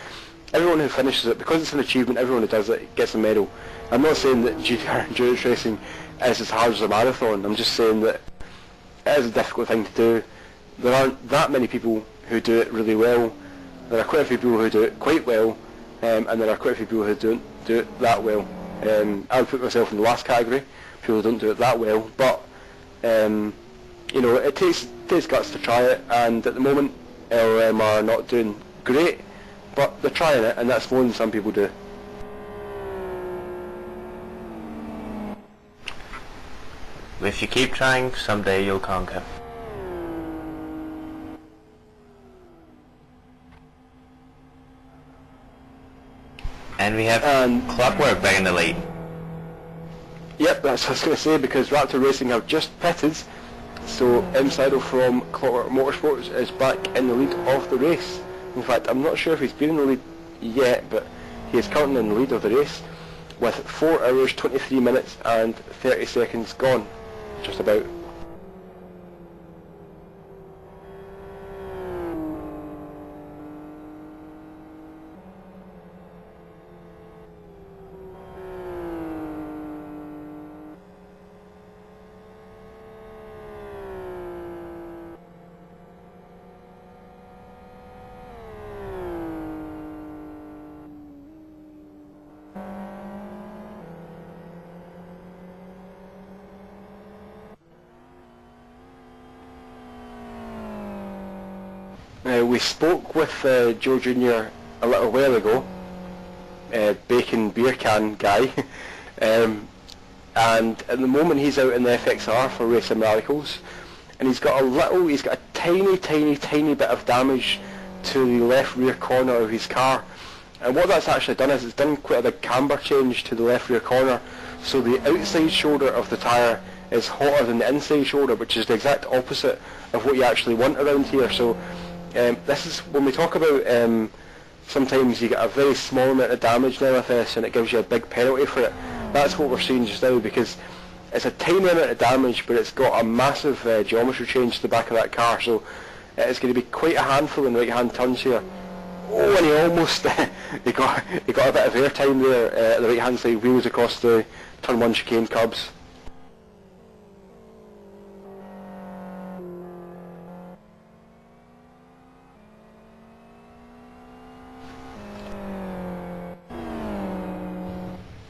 everyone who finishes it, because it's an achievement, everyone who does it gets a medal. I'm not saying that GTR endurance racing is as hard as a marathon. I'm just saying that it is a difficult thing to do. There aren't that many people who do it really well. There are quite a few people who do it quite well, and there are quite a few people who don't do it that well. I would put myself in the last category, people who don't do it that well, but you know, it takes guts to try it, and at the moment LLM are not doing great, but they're trying it, and that's more than some people do. If you keep trying, someday you'll conquer. And we have Clockwork back in the lead. Yep, that's what I was going to say, because Raptor Racing have just pitted, so M. Seidel from Clockwork Motorsports is back in the lead of the race. In fact, I'm not sure if he's been in the lead yet, but he is currently in the lead of the race with 4 hours, 23 minutes and 30 seconds gone, just about. We spoke with Joe Jr. a little while ago, bacon beer can guy, and at the moment he's out in the FXR for Racing Radicals, and he's got a tiny bit of damage to the left rear corner of his car. And what that's actually done is it's done quite a big camber change to the left rear corner, so the outside shoulder of the tyre is hotter than the inside shoulder, which is the exact opposite of what you actually want around here. So this is when we talk about sometimes you get a very small amount of damage in LFS and it gives you a big penalty for it. That's what we're seeing just now, because it's a tiny amount of damage, but it's got a massive geometry change to the back of that car, so it's going to be quite a handful in right-hand turns here. Oh, and he almost he got a bit of airtime there at the right-hand side, wheels across the turn 1 chicane curbs.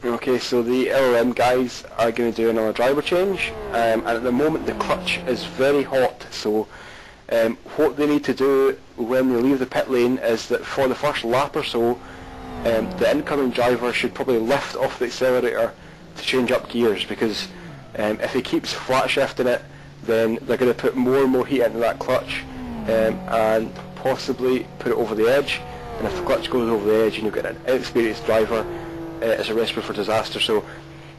Okay, so the LLM guys are going to do another driver change, and at the moment the clutch is very hot, so what they need to do when they leave the pit lane is that for the first lap or so, the incoming driver should probably lift off the accelerator to change up gears, because if he keeps flat shifting it, then they're going to put more and more heat into that clutch and possibly put it over the edge, and if the clutch goes over the edge and you get an inexperienced driver, it's a recipe for disaster. So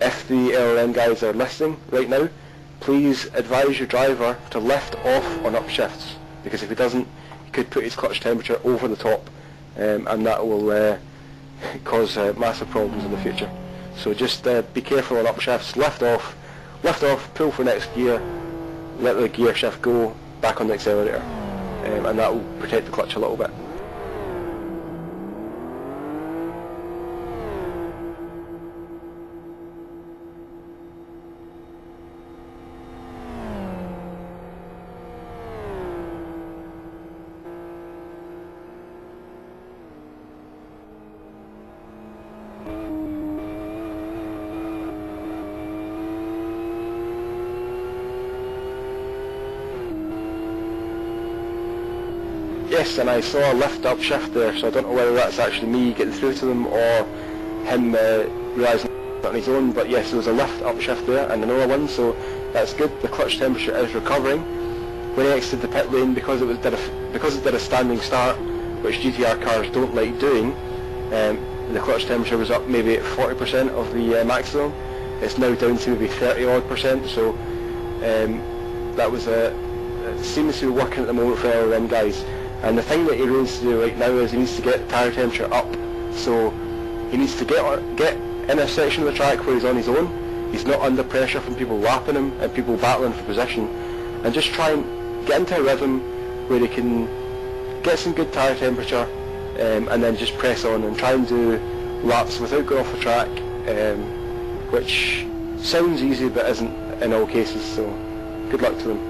if the LLM guys are listening right now, please advise your driver to lift off on upshifts, because if he doesn't, he could put his clutch temperature over the top, and that will cause massive problems in the future. So just be careful on upshifts, lift off, pull for next gear, let the gear shift go, back on the accelerator, and that will protect the clutch a little bit. Yes, and I saw a lift up shift there, so I don't know whether that's actually me getting through to them or him realising on his own, but yes, there was a lift up shift there and another one, so that's good. The clutch temperature is recovering. When he exited the pit lane, because it did a standing start, which GTR cars don't like doing, the clutch temperature was up maybe at 40% of the maximum. It's now down to maybe 30-odd%, so that was it seems to be working at the moment for LLM guys. And the thing that he needs to do right now is he needs to get tyre temperature up. So he needs to get in a section of the track where he's on his own. He's not under pressure from people lapping him and people battling for position. And just try and get into a rhythm where he can get some good tyre temperature and then just press on and try and do laps without going off the track, which sounds easy but isn't in all cases. So good luck to them.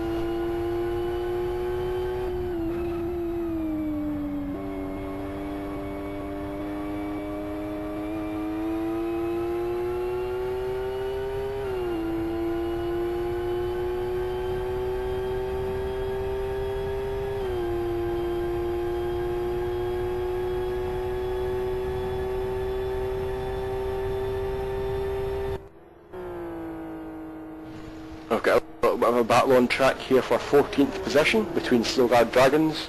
I've got a little bit of a battle on track here for 14th position between Snowguard Dragons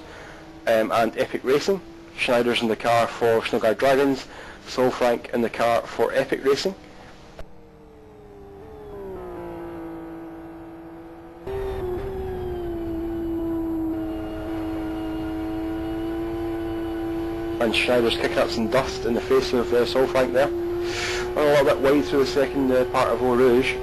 and Epic Racing. Schneider's in the car for Snowguard Dragons, Sol Frank in the car for Epic Racing. And Schneider's kicking up some dust in the face of Sol Frank there. A little bit wide through the second part of Eau Rouge.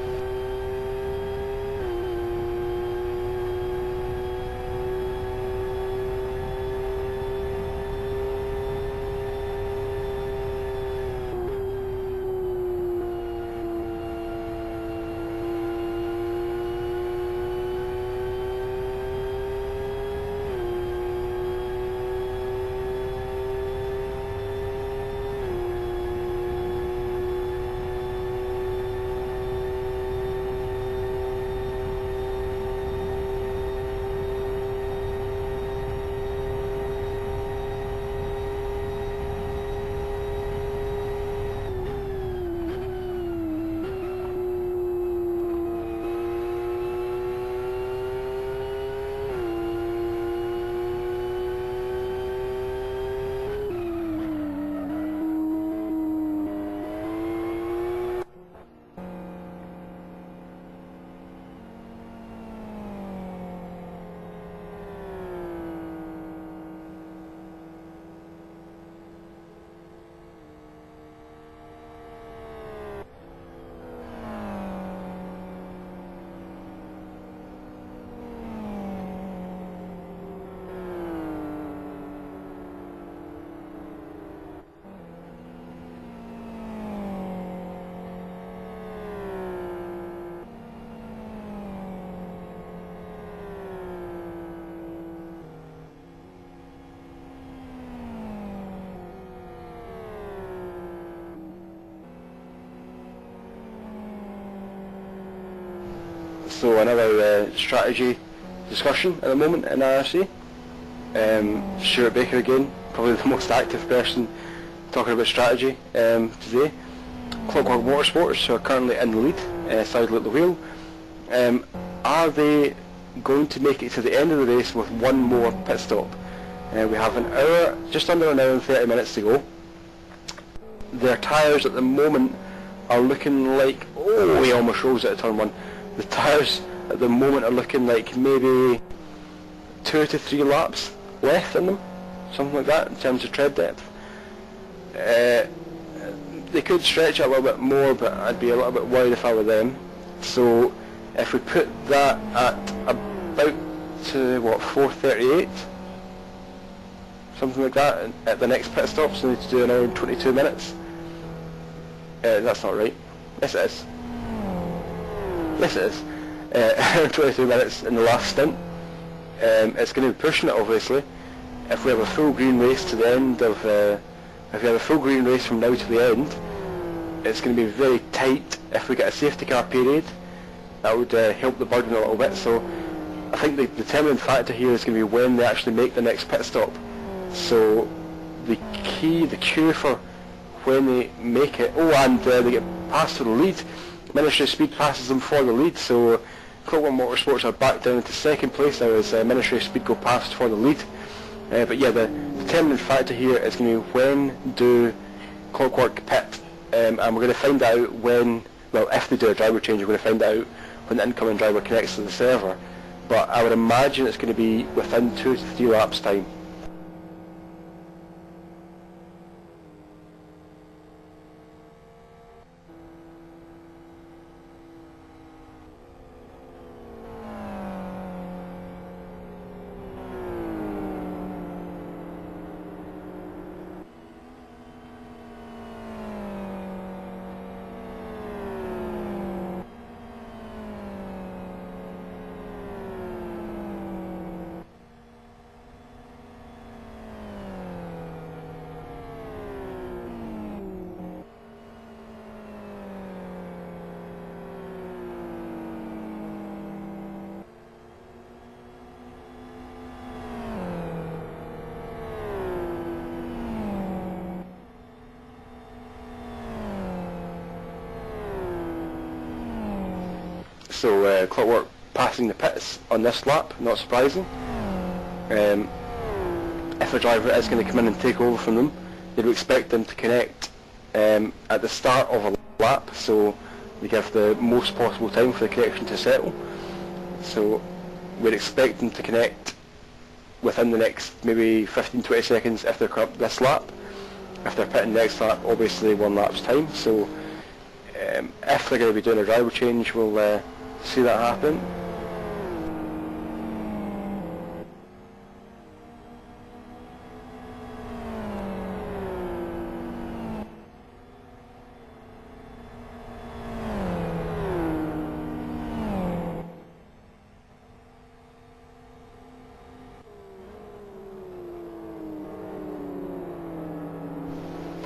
So another strategy discussion at the moment in IRC. Stuart Baker again, probably the most active person talking about strategy today. Clockwork Motorsports, who are currently in the lead, sidle at the wheel. Are they going to make it to the end of the race with one more pit stop? We have an hour, just under an hour and 30 minutes to go. Their tyres at the moment are looking like, oh, he almost rose at turn one. The tyres at the moment are looking like maybe 2 to 3 laps left in them, something like that in terms of tread depth. They could stretch it a little bit more, but I'd be a little bit worried if I were them. So if we put that at about to what, 4:38, something like that at the next pit stop, so we need to do an hour and 22 minutes. That's not right. Yes it is. Yes it is. 22 minutes in the last stint. It's going to be pushing it, obviously. If we have a full green race to the end of, if we have a full green race from now to the end, it's going to be very tight. If we get a safety car period, that would help the burden a little bit. So I think the determining factor here is going to be when they actually make the next pit stop. So the cue for when they make it, oh, and they get passed for the lead. Ministry of Speed passes them for the lead, so Clockwork Motorsports are back down into second place now as Ministry of Speed go past for the lead. But yeah, the determining factor here is going to be when do Clockwork pit, and we're going to find out when, well, if they do a driver change, we're going to find out when the incoming driver connects to the server. But I would imagine it's going to be within 2 to 3 laps time. So Clockwork passing the pits on this lap, not surprising. If a driver is going to come in and take over from them, you'd expect them to connect at the start of a lap, so we give the most possible time for the connection to settle. So we'd expect them to connect within the next maybe 15-20 seconds if they're up this lap. If they're pitting next lap, obviously 1 lap's time. So if they're going to be doing a driver change, we'll see that happen.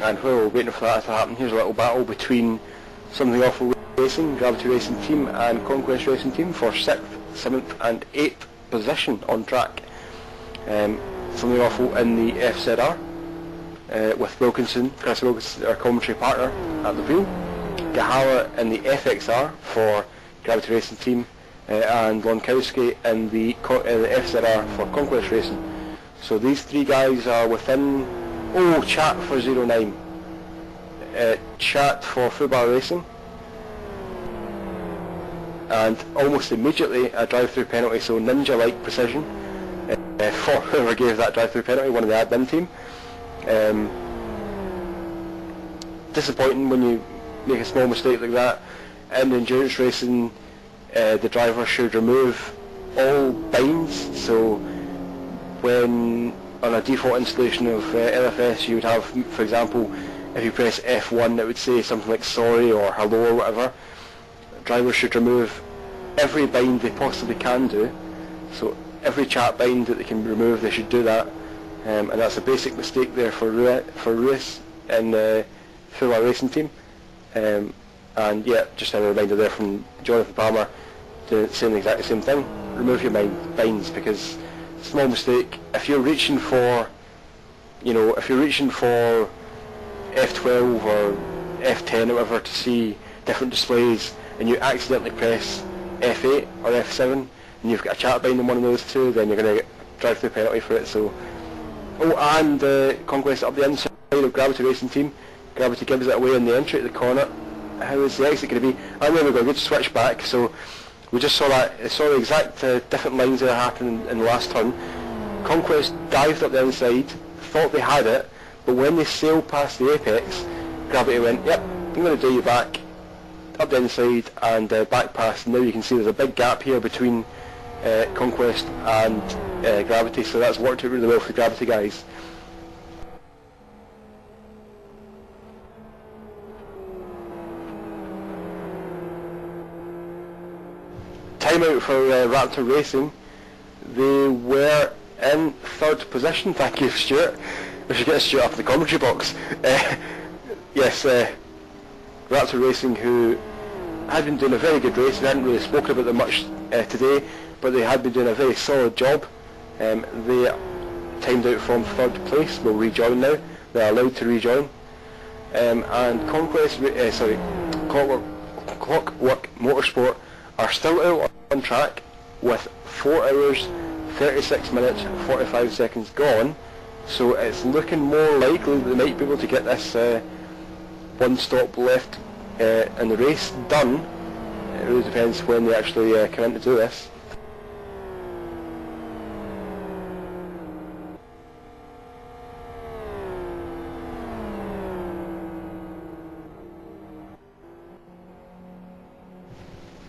And while we're waiting for that to happen, here's a little battle between Something Awful Racing, Gravity Racing Team and Conquest Racing Team for 6th, 7th and 8th position on track. Something Awful in the FZR with Wilkinson, Chris Wilkinson, our commentary partner, at the wheel. Gahala in the FXR for Gravity Racing Team and Lonkowski in the FZR for Conquest Racing. So these 3 guys are within... Oh, chat for 09. Chat for Football Racing. And almost immediately a drive-through penalty, so ninja-like precision for whoever gave that drive-through penalty, one of the admin team. Disappointing when you make a small mistake like that. In endurance racing, the driver should remove all binds, so when on a default installation of LFS you would have, for example, if you press F1 it would say something like sorry or hello or whatever. Drivers should remove every bind they possibly can do, so every chat bind that they can remove they should do that, and that's a basic mistake there for Ruiz and Fuller Racing Team. And yeah, just a reminder there from Jonathan Palmer saying exactly the same thing. Remove your binds, because small mistake, if you're reaching for, F12 or F10 or whatever to see different displays, and you accidentally press F8 or F7 and you've got a chat bind in one of those two, then you're going to drive through penalty for it. So, and Conquest up the inside of Gravity Racing Team. Gravity gives it away in the entry at the corner. How is the exit going to be? And then we've got a good switch back, so we just saw the exact different lines that happened in the last turn. Conquest dived up the inside, thought they had it, but when they sailed past the apex, Gravity went, yep, I'm going to do you back, up the inside and back past. Now you can see there's a big gap here between Conquest and Gravity, so that's worked out really well for the Gravity guys. Timeout for Raptor Racing. They were in 3rd position. Thank you, Stuart. We should get Stuart up in the commentary box. Yes, Raptor Racing, who had been doing a very good race. They hadn't really spoken about them much today, but they had been doing a very solid job. They timed out from 3rd place. Will rejoin now. They're allowed to rejoin. And Conquest, Clockwork Motorsport are still out on track with 4 hours, 36 minutes, 45 seconds gone, so it's looking more likely that they might be able to get this 1 stop left in the race done. It really depends when they actually come in to do this.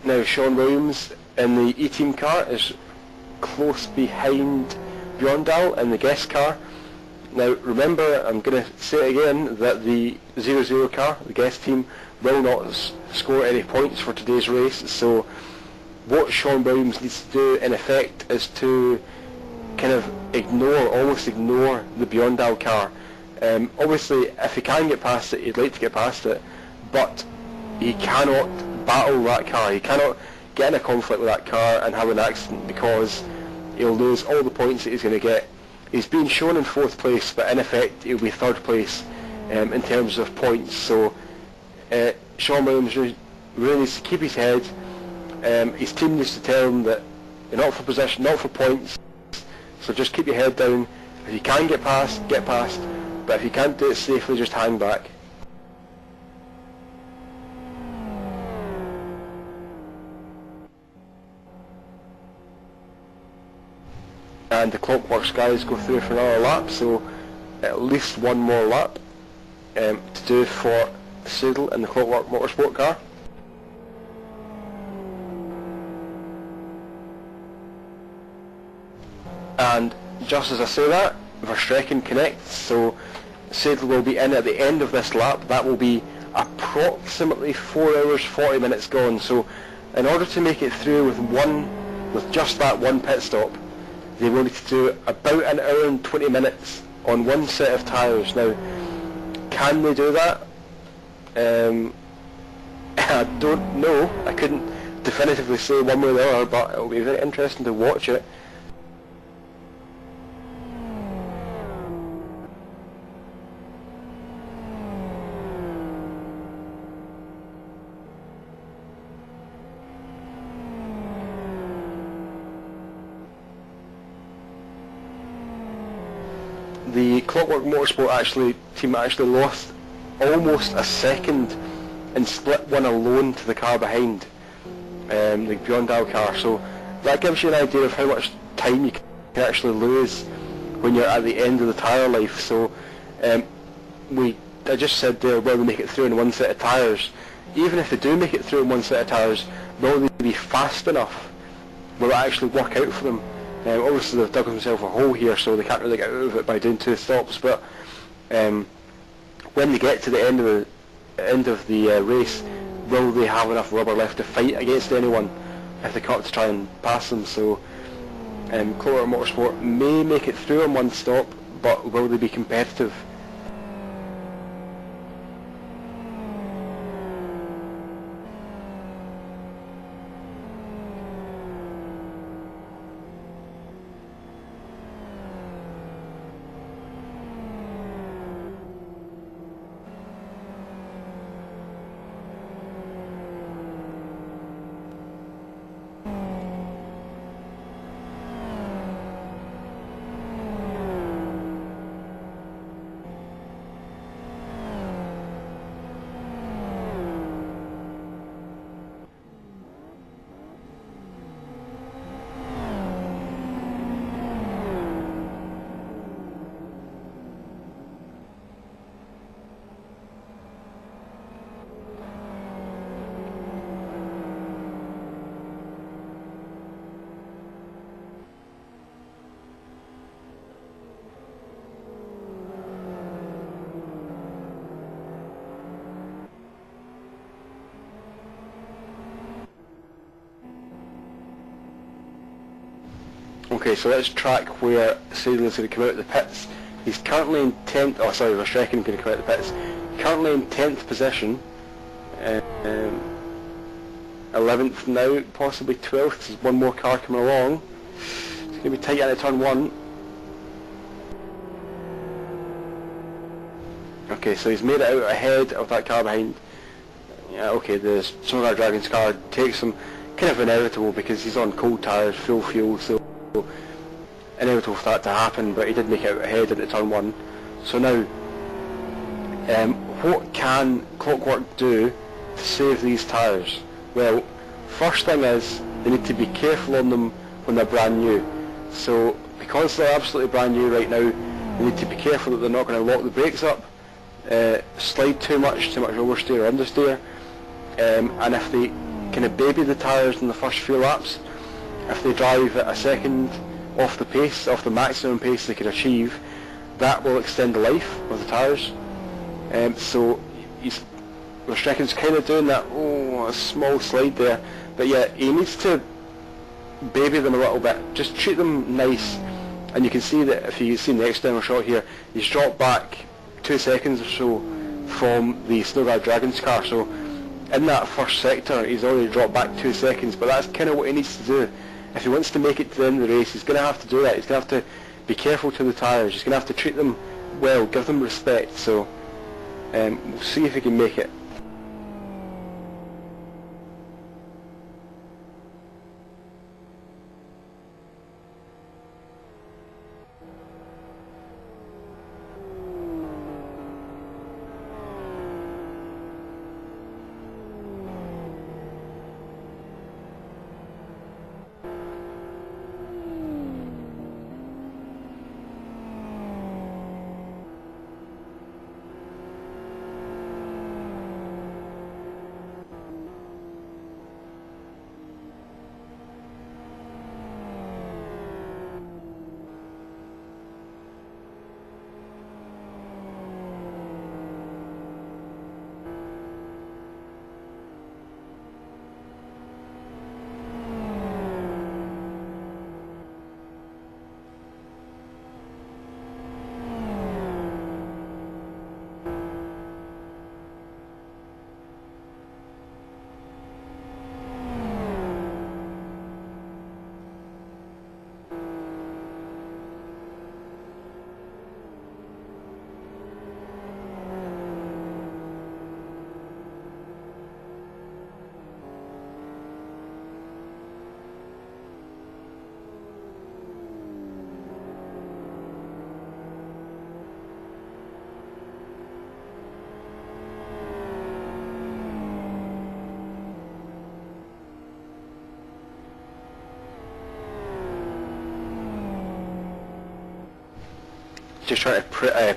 Now Sean Williams in the E-Team car is close behind Bjorndal in the guest car. Now remember, I'm going to say again that the 00 car, the guest team, will not score any points for today's race, so what Sean Williams needs to do in effect is to kind of almost ignore the Bjorndal car. Obviously if he can get past it, he'd like to get past it, but he cannot battle that car. He cannot get in a conflict with that car and have an accident, because he'll lose all the points that he's going to get. He's been shown in 4th place, but in effect he'll be 3rd place in terms of points. So Sean Williams really needs to keep his head. His team needs to tell him that you're not for position, not for points, so just keep your head down. If you can get past, but if you can't do it safely, just hang back. and the Clockworks guys go through for another lap, so at least one more lap to do for Seidel in the Clockwork Motorsport car. And just as I say that, Verstappen connects, so Seidel will be in at the end of this lap. That will be approximately 4 hours 40 minutes gone. So in order to make it through with just that one pit stop, they will need to do about an hour and 20 minutes on one set of tyres. Now, can they do that? I don't know. I couldn't definitively say one way or the other, but it'll be very interesting to watch it. The Clockwork Motorsport team actually lost almost a second and split one alone to the car behind, the Beyond Dial car. So that gives you an idea of how much time you can actually lose when you're at the end of the tyre life. So I just said there, will they make it through in one set of tyres? Even if they do make it through in one set of tyres, will they be fast enough? Will it actually work out for them? Obviously they've dug themselves a hole here, so they can't really get out of it by doing 2 stops, but when they get to the end of the race, will they have enough rubber left to fight against anyone if they come up to try and pass them? So Clockwork Motorsport may make it through in one stop, but will they be competitive? Okay, so let's track where Seidel is going to come out of the pits. He's currently in 10th, oh sorry, Verstappen going to come out of the pits. Currently in 10th position, 11th now, possibly 12th, there's one more car coming along. It's going to be tight into turn 1. Okay, so he's made it out ahead of that car behind. Yeah, okay, the Sonar Dragon's car takes him, kind of inevitable because he's on cold tyres, full fuel, so inevitable for that to happen, but he did make it out ahead into turn 1. So now, what can Clockwork do to save these tyres? Well, first thing is, they need to be careful on them when they're brand new. So, because they're absolutely brand new right now, they need to be careful that they're not going to lock the brakes up, slide too much oversteer or understeer, and if they kind of baby the tyres in the first few laps, if they drive at a second off the maximum pace they could achieve, that will extend the life of the tyres. So Verstappen's kind of doing that, a small slide there, but yeah, he needs to baby them a little bit, just treat them nice, and you can see that if you see in the external shot here, he's dropped back 2 seconds or so from the Snowguard Dragon's car, so in that first sector he's already dropped back 2 seconds, but that's kind of what he needs to do. If he wants to make it to the end of the race, he's going to have to do that. He's going to have to be careful to the tyres, he's going to have to treat them well, give them respect, so we'll see if he can make it. just trying to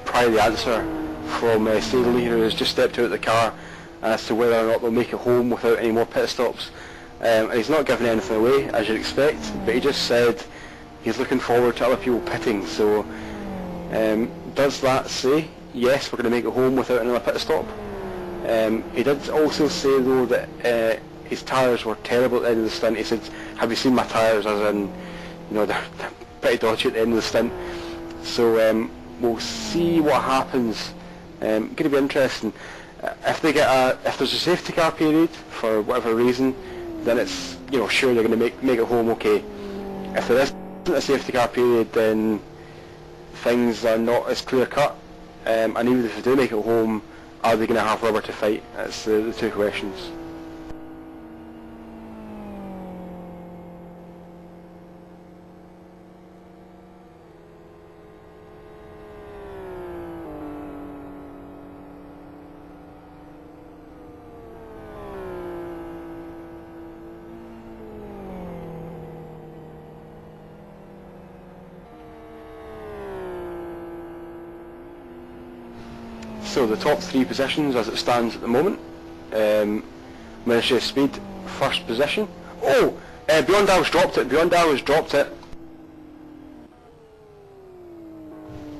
pry the answer from Staley, who has just stepped out of the car, as to whether or not they'll make it home without any more pit stops. And he's not giving anything away, as you'd expect, but he just said he's looking forward to other people pitting. So does that say, yes, we're going to make it home without another pit stop? He did also say, though, that his tyres were terrible at the end of the stint. He said, have you seen my tyres? As in, you know, they're pretty dodgy at the end of the stint. So we'll see what happens. Going to be interesting. If there's a safety car period for whatever reason, then it's, you know, sure they're going to make it home okay. If there isn't a safety car period, then things are not as clear cut. And even if they do make it home, are they going to have rubber to fight? That's the two questions. So the top three positions as it stands at the moment. Ministry of Speed, first position. Oh! Beyondal's dropped it. Beyondal has dropped it.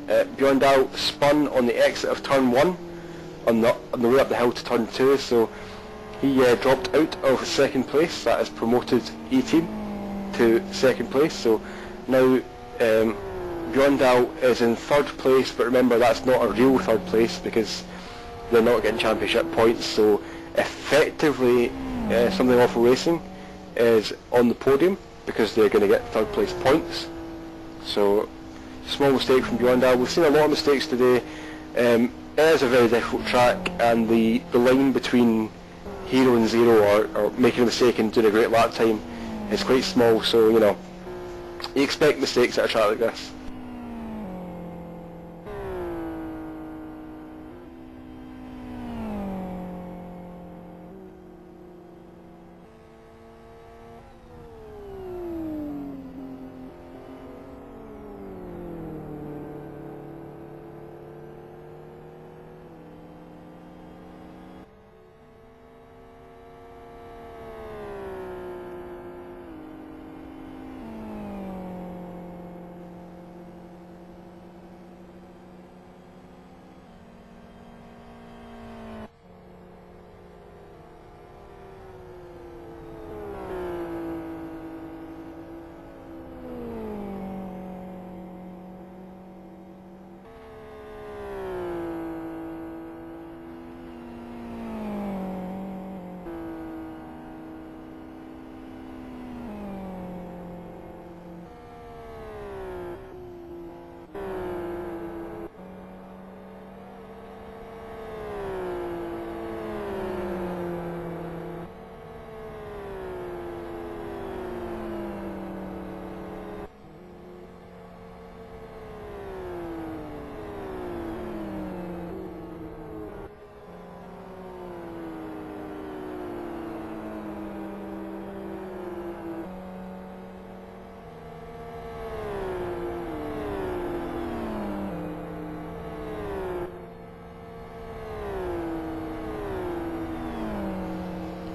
Beyondal spun on the exit of turn 1 on the way up the hill to turn 2, so he dropped out of second place. That has promoted E-Team to second place. So now Beyondal is in third place, but remember that's not a real third place because they're not getting championship points. So effectively, Something Awful Racing is on the podium because they're going to get third place points. So small mistake from Beyondal. We've seen a lot of mistakes today. It is a very difficult track, and the line between hero and zero, or making a mistake and doing a great lap time, is quite small. So you know, you expect mistakes at a track like this.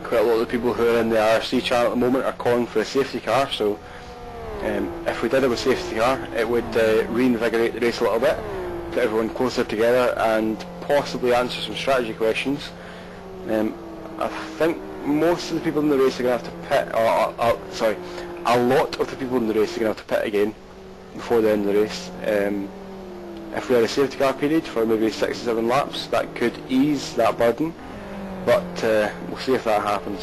Quite a lot of the people who are in the RC channel at the moment are calling for a safety car, so if we did have a safety car, it would reinvigorate the race a little bit, put everyone closer together and possibly answer some strategy questions. I think most of the people in the race are going to have to pit, sorry, a lot of the people in the race are going to have to pit again before the end of the race. If we had a safety car period for maybe 6 to 7 laps, that could ease that burden. But we'll see if that happens.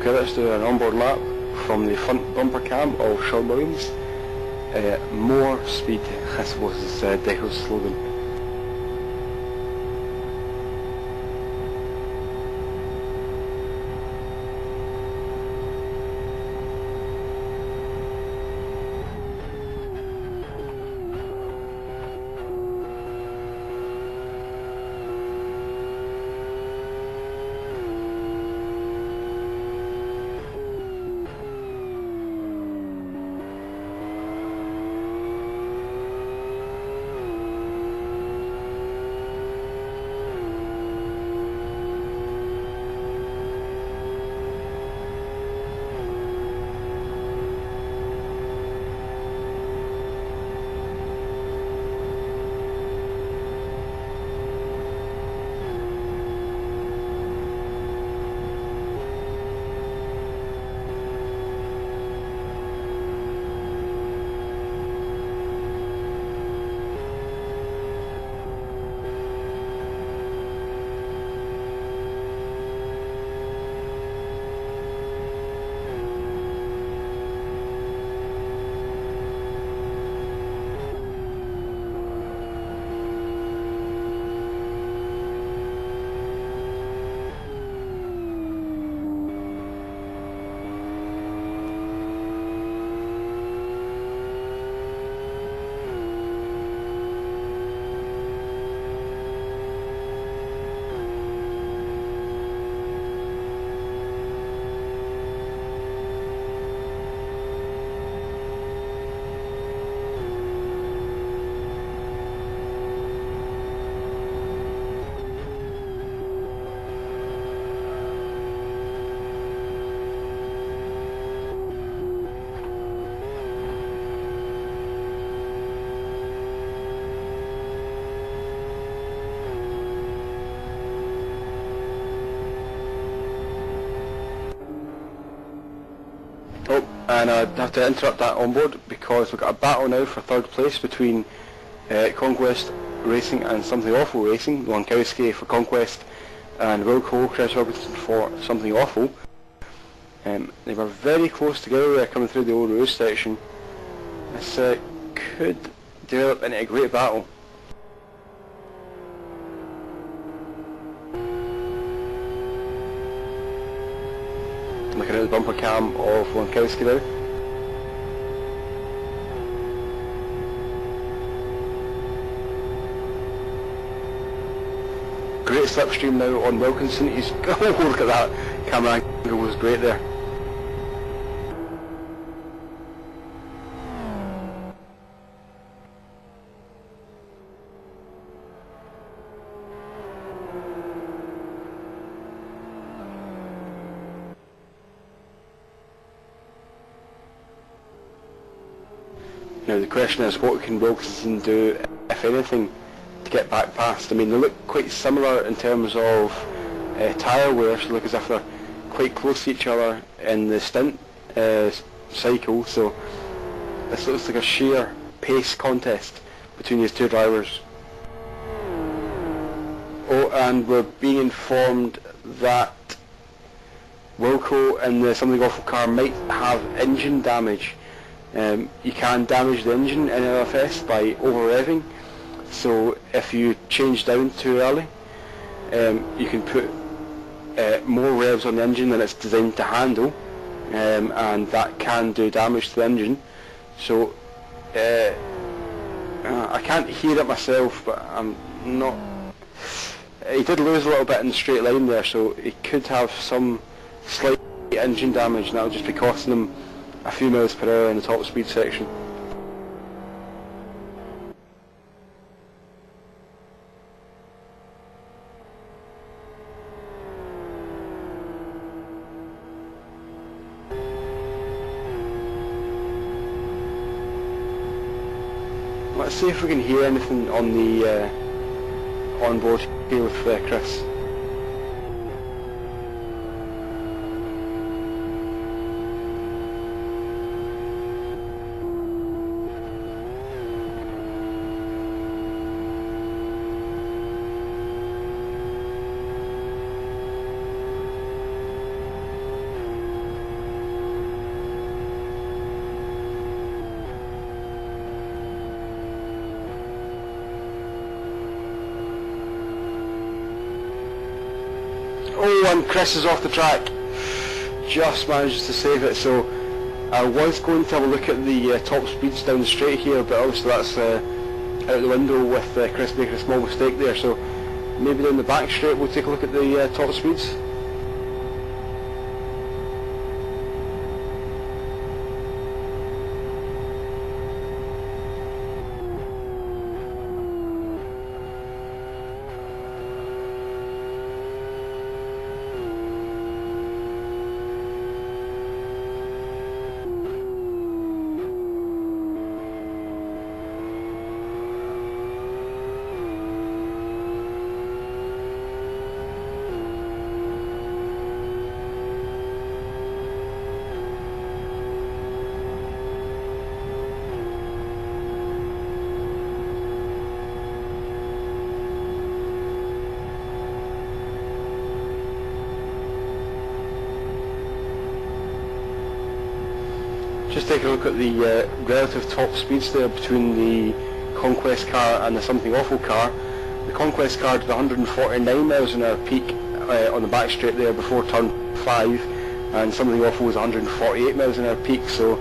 Okay, let's do an onboard lap from the front bumper cam of Sean Williams. More speed, I suppose, is Deco's slogan. And I'd have to interrupt that onboard because we've got a battle now for third place between Conquest Racing and Something Awful Racing. Lankowski for Conquest and Wilco, Chris Robinson for Something Awful. They were very close together coming through the old Rose section. This could develop into a great battle. Looking at the bumper cam of Lankowski now. Great slipstream now on Wilkinson. He's oh, look at that camera angle, was great there. Now the question is, what can Wilkinson do, if anything, to get back past? I mean, they look quite similar in terms of tyre wear, so they look as if they're quite close to each other in the stint cycle, so this looks like a sheer pace contest between these two drivers. Oh, and we're being informed that Wilco and the Something Awful car might have engine damage. You can damage the engine in LFS by over-revving, so if you change down too early, you can put more revs on the engine than it's designed to handle, and that can do damage to the engine. So I can't hear it myself, but I'm not... He did lose a little bit in the straight line there, so he could have some slight engine damage, and that'll just be costing him a few miles per hour in the top speed section. Let's see if we can hear anything on the onboard here with Chris. Oh, and Chris is off the track. Just manages to save it. So I was going to have a look at the top speeds down the straight here, but obviously that's out the window with Chris making a small mistake there. So maybe down the back straight we'll take a look at the top speeds. Just take a look at the relative top speeds there between the Conquest car and the Something Awful car. The Conquest car did 149 miles an hour peak on the back straight there before turn 5, and Something Awful was 148 miles an hour peak. So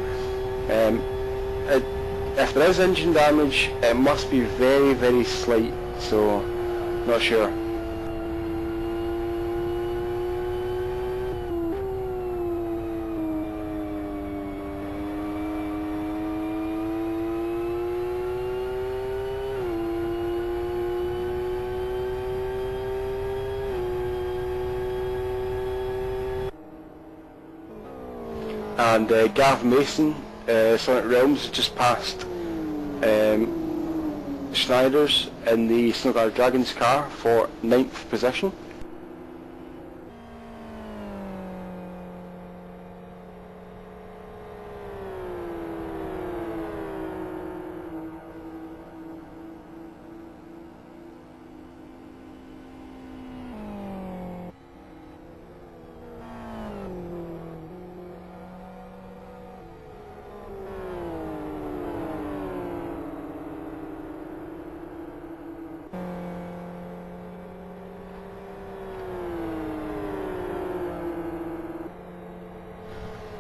if there is engine damage, it must be very, very slight, so not sure. And Gav Mason, Sonic Realms, just passed Schneider's in the Snowguard Dragons car for 9th position.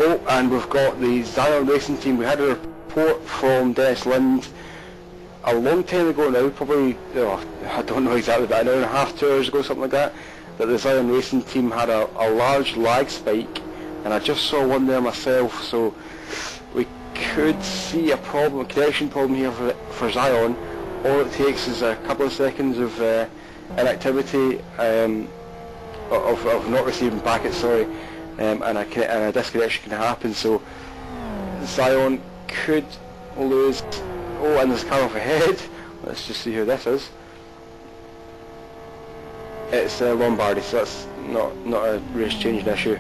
Oh, and we've got the Zion Racing team. We had a report from Dennis Lind a long time ago now, probably, I don't know exactly, but an hour and a half, 2 hours ago, something like that the Zion Racing team had a large lag spike, and I just saw one there myself, so we could see a connection problem here for Zion. All it takes is a couple of seconds of inactivity, of not receiving packets, sorry, and a disconnection can happen, so Zion could lose. Oh, and there's a car off ahead. Let's just see who this is. It's Lombardi, so that's not a race changing issue.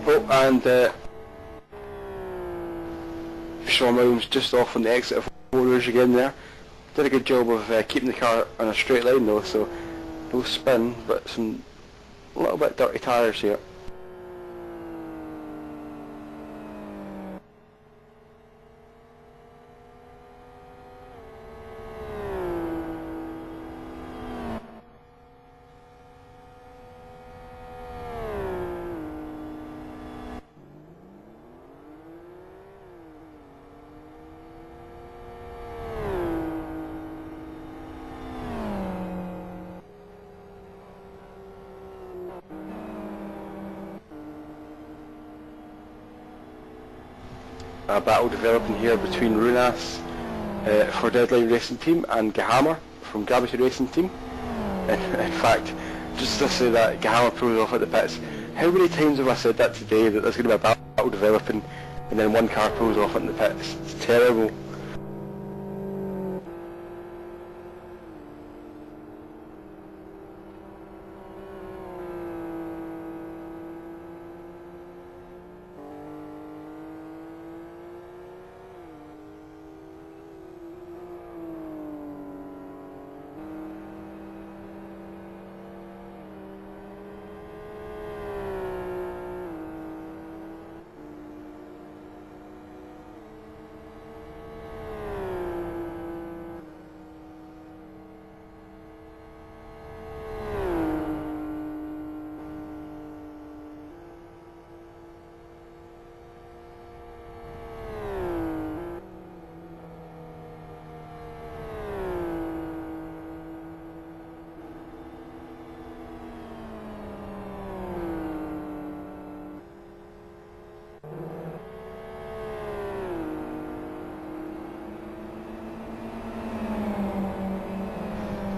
Oh, and Sean Williams just off on the exit of Rouge again there. Did a good job of keeping the car on a straight line though, so no spin, but some a little bit dirty tyres here. a battle developing here between Runas for Deadline Racing Team and Gahammer from Gravity Racing Team. In fact, just to say that Gahammer pulls off at the pits, how many times have I said that today, that there's going to be a battle developing and then one car pulls off in the pits? It's terrible.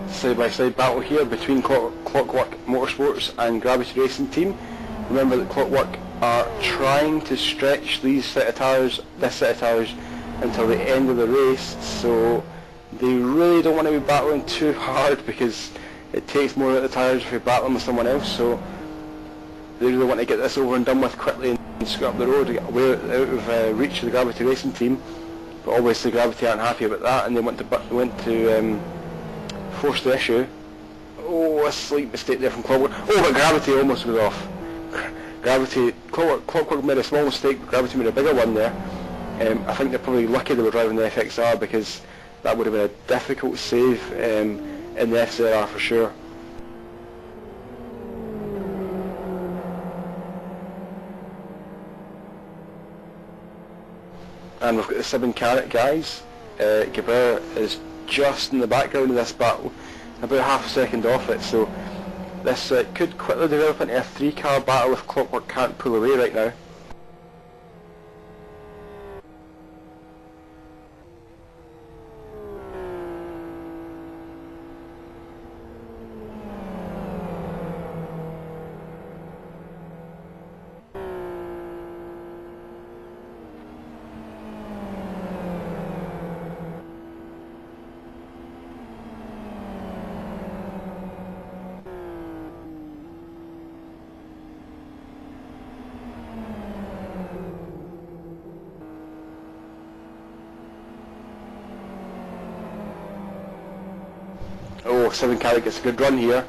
Side-by-side battle here between Clockwork Motorsports and Gravity Racing Team. Remember that Clockwork are trying to stretch this set of tyres until the end of the race, so they really don't want to be battling too hard because it takes more out of the tyres if you're battling with someone else, so they really want to get this over and done with quickly and scoot up the road to get away out of reach of the Gravity Racing Team. But obviously Gravity aren't happy about that, and they went to force the issue. Oh, a slight mistake there from Clockwork. Oh, but Gravity almost was off. Clockwork made a small mistake, but Gravity made a bigger one there. I think they're probably lucky they were driving the FXR, because that would have been a difficult save in the FZR for sure. And we've got the 7 Carat guys. Gabert is just in the background of this battle, about half a second off it, so this could quickly develop into a 3-car battle if Clockwork can't pull away right now. Oh, 7 Carat gets a good run here.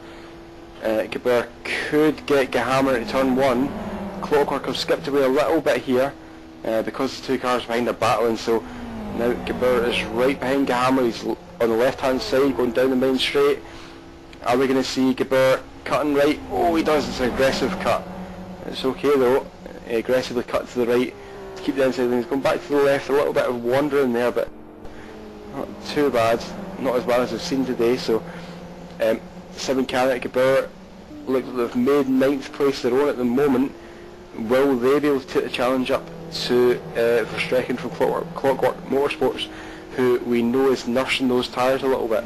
Gabert could get Gahammer into turn 1. Clockwork have skipped away a little bit here because the 2 cars behind are battling, so now Gabert is right behind Gahammer. He's on the left hand side going down the main straight. Are we going to see Gabert cutting right? Oh, he does. It's an aggressive cut. It's okay though. He aggressively cut to the right to keep the inside lane. He's going back to the left. A little bit of wandering there, but not too bad. Not as bad as I've seen today. So 7 Carat, Gabert look like they've made 9th place their own at the moment. Will they be able to take the challenge up to Verstrecken from Clockwork Motorsports, who we know is nursing those tyres a little bit?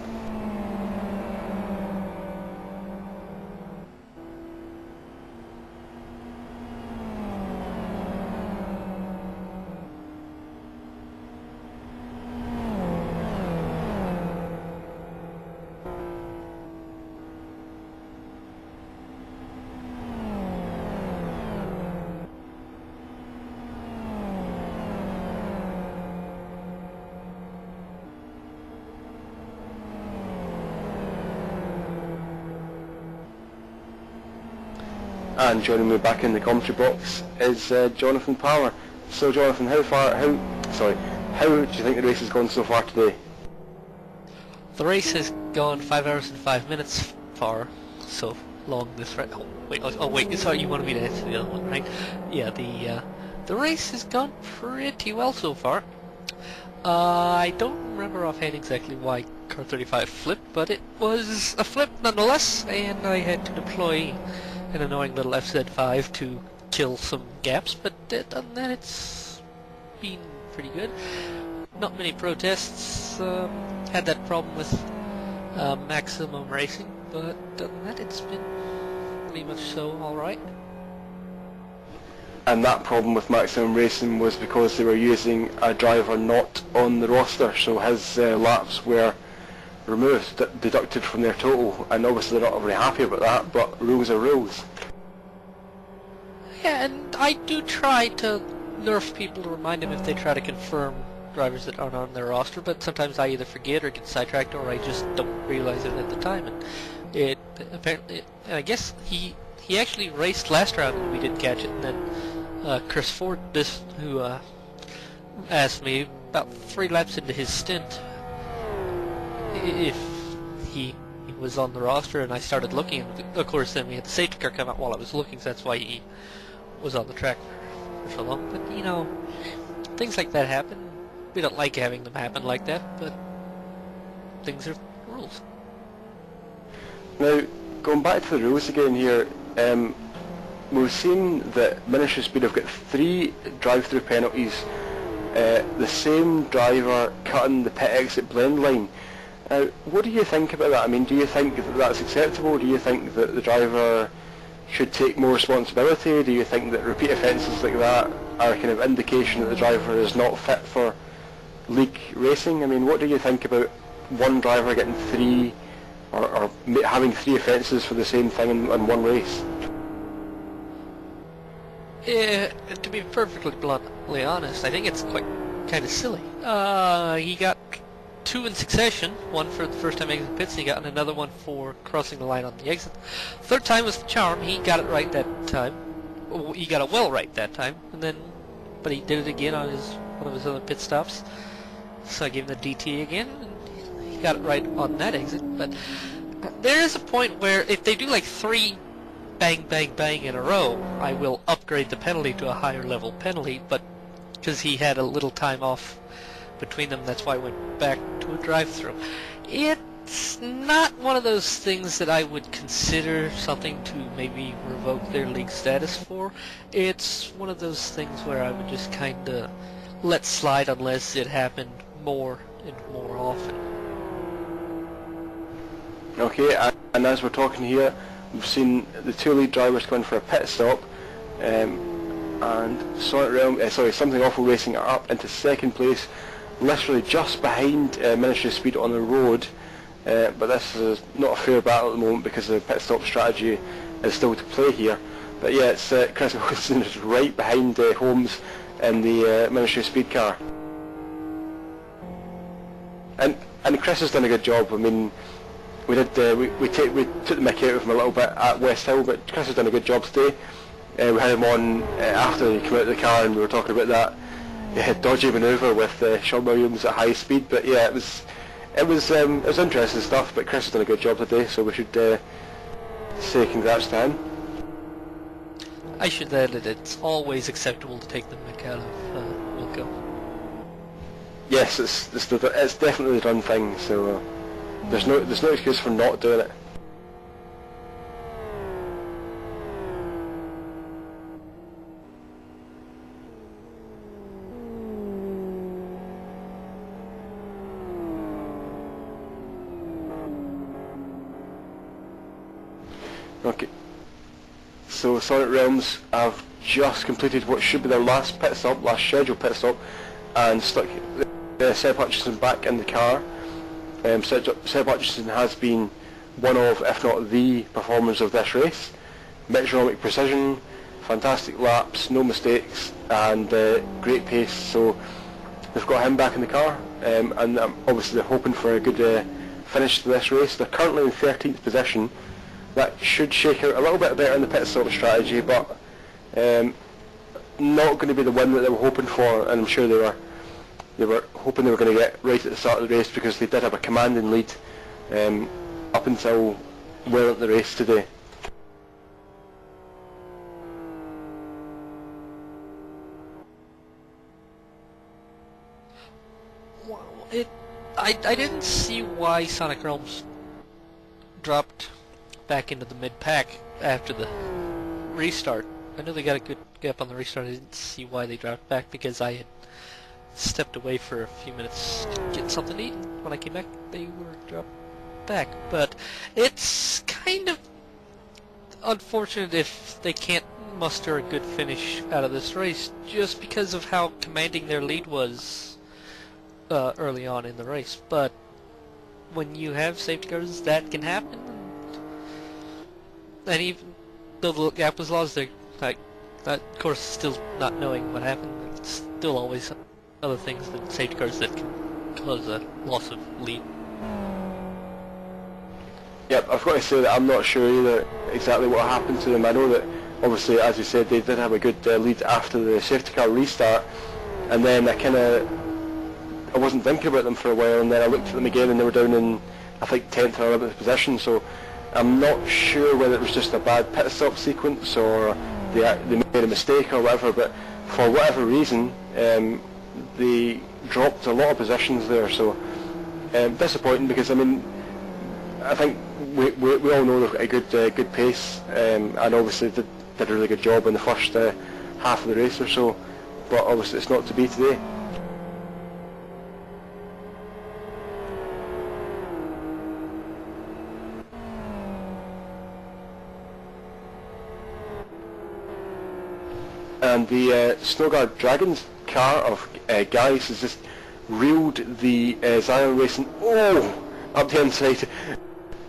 And joining me back in the commentary box is Jonathan Palmer. So Jonathan, how do you think the race has gone so far today? The race has gone 5 hours and 5 minutes far so long this race. Oh wait, sorry, you wanted me to answer the other one, right? Yeah, the race has gone pretty well so far. I don't remember offhand exactly why car 35 flipped, but it was a flip nonetheless, and I had to deploy an annoying little FZ5 to kill some gaps, but other than that it's been pretty good. Not many protests. Had that problem with Maximum Racing, but other than that, it's been pretty much so alright. And that problem with Maximum Racing was because they were using a driver not on the roster, so his laps were removed, deducted from their total, and obviously they're not very happy about that, but rules are rules. Yeah, and I do try to nerf people to remind them if they try to confirm drivers that aren't on their roster, but sometimes I either forget or get sidetracked, or I just don't realize it at the time. And it apparently, and I guess he actually raced last round and we didn't catch it, and then Chris Ford, who asked me about 3 laps into his stint if he was on the roster, and I started looking, and of course then we had the safety car come out while I was looking, so that's why he was on the track for so long. But you know, things like that happen. We don't like having them happen like that, but things are rules. Now, going back to the rules again here, we've seen that Ministry of Speed have got 3 drive-through penalties. The same driver cutting the pit exit blend line. Now, what do you think about that? I mean, do you think that that's acceptable? Do you think that the driver should take more responsibility? Do you think that repeat offences like that are a kind of indication that the driver is not fit for league racing? I mean, what do you think about one driver getting 3 or having 3 offences for the same thing in one race? To be perfectly bluntly honest, I think it's quite kind of silly. He got 2 in succession, one for the first time exiting pits, and he got another one for crossing the line on the exit. 3rd time was the charm. He got it right that time. He got it well right that time, but he did it again on one of his other pit stops. So I gave him the DT again, and he got it right on that exit. But there is a point where if they do like 3 bang, bang, bang in a row, I will upgrade the penalty to a higher level penalty, but because he had a little time off between them, that's why I went back to a drive-through. It's not one of those things that I would consider something to maybe revoke their league status for. It's one of those things where I would just kind of let slide unless it happened more and more often. Okay, and as we're talking here, we've seen the 2 lead drivers come in for a pit stop, and Something Awful Racing are up into 2nd place, literally just behind Ministry of Speed on the road, but this is not a fair battle at the moment because the pit stop strategy is still to play here. But yeah, it's Chris Wilson is right behind Holmes in the Ministry of Speed car. And Chris has done a good job. I mean, we took the mick out of him a little bit at West Hill, but Chris has done a good job today. We had him on after he came out of the car, and we were talking about that dodgy manoeuvre with Sean Williams at high speed. But yeah, it was interesting stuff. But Chris has done a good job today, so we should say congrats to him. I should add that it's always acceptable to take the mick out of Wilco. Yes, it's definitely the done thing. So there's no excuse for not doing it. Okay, so Sonic Realms have just completed what should be their last scheduled pit stop, and stuck Seb Hutchinson back in the car. Seb Hutchinson has been one of, if not the, performers of this race. Metronomic precision, fantastic laps, no mistakes, and great pace. So they've got him back in the car, and obviously they're hoping for a good finish to this race. They're currently in 13th position. That should shake out a little bit better in the pit stop strategy, but not going to be the win that they were hoping for, and I'm sure they were hoping they were going to get right at the start of the race, because they did have a commanding lead up until well into the race today. Well, I didn't see why Sonic Realms dropped back into the mid-pack after the restart. I know they got a good gap on the restart. I didn't see why they dropped back, because I had stepped away for a few minutes to get something to eat. When I came back, they were dropped back. But it's kind of unfortunate if they can't muster a good finish out of this race, just because of how commanding their lead was early on in the race. But when you have safety cars, that can happen. And even though the gap was lost, they're like, of course, still not knowing what happened, there's still always other things than safety cars that can cause a loss of lead. Yep, I've got to say that I'm not sure either exactly what happened to them. I know that obviously, as you said, they did have a good lead after the safety car restart, and then I wasn't thinking about them for a while, and then I looked at them again and they were down in, I think, 10th or 11th position, so I'm not sure whether it was just a bad pit stop sequence or they made a mistake or whatever, but for whatever reason they dropped a lot of positions there, so disappointing, because I mean, I think we all know they've got a good pace, and obviously did a really good job in the first half of the race or so, but obviously it's not to be today. And the Snowguard Dragons car of Gary's has just reeled the Zion Racing up the inside.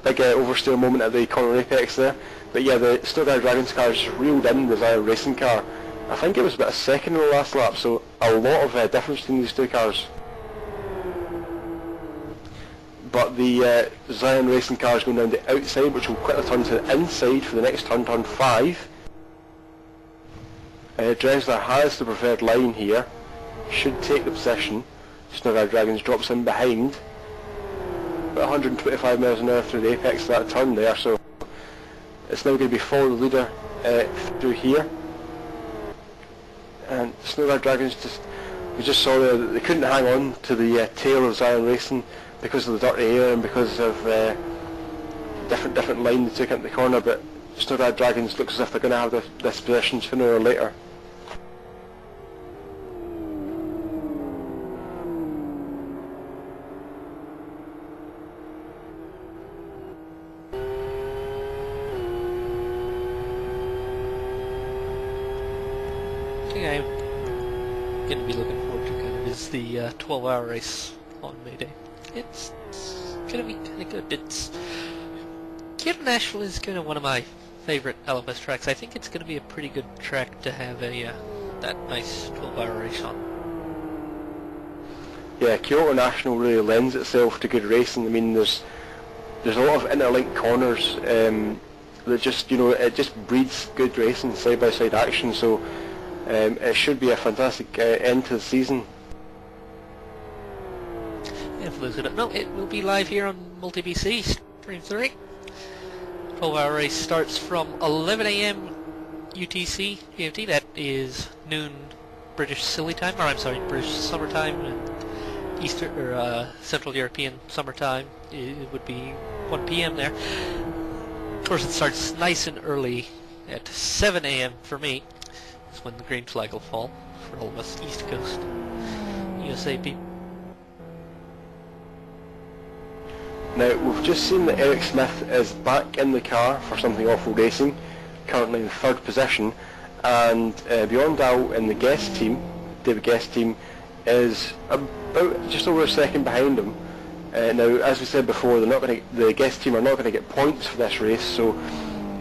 Big oversteer moment at the corner apex there. But yeah, the Snowguard Dragons car just reeled in the Zion Racing car. I think it was about a second in the last lap, so a lot of difference between these two cars. But the Zion Racing car is going down the outside, which will quickly turn to the inside for the next turn, turn 5. Dresler has the preferred line here, should take the position. Snowguard Dragons drops in behind, about 125 miles an hour through the apex of that turn there, so it's now going to be follow the leader through here. And Snowguard Dragons we just saw there that they couldn't hang on to the tail of Zion Racing because of the dirty air and because of different line they took into the corner, but Snowguard Dragons looks as if they're going to have this position sooner or later. I'm going to be looking forward to kind of is the 12-hour race on May Day. It's going to be kind of good. Kyoto Nashville is kind of one of my favorite LMS tracks. I think it's going to be a pretty good track to have that nice 12-hour race on. Yeah, Kyoto National really lends itself to good racing. I mean, there's a lot of interlinked corners that just, it just breeds good racing, side-by-side action. So it should be a fantastic end to the season. Yeah, for those who don't know, it will be live here on Multi-BC Stream 3. 12-hour race starts from 11 a.m. UTC GMT. That is noon British Silly Time, or I'm sorry, British Summer Time, and Eastern or Central European Summer Time. It would be 1 p.m. there. Of course, it starts nice and early at 7 a.m. for me. That's when the green flag will fall for all of us East Coast USA people. Now, we've just seen that Eric Smith is back in the car for Something Awful Racing, currently in 3rd position, and Beyond Al in the Guest team, David Guest team, is about just over a second behind him. Now, as we said before, the Guest team are not going to get points for this race, so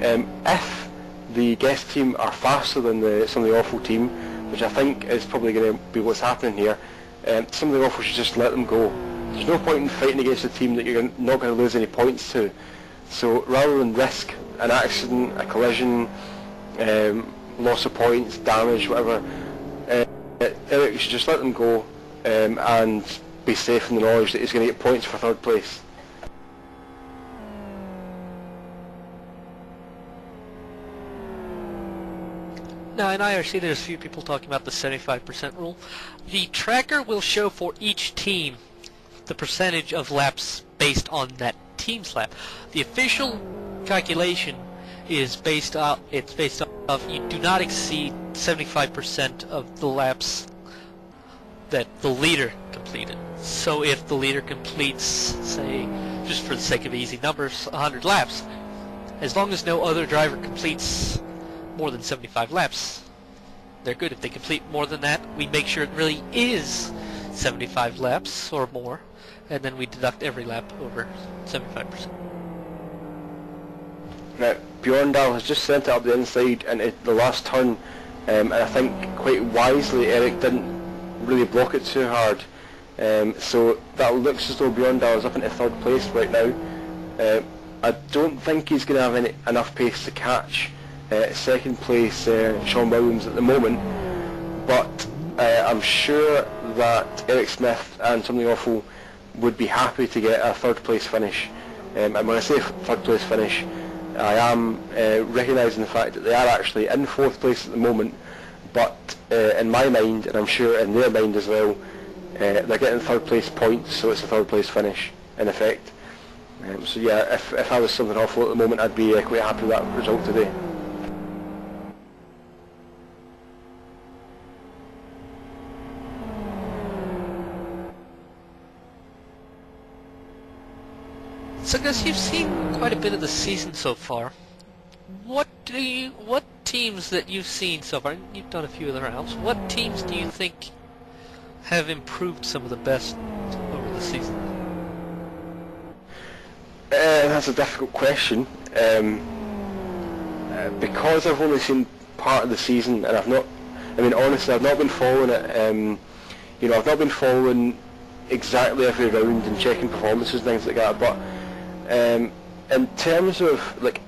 if the Guest team are faster than the Something Awful team, which I think is probably going to be what's happening here, Something Awful should just let them go. There's no point in fighting against a team that you're not going to lose any points to. So rather than risk an accident, a collision, loss of points, damage, whatever, Eric should just let them go and be safe in the knowledge that he's going to get points for 3rd place. Now, in IRC, there's a few people talking about the 75% rule. The tracker will show for each team the percentage of laps based on that team's lap. The official calculation is based off you do not exceed 75% of the laps that the leader completed. So if the leader completes, say, just for the sake of easy numbers, 100 laps, as long as no other driver completes more than 75 laps, they're good. If they complete more than that, we make sure it really is 75 laps or more, and then we deduct every lap over 75%. Now, Bjorndal has just sent it up the inside into the last turn, and I think quite wisely Eric didn't really block it too hard. So that looks as though Bjorndal is up into third place right now. I don't think he's going to have enough pace to catch second place Sean Williams at the moment, but I'm sure that Eric Smith and Something Awful would be happy to get a third place finish. And when I say third place finish, I am recognising the fact that they are actually in fourth place at the moment, but in my mind, and I'm sure in their mind as well, they're getting third place points, so it's a third place finish in effect. So yeah, if I was Something Awful at the moment, I'd be quite happy with that result today. So guys, you've seen quite a bit of the season so far. What teams that you've seen so far, and you've done a few of the rounds, what teams do you think have improved some of the best over the season? That's a difficult question. Because I've only seen part of the season, and honestly, I've not been following it. I've not been following exactly every round and checking performances and things like that, but in terms of like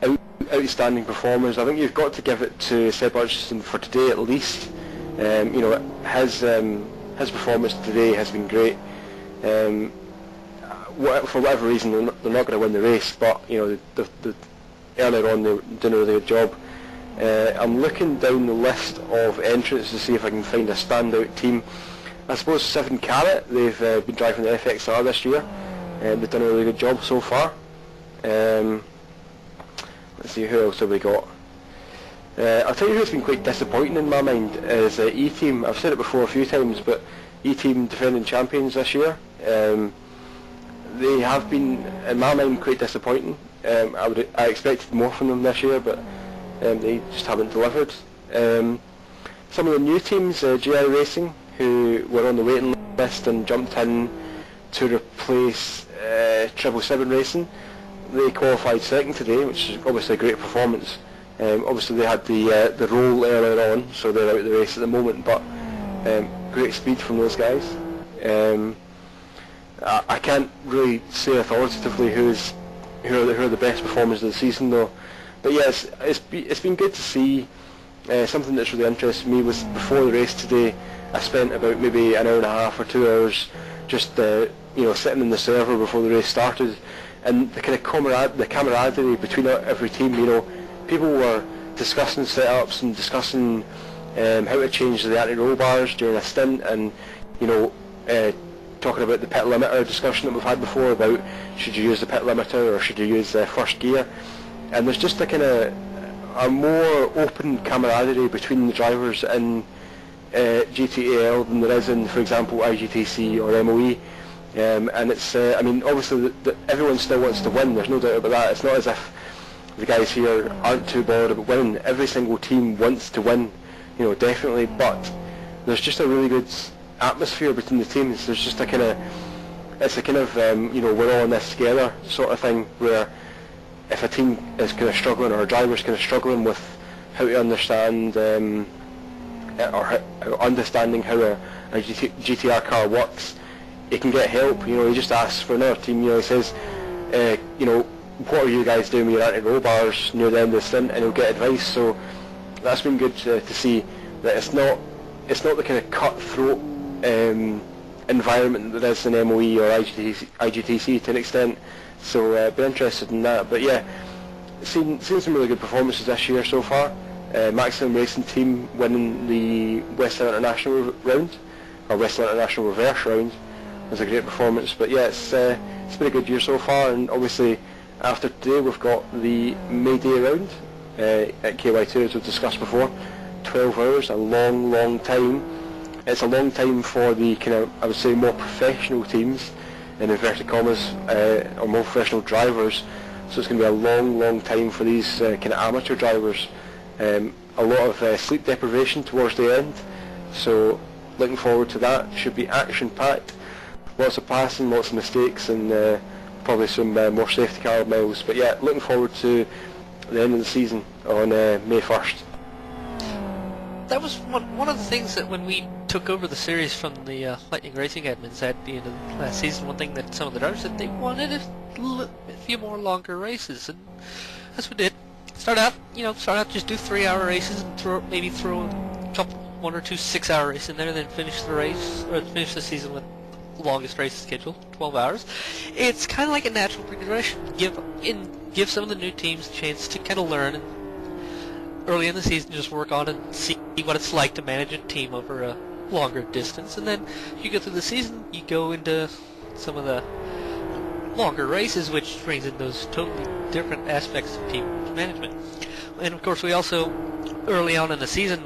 outstanding performers, I think you've got to give it to Seb Hutchinson for today at least. His performance today has been great. For whatever reason, they're not going to win the race, but earlier on they did a really good job. I'm looking down the list of entrants to see if I can find a standout team. I suppose Seven Carat, they've been driving the FXR this year, and they've done a really good job so far. Let's see, who else have we got? I'll tell you who's been quite disappointing in my mind is E-Team. I've said it before a few times, but E-Team defending champions this year. They have been, in my mind, quite disappointing. I expected more from them this year, but they just haven't delivered. Some of the new teams, GI Racing, who were on the waiting list and jumped in to replace 777 Racing, they qualified second today, which is obviously a great performance. Obviously they had the roll earlier on, so they're out of the race at the moment, but great speed from those guys. I can't really say authoritatively who are the best performers of the season though, but yes, it's been good to see. Something that's really interested me was before the race today, I spent about maybe an hour and a half or 2 hours just sitting in the server before the race started, and the kind of the camaraderie between every team. People were discussing setups and discussing how to change the anti-roll bars during a stint, and talking about the pit limiter discussion that we've had before about should you use the pit limiter or should you use first gear. And there's just a more open camaraderie between the drivers in GTAL than there is in, for example, IGTC or MOE. And it's, obviously everyone still wants to win, there's no doubt about that. It's not as if the guys here aren't too bothered about winning. Every single team wants to win, definitely, but there's just a really good atmosphere between the teams. There's just we're all in this together sort of thing, where if a team is kind of struggling or a driver's kind of struggling with how to understand understanding how a GTR car works, he can get help. He just asks for another team. He says, what are you guys doing with your anti-roll bars near the end of the stint, and he'll get advice. So that's been good to see that it's not the kind of cutthroat environment that there is in MOE or IGTC to an extent. So be interested in that. But yeah, seen some really good performances this year so far. Maximum Racing Team winning the Western International round, or Western International reverse round, was a great performance. But yeah, it's been a good year so far, and obviously after today we've got the May Day round at KY2, as we've discussed before. 12 hours, a long time. It's a long time for the kind of, I would say, more professional teams, in inverted commas, or more professional drivers. So it's going to be a long time for these kind of amateur drivers. A lot of sleep deprivation towards the end. So looking forward to that. Should be action-packed. Lots of passing, lots of mistakes, and probably some more safety car miles. But yeah, looking forward to the end of the season on May 1st. That was one of the things that when we took over the series from the Lightning Racing admins at the end of last season, one thing that some of the drivers said they wanted a few more longer races, and that's what we did. Start out just do 3-hour races and throw a couple, 1 or 2 6-hour races in there, and then finish the season with the longest race schedule, 12 hours. It's kind of like a natural progression. Give some of the new teams a chance to kind of learn, and early in the season just work on and see what it's like to manage a team over a longer distance, and then you go through the season, you go into some of the longer races, which brings in those totally different aspects of team management. And of course, we also, early on in the season,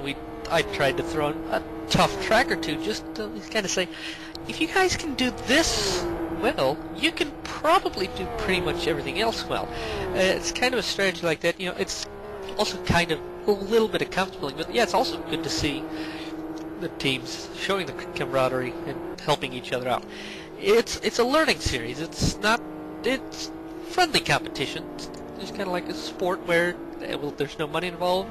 I tried to throw in a tough track or two, just to kind of say, if you guys can do this well, you can probably do pretty much everything else well. It's kind of a strategy like that. It's also kind of a little bit of comfortability, but yeah, it's also good to see the teams showing the camaraderie and helping each other out. It's a learning series. It's friendly competition. It's kind of like a sport where there's no money involved.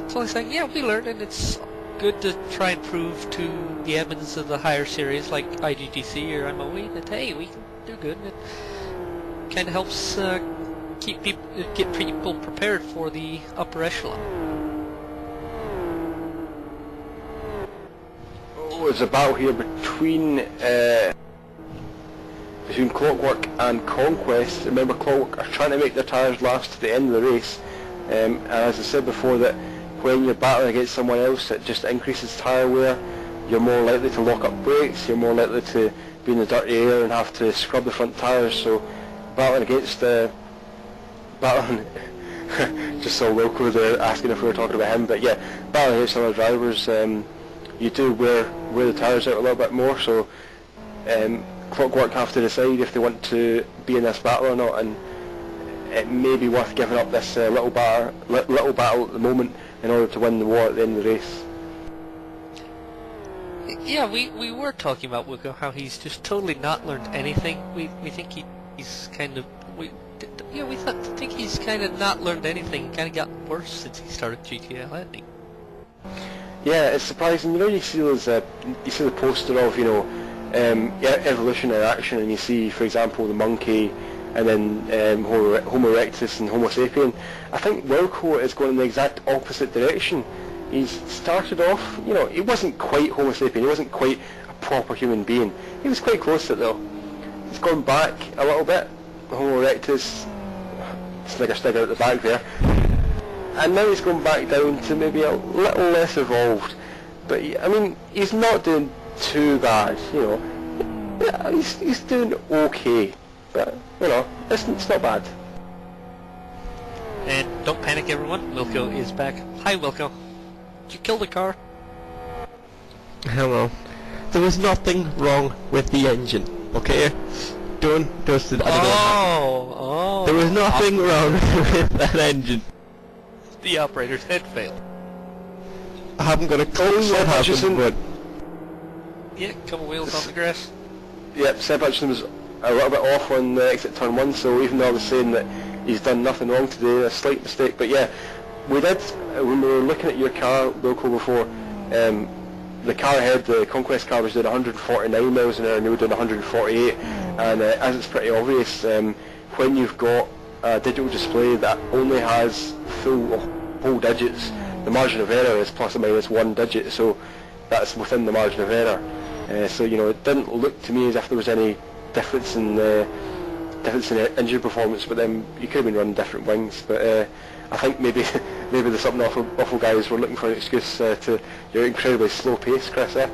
It's only saying, yeah, we learned, and it's good to try and prove to the admins of the higher series like IGTC or MOE that hey, we can do good. And it kind of helps get people prepared for the upper echelon. There's a battle here between Clockwork and Conquest. Remember, Clockwork are trying to make their tyres last to the end of the race, and as I said before, that when you're battling against someone else, it just increases tyre wear. You're more likely to lock up brakes, you're more likely to be in the dirty air and have to scrub the front tyres. So battling against just saw Wilco there asking if we were talking about him, but yeah, battling against other drivers, you do wear the tyres out a little bit more, so Clockwork have to decide if they want to be in this battle or not, and it may be worth giving up this little battle at the moment in order to win the war at the end of the race. Yeah, we were talking about Wilco, how he's just totally not learned anything. We think he's kind of think he's kind of not learned anything. Kind of gotten worse since he started GTA Landing. Yeah, it's surprising. You see those, you see the poster of evolution in action, and you see, for example, the monkey, and then Homo erectus and Homo sapien. I think Wilco is going in the exact opposite direction. He's started off, he wasn't quite Homo sapien. He wasn't quite a proper human being. He was quite close to it though. He's gone back a little bit. Homo erectus, snigger sticker at the back there. And now he's going back down to maybe a little less evolved. But he's not doing too bad, Yeah, he's doing okay. But, it's not bad. And don't panic, everyone. Wilco is back. Hi, Wilco. Did you kill the car? Hello. There was nothing wrong with the engine, okay? There was nothing wrong with that engine. The operator's head failed. I haven't got a clue what happened, but... Yeah, couple wheels on the grass. Yep, Seb Hutchinson was a little bit off on the exit turn 1, so even though I was saying that he's done nothing wrong today, a slight mistake, but yeah, we did, when we were looking at your car, Wilco, before, the car ahead, the Conquest car, was doing 149 miles an hour and you were doing 148, and as it's pretty obvious, when you've got a digital display that only has full whole digits, the margin of error is plus or minus 1 digit, so that's within the margin of error. So it didn't look to me as if there was any difference in engine performance, but then you could have been running different wings. But I think maybe the something awful guys were looking for an excuse to your incredibly slow pace, Chris. Well,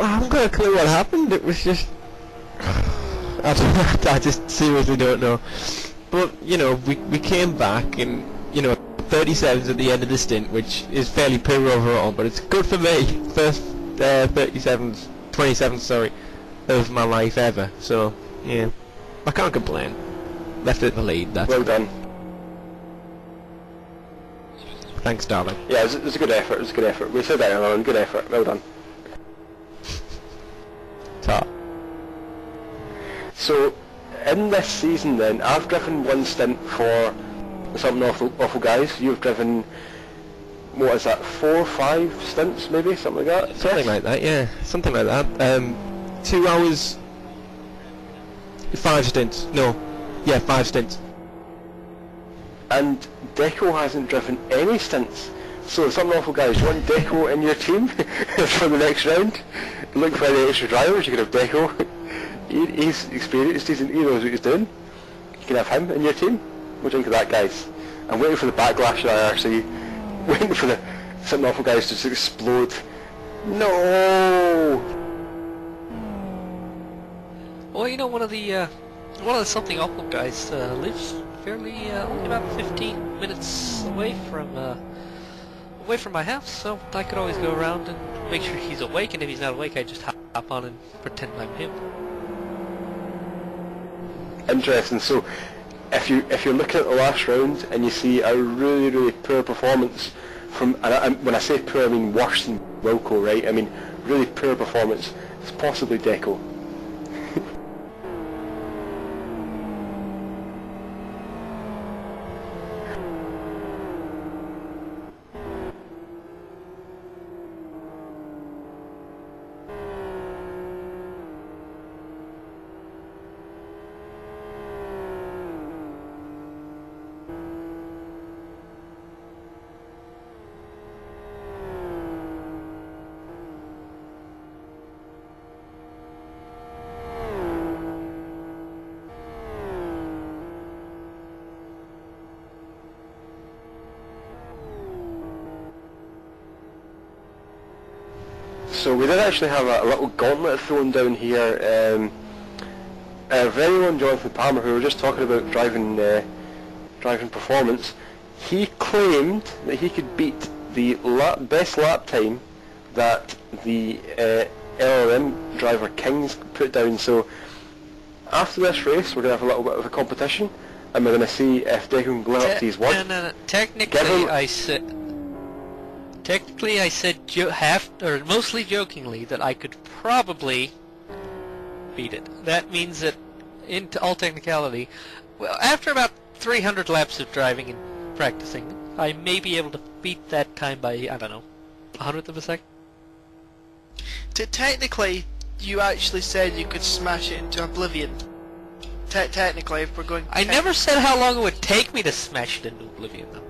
I haven't got a clue what happened. It was just I just seriously don't know. But we came back, and 37s at the end of the stint, which is fairly poor overall, but it's good for me. First 27s, sorry, of my life ever. So yeah, I can't complain. Left it in the lead. That's Well good. done. Thanks, darling. Yeah, it was a good effort. It was a good effort. We said that earlier on. Good effort. Well done. Ta. So, in this season then, I've driven one stint for Something Awful Guys. You've driven, what is that, 4 or 5 stints maybe? Something like that? Something like that, yeah. Something like that. 2 hours... 5 stints. No. Yeah, 5 stints. And Deco hasn't driven any stints. So, Something Awful Guys, you want Deco in your team for the next round? Look for any extra drivers, you could have Deco. He's experienced, he knows what he's doing. You can have him in your team. What do you think of that, guys? I'm waiting for the backlash of IRC. Waiting for the Something Awful Guys to just explode. No! Well, you know, one of the Something Awful Guys lives fairly only about 15 minutes away from my house, so I could always go around and make sure he's awake, and if he's not awake, I just hop on and pretend I'm him. Interesting. So, if you're looking at the last round and you see a really, really poor performance from, and when I say poor, I mean worse than Wilco, right? I mean really poor performance. It's possibly Deco. So we did actually have a little gauntlet thrown down here. Very well, Jonathan Palmer, who we were just talking about driving performance, he claimed that he could beat the best lap time that the LLM driver Kings put down. So after this race, we're going to have a little bit of a competition, and we're going to see if Deco can live up to his word. No. Technically, I said mostly jokingly that I could probably beat it. That means that, in all technicality, well, after about 300 laps of driving and practicing, I may be able to beat that time by, I don't know, 100th of a second. Technically, you actually said you could smash it into oblivion. Technically, if we're going... I never said how long it would take me to smash it into oblivion, though.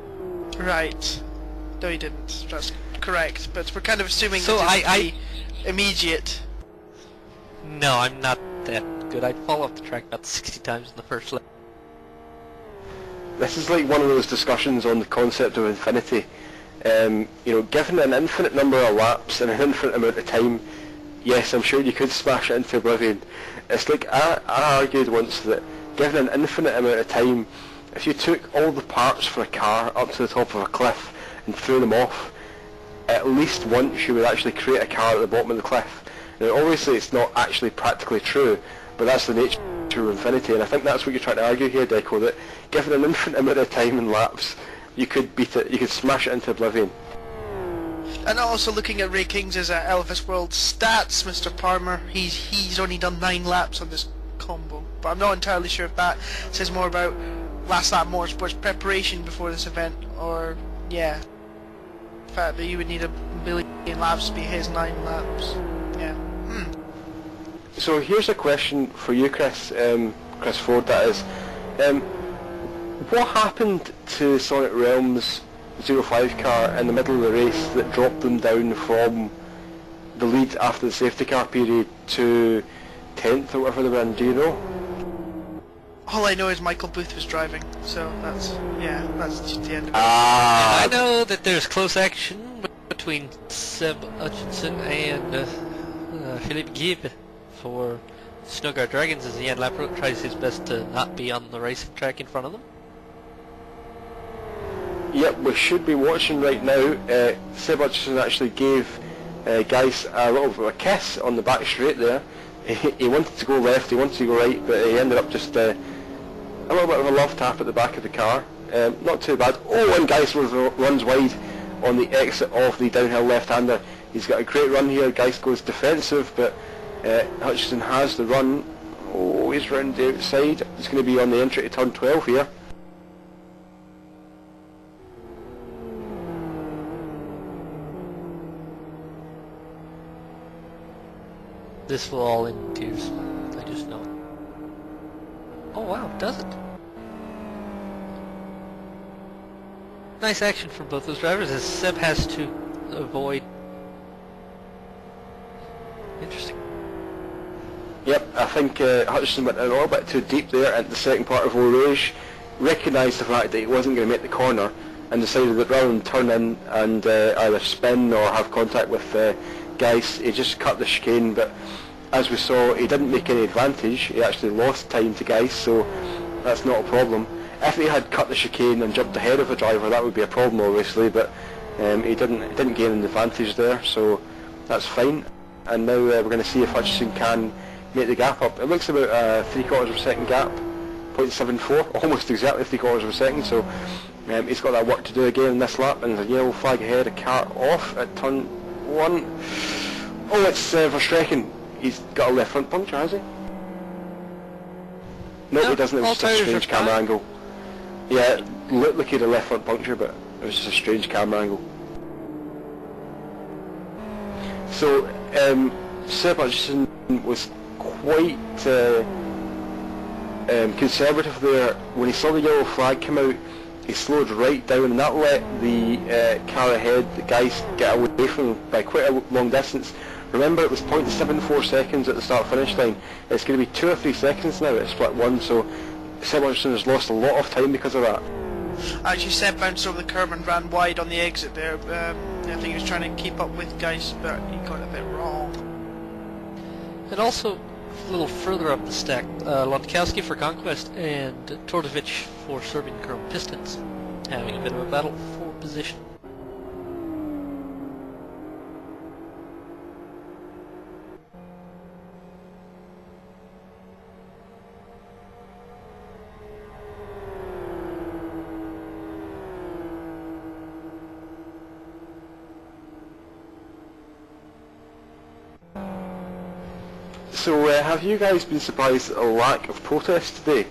Right. No, you didn't. That's correct. But we're kind of assuming So that it would be immediate. No, I'm not that good. I'd fall off the track about 60 times in the first lap. This is like one of those discussions on the concept of infinity. You know, given an infinite number of laps and an infinite amount of time, yes, I'm sure you could smash it into oblivion. It's like I argued once that given an infinite amount of time, if you took all the parts for a car up to the top of a cliff and threw them off, at least once you would actually create a car at the bottom of the cliff. Now obviously it's not actually practically true, but that's the nature of infinity, and I think that's what you're trying to argue here, Deco, that given an infinite amount of time and laps, you could beat it, you could smash it into oblivion. And also looking at Ray King's Elvis World stats, Mr. Palmer, he's only done 9 laps on this combo, but I'm not entirely sure if that says more about Last Lap Motorsports preparation before this event, or yeah, the fact that you would need a billion laps to be his 9 laps. Yeah. So here's a question for you, Chris Ford, that is. What happened to Sonic Realms' 05 car in the middle of the race that dropped them down from the lead after the safety car period to 10th or whatever they were in? Do you know? All I know is Michael Booth was driving, so that's just the end of it. I know that there's close action between Seb Hutchinson and Philippe Gibb for Snowguard Dragons as Ian Laprote tries his best to not be on the racing track in front of them. Yep, we should be watching right now. Seb Hutchinson actually gave Geiss a little bit of a kiss on the back straight there. He wanted to go left, he wanted to go right, but he ended up just a little bit of a love tap at the back of the car. Not too bad. Oh, and Geiss runs wide on the exit of the downhill left-hander. He's got a great run here. Geiss goes defensive, but Hutchinson has the run. Oh, he's round the outside. It's going to be on the entry to turn 12 here. This will all end in tears. I just know it. Oh wow, does it? Nice action from both those drivers as Seb has to avoid. Interesting. Yep, I think Hutchinson went a little bit too deep there at the second part of Eau Rouge, recognised the fact that he wasn't going to make the corner, and decided that rather than turn in and either spin or have contact with Geiss, he just cut the chicane. But as we saw, he didn't make any advantage. He actually lost time to Geiss, so that's not a problem. If he had cut the chicane and jumped ahead of the driver, that would be a problem obviously, but he didn't gain an advantage there, so that's fine. And now we're going to see if Hutchinson can make the gap up. It looks about a 3/4 of a second gap, 0.74, almost exactly 3/4 of a second, so he's got that work to do again in this lap, and there's a yellow flag ahead, a car off at turn 1. Oh, it's Verstrecken. He's got a left front puncture, has he? No, he doesn't. It was just a strange camera angle. Yeah, it looked like he had a left front puncture, but it was just a strange camera angle. So, Seb Hutchinson was quite conservative there. When he saw the yellow flag come out, he slowed right down, and that let the car ahead, the guys, get away from him by quite a long distance. Remember, it was 0.74 seconds at the start-finish line. It's going to be 2 or 3 seconds now at split 1, so Seb Hutchinson has lost a lot of time because of that. Actually, Seb bounced over the curb and ran wide on the exit there. I think he was trying to keep up with Geiss, but he got a bit wrong. And also, a little further up the stack, Londkowski for Conquest and Tordovic for Serbian Chrome Pistons, having a bit of a battle for position. So have you guys been surprised at the lack of protest today?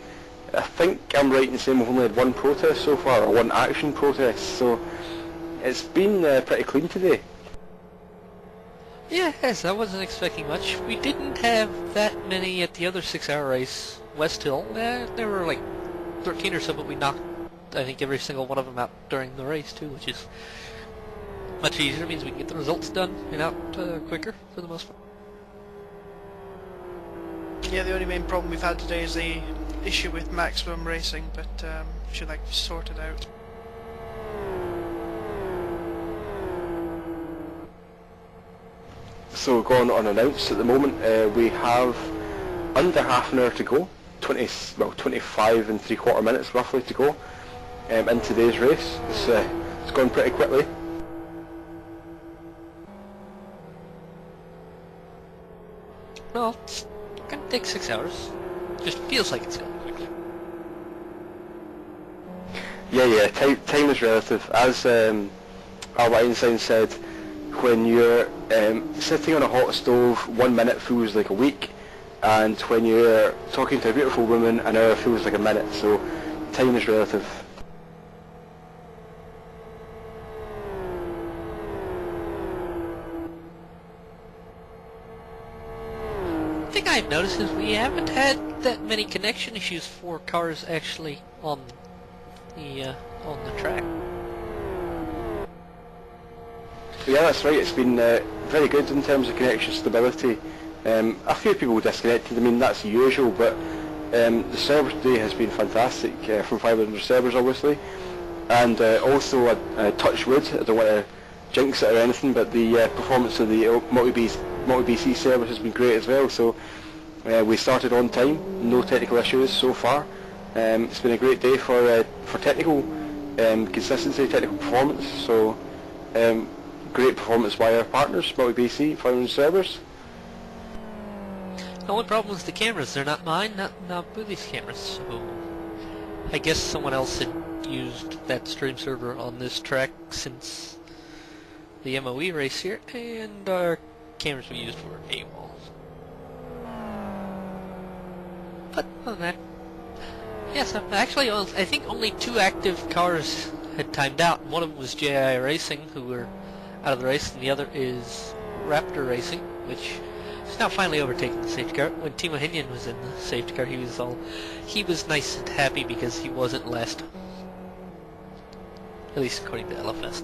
I think I'm right in saying we've only had one protest so far, or one action protest, so it's been pretty clean today. Yes, I wasn't expecting much. We didn't have that many at the other 6-hour race, West Hill. There were like 13 or so, but we knocked, I think, every single one of them out during the race too, which is much easier. It means we can get the results done and out quicker for the most part. Yeah, the only main problem we've had today is the issue with maximum racing, but should like be sorted out. So going unannounced at the moment, we have under half an hour to go, 25 and 3/4 minutes roughly to go in today's race. It's gone pretty quickly. Well, it's gonna take 6 hours. Just feels like it's going quickly. Yeah, time is relative. As Albert Einstein said, when you're sitting on a hot stove, 1 minute feels like a week, and when you're talking to a beautiful woman, an hour feels like a minute, so time is relative. The thing I've noticed is we haven't had that many connection issues for cars actually on the track. Yeah, that's right. It's been very good in terms of connection stability. A few people disconnected. I mean, that's usual, but the server today has been fantastic from 500 servers, obviously, and also a touch wood. I don't want to jinx it or anything, but the performance of the multi-BC server has been great as well. So we started on time, no technical issues so far. It's been a great day for technical consistency, technical performance. So great performance by our partners, Multi-BC, Fire Servers. The only problem is the cameras. They're not mine, not Boothie's cameras. So I guess someone else had used that stream server on this track since the MOE race here, and our cameras we used were AWOL. But other than that, yes, actually I think only 2 active cars had timed out. One of them was JI Racing, who were out of the race, and the other is Raptor Racing, which is now finally overtaking the safety car. When Timo Hinian was in the safety car, he was nice and happy because he wasn't last. At least according to LFS.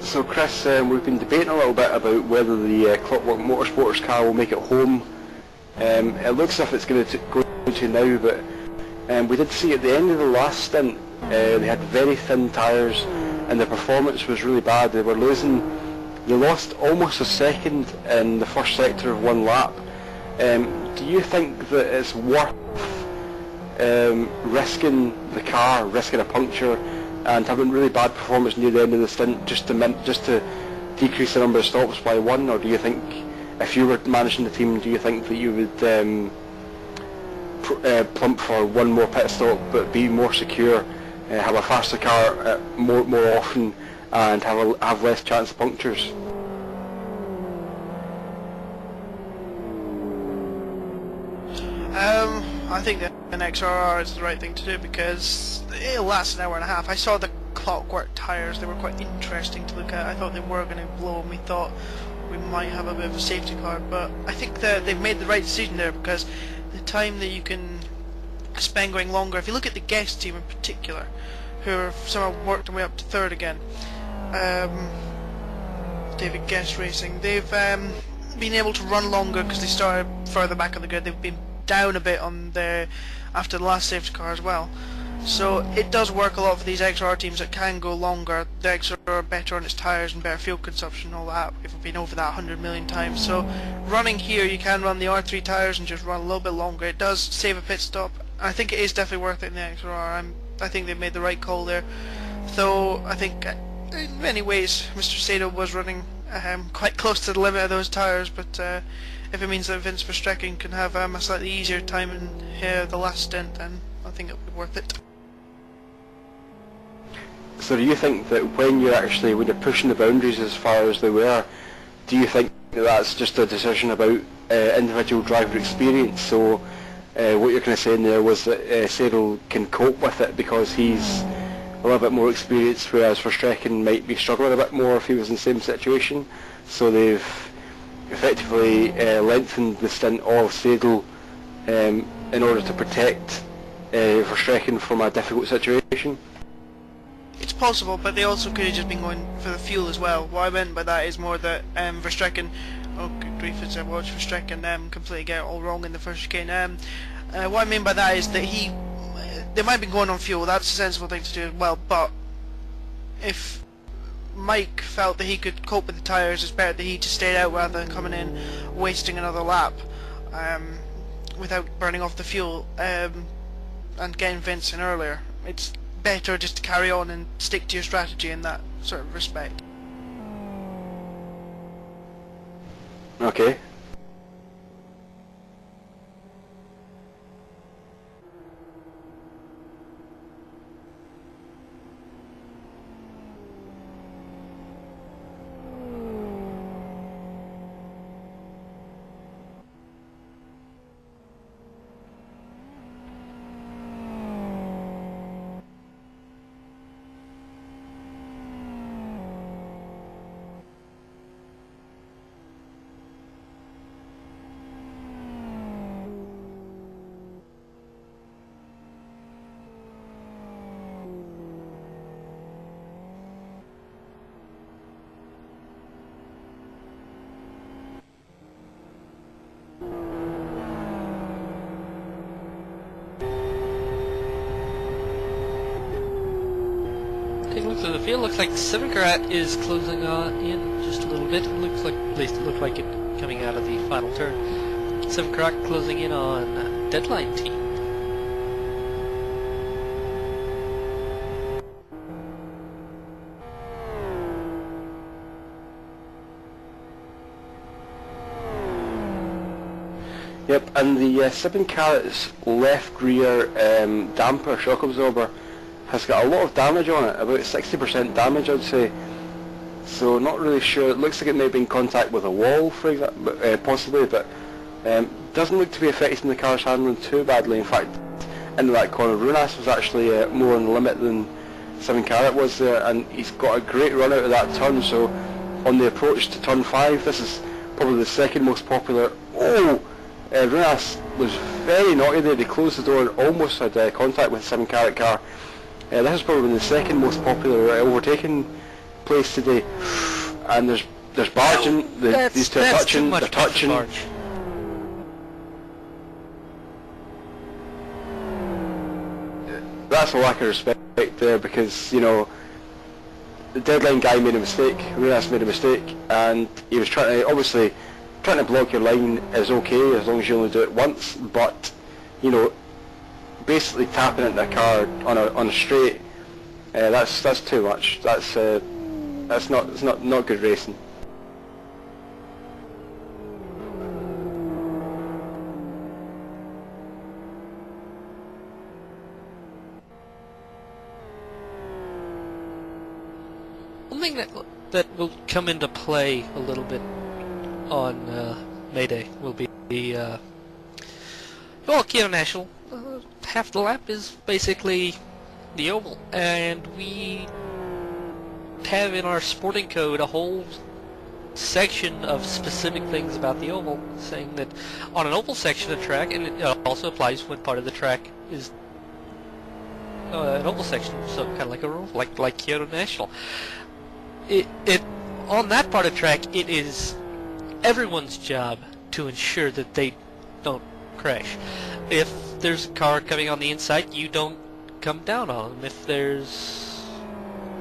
So Chris, we've been debating a little bit about whether the Clockwork Motorsports car will make it home. It looks as if it's going to go to now, but we did see at the end of the last stint they had very thin tyres and the performance was really bad. They lost almost a second in the first sector of one lap. Do you think that it's worth risking the car, risking a puncture, and having really bad performance near the end of the stint just to decrease the number of stops by 1, or do you think, if you were managing the team, do you think that you would plump for 1 more pit stop but be more secure, have a faster car more often, and have less chance of punctures? I think that an XRR is the right thing to do because it'll last an hour and a half. I saw the Clockwork tyres, they were quite interesting to look at. I thought they were going to blow and we thought we might have a bit of a safety car, but I think that they've made the right decision there because the time that you can spend going longer, if you look at the guest team in particular, who have somehow worked their way up to 3rd again, David Guest Racing, they've been able to run longer because they started further back on the grid. They've been down a bit on after the last safety car as well, so it does work a lot for these XR teams that can go longer. The XR are better on its tyres and better fuel consumption and all that. We've been over that 100 million times, so running here you can run the R3 tyres and just run a little bit longer. It does save a pit stop. I think it is definitely worth it in the XR. I think they've made the right call there, though I think in many ways Mr. Sato was running quite close to the limit of those tyres, but if it means that Vince Verstappen can have a slightly easier time in the last stint, then I think it would be worth it. So do you think that when you're pushing the boundaries as far as they were, do you think that that's just a decision about individual driver experience? So what you're kind of saying there was that Sadel can cope with it because he's a little bit more experienced, whereas Verstappen might be struggling a bit more if he was in the same situation. So they've effectively lengthened the stint of Sadel in order to protect Verstappen from a difficult situation. It's possible, but they also could have just been going for the fuel as well. What I meant by that is more that Verstappen, oh good grief, as I watched Verstappen completely get it all wrong in the first chicane. What I mean by that is that they might be going on fuel. That's a sensible thing to do as well, but if Mike felt that he could cope with the tyres, it's better that he just stayed out rather than coming in wasting another lap without burning off the fuel and getting Vince in earlier. It's better just to carry on and stick to your strategy in that sort of respect. Okay. look through the field, looks like Sevenkarat is closing in just a little bit. Looks like, at least it looked like it coming out of the final turn. Sevenkarat closing in on Deadline Team. Yep, and the 7 carats left rear damper shock absorber has got a lot of damage on it, about 60% damage I'd say. So not really sure. It looks like it may be in contact with a wall, for example, possibly, but doesn't look to be affecting the car's handling too badly. In fact, into that corner, Runas was actually more on the limit than 7 carat was there, and he's got a great run out of that turn. So on the approach to turn 5, this is probably the second most popular. Runas was very naughty there. They closed the door and almost had contact with the 7 carat car. This has probably been the second most popular overtaking place today. And there's barging. These two are touching. They're touching. That's a lack of respect there, because, you know, the Deadline guy made a mistake. Runas made a mistake, and he was obviously trying to block your line is okay as long as you only do it once, but, you know, basically tapping into a car on a straight, that's too much. That's not good racing. One thing that will come into play a little bit on May Day will be the Kyoto National. Half the lap is basically the oval, and we have in our sporting code a whole section of specific things about the oval, saying that on an oval section of track, and it also applies when part of the track is an oval section, so kind of like a like Kyoto National. It on that part of track, it is everyone's job to ensure that they don't crash. If there's a car coming on the inside, you don't come down on them. If there's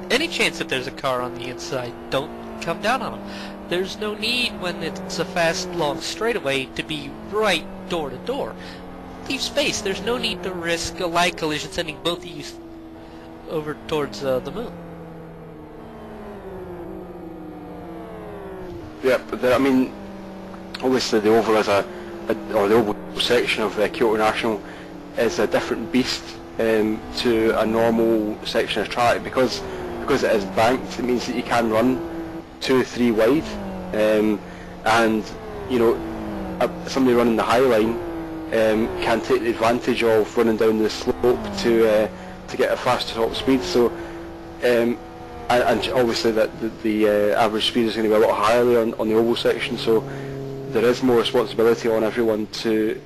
any chance that there's a car on the inside, don't come down on them. There's no need when it's a fast, long straightaway to be right door to door. Leave space. There's no need to risk a lag collision sending both of you over towards the moon. Yeah, but I mean, obviously the oval is or the oval section of Kyoto National is a different beast to a normal section of track, because it is banked. It means that you can run 2 or 3 wide, and you know, somebody running the high line can take the advantage of running down the slope to get a faster top speed. So. And obviously that the average speed is going to be a lot higher there on the oval section, so there is more responsibility on everyone to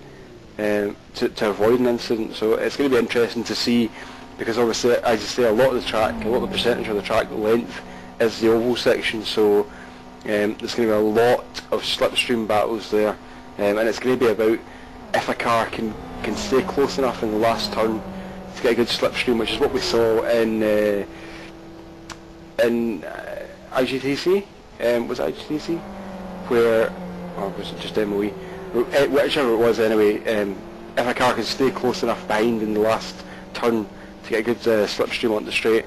avoid an incident. So it's going to be interesting to see, because obviously, as you say, a lot of the percentage of the track length is the oval section, so there's going to be a lot of slipstream battles there, and it's going to be about if a car can stay close enough in the last turn to get a good slipstream, which is what we saw in IGTC, was it IGTC, where, or was it just MOE, whichever it was anyway, if a car can stay close enough behind in the last turn to get a good slipstream on the straight,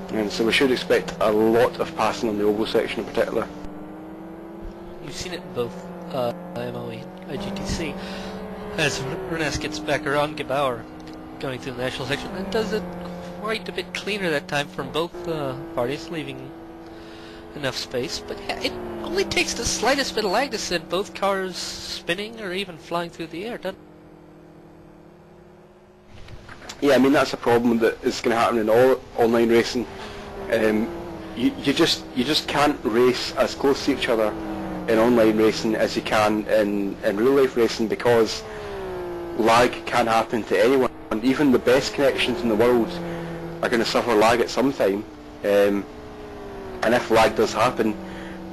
and so we should expect a lot of passing on the oval section in particular. We've seen it in both MOE and IGTC. As Runas gets back around, Gebauer going through the national section, and does it quite a bit cleaner that time from both parties, leaving enough space. But yeah, it only takes the slightest bit of lag to send both cars spinning or even flying through the air, doesn't it? Yeah, I mean, that's a problem that is going to happen in all online racing. You just can't race as close to each other in online racing as you can in real life racing, because lag can happen to anyone. And even the best connections in the world are going to suffer lag at some time, and if lag does happen,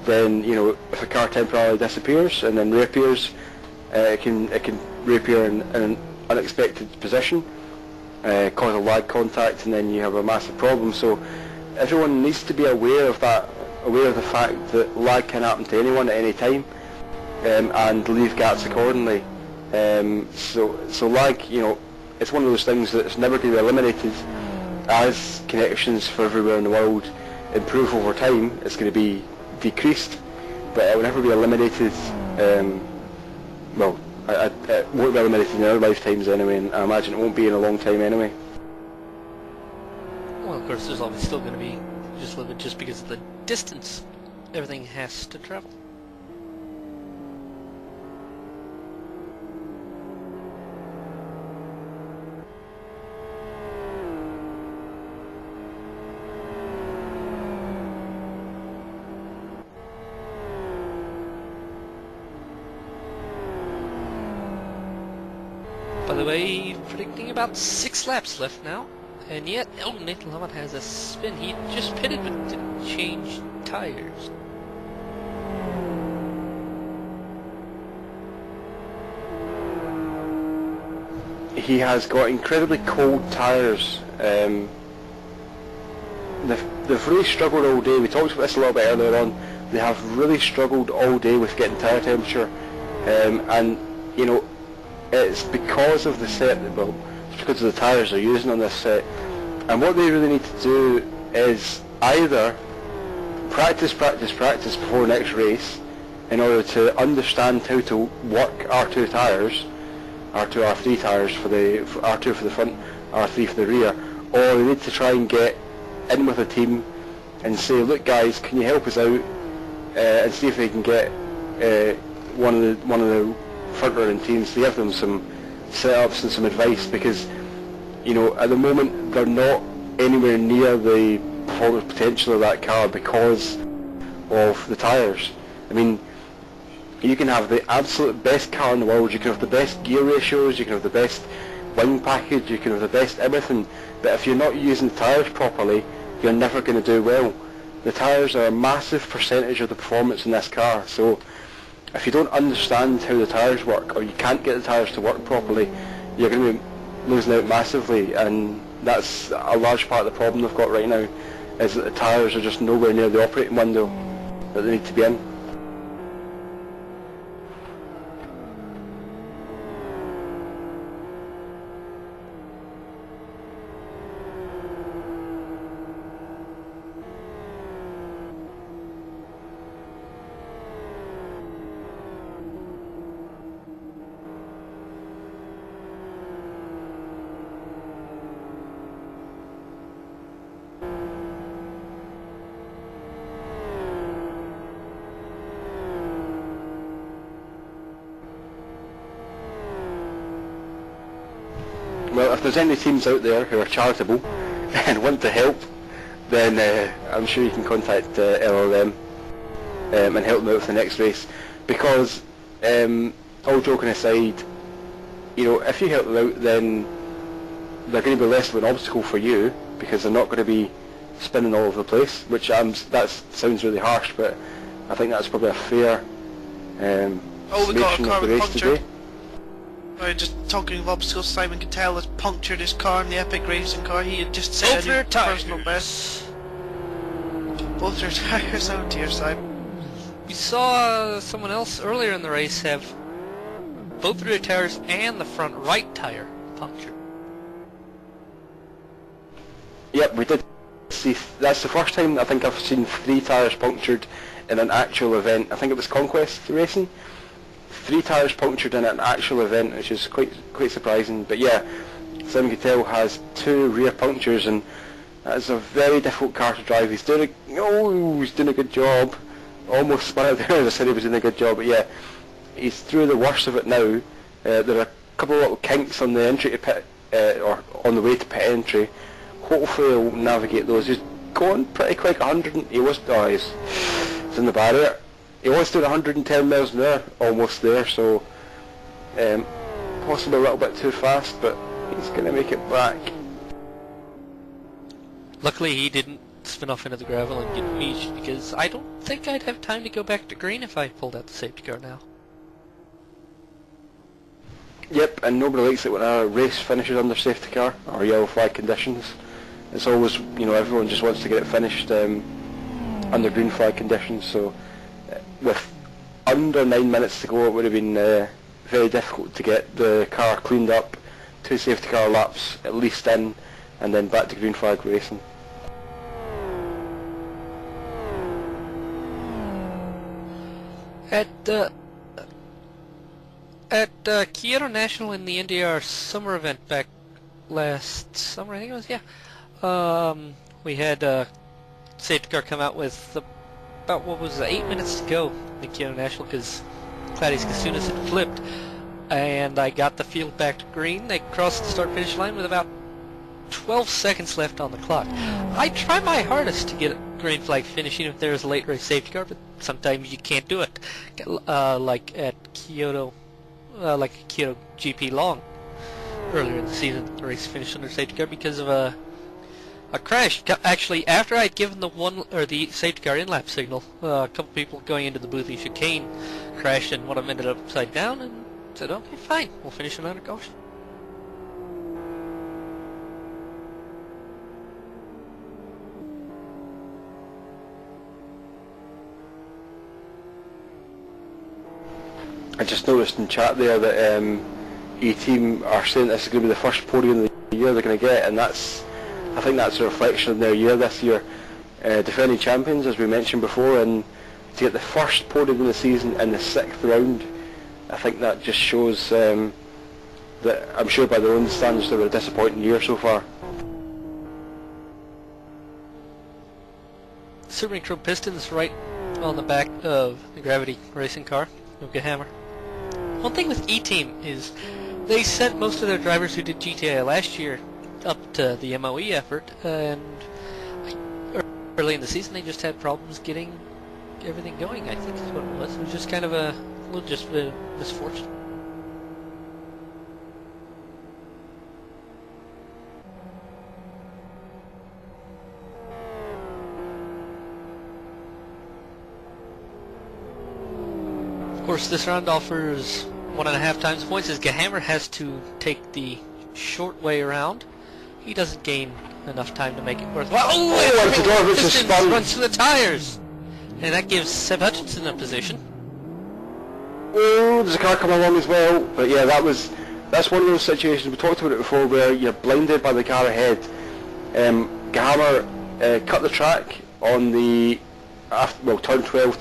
then, you know, if a car temporarily disappears and then reappears, it can reappear in an unexpected position, cause a lag contact, and then you have a massive problem. So everyone needs to be aware of that, aware of the fact that lag can happen to anyone at any time, and leave gaps accordingly. So lag, you know, it's one of those things that's never going to be eliminated. As connections for everywhere in the world improve over time, it's going to be decreased, but it will never be eliminated. Well, it won't be eliminated in our lifetimes anyway, and I imagine it won't be in a long time anyway. Well, of course, there's always still going to be just a little bit, just because of the distance everything has to travel. By the way, predicting about 6 laps left now, and yet Elton Nathan has a spin. He just pitted but didn't change tires. He has got incredibly cold tyres. They've really struggled all day. We talked about this a little bit earlier on. They have really struggled all day with getting tyre temperature, and you know, it's because of the set, well, it's because of the tyres they're using on this set. And what they really need to do is either practice before the next race in order to understand how to work R2 tyres, R2, R3 tyres for R2 for the front, R3 for the rear, or they need to try and get in with a team and say, look guys, can you help us out, and see if they can get one of the front running teams to give them some setups and some advice, because you know, at the moment they're not anywhere near the performance potential of that car because of the tyres. I mean, you can have the absolute best car in the world, you can have the best gear ratios, you can have the best wing package, you can have the best everything, but if you're not using the tyres properly, you're never going to do well. The tyres are a massive percentage of the performance in this car, so if you don't understand how the tyres work, or you can't get the tyres to work properly, you're going to be losing out massively, and that's a large part of the problem they've got right now, is that the tyres are just nowhere near the operating window that they need to be in. Well, if there's any teams out there who are charitable and want to help, then I'm sure you can contact LLM and help them out for the next race. Because, all joking aside, you know, if you help them out, then they're going to be less of an obstacle for you, because they're not going to be spinning all over the place. Which that sounds really harsh, but I think that's probably a fair Oh, we got a summation car of the with race puncture. today. Just talking of obstacles, Simon Cattell has punctured his car in the Epic Racing car. He had just set Both a rear new tires. personal best. Both rear tires, oh dear, Simon. We saw someone else earlier in the race have both rear tires and the front right tire punctured. Yep, we did see. That's the first time I think I've seen 3 tyres punctured in an actual event. I think it was Conquest Racing. 3 tyres punctured in an actual event, which is quite surprising. But yeah, Simon Cattell has 2 rear punctures, and that's a very difficult car to drive. He's doing a good job. Almost spun out there as I said he was doing a good job, but yeah, he's through the worst of it now. There are a couple of little kinks on the entry to pit, or on the way to pit entry. Hopefully he'll navigate those. He's going pretty quick, 100. He's in the barrier. He was doing 110 miles an hour, almost there, so possibly a little bit too fast, but he's going to make it back. Luckily he didn't spin off into the gravel and get beached, because I don't think I'd have time to go back to green if I pulled out the safety car now. Yep, and nobody likes it when a race finishes under safety car or yellow flag conditions. it's always, everyone just wants to get it finished under green flag conditions. So with under 9 minutes to go, it would have been very difficult to get the car cleaned up, 2 safety car laps at least in, and then back to green flag racing. At Kyoto National in the NDR summer event back last summer, I think it was, we had a safety car come out with about, 8 minutes to go in Kyoto National because Claudius Kasunas had flipped, and I got the field back to green. They crossed the start-finish line with about 12 seconds left on the clock. I try my hardest to get a green flag finishing if there's a late race safety car, but sometimes you can't do it. Like at Kyoto, like Kyoto GP Long earlier in the season, the race finished under safety car because of a crash. Actually, after I'd given the safety car in-lap signal, a couple people going into the boothie chicane crashed, and one of them ended up upside down, and said, "Okay, fine, we'll finish it under caution." I just noticed in chat there that E-Team are saying this is going to be the first podium of the year they're going to get, and I think that's a reflection of their year this year. Defending champions, as we mentioned before, and to get the first podium of the season in the 6th round, I think that just shows that, I'm sure by their own standards, they were a disappointing year so far. Superman Chrome Pistons right on the back of the Gravity racing car, Nuka Hammer. One thing with E-Team is they sent most of their drivers who did GTA last year up to the MOE effort, and early in the season they just had problems getting everything going, I think is what it was. It was just kind of a misfortune. Of course, this round offers 1.5 times points as Gahammer has to take the short way around. He doesn't gain enough time to make it worthwhile. Oh, Pistons runs to the tires! And that gives Seb Hutchinson a position. Oh, there's a car coming along as well. But yeah, that's one of those situations, we talked about it before, where you're blinded by the car ahead. Gahammer cut the track on the turn 12,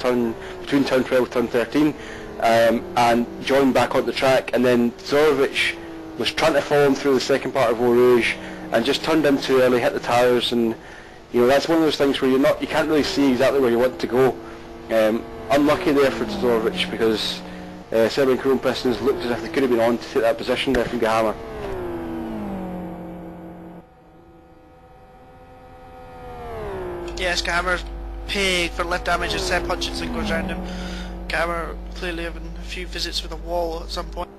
between turn 12 and turn 13, and joined back on the track, and then Zorovic was trying to follow him through the second part of Eau Rouge and just turned in too early, hit the tyres, and that's one of those things where you can't really see exactly where you want to go. Unlucky there for Zorovic, because Serbian Chrome Pistons looked as if they could have been on to take that position there from Gahammer. Yes, Gahammer's paying for left damage as Seb Hutchinson goes around him. Gahammer clearly having a few visits with a wall at some point.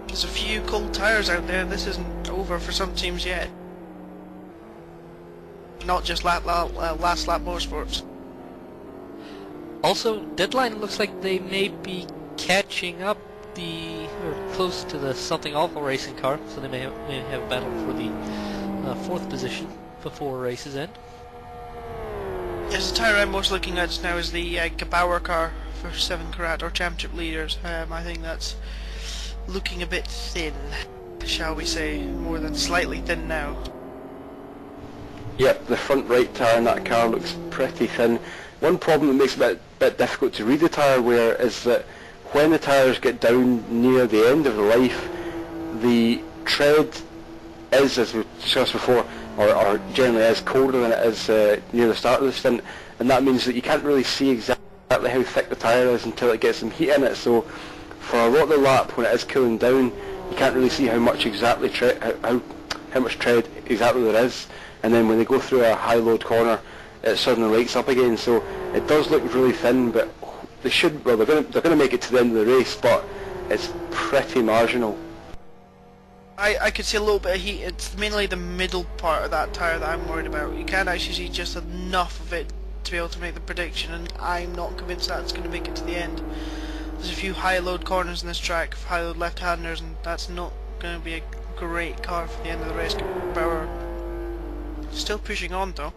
There's a few cold tyres out there. This isn't over for some teams yet. Not just last lap motorsports. Also, Deadline looks like they may be catching up or close to the Something Awful racing car, so they may have a battle for the 4th position before races end. Yes, the tyre I'm most looking at now is the Gebauer car for 7 Karat or Championship leaders. I think that's looking a bit thin, shall we say, more than slightly thin now. Yep, the front right tyre in that car looks pretty thin. One problem that makes it a bit difficult to read the tyre wear is that when the tyres get down near the end of the life, the tread is, as we discussed before, or generally is colder than it is near the start of the stint, and that means that you can't really see exactly how thick the tyre is until it gets some heat in it. So for a lot of the lap, when it is cooling down, you can't really see how much exactly how much tread exactly there is, and then when they go through a high load corner, it suddenly lights up again. So it does look really thin, but they're going to make it to the end of the race, but it's pretty marginal. I could see a little bit of heat. It's mainly the middle part of that tyre that I'm worried about. You can actually see just enough of it to be able to make the prediction, and I'm not convinced that's going to make it to the end. There's a few high load corners in this track for high load left-handers, and that's not going to be a great car for the end of the race. Bauer still pushing on though.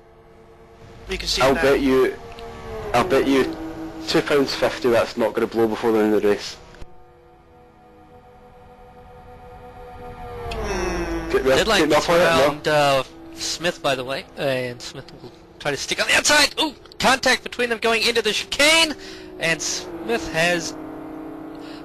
You can see I'll now. bet you £2.50 that's not going to blow before the end of the race. Deadline Getting gets up on it, no? around Smith, by the way, and Smith will try to stick on the outside. Ooh, contact between them going into the chicane, and Smith has a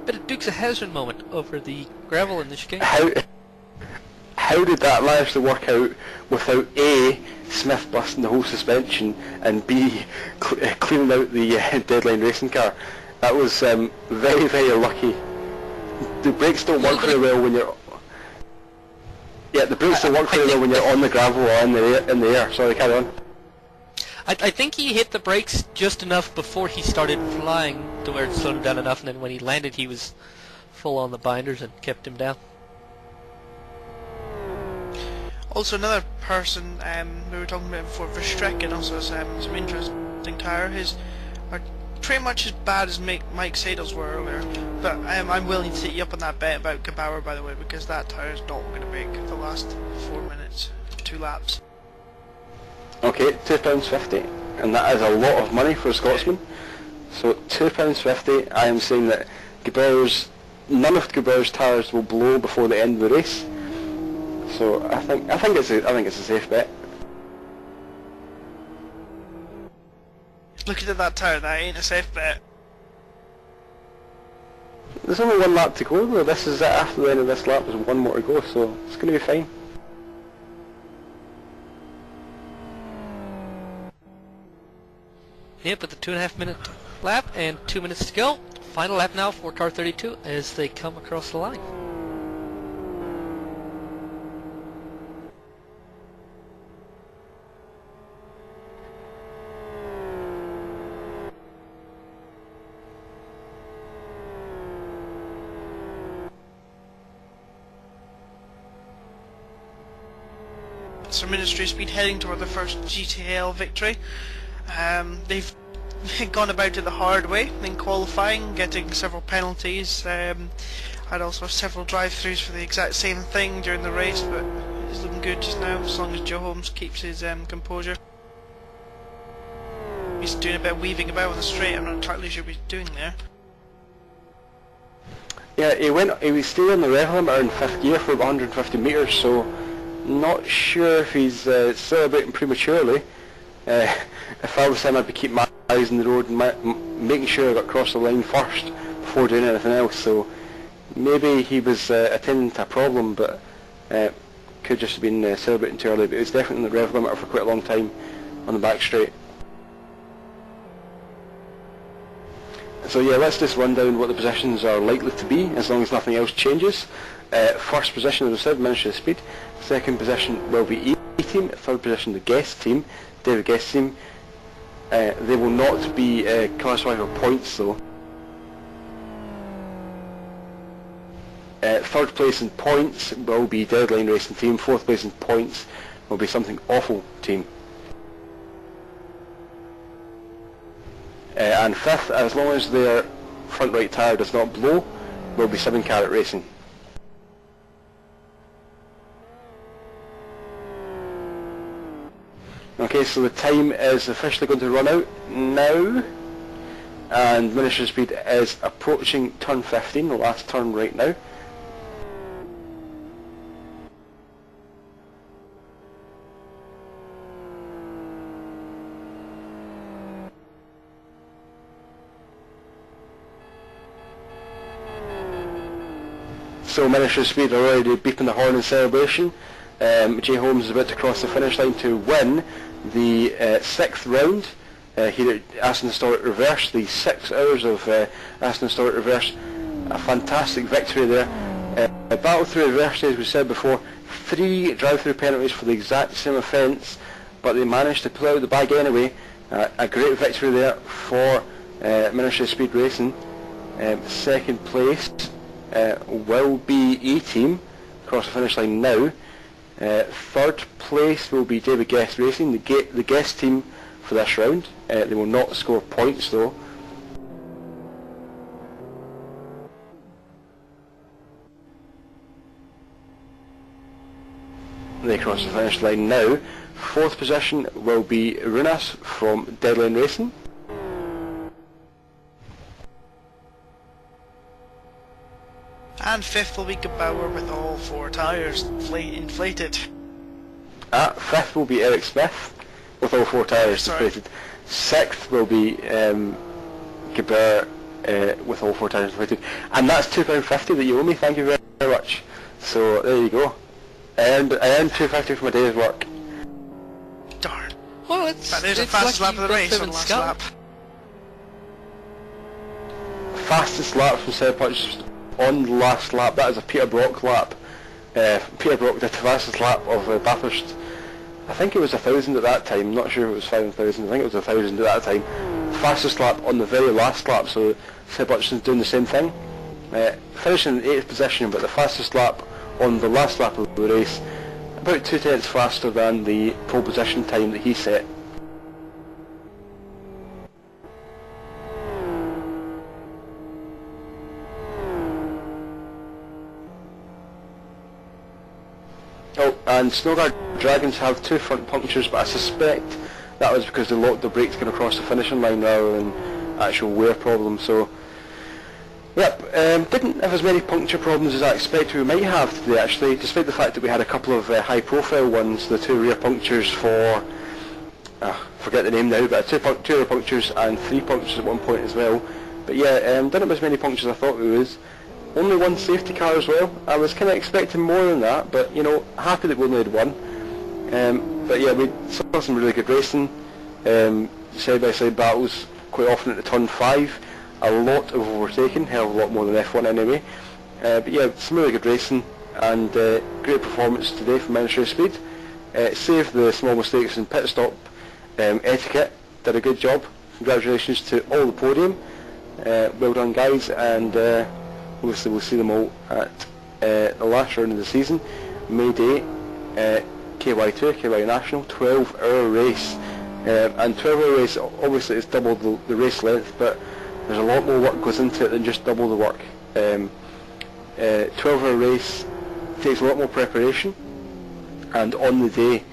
bit of Dukes of Hazzard moment over the gravel in the chicane. How did that manage to work out without A, Smith busting the whole suspension, and B, cleaning out the Deadline racing car? That was very, very lucky. The brakes don't work very well when you're... Yeah, the brakes don't work very well when you're on the gravel or in the air. Sorry, carry on. I think he hit the brakes just enough before he started flying to where it slowed him down enough, and then when he landed he was full on the binders and kept him down. Also, another person we were talking about before, Verstrecken, also has some interesting tyre. His are pretty much as bad as Mike Sadel's were earlier. But I'm willing to take you up on that bet about Gebauer, by the way, because that tyre is not going to make the last 4 minutes, 2 laps. Okay, £2.50, and that is a lot of money for a Scotsman. So £2.50. I am saying that none of Gebauer's tyres will blow before the end of the race. So I think it's a safe bet. Looking at that tyre, that ain't a safe bet. There's only 1 lap to go though. This is it. After the end of this lap, there's 1 more to go, so it's going to be fine. Yep, at the 2.5 minute lap and 2 minutes to go. Final lap now for car 32 as they come across the line. So Ministry Speed heading toward the first GTL victory. They've gone about it the hard way in qualifying, getting several penalties. Had also several drive-throughs for the exact same thing during the race, but it's looking good just now as long as Joe Holmes keeps his composure. He's doing a bit of weaving about on the straight. I'm not entirely sure what he's doing there. Yeah, he was still on the rev limiter in 5th gear for about 150 metres, so not sure if he's celebrating prematurely. If I was him, I'd be keeping my eyes on the road and making sure I got across the line first before doing anything else. So maybe he was attending to a problem, but could just have been celebrating too early. But he was definitely on the rev limiter for quite a long time on the back straight. So yeah, let's just run down what the positions are likely to be, as long as nothing else changes. First position, as I said, Ministry of Speed. Second position will be E-Team. Third position, the Guest Team, David Guest Team. They will not be classified for points though. Third place in points will be Deadline Racing Team. Fourth place in points will be Something Awful Team. And fifth, as long as their front right tyre does not blow, will be 7 Carat Racing. Okay, so the time is officially going to run out now, and Ministry of Speed is approaching turn 15, the last turn right now. So Ministry of Speed are already beeping the horn in celebration. Jay Holmes is about to cross the finish line to win the 6th round here at Aston Historic Reverse, the 6 hours of Aston Historic Reverse. A fantastic victory there. Battle through adversity, as we said before, 3 drive-through penalties for the exact same offence, but they managed to pull out the bag anyway. A great victory there for Ministry of Speed Racing. Second place will be E-Team, across the finish line now. Third place will be David Guest Racing, the Guest Team for this round. They will not score points though. They cross the finish line now. Fourth position will be Runas from Deadline Racing. And fifth will be Gebauer with all 4 tyres inflated. Fifth will be Eric Smith with all 4 tyres inflated. Sixth will be Gebauer with all 4 tyres inflated. And that's £2.50 that you owe me, thank you very much. So there you go. I earned £2.50 for my day's work. Darn. Well, There's the fastest lap of the race on the last lap. Fastest lap from Seb Hutch on the last lap. That is a Peter Brock lap. Peter Brock did the fastest lap of Bathurst. I think it was 1,000 at that time. I'm not sure if it was 5,000. I think it was 1,000 at that time. Fastest lap on the very last lap. So Seb Hutchinson's doing the same thing. Finishing in 8th position, but the fastest lap on the last lap of the race. About 2 tenths faster than the pole position time that he set. Oh, and Snowguard Dragons have 2 front punctures, but I suspect that was because they locked the brakes going across the finishing line rather than actual wear problems. So, yep, didn't have as many puncture problems as I expected we might have today actually, despite the fact that we had a couple of high profile ones, the 2 rear punctures for, forget the name now, but 2 rear punctures and 3 punctures at one point as well. But yeah, didn't have as many punctures as I thought we would. Only 1 safety car as well. I was kind of expecting more than that, but you know, happy that we only had 1. But yeah, we saw some really good racing, side-by-side battles quite often at the turn 5. A lot of overtaking, hell of a lot more than F1 anyway. But yeah, some really good racing and great performance today from Ministry of Speed. Saved the small mistakes in pit stop etiquette, did a good job. Congratulations to all the podium. Well done guys, and obviously we'll see them all at the last round of the season. May Day, KY2, KY National, 12-hour race. And 12-hour race, obviously it's double the race length, but there's a lot more work goes into it than just double the work. 12-hour race takes a lot more preparation, and on the day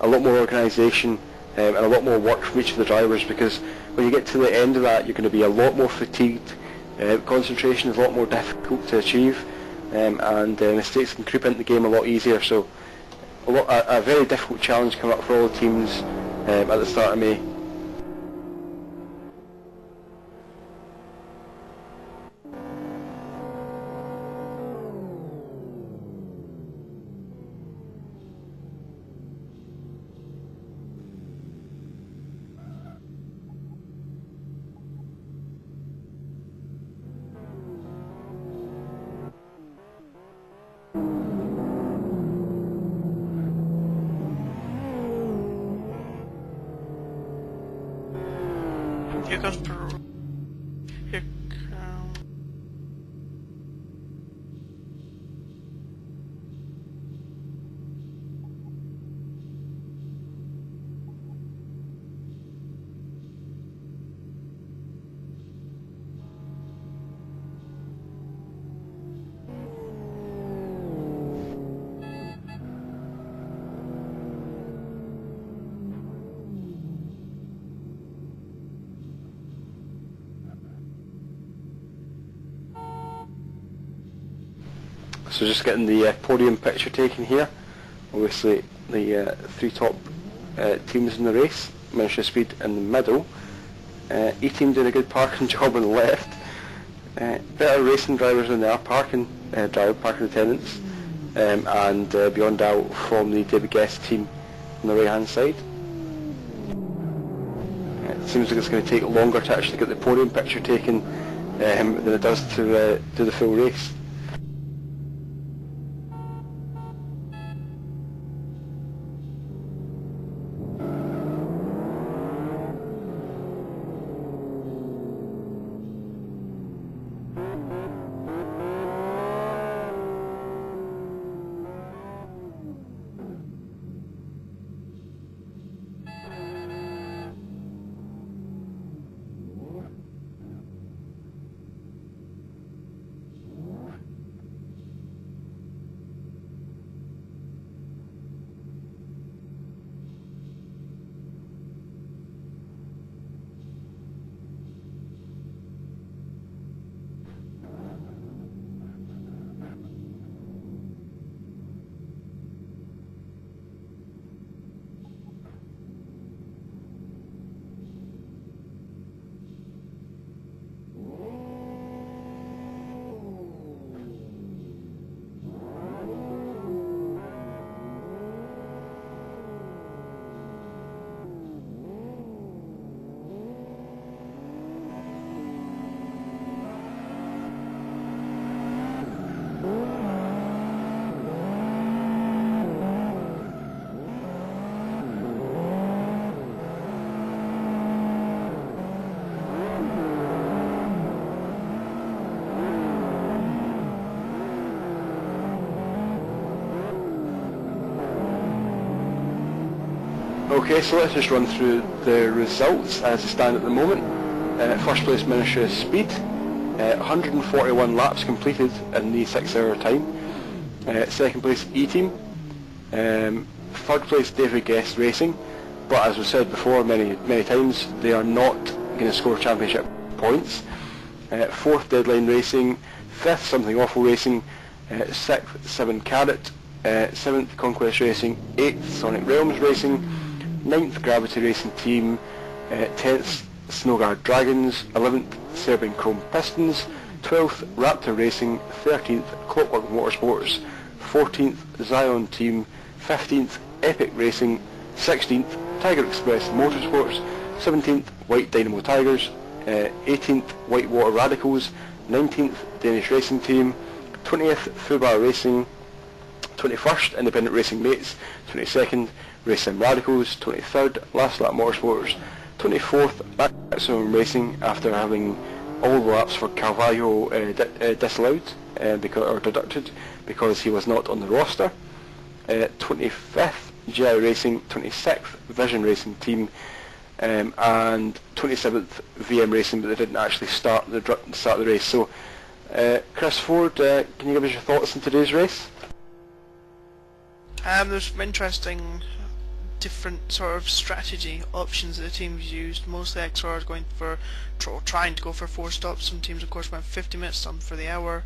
a lot more organisation and a lot more work from each of the drivers, because when you get to the end of that you're going to be a lot more fatigued. Concentration is a lot more difficult to achieve, and mistakes can creep into the game a lot easier. So a very difficult challenge coming up for all the teams at the start of May. Here goes here comes So just getting the podium picture taken here. Obviously the 3 top teams in the race, Ministry of Speed in the middle. E-team doing a good parking job on the left. Better racing drivers than they are parking attendants. And beyond doubt from the David Guest team on the right hand side. It seems like it's going to take longer to actually get the podium picture taken than it does to do the full race. Okay, so let's just run through the results as they stand at the moment. First place Miniature Speed, 141 laps completed in the 6-hour time. Second place E-Team. Third place David Guest Racing, but as we said before many times, they are not going to score championship points. Fourth Deadline Racing, fifth Something Awful Racing, sixth 7 Carrot, seventh Conquest Racing, eighth Sonic Realms Racing, ninth Gravity Racing Team, 10th Snowguard Dragons, 11th Serbian Chrome Pistons, 12th Raptor Racing, 13th Clockwork Motorsports, 14th Zion Team, 15th Epic Racing, 16th Tiger Express Motorsports, 17th White Dynamo Tigers, 18th Whitewater Radicals, 19th Danish Racing Team, 20th Fubar Racing, 21st Independent Racing Mates, 22nd Racing Radicals, 23rd Last Lap Motorsports, 24th Maximum Racing after having all the laps for Carvalho disallowed or deducted because he was not on the roster. 25th GI Racing, 26th Vision Racing Team, and 27th VM Racing, but they didn't actually start the race. So, Chris Ford, can you give us your thoughts on today's race? There's some interesting different sort of strategy options that the teams used. Mostly XR is going for trying to go for 4 stops. Some teams of course went 50 minutes, some for the hour.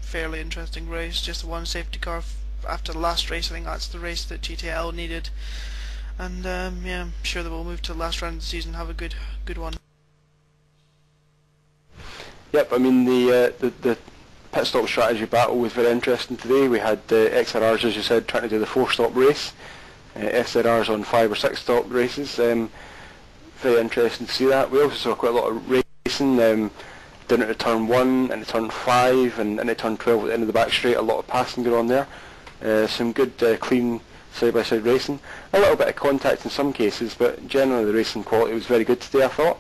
Fairly interesting race. Just the one safety car after the last race. I think that's the race that GTL needed. And yeah, I'm sure they will move to the last round of the season, have a good one. Yep, I mean the pit stop strategy battle was very interesting today. We had XRRs, as you said, trying to do the 4-stop race. SRRs on 5 or 6 stop races. Very interesting to see that. We also saw quite a lot of racing down at turn 1 and turn 5 and at turn 12 at the end of the back straight. A lot of passing going on there. Some good clean side-by-side racing. A little bit of contact in some cases, but generally the racing quality was very good today, I thought.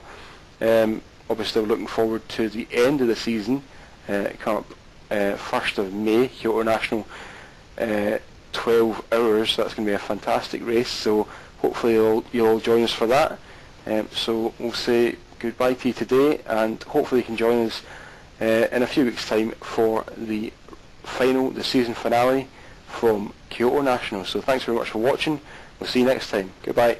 Obviously we're looking forward to the end of the season. Come up 1st of May, Kyoto National, 12 hours. That's going to be a fantastic race, so hopefully you'll all join us for that. So we'll say goodbye to you today, and hopefully you can join us in a few weeks' time for the season finale from Kyoto National. So thanks very much for watching. We'll see you next time. Goodbye.